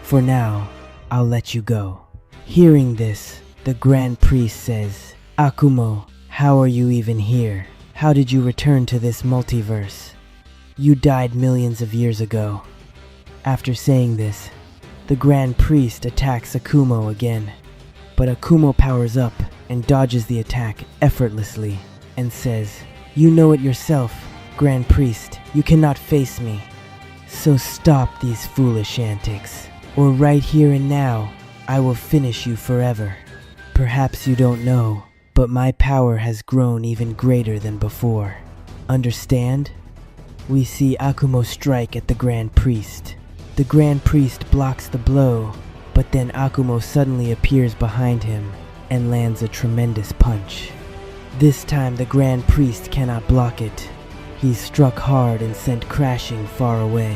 For now, I'll let you go." Hearing this, the Grand Priest says, "Akumo, how are you even here? How did you return to this multiverse? You died millions of years ago." After saying this, the Grand Priest attacks Akumo again, but Akumo powers up and dodges the attack effortlessly and says, "You know it yourself, Grand Priest, you cannot face me. So stop these foolish antics, or right here and now, I will finish you forever. Perhaps you don't know, but my power has grown even greater than before. Understand?" We see Akumo strike at the Grand Priest. The Grand Priest blocks the blow, but then Akumo suddenly appears behind him and lands a tremendous punch. This time the Grand Priest cannot block it. He's struck hard and sent crashing far away.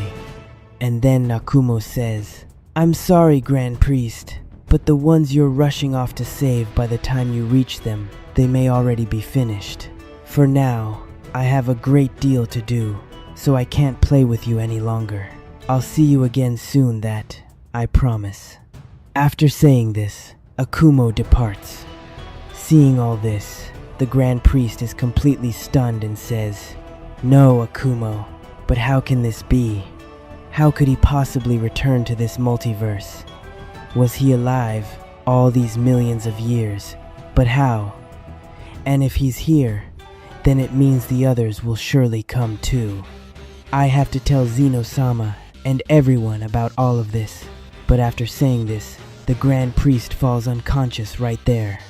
And then Akumo says, "I'm sorry, Grand Priest, but the ones you're rushing off to save, by the time you reach them, they may already be finished. For now, I have a great deal to do, so I can't play with you any longer. I'll see you again soon, that I promise." After saying this, Akumo departs. Seeing all this, the Grand Priest is completely stunned and says, "No, Akumo, but how can this be? How could he possibly return to this multiverse? Was he alive all these millions of years? But how? And if he's here, then it means the others will surely come too." I have to tell Zeno-sama and everyone about all of this. But after saying this, the Grand Priest falls unconscious right there.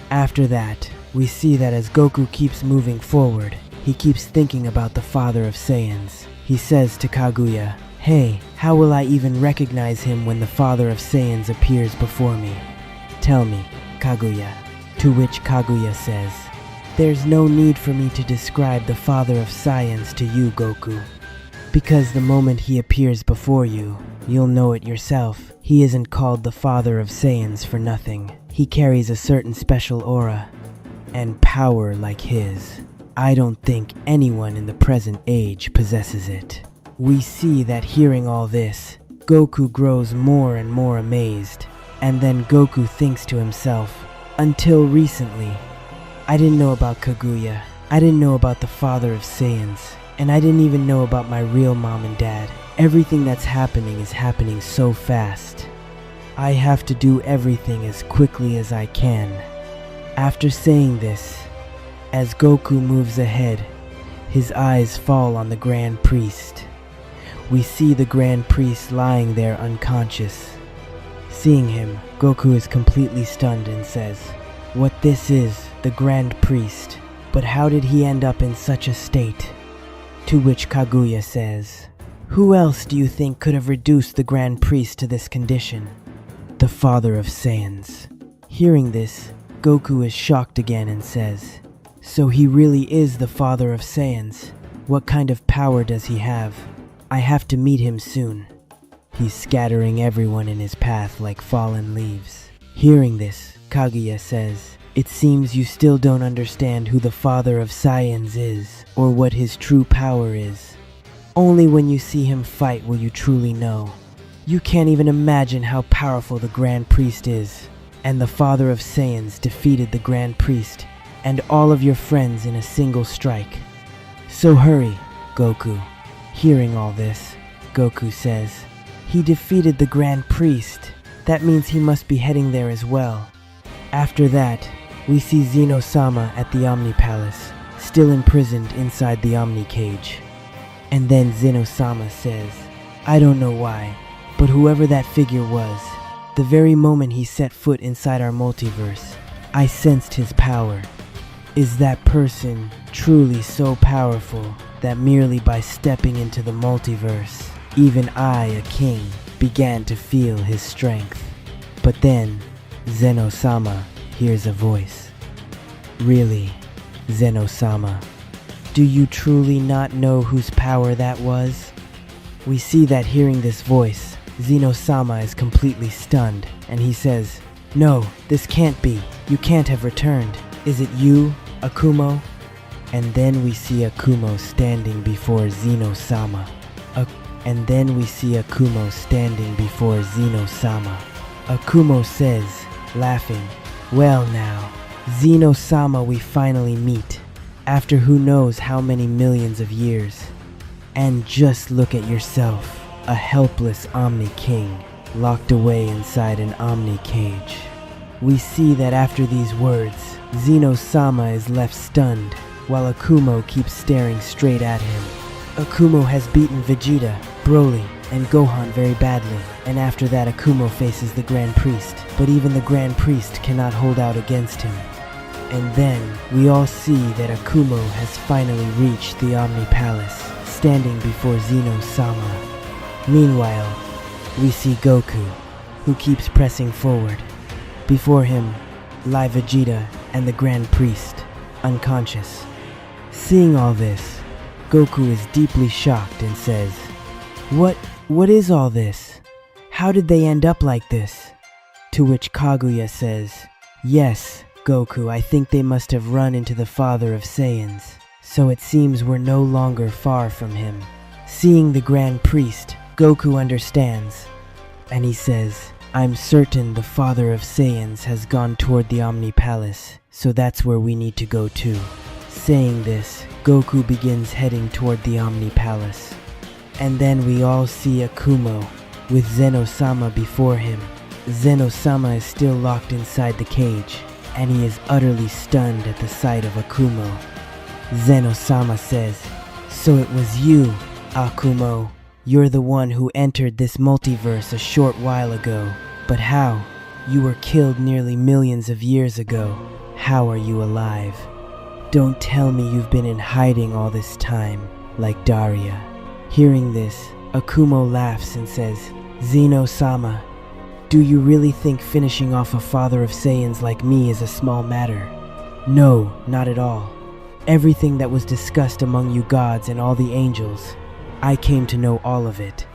After that, we see that as Goku keeps moving forward, he keeps thinking about the father of Saiyans. He says to Kaguya, "Hey, how will I even recognize him when the father of Saiyans appears before me? Tell me, Kaguya." To which Kaguya says, "There's no need for me to describe the father of Saiyans to you, Goku. Because the moment he appears before you, you'll know it yourself. He isn't called the father of Saiyans for nothing. He carries a certain special aura and power like his. I don't think anyone in the present age possesses it." We see that hearing all this, Goku grows more and more amazed. And then Goku thinks to himself, until recently, I didn't know about Kaguya. I didn't know about the father of Saiyans. And I didn't even know about my real mom and dad. Everything that's happening is happening so fast. I have to do everything as quickly as I can. After saying this, as Goku moves ahead, his eyes fall on the Grand Priest. We see the Grand Priest lying there unconscious. Seeing him, Goku is completely stunned and says, "What this is, the Grand Priest. But how did he end up in such a state?" To which Kaguya says, "Who else do you think could have reduced the Grand Priest to this condition?" "The father of Saiyans." Hearing this, Goku is shocked again and says, "So he really is the father of Saiyans. What kind of power does he have? I have to meet him soon." He's scattering everyone in his path like fallen leaves. Hearing this, Kaguya says, "It seems you still don't understand who the father of Saiyans is, or what his true power is. Only when you see him fight will you truly know. You can't even imagine how powerful the Grand Priest is. And the father of Saiyans defeated the Grand Priest and all of your friends in a single strike. So hurry, Goku." Hearing all this, Goku says, "He defeated the Grand Priest. That means he must be heading there as well." After that, we see Zeno-sama at the Omni Palace, still imprisoned inside the Omni cage. And then Zeno-sama says, "I don't know why, but whoever that figure was, the very moment he set foot inside our multiverse, I sensed his power. Is that person truly so powerful that merely by stepping into the multiverse, even I, a king, began to feel his strength?" But then, Zeno-sama hears a voice. "Really, Zeno-sama, do you truly not know whose power that was?" We see that hearing this voice, Zeno-sama is completely stunned, and he says, "No, this can't be. You can't have returned. Is it you, Akumo?" And then we see Akumo standing before Zeno-sama. Akumo says, laughing, "Well now, Zeno-sama, we finally meet, after who knows how many millions of years. And just look at yourself, a helpless Omni King, locked away inside an Omni cage." We see that after these words, Zeno-sama is left stunned, while Akumo keeps staring straight at him. Akumo has beaten Vegeta, Broly, and Gohan very badly, and after that Akumo faces the Grand Priest, but even the Grand Priest cannot hold out against him. And then, we all see that Akumo has finally reached the Omni Palace, standing before Zeno-sama. Meanwhile, we see Goku, who keeps pressing forward. Before him lie Vegeta and the Grand Priest, unconscious. Seeing all this, Goku is deeply shocked and says, What is all this? How did they end up like this?" To which Kaguya says, "Yes, Goku, I think they must have run into the father of Saiyans, so it seems we're no longer far from him." Seeing the Grand Priest, Goku understands, and he says, "I'm certain the father of Saiyans has gone toward the Omni Palace, so that's where we need to go too." Saying this, Goku begins heading toward the Omni Palace. And then we all see Akumo, with Zeno-sama before him. Zeno-sama is still locked inside the cage, and he is utterly stunned at the sight of Akumo. Zeno-sama says, "So it was you, Akumo, you're the one who entered this multiverse a short while ago. But how? You were killed nearly millions of years ago. How are you alive? Don't tell me you've been in hiding all this time, like Daria. Hearing this, Akumo laughs and says, Zeno-sama, do you really think finishing off a father of Saiyans like me is a small matter? No, not at all. Everything that was discussed among you gods and all the angels, I came to know all of it.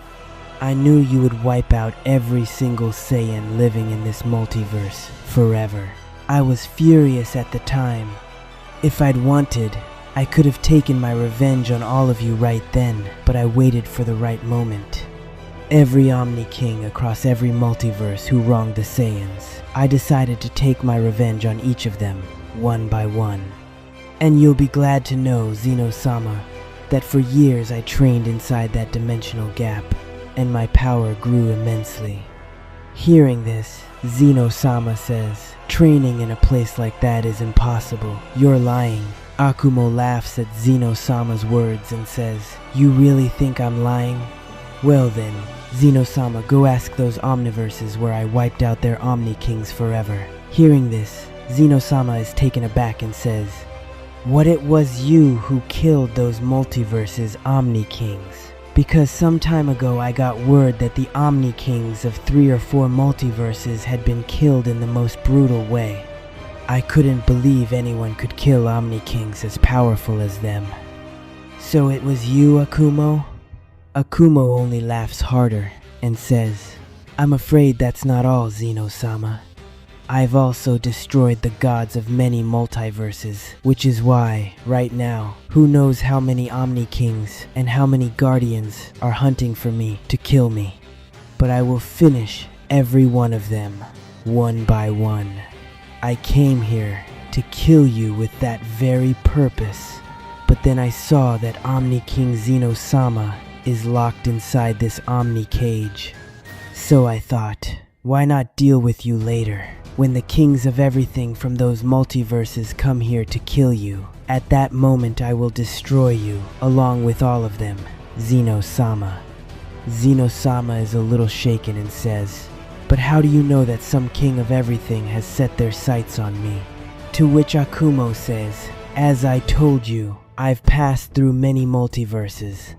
I knew you would wipe out every single Saiyan living in this multiverse forever. I was furious at the time. If I'd wanted, I could have taken my revenge on all of you right then, but I waited for the right moment. Every Omni King across every multiverse who wronged the Saiyans, I decided to take my revenge on each of them, one by one. And you'll be glad to know, Zeno-sama, that for years I trained inside that dimensional gap, and my power grew immensely. Hearing this, Zeno-sama says, training in a place like that is impossible. You're lying. Akumo laughs at Zeno-sama's words and says, you really think I'm lying? Well then, Zeno-sama, go ask those omniverses where I wiped out their Omni Kings forever. Hearing this, Zeno-sama is taken aback and says, what, it was you who killed those multiverses' Omni Kings? Because some time ago I got word that the Omni Kings of 3 or 4 multiverses had been killed in the most brutal way. I couldn't believe anyone could kill Omni Kings as powerful as them. So it was you, Akumo? Akumo only laughs harder and says, I'm afraid that's not all, Zeno-sama. I've also destroyed the gods of many multiverses, which is why, right now, who knows how many Omni Kings and how many Guardians are hunting for me to kill me. But I will finish every one of them, one by one. I came here to kill you with that very purpose, but then I saw that Omni King Zeno-sama is locked inside this Omni cage. So I thought, why not deal with you later? When the kings of everything from those multiverses come here to kill you, at that moment I will destroy you, along with all of them, Zeno-sama. Zeno-sama is a little shaken and says, but how do you know that some king of everything has set their sights on me? To which Akumo says, as I told you, I've passed through many multiverses.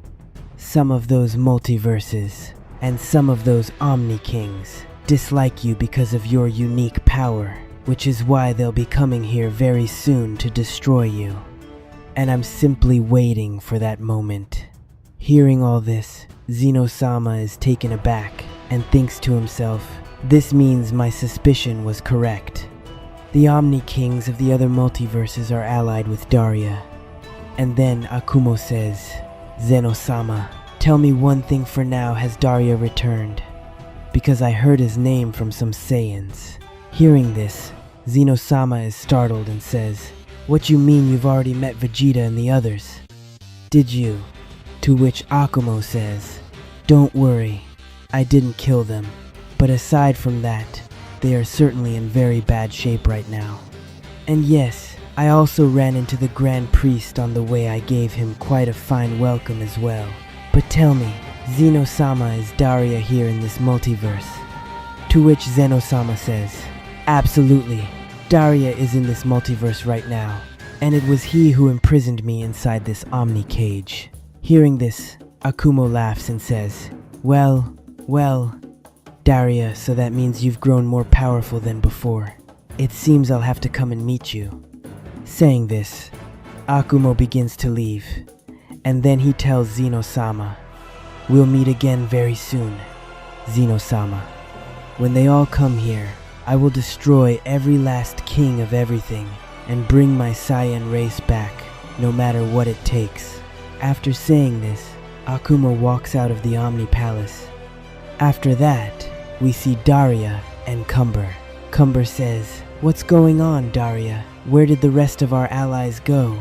Some of those multiverses, and some of those Omni Kings, dislike you because of your unique power, which is why they'll be coming here very soon to destroy you. And I'm simply waiting for that moment. Hearing all this, Zeno-sama is taken aback and thinks to himself, this means my suspicion was correct. The Omni Kings of the other multiverses are allied with Daria. And then Akumo says, Zeno-sama, tell me one thing for now, has Daria returned? Because I heard his name from some Saiyans. Hearing this, Zeno-sama is startled and says, what you mean you've already met Vegeta and the others? Did you? To which Akumo says, don't worry, I didn't kill them. But aside from that, they are certainly in very bad shape right now. And yes, I also ran into the Grand Priest on the way. I gave him quite a fine welcome as well. But tell me, Zeno-sama, is Daria here in this multiverse? To which Zeno-sama says, absolutely, Daria is in this multiverse right now, and it was he who imprisoned me inside this Omni cage. Hearing this, Akumo laughs and says, well, Daria, so that means you've grown more powerful than before. It seems I'll have to come and meet you. Saying this, Akumo begins to leave, and then he tells Zeno-sama, we'll meet again very soon, Zeno-sama. When they all come here, I will destroy every last king of everything and bring my Saiyan race back, no matter what it takes. After saying this, Akumo walks out of the Omni Palace. After that, we see Daria and Cumber. Cumber says, what's going on, Daria? Where did the rest of our allies go?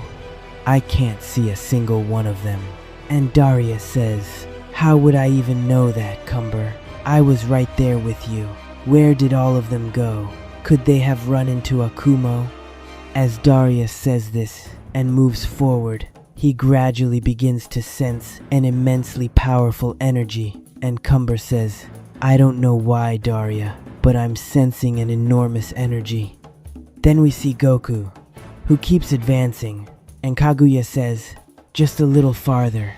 I can't see a single one of them. And Daria says, how would I even know that, Cumber? I was right there with you. Where did all of them go? Could they have run into Akumo? As Daria says this and moves forward, he he gradually begins to sense an immensely powerful energy, and Cumber says, "I don't know why, Daria, but I'm sensing an enormous energy." Then we see Goku, who keeps advancing, and Kaguya says, "Just a little farther,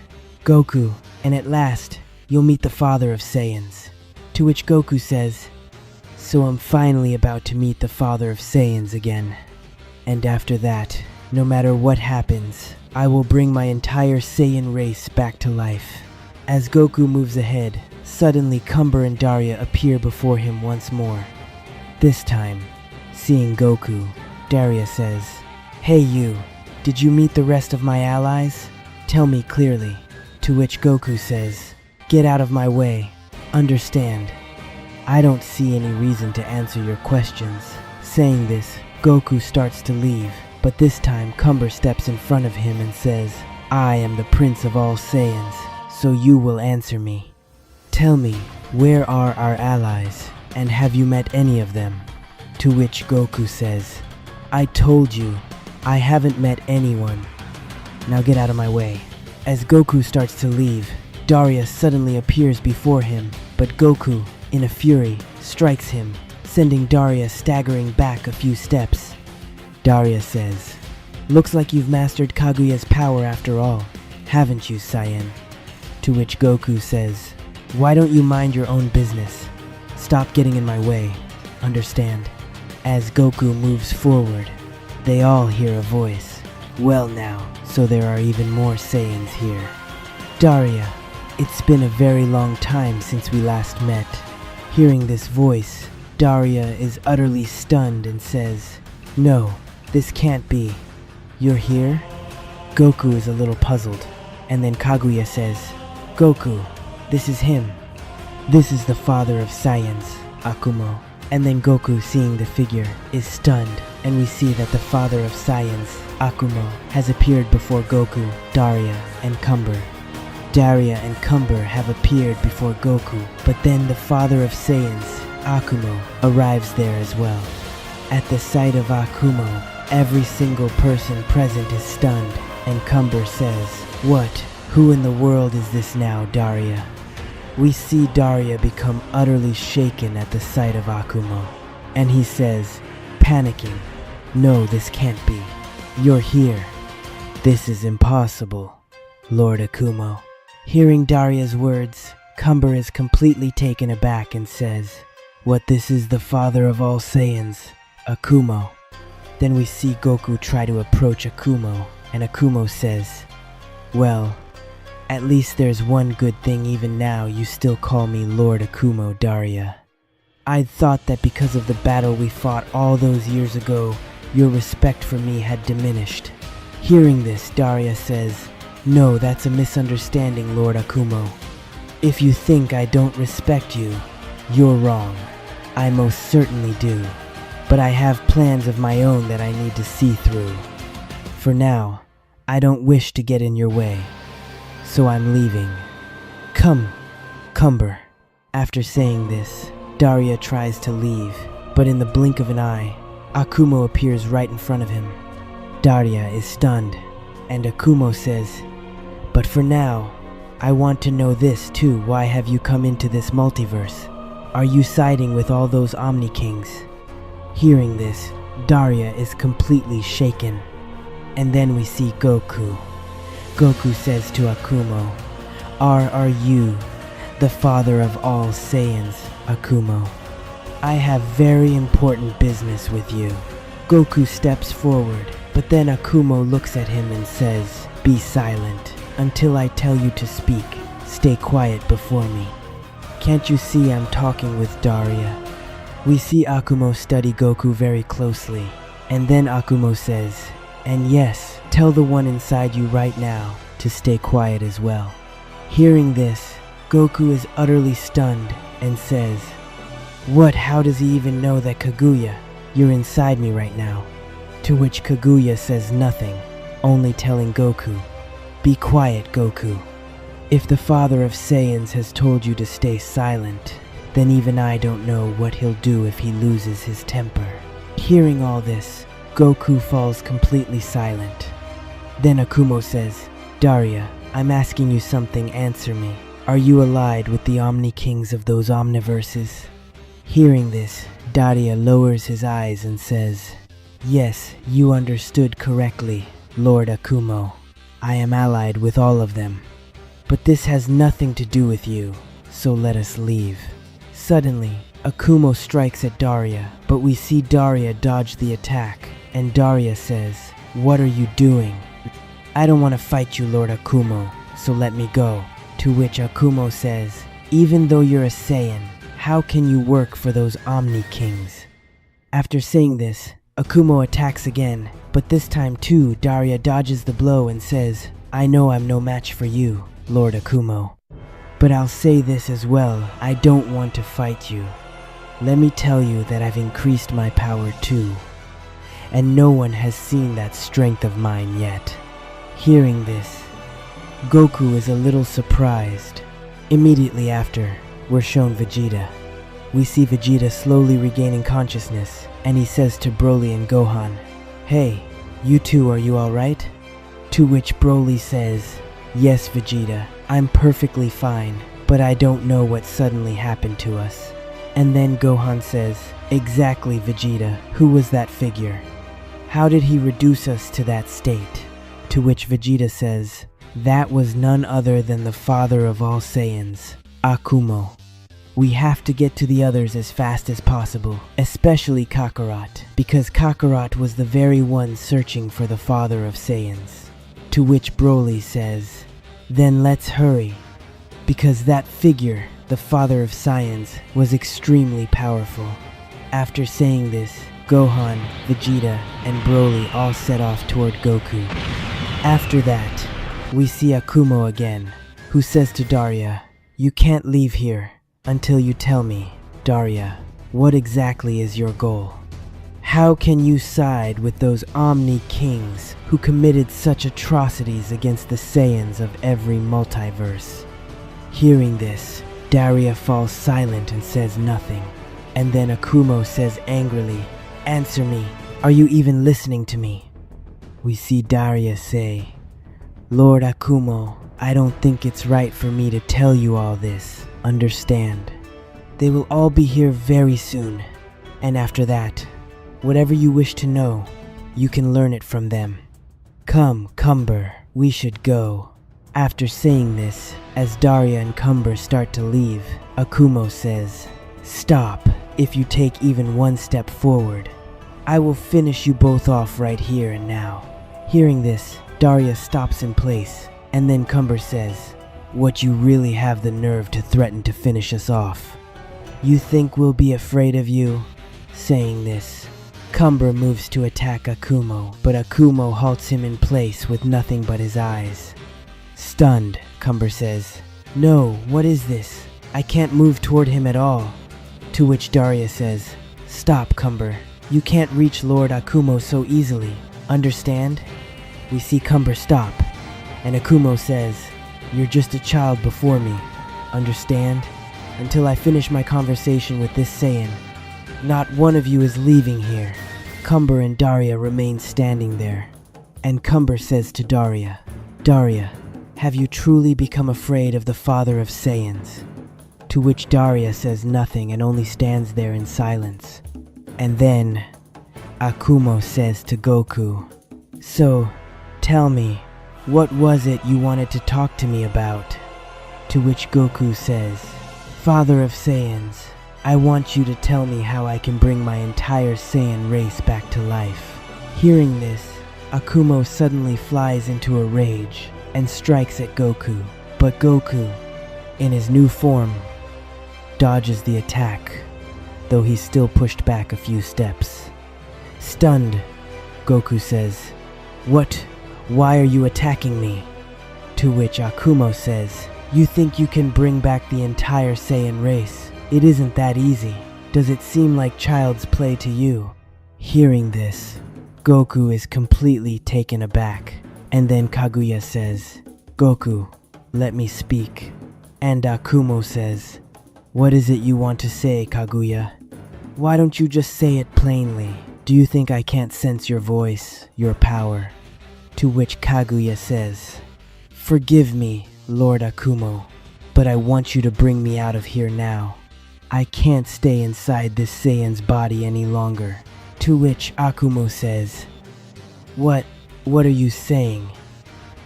Goku, and at last, you'll meet the father of Saiyans." To which Goku says, "So I'm finally about to meet the father of Saiyans again. And after that, no matter what happens, I will bring my entire Saiyan race back to life." As Goku moves ahead, suddenly Cumber and Daria appear before him once more. This time, seeing Goku, Daria says, "Hey you, did you meet the rest of my allies? Tell me clearly." To which Goku says, "Get out of my way. Understand, I don't see any reason to answer your questions." Saying this, Goku starts to leave, but this time Cumber steps in front of him and says, "I am the Prince of all Saiyans, so you will answer me. Tell me, where are our allies, and have you met any of them?" To which Goku says, "I told you, I haven't met anyone. Now get out of my way." As Goku starts to leave, Daria suddenly appears before him, but Goku, in a fury, strikes him, sending Daria staggering back a few steps. Daria says, "Looks like you've mastered Kaguya's power after all, haven't you, Saiyan?" To which Goku says, "Why don't you mind your own business? Stop getting in my way, understand?" As Goku moves forward, they all hear a voice. "Well now, so there are even more Saiyans here. Daria, it's been a very long time since we last met." Hearing this voice, Daria is utterly stunned and says, "No, this can't be. You're here?" Goku is a little puzzled, and then Kaguya says, "Goku, this is him. This is the father of Saiyans, Akumo." And then Goku, seeing the figure, is stunned, and we see that the father of Saiyans, Akumo, has appeared before Goku, Daria, and Cumber. Daria and Cumber have appeared before Goku, but then the father of Saiyans, Akumo, arrives there as well. At the sight of Akumo, every single person present is stunned, and Cumber says, "What? Who in the world is this now, Daria?" We see Daria become utterly shaken at the sight of Akumo, and he says, panicking, "No, this can't be. You're here. This is impossible, Lord Akumo." Hearing Daria's words, Cumber is completely taken aback and says, "What, this is the father of all Saiyans, Akumo?" Then we see Goku try to approach Akumo, and Akumo says, "Well, at least there's one good thing. Even now you still call me Lord Akumo, Daria. I'd thought that because of the battle we fought all those years ago, your respect for me had diminished." Hearing this, Daria says, "No, that's a misunderstanding, Lord Akumo. If you think I don't respect you, you're wrong. I most certainly do. But I have plans of my own that I need to see through. For now, I don't wish to get in your way. So I'm leaving. Come, Cumber." After saying this, Daria tries to leave, but in the blink of an eye, Akumo appears right in front of him. Daria is stunned, and Akumo says, "But for now, I want to know this too. Why have you come into this multiverse? Are you siding with all those Omni Kings?" Hearing this, Daria is completely shaken. And then we see Goku. Goku says to Akumo, Are you the father of all Saiyans, Akumo? I have very important business with you." Goku steps forward, but then Akumo looks at him and says, "Be silent until I tell you to speak. Stay quiet before me. Can't you see I'm talking with Daria?" We see Akumo study Goku very closely, and then Akumo says, "And yes, tell the one inside you right now to stay quiet as well." Hearing this, Goku is utterly stunned and says, "What? How does he even know that, Kaguya? You're inside me right now." To which Kaguya says nothing, only telling Goku, "Be quiet, Goku. If the father of Saiyans has told you to stay silent, then even I don't know what he'll do if he loses his temper." Hearing all this, Goku falls completely silent. Then Akumo says, Daria, I'm asking you something, answer me. Are you allied with the Omni Kings of those Omniverses? Hearing this, Daria lowers his eyes and says, Yes, you understood correctly, Lord Akumo. I am allied with all of them. But this has nothing to do with you, so let us leave. Suddenly, Akumo strikes at Daria, but we see Daria dodge the attack, and Daria says, What are you doing? I don't want to fight you, Lord Akumo, so let me go. To which Akumo says, Even though you're a Saiyan, how can you work for those Omni Kings? After saying this, Akumo attacks again, but this time too, Daria dodges the blow and says, I know I'm no match for you, Lord Akumo. But I'll say this as well, I don't want to fight you. Let me tell you that I've increased my power too, and no one has seen that strength of mine yet. Hearing this, Goku is a little surprised. Immediately after, we're shown Vegeta. We see Vegeta slowly regaining consciousness, and he says to Broly and Gohan, Hey, you two, are you alright? To which Broly says, Yes, Vegeta, I'm perfectly fine, but I don't know what suddenly happened to us. And then Gohan says, Exactly, Vegeta, who was that figure? How did he reduce us to that state? To which Vegeta says, That was none other than the father of all Saiyans, Akumo. We have to get to the others as fast as possible, especially Kakarot, because Kakarot was the very one searching for the father of Saiyans. To which Broly says, Then let's hurry, because that figure, the father of Saiyans, was extremely powerful. After saying this, Gohan, Vegeta, and Broly all set off toward Goku. After that, we see Akumo again, who says to Daria, You can't leave here until you tell me, Daria, what exactly is your goal? How can you side with those Omni Kings who committed such atrocities against the Saiyans of every multiverse? Hearing this, Daria falls silent and says nothing. And then Akumo says angrily, Answer me, are you even listening to me? We see Daria say, Lord Akumo, I don't think it's right for me to tell you all this. Understand. They will all be here very soon, and after that, whatever you wish to know, you can learn it from them. Come, Cumber, we should go. After saying this, as Daria and Cumber start to leave, Akumo says, Stop. If you take even one step forward, I will finish you both off right here and now. Hearing this, Daria stops in place, and then Cumber says, What, you really have the nerve to threaten to finish us off? You think we'll be afraid of you? Saying this, Cumber moves to attack Akumo, but Akumo halts him in place with nothing but his eyes. Stunned, Cumber says, No, what is this? I can't move toward him at all. To which Daria says, Stop, Cumber. You can't reach Lord Akumo so easily. Understand? We see Cumber stop, and Akumo says, You're just a child before me. Understand? Until I finish my conversation with this Saiyan, not one of you is leaving here. Cumber and Daria remain standing there, and Cumber says to Daria, Daria, have you truly become afraid of the father of Saiyans? To which Daria says nothing and only stands there in silence. And then, Akumo says to Goku, So, tell me, what was it you wanted to talk to me about? To which Goku says, Father of Saiyans, I want you to tell me how I can bring my entire Saiyan race back to life. Hearing this, Akumo suddenly flies into a rage and strikes at Goku, but Goku, in his new form, dodges the attack, though he's still pushed back a few steps. Stunned, Goku says, What? Why are you attacking me? To which Akumo says, You think you can bring back the entire Saiyan race? It isn't that easy. Does it seem like child's play to you? Hearing this, Goku is completely taken aback, and then Kaguya says, Goku, let me speak. And Akumo says, What is it you want to say, Kaguya? Why don't you just say it plainly? Do you think I can't sense your voice, your power? To which Kaguya says, Forgive me, Lord Akumo, but I want you to bring me out of here now. I can't stay inside this Saiyan's body any longer. To which Akumo says, What are you saying?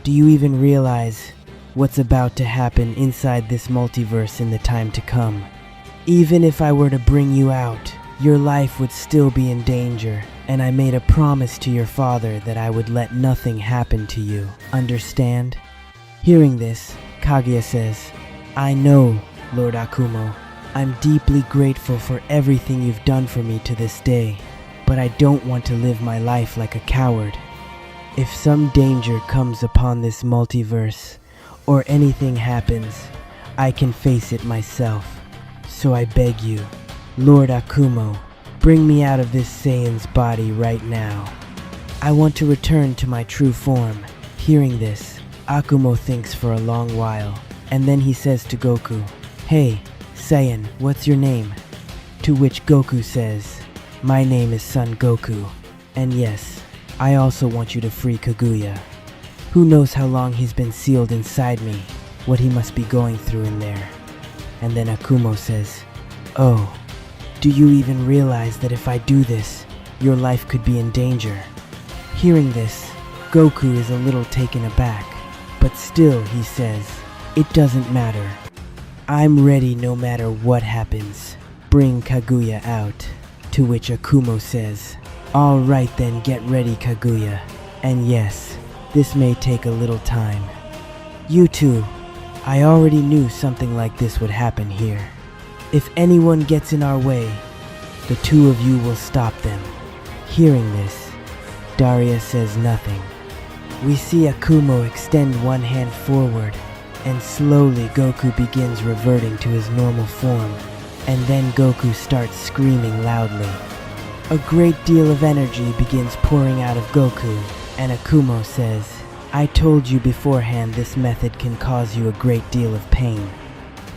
Do you even realize what's about to happen inside this multiverse in the time to come? Even if I were to bring you out, your life would still be in danger, and I made a promise to your father that I would let nothing happen to you. Understand? Hearing this, Kaguya says, I know, Lord Akumo. I'm deeply grateful for everything you've done for me to this day, but I don't want to live my life like a coward. If some danger comes upon this multiverse, or anything happens, I can face it myself. So I beg you, Lord Akumo, bring me out of this Saiyan's body right now. I want to return to my true form. Hearing this, Akumo thinks for a long while, and then he says to Goku, Hey, Saiyan, what's your name? To which Goku says, My name is Son Goku, and yes, I also want you to free Kaguya. Who knows how long he's been sealed inside me, what he must be going through in there. And then Akumo says, Oh, do you even realize that if I do this, your life could be in danger? Hearing this, Goku is a little taken aback, but still he says, It doesn't matter. I'm ready no matter what happens. Bring Kaguya out. To which Akumo says, Alright then, get ready Kaguya. And yes, this may take a little time. You two, I already knew something like this would happen here. If anyone gets in our way, the two of you will stop them. Hearing this, Daria says nothing. We see Akumo extend one hand forward, and slowly Goku begins reverting to his normal form, and then Goku starts screaming loudly. A great deal of energy begins pouring out of Goku, and Akumo says, I told you beforehand this method can cause you a great deal of pain.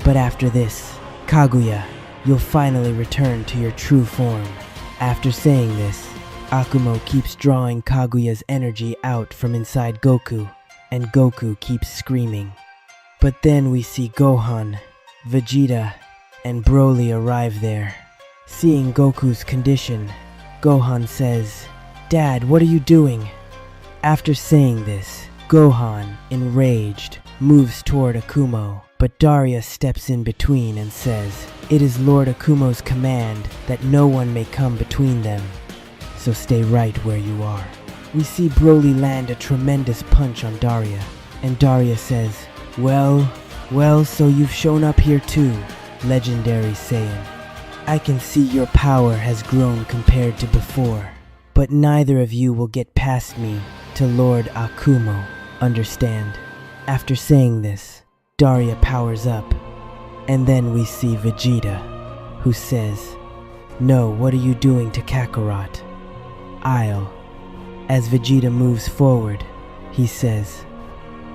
But after this, Kaguya, you'll finally return to your true form. After saying this, Akumo keeps drawing Kaguya's energy out from inside Goku, and Goku keeps screaming. But then we see Gohan, Vegeta, and Broly arrive there. Seeing Goku's condition, Gohan says, Dad, what are you doing? After saying this, Gohan, enraged, moves toward Akumo, but Daria steps in between and says, It is Lord Akumo's command that no one may come between them, so stay right where you are. We see Broly land a tremendous punch on Daria, and Daria says, Well, so you've shown up here too, legendary Saiyan. I can see your power has grown compared to before, but neither of you will get past me to Lord Akumo, understand? After saying this, Daria powers up, and then we see Vegeta, who says, No, what are you doing to Kakarot? As Vegeta moves forward, he says,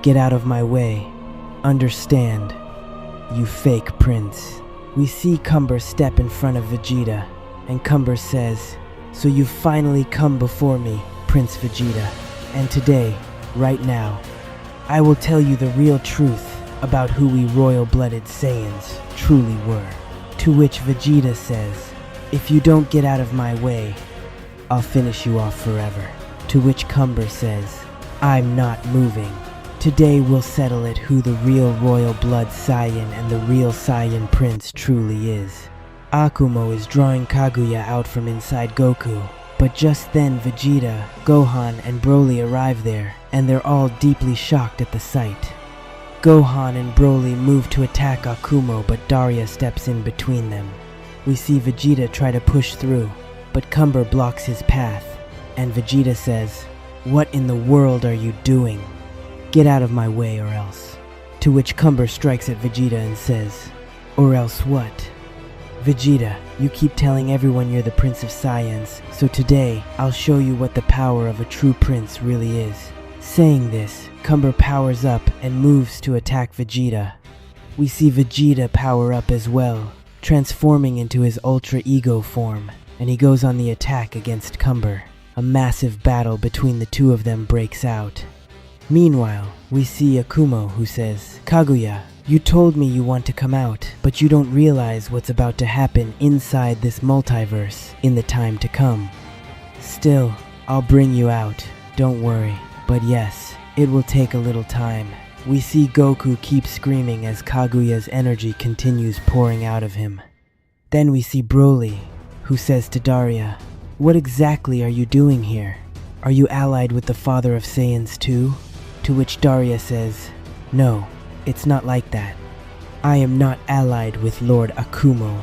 Get out of my way, understand, you fake prince. We see Cumber step in front of Vegeta, and Cumber says, So you've finally come before me, Prince Vegeta, and today, right now, I will tell you the real truth about who we royal-blooded Saiyans truly were. To which Vegeta says, If you don't get out of my way, I'll finish you off forever. To which Cumber says, I'm not moving. Today we'll settle it who the real royal blood Saiyan and the real Saiyan prince truly is. Akumo is drawing Kaguya out from inside Goku, but just then Vegeta, Gohan, and Broly arrive there, and they're all deeply shocked at the sight. Gohan and Broly move to attack Akumo, but Daria steps in between them. We see Vegeta try to push through, but Cumber blocks his path, and Vegeta says, What in the world are you doing? Get out of my way or else. To which Cumber strikes at Vegeta and says, Or else what? Vegeta, you keep telling everyone you're the Prince of Saiyans, so today I'll show you what the power of a true prince really is. Saying this, Cumber powers up and moves to attack Vegeta. We see Vegeta power up as well, transforming into his Ultra Ego form, and he goes on the attack against Cumber. A massive battle between the two of them breaks out. Meanwhile, we see Akumo, who says, "Kaguya, you told me you want to come out, but you don't realize what's about to happen inside this multiverse in the time to come. Still, I'll bring you out, don't worry. But yes, it will take a little time." We see Goku keep screaming as Kaguya's energy continues pouring out of him. Then we see Broly, who says to Daria, "What exactly are you doing here? Are you allied with the father of Saiyans too?" To which Daria says, "No, it's not like that. I am not allied with Lord Akumo.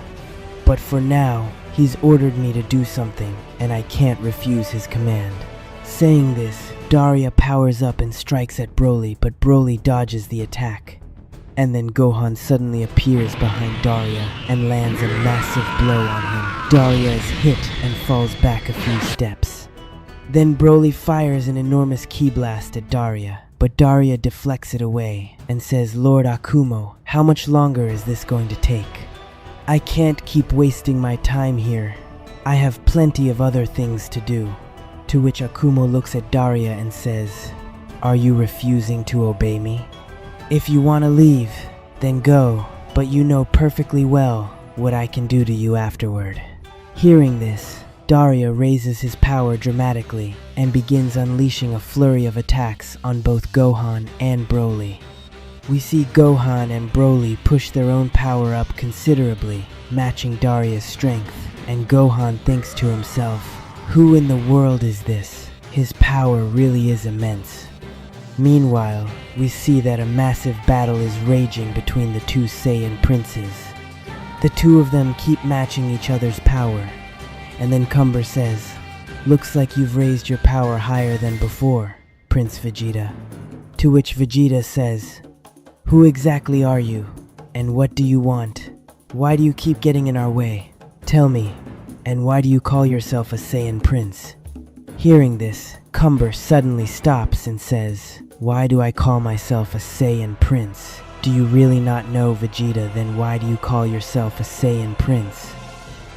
But for now, he's ordered me to do something, and I can't refuse his command." Saying this, Daria powers up and strikes at Broly, but Broly dodges the attack. And then Gohan suddenly appears behind Daria and lands a massive blow on him. Daria is hit and falls back a few steps. Then Broly fires an enormous ki blast at Daria, but Daria deflects it away and says, "Lord Akumo, how much longer is this going to take? I can't keep wasting my time here. I have plenty of other things to do." To which Akumo looks at Daria and says, "Are you refusing to obey me? If you want to leave, then go, but you know perfectly well what I can do to you afterward." Hearing this, Daria raises his power dramatically and begins unleashing a flurry of attacks on both Gohan and Broly. We see Gohan and Broly push their own power up considerably, matching Daria's strength, and Gohan thinks to himself, "Who in the world is this? His power really is immense." Meanwhile, we see that a massive battle is raging between the two Saiyan princes. The two of them keep matching each other's power, and then Cumber says, "Looks like you've raised your power higher than before, Prince Vegeta." To which Vegeta says, "Who exactly are you, and what do you want? Why do you keep getting in our way? Tell me, and why do you call yourself a Saiyan Prince?" Hearing this, Cumber suddenly stops and says, "Why do I call myself a Saiyan Prince? Do you really not know, Vegeta? Then why do you call yourself a Saiyan Prince?"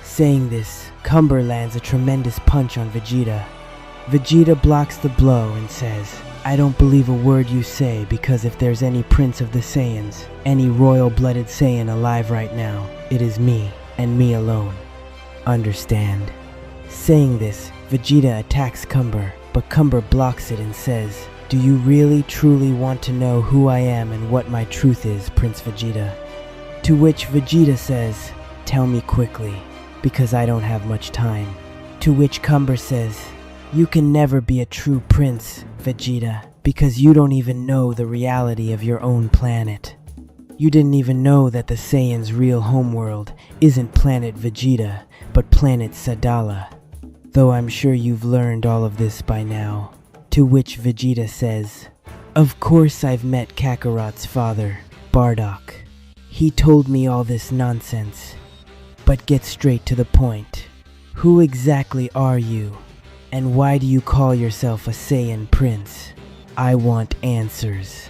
Saying this, Cumber lands a tremendous punch on Vegeta. Vegeta blocks the blow and says, "I don't believe a word you say, because if there's any Prince of the Saiyans, any royal-blooded Saiyan alive right now, it is me, and me alone. Understand?" Saying this, Vegeta attacks Cumber, but Cumber blocks it and says, "Do you really truly want to know who I am and what my truth is, Prince Vegeta?" To which Vegeta says, "Tell me quickly, because I don't have much time." To which Cumber says, "You can never be a true prince, Vegeta, because you don't even know the reality of your own planet. You didn't even know that the Saiyans' real homeworld isn't planet Vegeta, but planet Sadala. Though I'm sure you've learned all of this by now." To which Vegeta says, "Of course I've met Kakarot's father, Bardock. He told me all this nonsense. But get straight to the point. Who exactly are you? And why do you call yourself a Saiyan Prince? I want answers.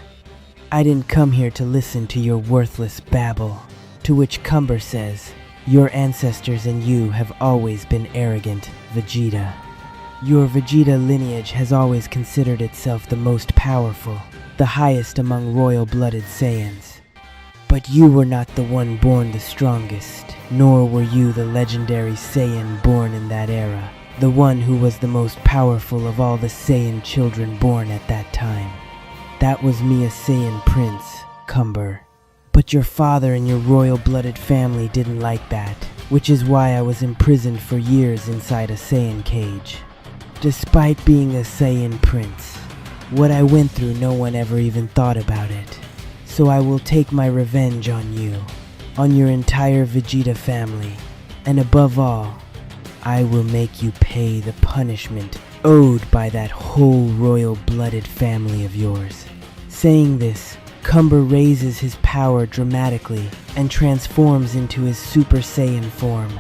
I didn't come here to listen to your worthless babble." To which Cumber says, "Your ancestors and you have always been arrogant, Vegeta. Your Vegeta lineage has always considered itself the most powerful, the highest among royal-blooded Saiyans. But you were not the one born the strongest, nor were you the legendary Saiyan born in that era, the one who was the most powerful of all the Saiyan children born at that time. That was me, a Saiyan Prince, Cumber. But your father and your royal-blooded family didn't like that, which is why I was imprisoned for years inside a Saiyan cage. Despite being a Saiyan Prince, what I went through no one ever even thought about it. So I will take my revenge on you, on your entire Vegeta family, and above all, I will make you pay the punishment owed by that whole royal-blooded family of yours." Saying this, Cumber raises his power dramatically and transforms into his Super Saiyan form.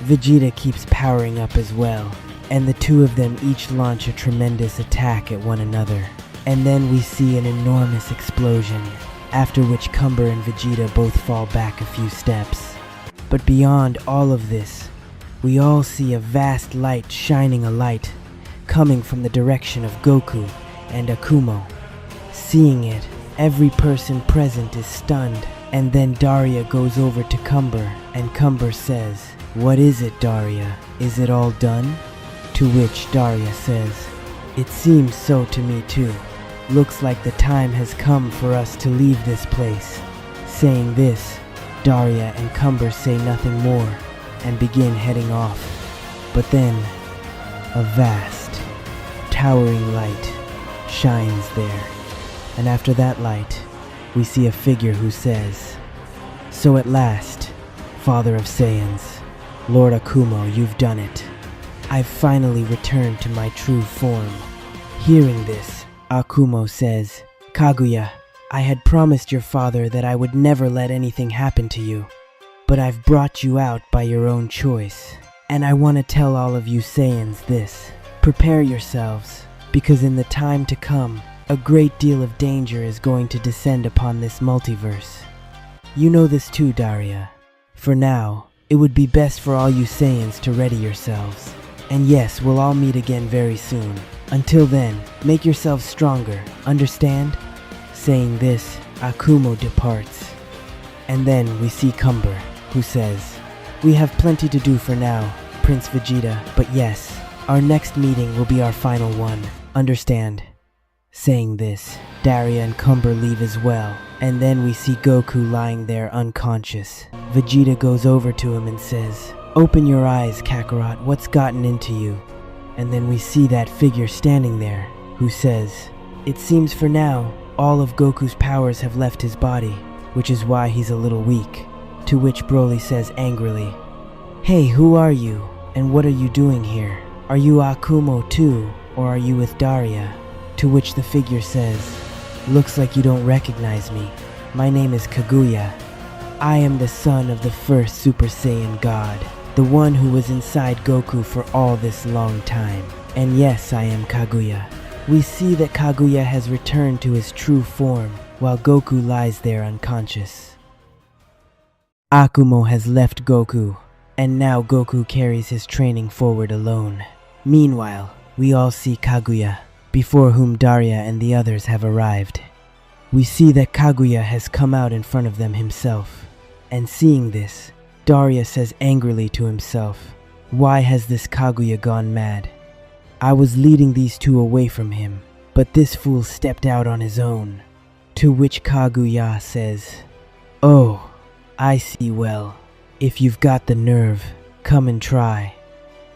Vegeta keeps powering up as well, and the two of them each launch a tremendous attack at one another. And then we see an enormous explosion, after which Cumber and Vegeta both fall back a few steps. But beyond all of this, we all see a vast light shining a light, coming from the direction of Goku and Akumo. Seeing it, every person present is stunned, and then Daria goes over to Cumber, and Cumber says, "What is it, Daria? Is it all done?" To which Daria says, "It seems so to me too. Looks like the time has come for us to leave this place." Saying this, Daria and Cumber say nothing more, and begin heading off. But then, a vast, towering light shines there. And after that light, we see a figure who says, "So at last, Father of Saiyans, Lord Akumo, you've done it. I've finally returned to my true form." Hearing this, Akumo says, "Kaguya, I had promised your father that I would never let anything happen to you, but I've brought you out by your own choice. And I want to tell all of you Saiyans this. Prepare yourselves, because in the time to come, a great deal of danger is going to descend upon this multiverse. You know this too, Daria. For now, it would be best for all you Saiyans to ready yourselves. And yes, we'll all meet again very soon. Until then, make yourselves stronger, understand?" Saying this, Akumo departs. And then we see Cumber, who says, "We have plenty to do for now, Prince Vegeta, but yes, our next meeting will be our final one, understand?" Saying this, Daria and Cumber leave as well, and then we see Goku lying there unconscious. Vegeta goes over to him and says, "Open your eyes, Kakarot, what's gotten into you?" And then we see that figure standing there, who says, "It seems for now, all of Goku's powers have left his body, which is why he's a little weak." To which Broly says angrily, "Hey, who are you? And what are you doing here? Are you Akumo too, or are you with Daria?" To which the figure says, "Looks like you don't recognize me. My name is Kaguya. I am the son of the first Super Saiyan God, the one who was inside Goku for all this long time. And yes, I am Kaguya." We see that Kaguya has returned to his true form, while Goku lies there unconscious. Akumo has left Goku, and now Goku carries his training forward alone. Meanwhile, we all see Kaguya, before whom Daria and the others have arrived. We see that Kaguya has come out in front of them himself, and seeing this, Daria says angrily to himself, "Why has this Kaguya gone mad? I was leading these two away from him, but this fool stepped out on his own." To which Kaguya says, "Oh, I see well. If you've got the nerve, come and try.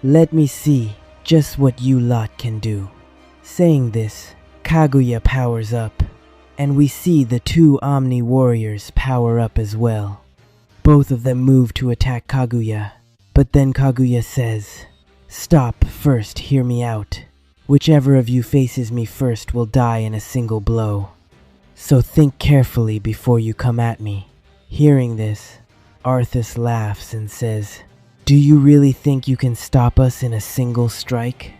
Let me see just what you lot can do." Saying this, Kaguya powers up, and we see the two Omni warriors power up as well. Both of them move to attack Kaguya, but then Kaguya says, "Stop first, hear me out. Whichever of you faces me first will die in a single blow. So think carefully before you come at me." Hearing this, Arthas laughs and says, "Do you really think you can stop us in a single strike?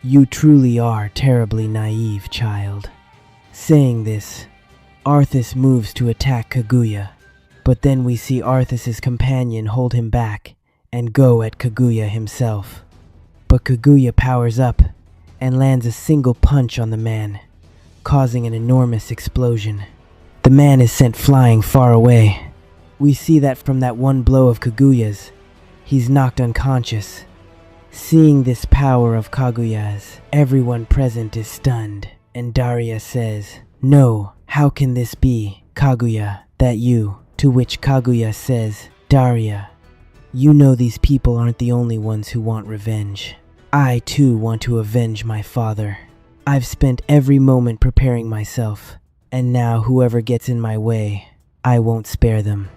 You truly are terribly naive, child." Saying this, Arthas moves to attack Kaguya, but then we see Arthas's companion hold him back and go at Kaguya himself. But Kaguya powers up and lands a single punch on the man, causing an enormous explosion. The man is sent flying far away. We see that from that one blow of Kaguya's, he's knocked unconscious. Seeing this power of Kaguya's, everyone present is stunned, and Daria says, "No, how can this be, Kaguya, that you?" To which Kaguya says, "Daria, you know these people aren't the only ones who want revenge. I too want to avenge my father. I've spent every moment preparing myself, and now whoever gets in my way, I won't spare them.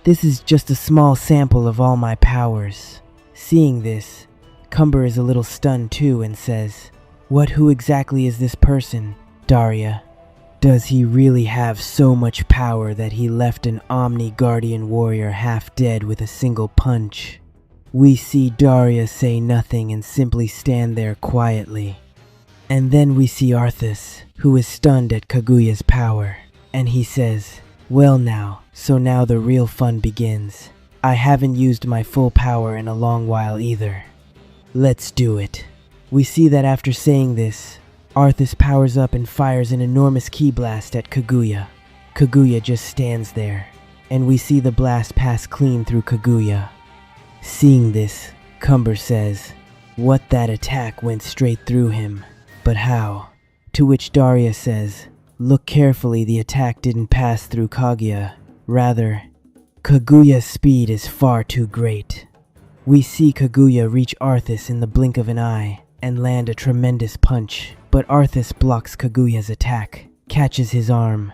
This is just a small sample of all my powers." Seeing this, Cumber is a little stunned too and says, Who exactly is this person, Daria? Does he really have so much power that he left an Omni Guardian warrior half dead with a single punch? We see Daria say nothing and simply stand there quietly. And then we see Arthas, who is stunned at Kaguya's power, and he says, "Well now, so now the real fun begins. I haven't used my full power in a long while either. Let's do it." We see that after saying this, Arthas powers up and fires an enormous ki blast at Kaguya. Kaguya just stands there, and we see the blast pass clean through Kaguya. Seeing this, Cumber says, "What, that attack went straight through him? But how?" To which Daria says, "Look carefully, the attack didn't pass through Kaguya. Rather, Kaguya's speed is far too great." We see Kaguya reach Arthas in the blink of an eye and land a tremendous punch, but Arthas blocks Kaguya's attack, catches his arm,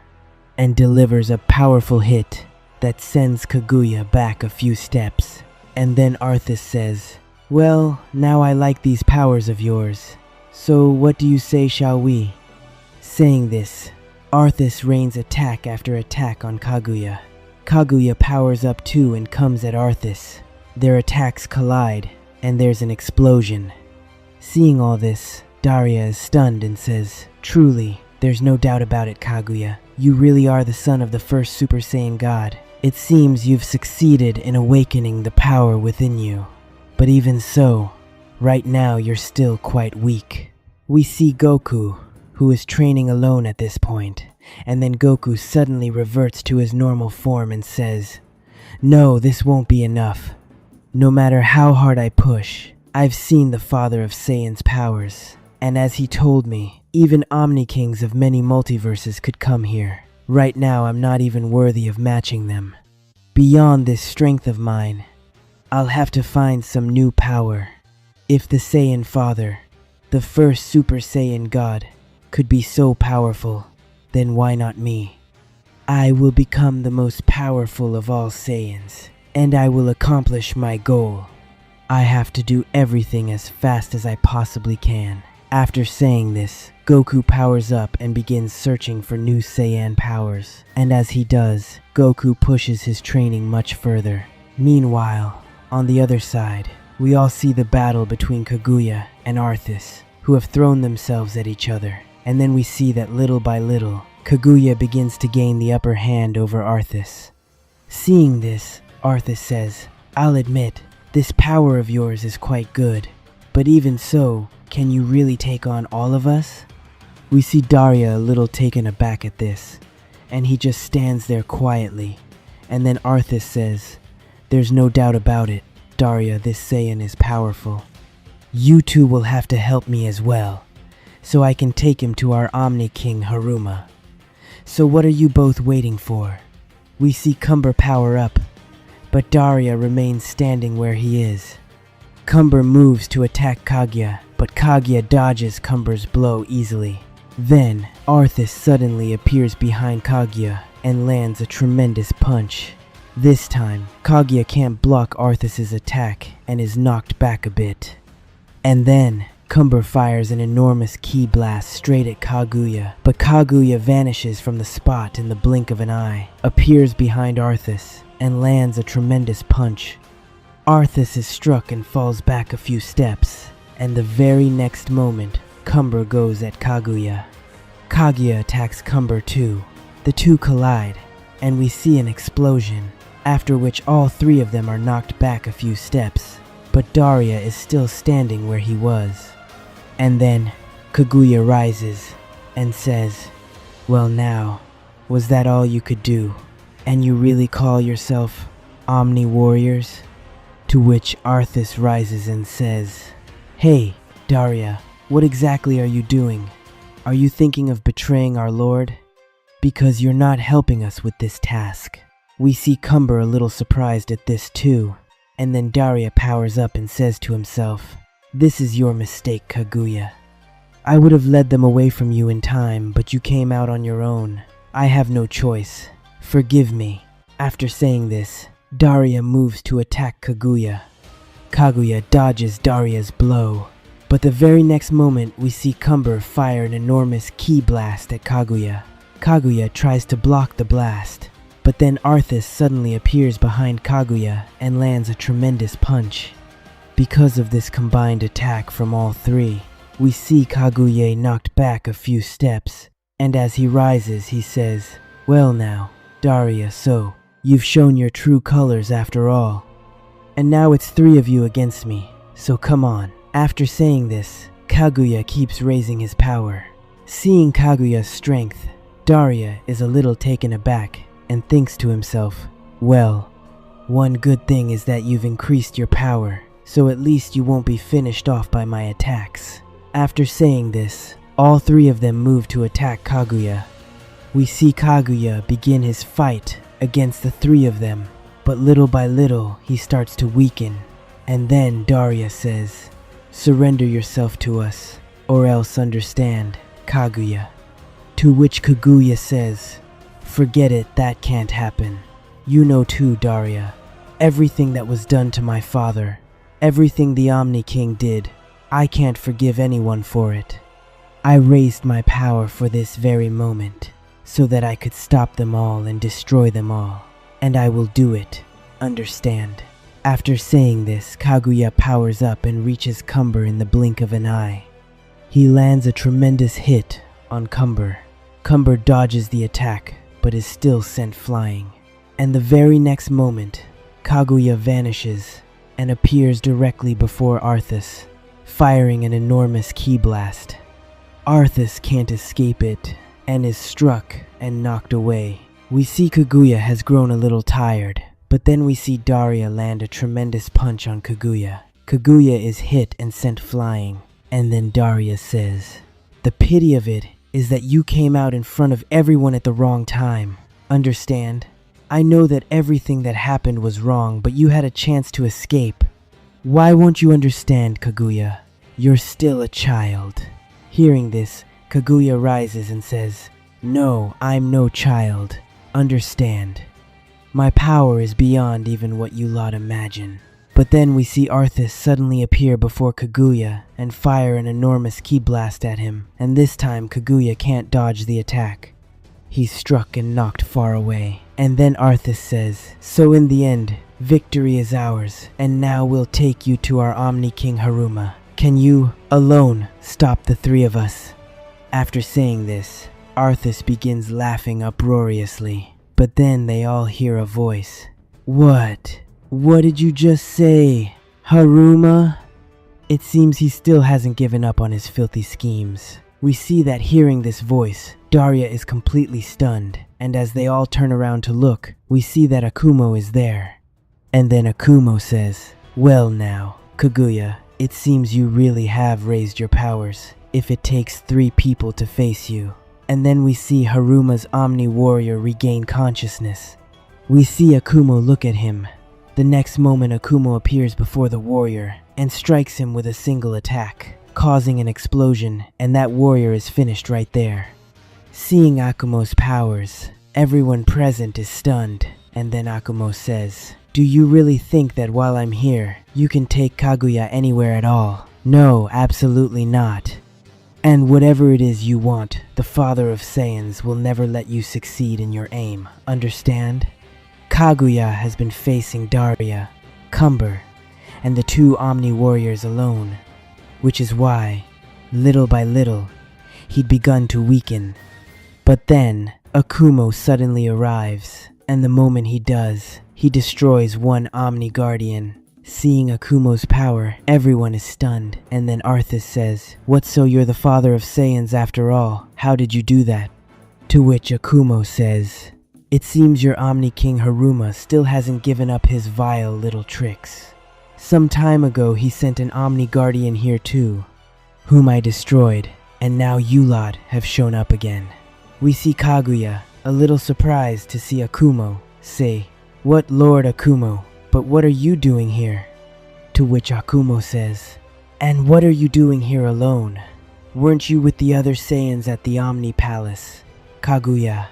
and delivers a powerful hit that sends Kaguya back a few steps. And then Arthas says, "Well, now I like these powers of yours. So what do you say, shall we?" Saying this, Arthas rains attack after attack on Kaguya. Kaguya powers up too and comes at Arthas. Their attacks collide, and there's an explosion. Seeing all this, Daria is stunned and says, "Truly, there's no doubt about it, Kaguya. You really are the son of the first Super Saiyan God. It seems you've succeeded in awakening the power within you. But even so, right now you're still quite weak." We see Goku, who is training alone at this point, and then Goku suddenly reverts to his normal form and says, "No, this won't be enough. No matter how hard I push, I've seen the father of Saiyan's powers, and as he told me, even Omni Kings of many multiverses could come here. Right now I'm not even worthy of matching them. Beyond this strength of mine, I'll have to find some new power. If the Saiyan Father, the first Super Saiyan God, could be so powerful, then why not me? I will become the most powerful of all Saiyans, and I will accomplish my goal. I have to do everything as fast as I possibly can." After saying this, Goku powers up and begins searching for new Saiyan powers, and as he does, Goku pushes his training much further. Meanwhile, on the other side, we all see the battle between Kaguya and Arthas, who have thrown themselves at each other, and then we see that little by little, Kaguya begins to gain the upper hand over Arthas. Seeing this, Arthas says, "I'll admit, this power of yours is quite good, but even so, can you really take on all of us?" We see Daria a little taken aback at this, and he just stands there quietly, and then Arthas says, "There's no doubt about it, Daria, this Saiyan is powerful. You two will have to help me as well, so I can take him to our Omni King Haruma. So what are you both waiting for?" We see Cumber power up, but Daria remains standing where he is. Cumber moves to attack Kaguya, but Kaguya dodges Cumber's blow easily. Then, Arthas suddenly appears behind Kaguya and lands a tremendous punch. This time, Kaguya can't block Arthas' attack and is knocked back a bit. And then, Cumber fires an enormous ki blast straight at Kaguya, but Kaguya vanishes from the spot in the blink of an eye, appears behind Arthas, and lands a tremendous punch. Arthas is struck and falls back a few steps, and the very next moment, Cumber goes at Kaguya. Kaguya attacks Cumber too. The two collide, and we see an explosion, after which all three of them are knocked back a few steps, but Daria is still standing where he was. And then, Kaguya rises and says, "Well now, was that all you could do? And you really call yourself Omni Warriors?" To which Arthas rises and says, "Hey, Daria, what exactly are you doing? Are you thinking of betraying our lord? Because you're not helping us with this task." We see Cumber a little surprised at this too, and then Daria powers up and says to himself, "This is your mistake, Kaguya. I would have led them away from you in time, but you came out on your own. I have no choice. Forgive me." After saying this, Daria moves to attack Kaguya. Kaguya dodges Daria's blow, but the very next moment we see Cumber fire an enormous ki blast at Kaguya. Kaguya tries to block the blast, but then Arthas suddenly appears behind Kaguya and lands a tremendous punch. Because of this combined attack from all three, we see Kaguya knocked back a few steps, and as he rises he says, "Well now, Daria, so you've shown your true colors after all. And now it's three of you against me, so come on." After saying this, Kaguya keeps raising his power, Seeing Kaguya's strength, Daria is a little taken aback and thinks to himself, well, one good thing is that you've increased your power, so at least you won't be finished off by my attacks. After saying this, all three of them move to attack Kaguya. We see Kaguya begin his fight against the three of them, but little by little he starts to weaken. And then Daria says, "Surrender yourself to us, or else understand, Kaguya." To which Kaguya says, "Forget it, that can't happen. You know too, Daria. Everything that was done to my father, everything the Omni King did, I can't forgive anyone for it. I raised my power for this very moment, so that I could stop them all and destroy them all. And I will do it, understand?" After saying this, Kaguya powers up and reaches Cumber in the blink of an eye. He lands a tremendous hit on Cumber. Cumber dodges the attack, but is still sent flying. And the very next moment, Kaguya vanishes and appears directly before Arthas, firing an enormous ki blast. Arthas can't escape it and is struck and knocked away. We see Kaguya has grown a little tired, but then we see Daria land a tremendous punch on Kaguya. Kaguya is hit and sent flying, and then Daria says, "The pity of it is that you came out in front of everyone at the wrong time. Understand? I know that everything that happened was wrong, but you had a chance to escape. Why won't you understand, Kaguya? You're still a child." Hearing this, Kaguya rises and says, "No, I'm no child. Understand. My power is beyond even what you lot imagine." But then we see Arthas suddenly appear before Kaguya and fire an enormous ki blast at him, and this time Kaguya can't dodge the attack. He's struck and knocked far away. And then Arthas says, "So in the end, victory is ours, and now we'll take you to our Omni King Haruma. Can you, alone, stop the three of us?" After saying this, Arthas begins laughing uproariously, but then they all hear a voice. "What? What did you just say? Haruma?" It seems he still hasn't given up on his filthy schemes. We see that hearing this voice, Daria is completely stunned, and as they all turn around to look, we see that Akumo is there. And then Akumo says, "Well now, Kaguya, it seems you really have raised your powers, if it takes 3 people to face you." And then we see Haruma's Omni warrior regain consciousness. We see Akumo look at him. The next moment Akumo appears before the warrior and strikes him with a single attack, causing an explosion, and that warrior is finished right there. Seeing Akumo's powers, everyone present is stunned, and then Akumo says, "Do you really think that while I'm here, you can take Kaguya anywhere at all? No, absolutely not. And whatever it is you want, the Father of Saiyans will never let you succeed in your aim, understand?" Kaguya has been facing Daria, Cumber, and the 2 Omni warriors alone, which is why, little by little, he'd begun to weaken. But then, Akumo suddenly arrives, and the moment he does, he destroys 1 Omni Guardian. Seeing Akumo's power, everyone is stunned, and then Arthas says, "What, so you're the Father of Saiyans after all? How did you do that?" To which Akumo says, "It seems your Omni King Haruma still hasn't given up his vile little tricks. Some time ago he sent an Omni Guardian here too, whom I destroyed, and now you lot have shown up again." We see Kaguya, a little surprised to see Akumo, say, "What, Lord Akumo, but what are you doing here?" To which Akumo says, "And what are you doing here alone? Weren't you with the other Saiyans at the Omni Palace, Kaguya?"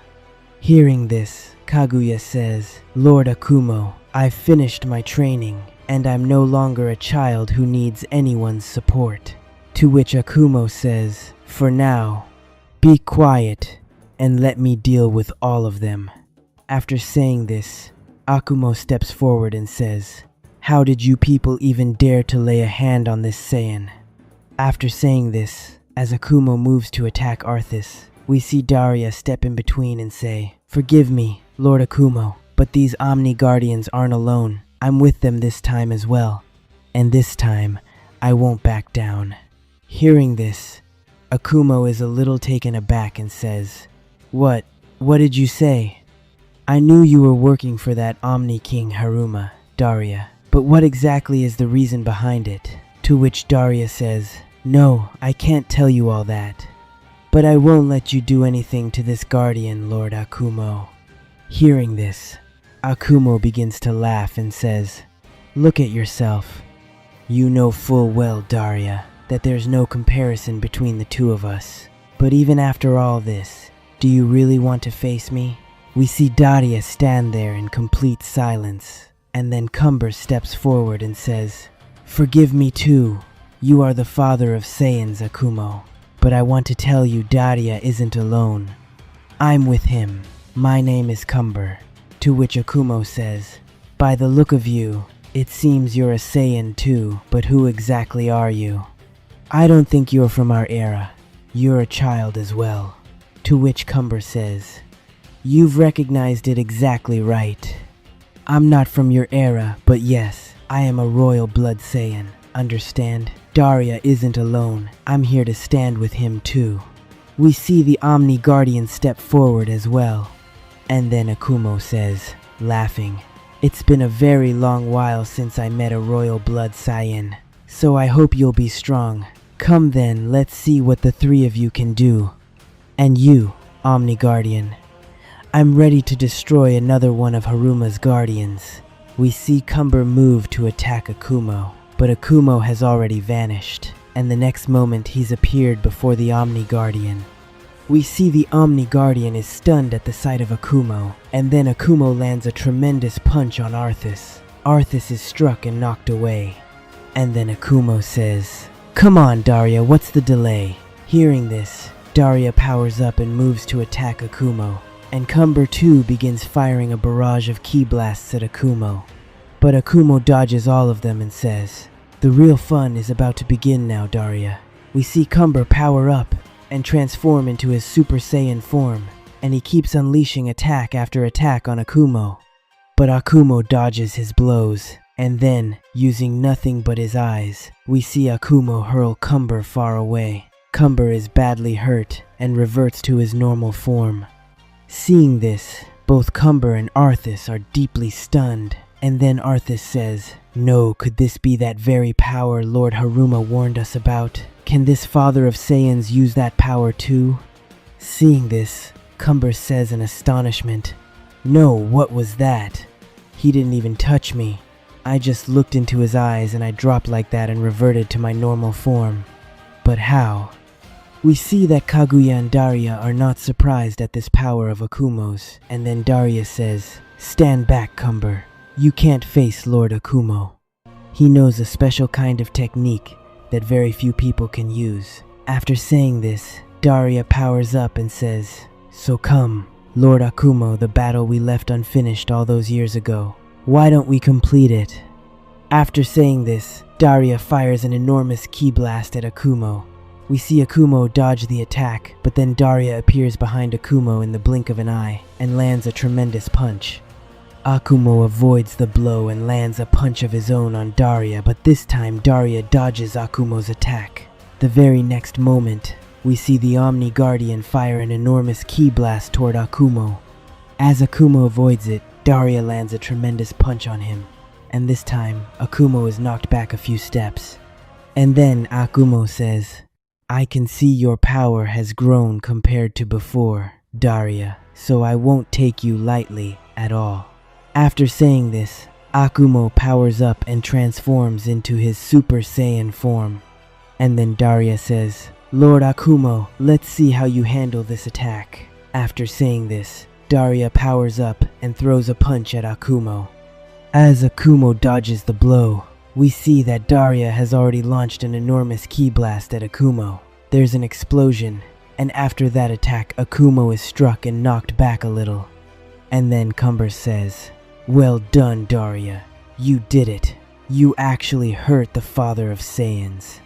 Hearing this, Kaguya says, "Lord Akumo, I've finished my training, and I'm no longer a child who needs anyone's support." To which Akumo says, "For now, be quiet and let me deal with all of them." After saying this, Akumo steps forward and says, "How did you people even dare to lay a hand on this Saiyan?" After saying this, as Akumo moves to attack Arthas, we see Daria step in between and say, "Forgive me, Lord Akumo, but these Omni Guardians aren't alone. I'm with them this time as well. And this time, I won't back down." Hearing this, Akumo is a little taken aback and says, What did you say? I knew you were working for that Omni King Haruma, Daria, but what exactly is the reason behind it? To which Daria says, No, I can't tell you all that. But I won't let you do anything to this guardian, Lord Akumo. Hearing this, Akumo begins to laugh and says, Look at yourself. You know full well, Daria, that there's no comparison between the two of us. But even after all this, do you really want to face me? We see Daria stand there in complete silence, and then Cumber steps forward and says, Forgive me too. You are the father of Saiyans, Akumo. But I want to tell you Daria isn't alone. I'm with him. My name is Cumber. To which Akumo says, By the look of you, it seems you're a Saiyan too, but who exactly are you? I don't think you're from our era. You're a child as well. To which Cumber says, You've recognized it exactly right. I'm not from your era, but yes, I am a royal blood Saiyan. Understand? Daria isn't alone. I'm here to stand with him too. We see the Omni Guardian step forward as well. And then Akumo says, laughing, It's been a very long while since I met a royal blood Saiyan, so I hope you'll be strong. Come then, let's see what the three of you can do. And you, Omni Guardian. I'm ready to destroy another one of Haruma's guardians. We see Cumber move to attack Akumo, but Akumo has already vanished, and the next moment he's appeared before the Omni Guardian. We see the Omni Guardian is stunned at the sight of Akumo, and then Akumo lands a tremendous punch on Arthas. Arthas is struck and knocked away. And then Akumo says, Come on, Daria, what's the delay? Hearing this, Daria powers up and moves to attack Akumo, and Cumber too begins firing a barrage of ki blasts at Akumo. But Akumo dodges all of them and says, The real fun is about to begin now, Daria. We see Cumber power up and transform into his Super Saiyan form, and he keeps unleashing attack after attack on Akumo. But Akumo dodges his blows, and then, using nothing but his eyes, we see Akumo hurl Cumber far away. Cumber is badly hurt and reverts to his normal form. Seeing this, both Cumber and Arthas are deeply stunned, and then Arthas says, No, could this be that very power Lord Haruma warned us about? Can this father of Saiyans use that power too? Seeing this, Cumber says in astonishment, No, what was that? He didn't even touch me. I just looked into his eyes and I dropped like that and reverted to my normal form. But how? We see that Kaguya and Daria are not surprised at this power of Akumo's, and then Daria says, Stand back, Cumber. You can't face Lord Akumo. He knows a special kind of technique that very few people can use. After saying this, Daria powers up and says, So come, Lord Akumo, the battle we left unfinished all those years ago. Why don't we complete it? After saying this, Daria fires an enormous ki blast at Akumo. We see Akumo dodge the attack, but then Daria appears behind Akumo in the blink of an eye and lands a tremendous punch. Akumo avoids the blow and lands a punch of his own on Daria, but this time Daria dodges Akumo's attack. The very next moment, we see the Omni Guardian fire an enormous ki blast toward Akumo. As Akumo avoids it, Daria lands a tremendous punch on him, and this time Akumo is knocked back a few steps. And then Akumo says, I can see your power has grown compared to before, Daria, so I won't take you lightly at all. After saying this, Akumo powers up and transforms into his Super Saiyan form. And then Daria says, Lord Akumo, let's see how you handle this attack. After saying this, Daria powers up and throws a punch at Akumo. As Akumo dodges the blow, we see that Daria has already launched an enormous ki blast at Akumo. There's an explosion, and after that attack, Akumo is struck and knocked back a little. And then Cumber says, Well done, Daria. You did it. You actually hurt the father of Saiyans.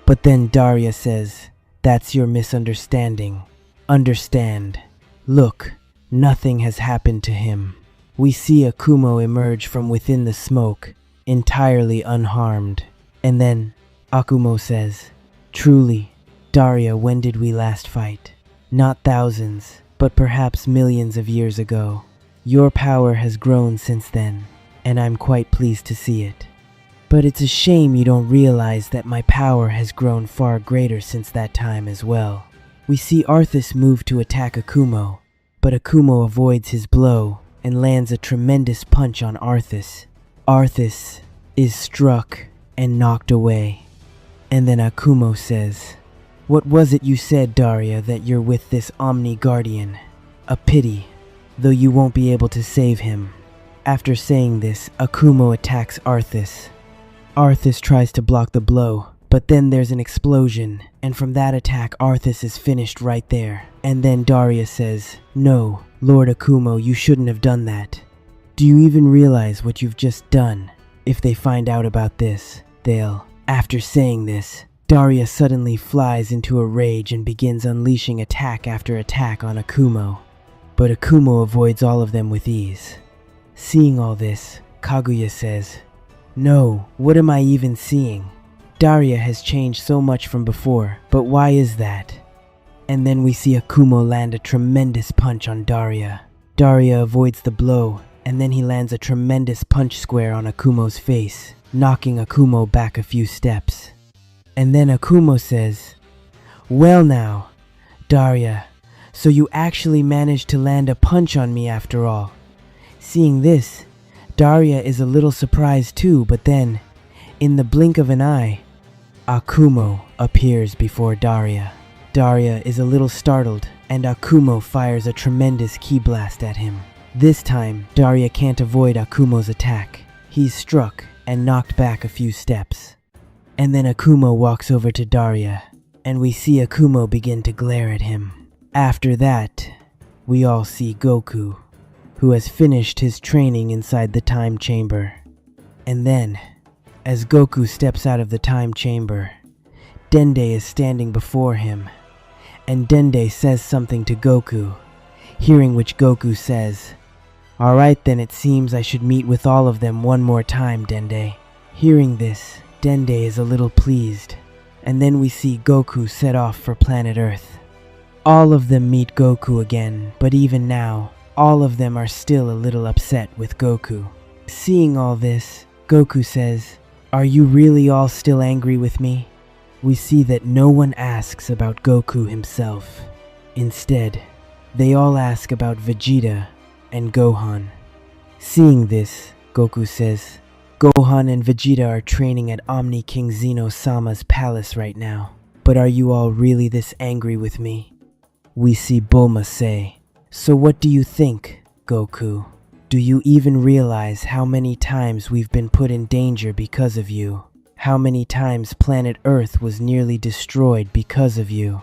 But then Daria says, That's your misunderstanding. Understand. Look, nothing has happened to him. We see Akumo emerge from within the smoke, entirely unharmed. And then Akumo says, Truly, Daria, when did we last fight? Not thousands, but perhaps millions of years ago. Your power has grown since then, and I'm quite pleased to see it. But it's a shame you don't realize that my power has grown far greater since that time as well. We see Arthas move to attack Akumo, but Akumo avoids his blow and lands a tremendous punch on Arthas. Arthas is struck and knocked away. And then Akumo says, "What was it you said, Daria, that you're with this Omni Guardian? A pity, though you won't be able to save him." After saying this, Akumo attacks Arthas. Arthas tries to block the blow, but then there's an explosion, and from that attack Arthas is finished right there. And then Daria says, "No, Lord Akumo, you shouldn't have done that. Do you even realize what you've just done? If they find out about this, they'll..." After saying this, Daria suddenly flies into a rage and begins unleashing attack after attack on Akumo. But Akumo avoids all of them with ease. Seeing all this, Kaguya says, "No, what am I even seeing? Daria has changed so much from before, but why is that?" And then we see Akumo land a tremendous punch on Daria. Daria avoids the blow, and then he lands a tremendous punch square on Akumo's face, knocking Akumo back a few steps. And then Akumo says, "Well now, Daria, so you actually managed to land a punch on me after all." Seeing this, Daria is a little surprised too, but then, in the blink of an eye, Akumo appears before Daria. Daria is a little startled, and Akumo fires a tremendous ki blast at him. This time, Daria can't avoid Akumo's attack. He's struck and knocked back a few steps. And then Akumo walks over to Daria, and we see Akumo begin to glare at him. After that, we all see Goku, who has finished his training inside the time chamber. And then, as Goku steps out of the time chamber, Dende is standing before him, and Dende says something to Goku, hearing which Goku says, "Alright then, it seems I should meet with all of them one more time, Dende." Hearing this, Dende is a little pleased, and then we see Goku set off for planet Earth. All of them meet Goku again, but even now, all of them are still a little upset with Goku. Seeing all this, Goku says, "Are you really all still angry with me?" We see that no one asks about Goku himself. Instead, they all ask about Vegeta and Gohan. Seeing this, Goku says, "Gohan and Vegeta are training at Omni King Zeno-sama's palace right now. But are you all really this angry with me?" We see Bulma say, "So what do you think, Goku? Do you even realize how many times we've been put in danger because of you? How many times planet Earth was nearly destroyed because of you?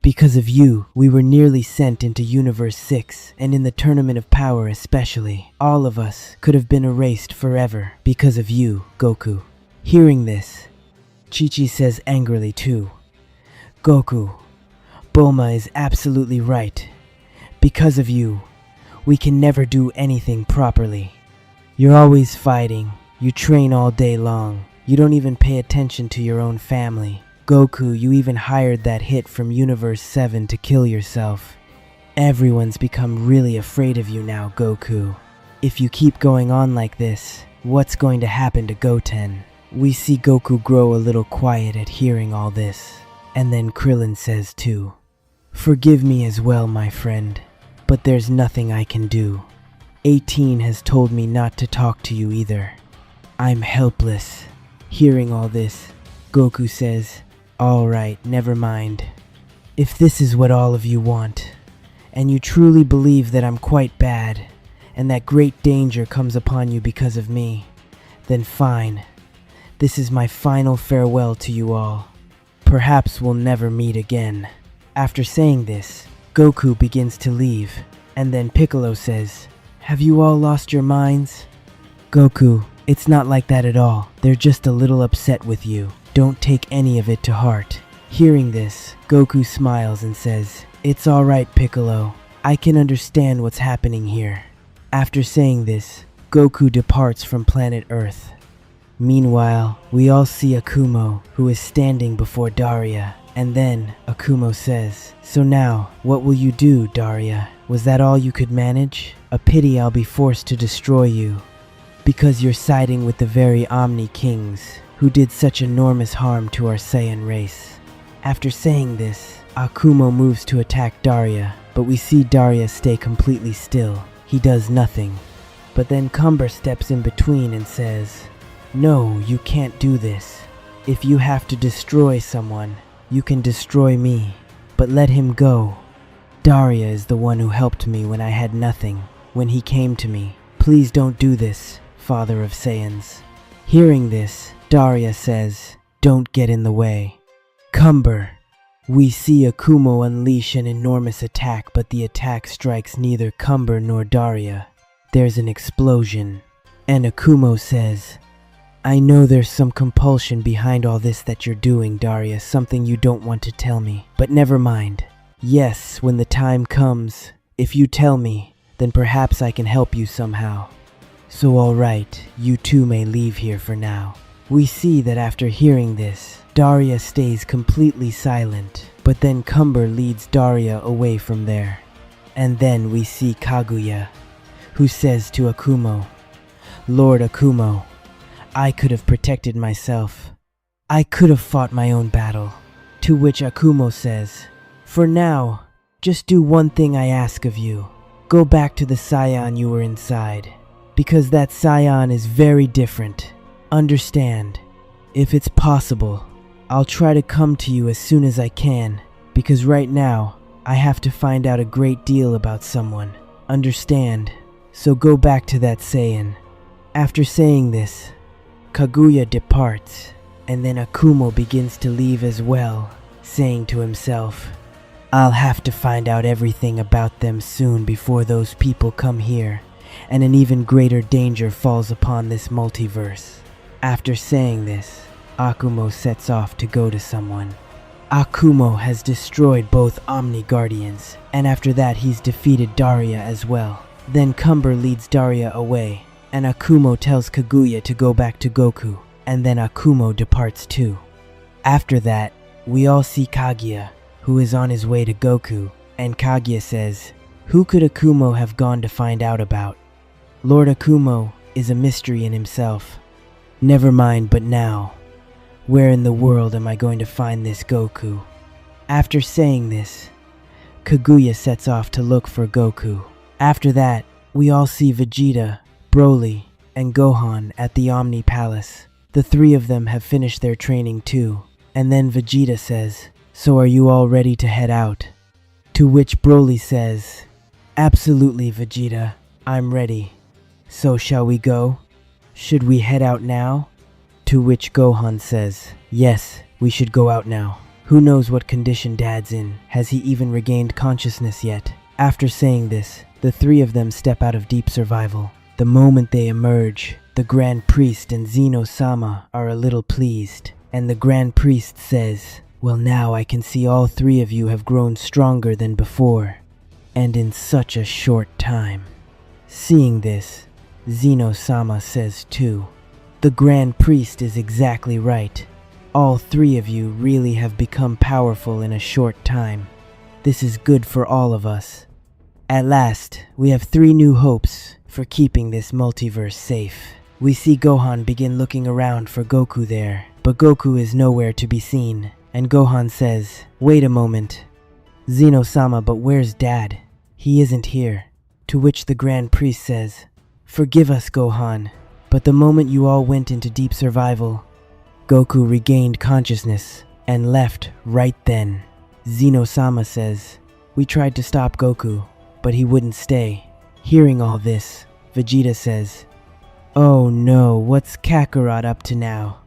Because of you, we were nearly sent into Universe 6, and in the Tournament of Power especially. All of us could have been erased forever because of you, Goku." Hearing this, Chi-Chi says angrily too, "Goku, Bulma is absolutely right. Because of you, we can never do anything properly. You're always fighting, you train all day long, you don't even pay attention to your own family. Goku, you even hired that hit from Universe 7 to kill yourself. Everyone's become really afraid of you now, Goku. If you keep going on like this, what's going to happen to Goten?" We see Goku grow a little quiet at hearing all this, and then Krillin says too, "Forgive me as well, my friend, but there's nothing I can do. 18 has told me not to talk to you either. I'm helpless." Hearing all this, Goku says, "Alright, never mind. If this is what all of you want, and you truly believe that I'm quite bad, and that great danger comes upon you because of me, then fine. This is my final farewell to you all. Perhaps we'll never meet again." After saying this, Goku begins to leave, and then Piccolo says, "Have you all lost your minds?" "Goku, it's not like that at all. They're just a little upset with you. Don't take any of it to heart." Hearing this, Goku smiles and says, "It's alright, Piccolo. I can understand what's happening here." After saying this, Goku departs from planet Earth. Meanwhile, we all see Akumo, who is standing before Daria, And then Akumo says, "So now, what will you do, Daria? Was that all you could manage? A pity I'll be forced to destroy you, because you're siding with the very Omni Kings, who did such enormous harm to our Saiyan race." After saying this, Akumo moves to attack Daria, but we see Daria stay completely still. He does nothing. But then Cumber steps in between and says, "No, you can't do this. If you have to destroy someone, you can destroy me, but let him go. Daria is the one who helped me when I had nothing, when he came to me. Please don't do this, Father of Saiyans." Hearing this, Daria says, "Don't get in the way." Cumber. We see Akumo unleash an enormous attack, but the attack strikes neither Cumber nor Daria. There's an explosion, and Akumo says, "I know there's some compulsion behind all this that you're doing, Daria, something you don't want to tell me, but never mind. Yes, when the time comes, if you tell me, then perhaps I can help you somehow. So alright, you two may leave here for now." We see that after hearing this, Daria stays completely silent, but then Cumber leads Daria away from there. And then we see Kaguya, who says to Akumo, "Lord Akumo, I could have protected myself. I could have fought my own battle." To which Akumo says, "For now, just do one thing I ask of you. Go back to the Saiyan you were inside, because that Saiyan is very different. Understand, if it's possible, I'll try to come to you as soon as I can, because right now, I have to find out a great deal about someone. Understand? So go back to that Saiyan." After saying this, Kaguya departs, and then Akumo begins to leave as well, saying to himself, "I'll have to find out everything about them soon before those people come here, and an even greater danger falls upon this multiverse." After saying this, Akumo sets off to go to someone. Akumo has destroyed both Omni Guardians, and after that he's defeated Daria as well. Then Cumber leads Daria away, and Akumo tells Kaguya to go back to Goku, and then Akumo departs too. After that, we all see Kaguya, who is on his way to Goku, and Kaguya says, "Who could Akumo have gone to find out about? Lord Akumo is a mystery in himself. Never mind, but now, where in the world am I going to find this Goku?" After saying this, Kaguya sets off to look for Goku. After that, we all see Vegeta, Broly, and Gohan at the Omni Palace. The three of them have finished their training too, and then Vegeta says, "So are you all ready to head out?" To which Broly says, "Absolutely, Vegeta, I'm ready. So shall we go? Should we head out now?" To which Gohan says, "Yes, we should go out now. Who knows what condition Dad's in? Has he even regained consciousness yet?" After saying this, the three of them step out of deep survival. The moment they emerge, the Grand Priest and Zeno-sama are a little pleased, and the Grand Priest says, "Well, now I can see all three of you have grown stronger than before, and in such a short time." Seeing this, Zeno-sama says too, "The Grand Priest is exactly right. All three of you really have become powerful in a short time. This is good for all of us. At last, we have 3 new hopes for keeping this multiverse safe." We see Gohan begin looking around for Goku there, but Goku is nowhere to be seen, and Gohan says, "Wait a moment. Zeno-sama, but where's Dad? He isn't here." To which the Grand Priest says, "Forgive us, Gohan, but the moment you all went into deep survival, Goku regained consciousness and left right then." Zeno-sama says, "We tried to stop Goku, but he wouldn't stay." Hearing all this, Vegeta says, "Oh no, what's Kakarot up to now?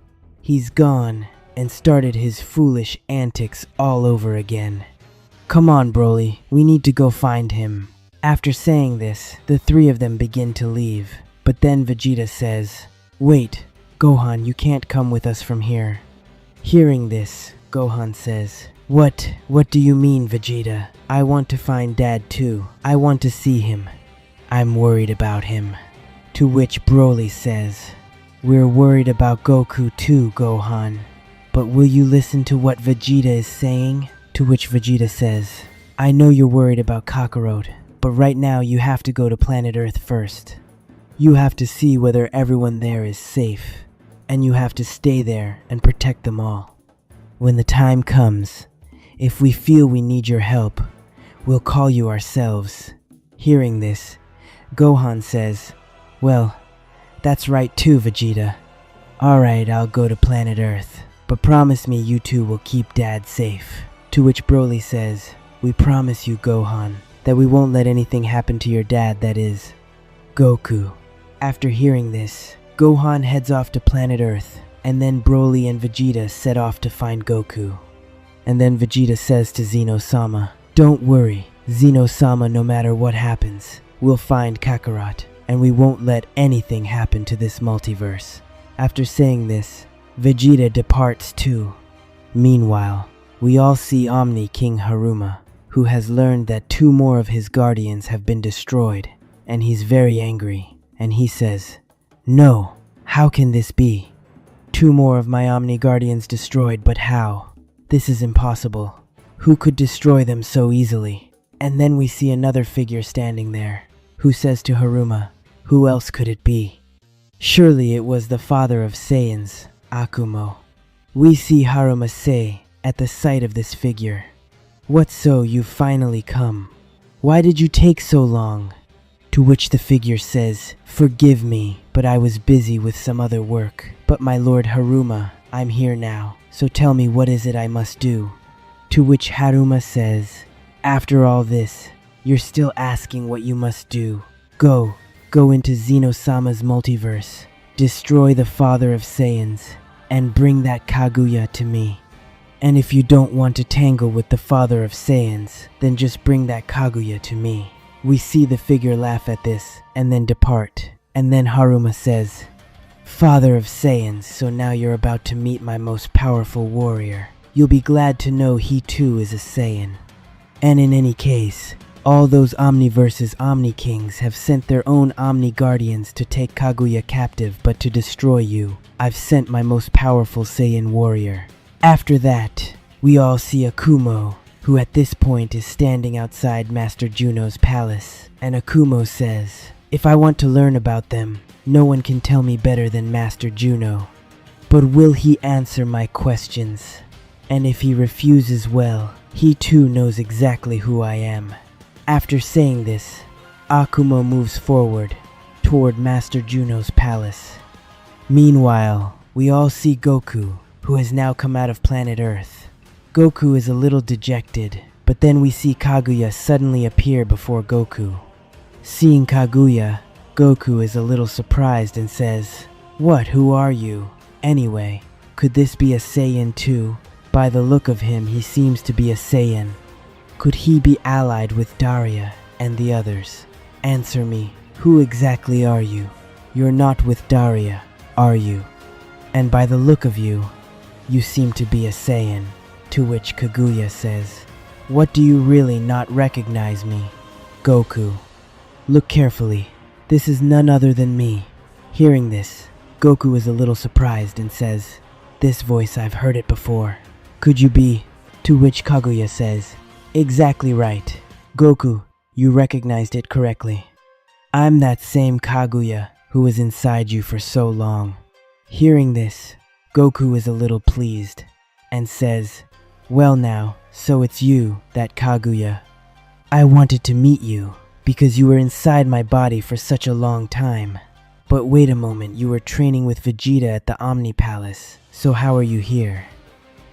He's gone and started his foolish antics all over again. Come on, Broly, we need to go find him." After saying this, the 3 of them begin to leave, but then Vegeta says, "Wait, Gohan, you can't come with us from here." Hearing this, Gohan says, What do you mean, Vegeta? I want to find Dad too. I want to see him. I'm worried about him." To which Broly says, "We're worried about Goku too, Gohan. But will you listen to what Vegeta is saying? To which Vegeta says, I know you're worried about Kakarot, but right now you have to go to planet Earth first. You have to see whether everyone there is safe, and you have to stay there and protect them all. When the time comes, if we feel we need your help, we'll call you ourselves. Hearing this, Gohan says, well, that's right too, Vegeta. Alright, I'll go to planet Earth, but promise me you two will keep Dad safe. To which Broly says, we promise you, Gohan, that we won't let anything happen to your dad, that is, Goku. After hearing this, Gohan heads off to planet Earth, and then Broly and Vegeta set off to find Goku. And then Vegeta says to Zeno-sama, don't worry, Zeno-sama, no matter what happens, we'll find Kakarot, and we won't let anything happen to this multiverse. After saying this, Vegeta departs too. Meanwhile, we all see Omni King Haruma, who has learned that 2 more of his guardians have been destroyed, and he's very angry, and he says, no, how can this be? 2 more of my Omni Guardians destroyed, but how? This is impossible. Who could destroy them so easily? And then we see another figure standing there, who says to Haruma, who else could it be? Surely it was the father of Saiyans, Akumo. We see Haruma say, at the sight of this figure, what so, you've finally come? Why did you take so long? To which the figure says, forgive me, but I was busy with some other work. But my lord Haruma, I'm here now, so tell me what is it I must do? To which Haruma says, after all this, you're still asking what you must do. Go into Zeno-sama's multiverse, destroy the father of Saiyans, and bring that Kaguya to me. And if you don't want to tangle with the father of Saiyans, then just bring that Kaguya to me. We see the figure laugh at this, and then depart. And then Haruma says, Father of Saiyans, so now you're about to meet my most powerful warrior. You'll be glad to know he too is a Saiyan. And in any case, all those Omniverse's Omni Kings have sent their own Omni Guardians to take Kaguya captive, but to destroy you, I've sent my most powerful Saiyan warrior. After that, we all see Akumo, who at this point is standing outside Master Juno's palace, and Akumo says, if I want to learn about them, no one can tell me better than Master Juno. But will he answer my questions? And if he refuses, well, he too knows exactly who I am. After saying this, Akumo moves forward toward Master Juno's palace. Meanwhile, we all see Goku, who has now come out of planet Earth. Goku is a little dejected, but then we see Kaguya suddenly appear before Goku. Seeing Kaguya, Goku is a little surprised and says, what, who are you? Anyway, could this be a Saiyan too? By the look of him, he seems to be a Saiyan. Could he be allied with Daria and the others? Answer me, who exactly are you? You're not with Daria, are you? And by the look of you, you seem to be a Saiyan. To which Kaguya says, what, do you really not recognize me? Goku, look carefully. This is none other than me. Hearing this, Goku is a little surprised and says, this voice, I've heard it before. Could you be? To which Kaguya says, exactly right. Goku, you recognized it correctly. I'm that same Kaguya who was inside you for so long. Hearing this, Goku is a little pleased and says, well now, so it's you, that Kaguya. I wanted to meet you because you were inside my body for such a long time. But wait a moment, you were training with Vegeta at the Omni Palace, so how are you here?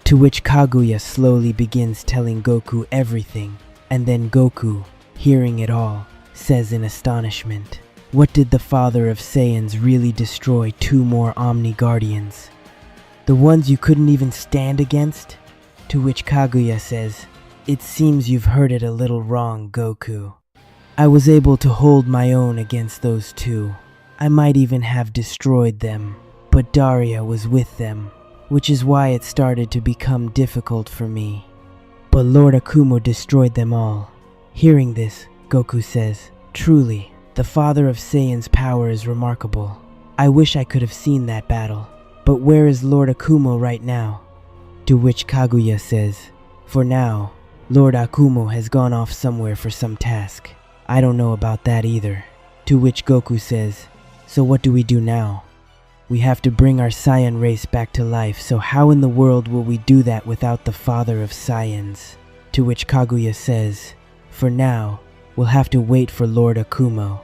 To which Kaguya slowly begins telling Goku everything, and then Goku, hearing it all, says in astonishment, what did the father of Saiyans really destroy 2 more Omni Guardians? The ones you couldn't even stand against? To which Kaguya says, it seems you've heard it a little wrong, Goku. I was able to hold my own against those 2. I might even have destroyed them, but Daria was with them, which is why it started to become difficult for me. But Lord Akumo destroyed them all. Hearing this, Goku says, truly, the father of Saiyan's power is remarkable. I wish I could have seen that battle. But where is Lord Akumo right now? To which Kaguya says, "For now, Lord Akumo has gone off somewhere for some task. I don't know about that either." To which Goku says, "So what do we do now? We have to bring our Saiyan race back to life, so how in the world will we do that without the father of Saiyans?" To which Kaguya says, "For now, we'll have to wait for Lord Akumo."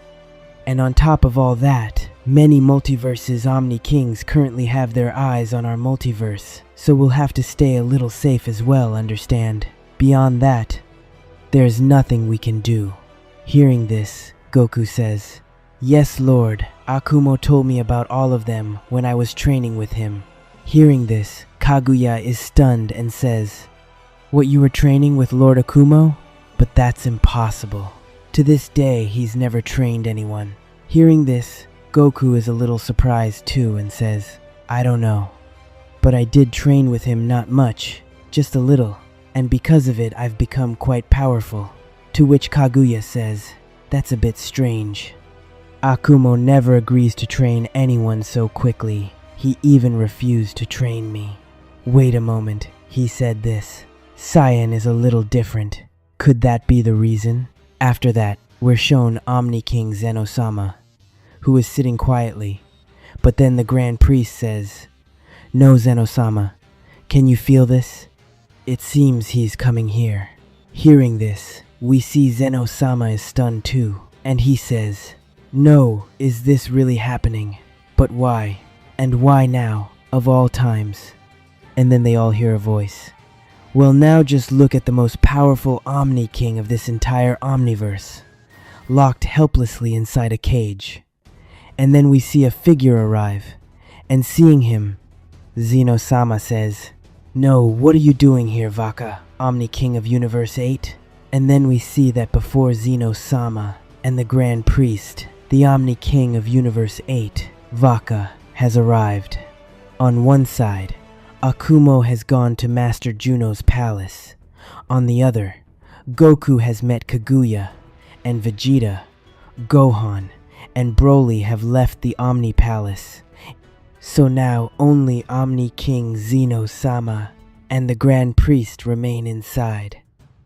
And on top of all that, many multiverses Omni Kings currently have their eyes on our multiverse, so we'll have to stay a little safe as well, understand? Beyond that, there's nothing we can do. Hearing this, Goku says, "Yes, Lord, Akumo told me about all of them when I was training with him." Hearing this, Kaguya is stunned and says, "What, you were training with Lord Akumo? But that's impossible. To this day, he's never trained anyone." Hearing this, Goku is a little surprised too and says, "I don't know. But I did train with him, not much, just a little, and because of it I've become quite powerful." To which Kaguya says, "That's a bit strange. Akumo never agrees to train anyone so quickly. He even refused to train me." Wait a moment, he said this. Saiyan is a little different. Could that be the reason? After that, we're shown Omni King Zeno-sama, who is sitting quietly. But then the Grand Priest says, "No, Zeno-sama, can you feel this? It seems he's coming here." Hearing this, we see Zeno-sama is stunned too, and he says, "No, is this really happening? But why? And why now, of all times?" And then they all hear a voice. "Well, now just look at the most powerful Omni King of this entire Omniverse, locked helplessly inside a cage." And then we see a figure arrive, and seeing him, Zeno-sama says, "No, what are you doing here, Vaka, Omni King of Universe 8? And then we see that before Zeno-sama and the Grand Priest, the Omni King of Universe 8, Vaka, has arrived. On one side, Akumo has gone to Master Juno's palace. On the other, Goku has met Kaguya, and Vegeta, Gohan, and Broly have left the Omni Palace. So now only Omni King Zeno-sama and the Grand Priest remain inside.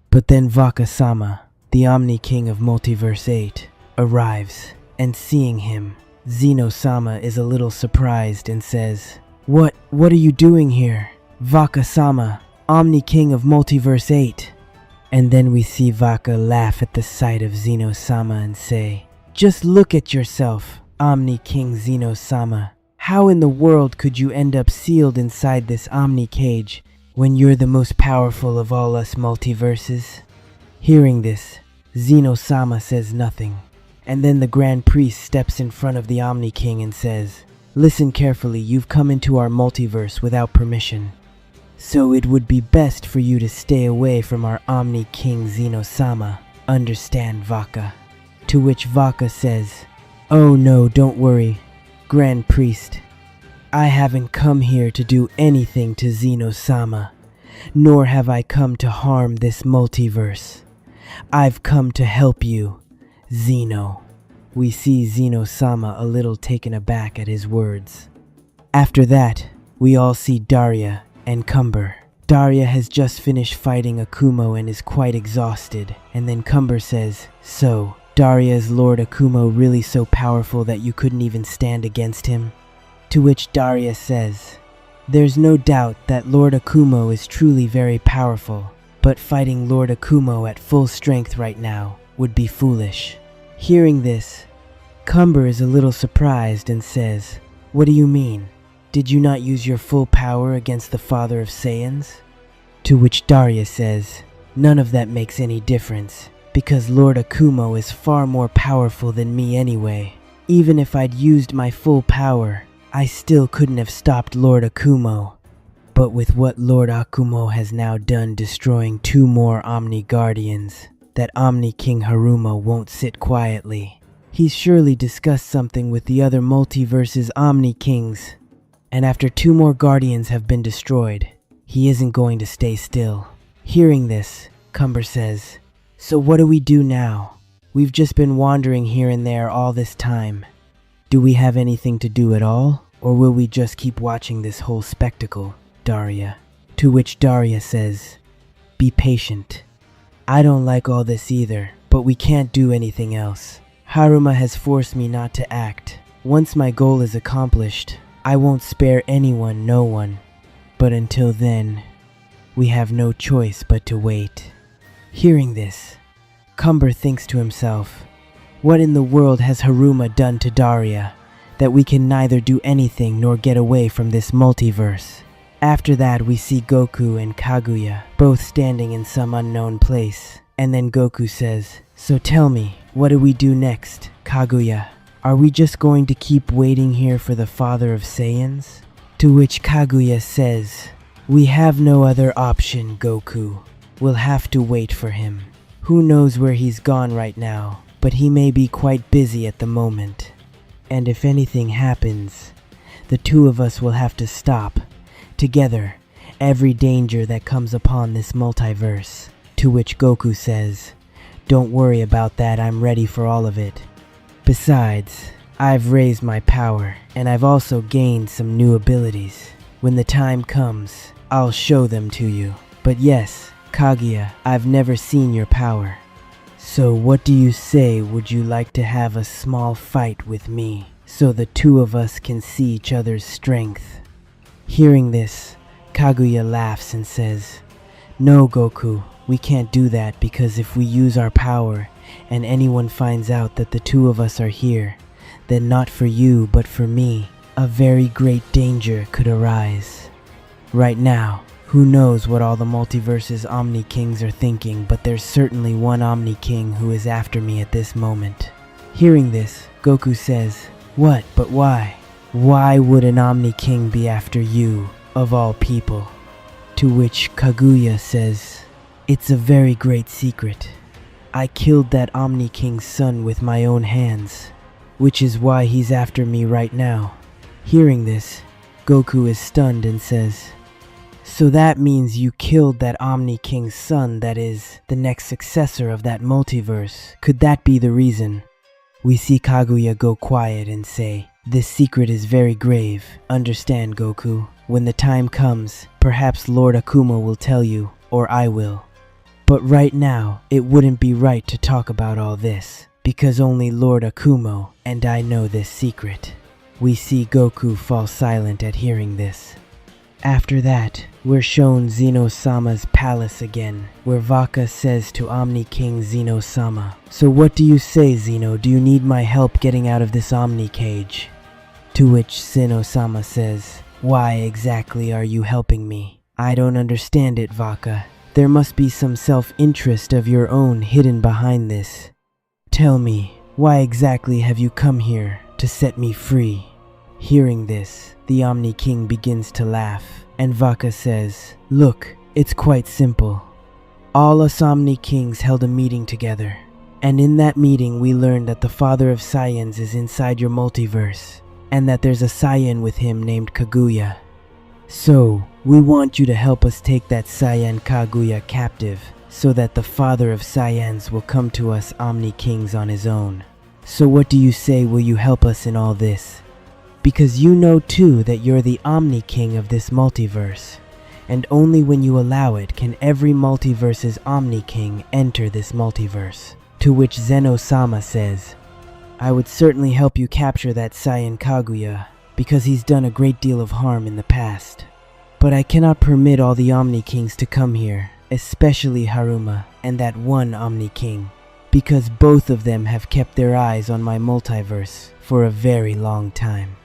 But then Vaka-sama, the Omni King of Multiverse 8, arrives, and seeing him, Zeno-sama is a little surprised and says, What are you doing here? Vaka-sama, Omni King of Multiverse 8. And then we see Vaka laugh at the sight of Zeno-sama and say, "Just look at yourself, Omni King Zeno-sama. How in the world could you end up sealed inside this Omni cage when you're the most powerful of all us multiverses?" Hearing this, Zeno-sama says nothing. And then the Grand Priest steps in front of the Omni King and says, "Listen carefully, you've come into our multiverse without permission. So it would be best for you to stay away from our Omni King Zeno-sama. Understand, Vaka?" To which Vaka says, "Oh no, don't worry, Grand Priest. I haven't come here to do anything to Zeno-sama, nor have I come to harm this multiverse. I've come to help you, Zeno." We see Zeno-sama a little taken aback at his words. After that, we all see Daria and Cumber. Daria has just finished fighting Akumo and is quite exhausted, and then Cumber says, "So, Daria, is Lord Akumo really so powerful that you couldn't even stand against him?" To which Daria says, "There's no doubt that Lord Akumo is truly very powerful, but fighting Lord Akumo at full strength right now would be foolish." Hearing this, Cumber is a little surprised and says, "What do you mean? Did you not use your full power against the father of Saiyans?" To which Daria says, "None of that makes any difference, because Lord Akumo is far more powerful than me anyway. Even if I'd used my full power, I still couldn't have stopped Lord Akumo. But with what Lord Akumo has now done destroying 2 more Omni Guardians, that Omni King Haruma won't sit quietly. He's surely discussed something with the other multiverse's Omni Kings. And after 2 more Guardians have been destroyed, he isn't going to stay still." Hearing this, Cumber says, "So what do we do now? We've just been wandering here and there all this time. Do we have anything to do at all? Or will we just keep watching this whole spectacle, Daria?" To which Daria says, "Be patient. I don't like all this either, but we can't do anything else. Haruma has forced me not to act. Once my goal is accomplished, I won't spare anyone, no one. But until then, we have no choice but to wait." Hearing this, Cumber thinks to himself, what in the world has Haruma done to Daria, that we can neither do anything nor get away from this multiverse? After that, we see Goku and Kaguya both standing in some unknown place. And then Goku says, "So tell me, what do we do next, Kaguya? Are we just going to keep waiting here for the father of Saiyans?" To which Kaguya says, "We have no other option, Goku. We'll have to wait for him. Who knows where he's gone right now, but he may be quite busy at the moment. And if anything happens, the two of us will have to stop, together, every danger that comes upon this multiverse." To which Goku says, "Don't worry about that, I'm ready for all of it. Besides, I've raised my power, and I've also gained some new abilities. When the time comes, I'll show them to you. But yes, Kaguya, I've never seen your power. So what do you say, would you like to have a small fight with me, so the two of us can see each other's strength?" Hearing this, Kaguya laughs and says, "No, Goku, we can't do that, because if we use our power and anyone finds out that the two of us are here, then not for you but for me, a very great danger could arise. Right now, who knows what all the multiverse's Omni Kings are thinking, but there's certainly one Omni King who is after me at this moment." Hearing this, Goku says, "What, but why? Why would an Omni King be after you, of all people?" To which Kaguya says, "It's a very great secret. I killed that Omni King's son with my own hands, which is why he's after me right now." Hearing this, Goku is stunned and says, "So that means you killed that Omni King's son, that is, the next successor of that multiverse. Could that be the reason?" We see Kaguya go quiet and say, "This secret is very grave. Understand, Goku. When the time comes, perhaps Lord Akumo will tell you, or I will. But right now, it wouldn't be right to talk about all this, because only Lord Akumo and I know this secret." We see Goku fall silent at hearing this. After that, we're shown Zeno-sama's palace again, where Vaka says to Omni King Zeno-sama, "So what do you say, Zeno? Do you need my help getting out of this Omni cage?" To which Zeno-sama says, "Why exactly are you helping me? I don't understand it, Vaka. There must be some self-interest of your own hidden behind this. Tell me, why exactly have you come here to set me free?" Hearing this, the Omni King begins to laugh, and Vaka says, "Look, it's quite simple. All us Omni Kings held a meeting together, and in that meeting we learned that the father of Saiyans is inside your multiverse, and that there's a Saiyan with him named Kaguya. So, we want you to help us take that Saiyan Kaguya captive, so that the father of Saiyans will come to us Omni Kings on his own. So what do you say, will you help us in all this? Because you know too that you're the Omni King of this multiverse, and only when you allow it can every multiverse's Omni King enter this multiverse." To which Zeno-sama says, "I would certainly help you capture that Saiyan Kaguya, because he's done a great deal of harm in the past. But I cannot permit all the Omni Kings to come here, especially Haruma and that one Omni King, because both of them have kept their eyes on my multiverse for a very long time.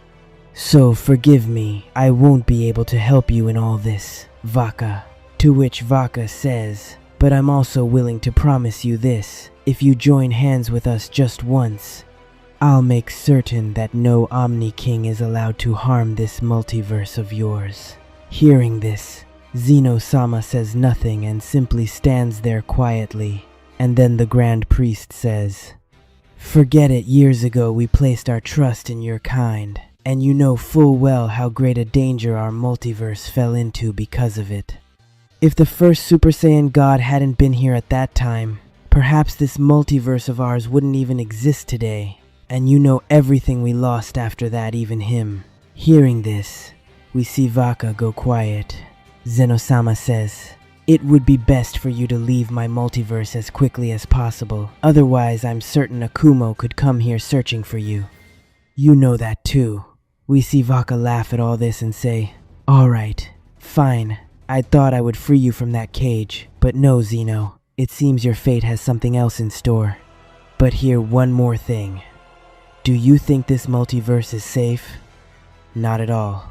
So forgive me, I won't be able to help you in all this, Vaka." To which Vaka says, "But I'm also willing to promise you this. If you join hands with us just once, I'll make certain that no Omni King is allowed to harm this multiverse of yours." Hearing this, Zeno-sama says nothing and simply stands there quietly, and then the Grand Priest says, "Forget it, years ago we placed our trust in your kind, and you know full well how great a danger our multiverse fell into because of it. If the first Super Saiyan God hadn't been here at that time, perhaps this multiverse of ours wouldn't even exist today, and you know everything we lost after that, even him." Hearing this, we see Vaka go quiet, Zeno-sama says, "It would be best for you to leave my multiverse as quickly as possible. Otherwise, I'm certain Akumo could come here searching for you." You know that too. We see Vaka laugh at all this and say, "Alright, fine. I thought I would free you from that cage. But no, Zeno. It seems your fate has something else in store. But here, one more thing. Do you think this multiverse is safe? Not at all.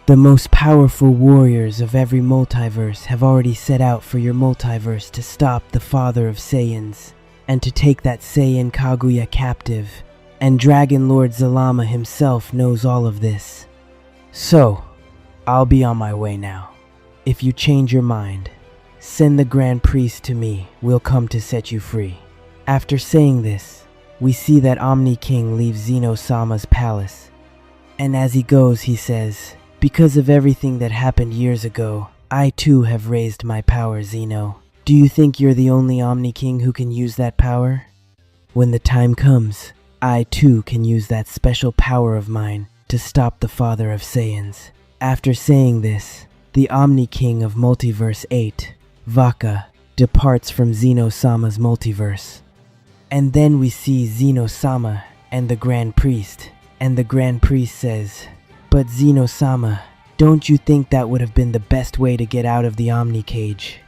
The most powerful warriors of every multiverse have already set out for your multiverse to stop the father of Saiyans, and to take that Saiyan Kaguya captive, and Dragon Lord Zalama himself knows all of this. So, I'll be on my way now. If you change your mind, send the Grand Priest to me. We'll come to set you free." After saying this, we see that Omni King leaves Zeno-sama's palace. And as he goes, he says, "Because of everything that happened years ago, I too have raised my power, Zeno. Do you think you're the only Omni King who can use that power? When the time comes, I too can use that special power of mine to stop the father of Saiyans." After saying this, the Omni King of Multiverse 8, Vaka, departs from Zeno-sama's multiverse. And then we see Zeno-sama and the Grand Priest, and the Grand Priest says, "But Zeno-sama, don't you think that would have been the best way to get out of the Omni Cage?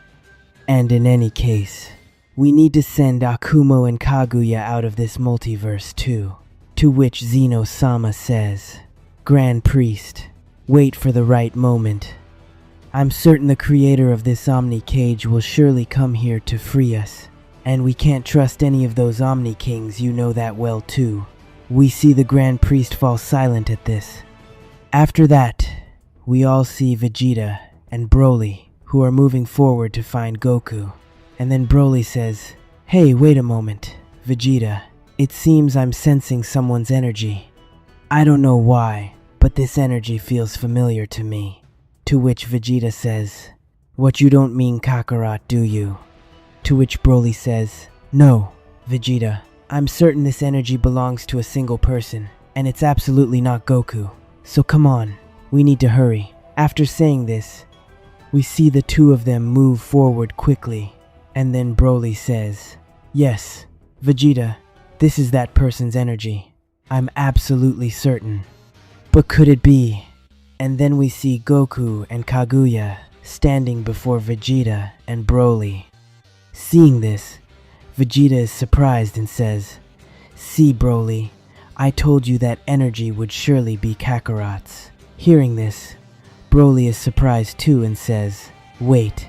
And in any case, we need to send Akumo and Kaguya out of this multiverse too." To which Zeno-sama says, "Grand Priest, wait for the right moment. I'm certain the creator of this Omni Cage will surely come here to free us. And we can't trust any of those Omni Kings, you know that well too." We see the Grand Priest fall silent at this. After that, we all see Vegeta and Broly, who are moving forward to find Goku. And then Broly says, "Hey, wait a moment, Vegeta. It seems I'm sensing someone's energy. I don't know why, but this energy feels familiar to me." To which Vegeta says, "What, you don't mean Kakarot, do you?" To which Broly says, "No, Vegeta. I'm certain this energy belongs to a single person, and it's absolutely not Goku. So come on, we need to hurry." After saying this, we see the two of them move forward quickly, and then Broly says, "Yes, Vegeta, this is that person's energy. I'm absolutely certain. But could it be?" And then we see Goku and Kaguya standing before Vegeta and Broly. Seeing this, Vegeta is surprised and says, "See, Broly, I told you that energy would surely be Kakarot's." Hearing this, Broly is surprised too and says, "Wait,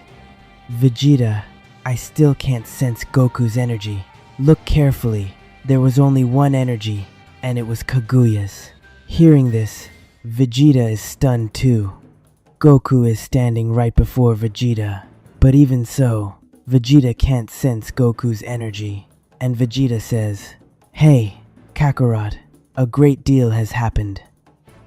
Vegeta, I still can't sense Goku's energy. Look carefully, there was only one energy, and it was Kaguya's." Hearing this, Vegeta is stunned too. Goku is standing right before Vegeta, but even so, Vegeta can't sense Goku's energy, and Vegeta says, "Hey, Kakarot, a great deal has happened.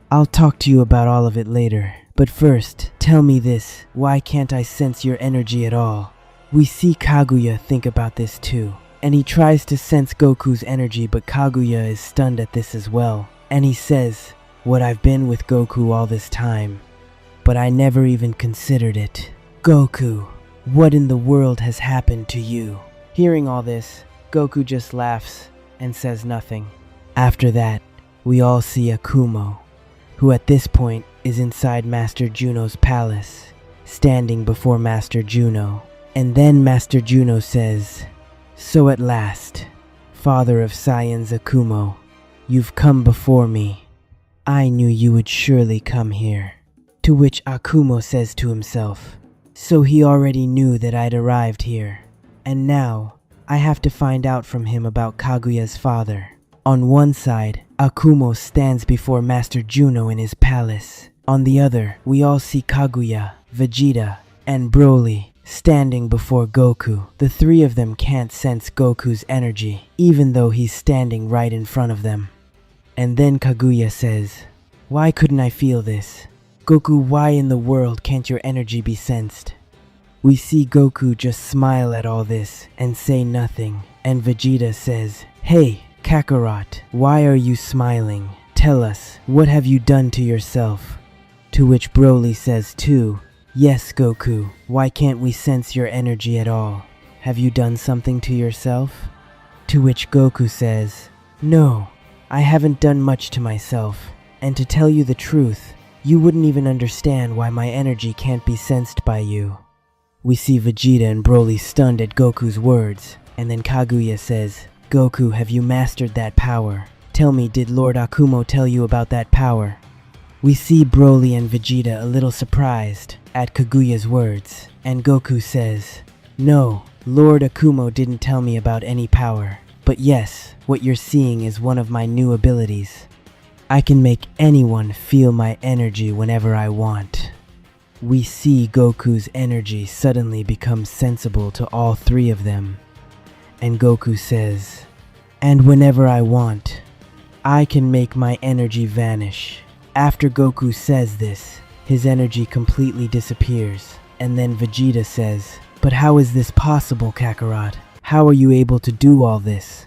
I'll talk to you about all of it later, but first, tell me this, why can't I sense your energy at all?" We see Kaguya think about this too, and he tries to sense Goku's energy, but Kaguya is stunned at this as well, and he says, "What, I've been with Goku all this time, but I never even considered it. Goku, what in the world has happened to you?" Hearing all this, Goku just laughs and says nothing. After that, we all see Akumo, who at this point is inside Master Juno's palace, standing before Master Juno. And then Master Juno says, "So at last, father of Saiyans Akumo, you've come before me. I knew you would surely come here." To which Akumo says to himself, "So he already knew that I'd arrived here, and now I have to find out from him about Kaguya's father." On one side, Akumo stands before Master Juno in his palace. On the other, we all see Kaguya, Vegeta, and Broly standing before Goku. The three of them can't sense Goku's energy, even though he's standing right in front of them. And then Kaguya says, "Why couldn't I feel this? Goku, why in the world can't your energy be sensed?" We see Goku just smile at all this and say nothing, and Vegeta says, "Hey, Kakarot, why are you smiling? Tell us, what have you done to yourself?" To which Broly says too, Yes, Goku, why can't we sense your energy at all? Have you done something to yourself? To which Goku says, no, I haven't done much to myself, and to tell you the truth, you wouldn't even understand why my energy can't be sensed by you. We see Vegeta and Broly stunned at Goku's words, and then Kaguya says, Goku, have you mastered that power? Tell me, did Lord Akumo tell you about that power? We see Broly and Vegeta a little surprised at Kaguya's words, and Goku says, no, Lord Akumo didn't tell me about any power, but yes, what you're seeing is one of my new abilities. I can make anyone feel my energy whenever I want. We see Goku's energy suddenly become sensible to all three of them, and Goku says, and whenever I want, I can make my energy vanish. After Goku says this, his energy completely disappears, and then Vegeta says, but how is this possible, Kakarot? How are you able to do all this?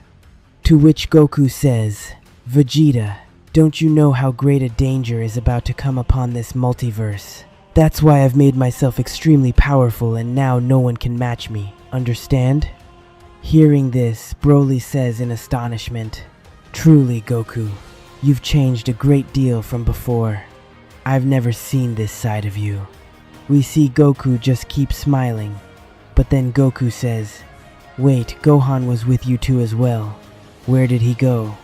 To which Goku says, Vegeta, don't you know how great a danger is about to come upon this multiverse? That's why I've made myself extremely powerful and now no one can match me, understand? Hearing this, Broly says in astonishment, truly, Goku, you've changed a great deal from before. I've never seen this side of you. We see Goku just keep smiling, but then Goku says, wait, Gohan was with you too as well. Where did he go?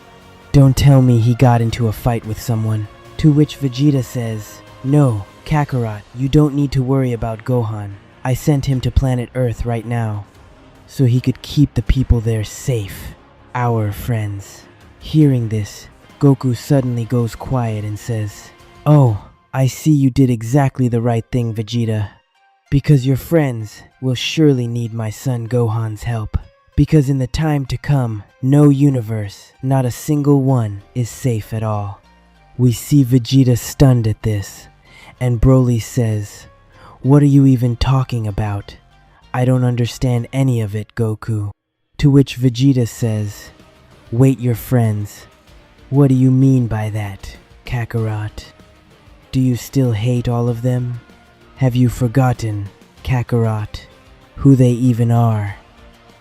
Don't tell me he got into a fight with someone. To which Vegeta says, no, Kakarot, you don't need to worry about Gohan. I sent him to planet Earth right now, so he could keep the people there safe, our friends. Hearing this, Goku suddenly goes quiet and says, oh, I see you did exactly the right thing, Vegeta. Because your friends will surely need my son Gohan's help. Because in the time to come, no universe, not a single one, is safe at all. We see Vegeta stunned at this, and Broly says, what are you even talking about? I don't understand any of it, Goku. To which Vegeta says, wait, your friends. What do you mean by that, Kakarot? Do you still hate all of them? Have you forgotten, Kakarot, who they even are?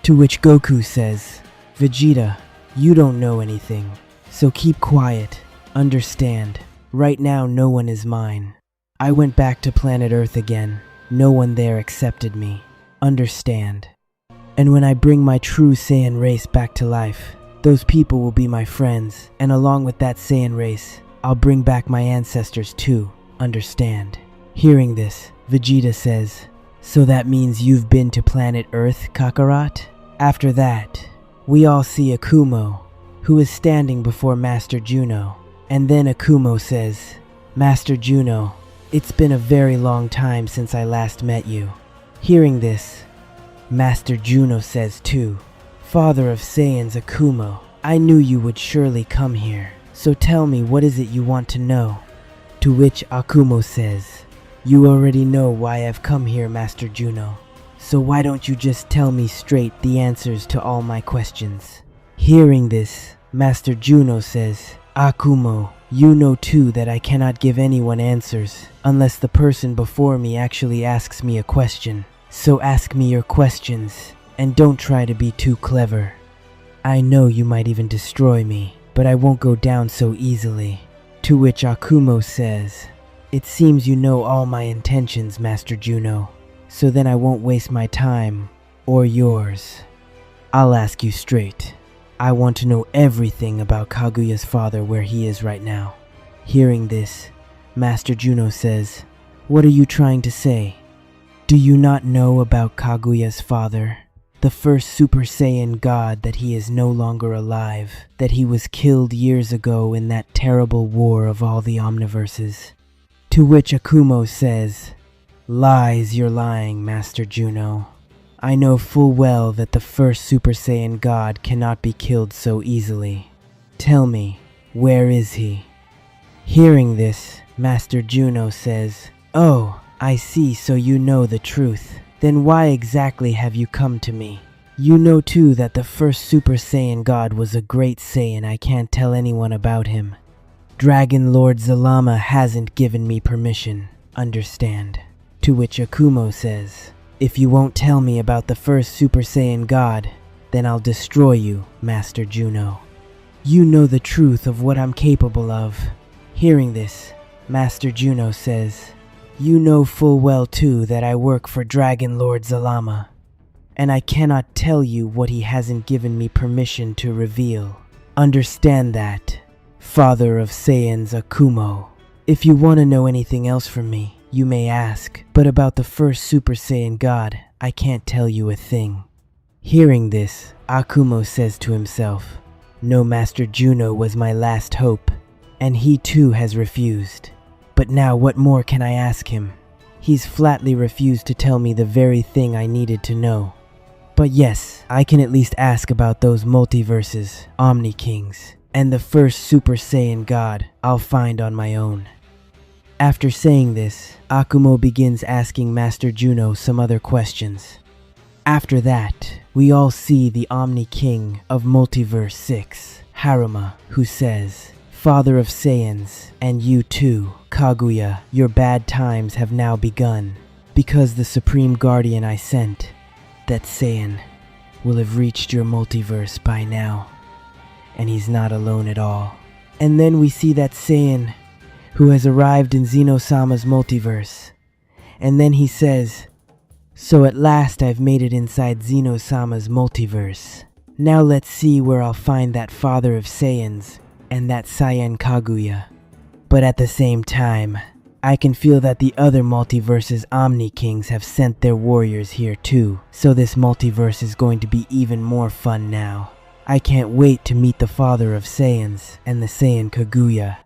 To which Goku says, Vegeta, you don't know anything, so keep quiet. Understand, right now no one is mine. I went back to planet Earth again. No one there accepted me. Understand. And when I bring my true Saiyan race back to life, those people will be my friends, and along with that Saiyan race, I'll bring back my ancestors too. Understand. Hearing this, Vegeta says, so that means you've been to planet Earth, Kakarot? After that, we all see Akumo, who is standing before Master Juno. And then Akumo says, Master Juno, it's been a very long time since I last met you. Hearing this, Master Juno says too, Father of Saiyans Akumo, I knew you would surely come here. So tell me, what is it you want to know? To which Akumo says, you already know why I've come here, Master Juno. So why don't you just tell me straight the answers to all my questions? Hearing this, Master Juno says, Akumo, you know too that I cannot give anyone answers unless the person before me actually asks me a question. So ask me your questions, and don't try to be too clever. I know you might even destroy me, but I won't go down so easily. To which Akumo says, it seems you know all my intentions, Master Juno. So then I won't waste my time, or yours. I'll ask you straight. I want to know everything about Kaguya's father, where he is right now. Hearing this, Master Juno says, what are you trying to say? Do you not know about Kaguya's father? The first Super Saiyan God, that he is no longer alive, that he was killed years ago in that terrible war of all the omniverses. To which Akumo says, lies, you're lying, Master Juno. I know full well that the first Super Saiyan God cannot be killed so easily. Tell me, where is he? Hearing this, Master Juno says, oh, I see, so you know the truth. Then why exactly have you come to me? You know too that the first Super Saiyan God was a great Saiyan. I can't tell anyone about him. Dragon Lord Zalama hasn't given me permission. Understand. To which Akumo says, "If you won't tell me about the first Super Saiyan God, then I'll destroy you, Master Juno. You know the truth of what I'm capable of." Hearing this, Master Juno says, "You know full well too that I work for Dragon Lord Zalama, and I cannot tell you what he hasn't given me permission to reveal. Understand that, Father of Saiyans Akumo. If you want to know anything else from me, you may ask, but about the first Super Saiyan God, I can't tell you a thing." Hearing this, Akumo says to himself, "No, Master Juno was my last hope, and he too has refused. But now what more can I ask him? He's flatly refused to tell me the very thing I needed to know. But yes, I can at least ask about those multiverses, Omni Kings, and the first Super Saiyan God I'll find on my own." After saying this, Akumo begins asking Master Juno some other questions. After that, we all see the Omni King of Multiverse 6, Haruma, who says, "Father of Saiyans, and you too, Kaguya, your bad times have now begun, because the Supreme Guardian I sent, that Saiyan, will have reached your multiverse by now. And he's not alone at all." And then we see that Saiyan who has arrived in Zeno-sama's multiverse. And then he says, "So at last I've made it inside Zeno-sama's multiverse. Now let's see where I'll find that Father of Saiyans and that Saiyan Kaguya." But at the same time, I can feel that the other multiverse's Omni Kings have sent their warriors here too, so this multiverse is going to be even more fun now. I can't wait to meet the Father of Saiyans and the Saiyan Kaguya